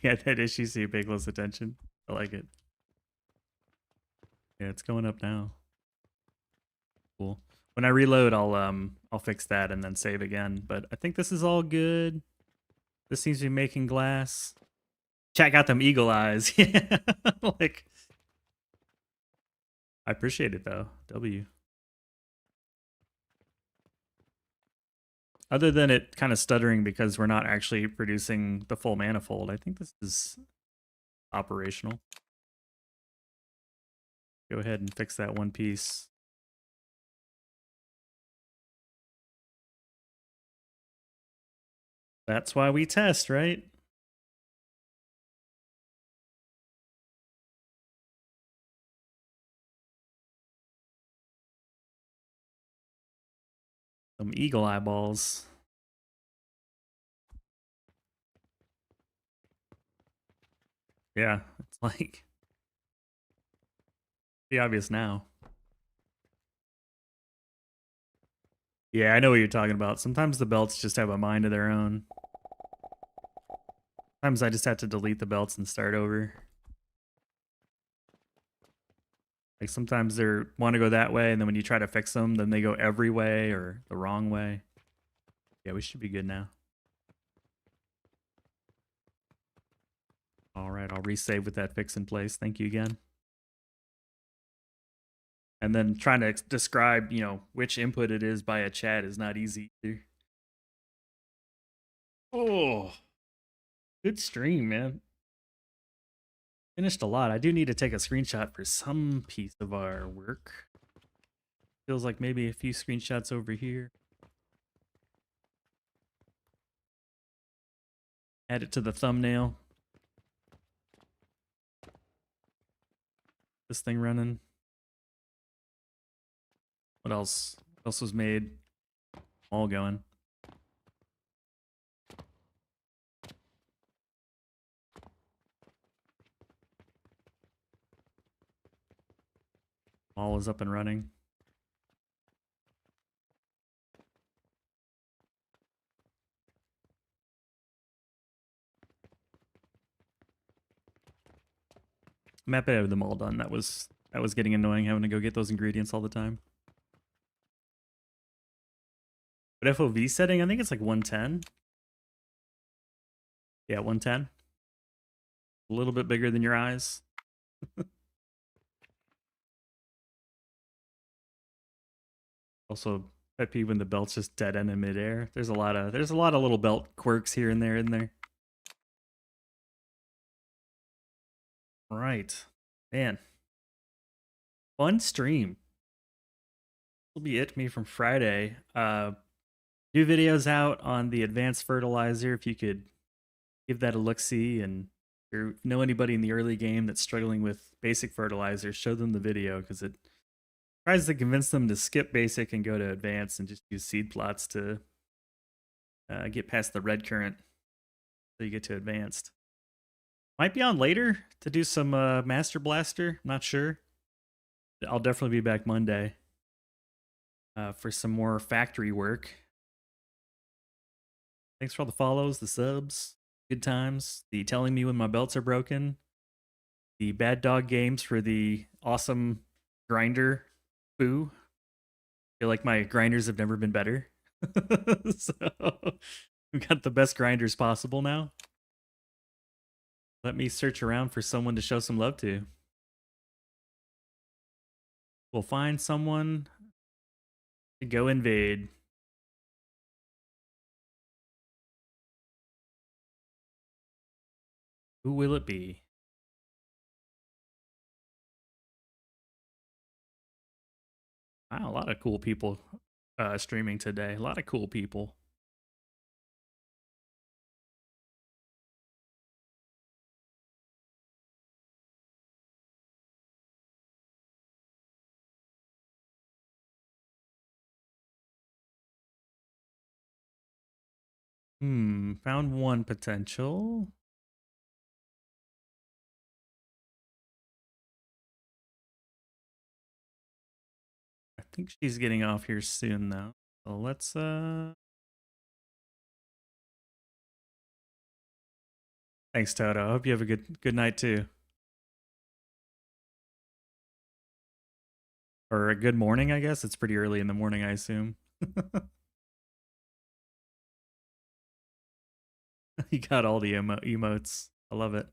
Yeah, that issue, see, pay close attention. I like it. Yeah, it's going up now. Cool. When I reload, I'll fix that and then save again. But I think this is all good. This seems to be making glass. Chat got them eagle eyes. Yeah, like, I appreciate it though. W. Other than it kind of stuttering because we're not actually producing the full manifold, I think this is operational. Go ahead and fix that one piece. That's why we test, right? Some eagle eyeballs. Yeah, it's like pretty obvious now. Yeah, I know what you're talking about. Sometimes the belts just have a mind of their own. Sometimes I just have to delete the belts and start over. Like sometimes they want to go that way, and then when you try to fix them, then they go every way or the wrong way. Yeah, we should be good now. All right, I'll resave with that fix in place. Thank you again. And then trying to describe, you know, which input it is by a chat is not easy either. Oh, good stream, man. Finished a lot. I do need to take a screenshot for some piece of our work. Feels like maybe a few screenshots over here. Add it to the thumbnail. This thing running. What else? What else was made? All going. All is up and running. I'm happy to have them all done. That was getting annoying having to go get those ingredients all the time. But FOV setting, I think it's like 110. Yeah, 110. A little bit bigger than your eyes. Also, pet peeve when the belt's just dead end in midair. There's a lot of little belt quirks here and there in there. Right. Man. Fun stream. This will be it for me from Friday. New videos out on the advanced fertilizer. If you could give that a look-see, and if you know anybody in the early game that's struggling with basic fertilizer, show them the video, because it tries to convince them to skip basic and go to advanced and just use seed plots to get past the red current so you get to advanced. Might be on later to do some Master Blaster. Not sure. I'll definitely be back Monday for some more factory work. Thanks for all the follows, the subs, good times, the telling me when my belts are broken, the bad dog games for the awesome grinder foo. I feel like my grinders have never been better. So we've got the best grinders possible now. Let me search around for someone to show some love to. We'll find someone to go invade. Who will it be? Wow, a lot of cool people streaming today. A lot of cool people. Found one potential. I think she's getting off here soon, though. So let's Thanks, Toto. I hope you have a good night too. Or a good morning, I guess. It's pretty early in the morning, I assume. You got all the emotes. I love it.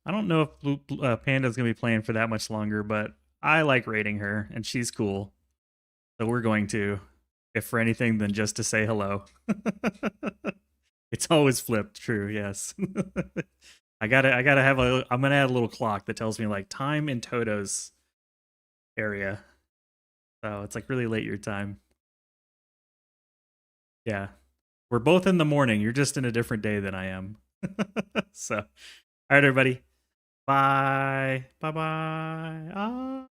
I don't know if Blue Panda's going to be playing for that much longer, but I like rating her, and she's cool. So we're going to, if for anything, then just to say hello. It's always flipped, true, yes. I'm gonna add a little clock that tells me like time in Toto's area. So it's like really late your time. Yeah. We're both in the morning. You're just in a different day than I am. So, all right, everybody. Bye. Bye-bye.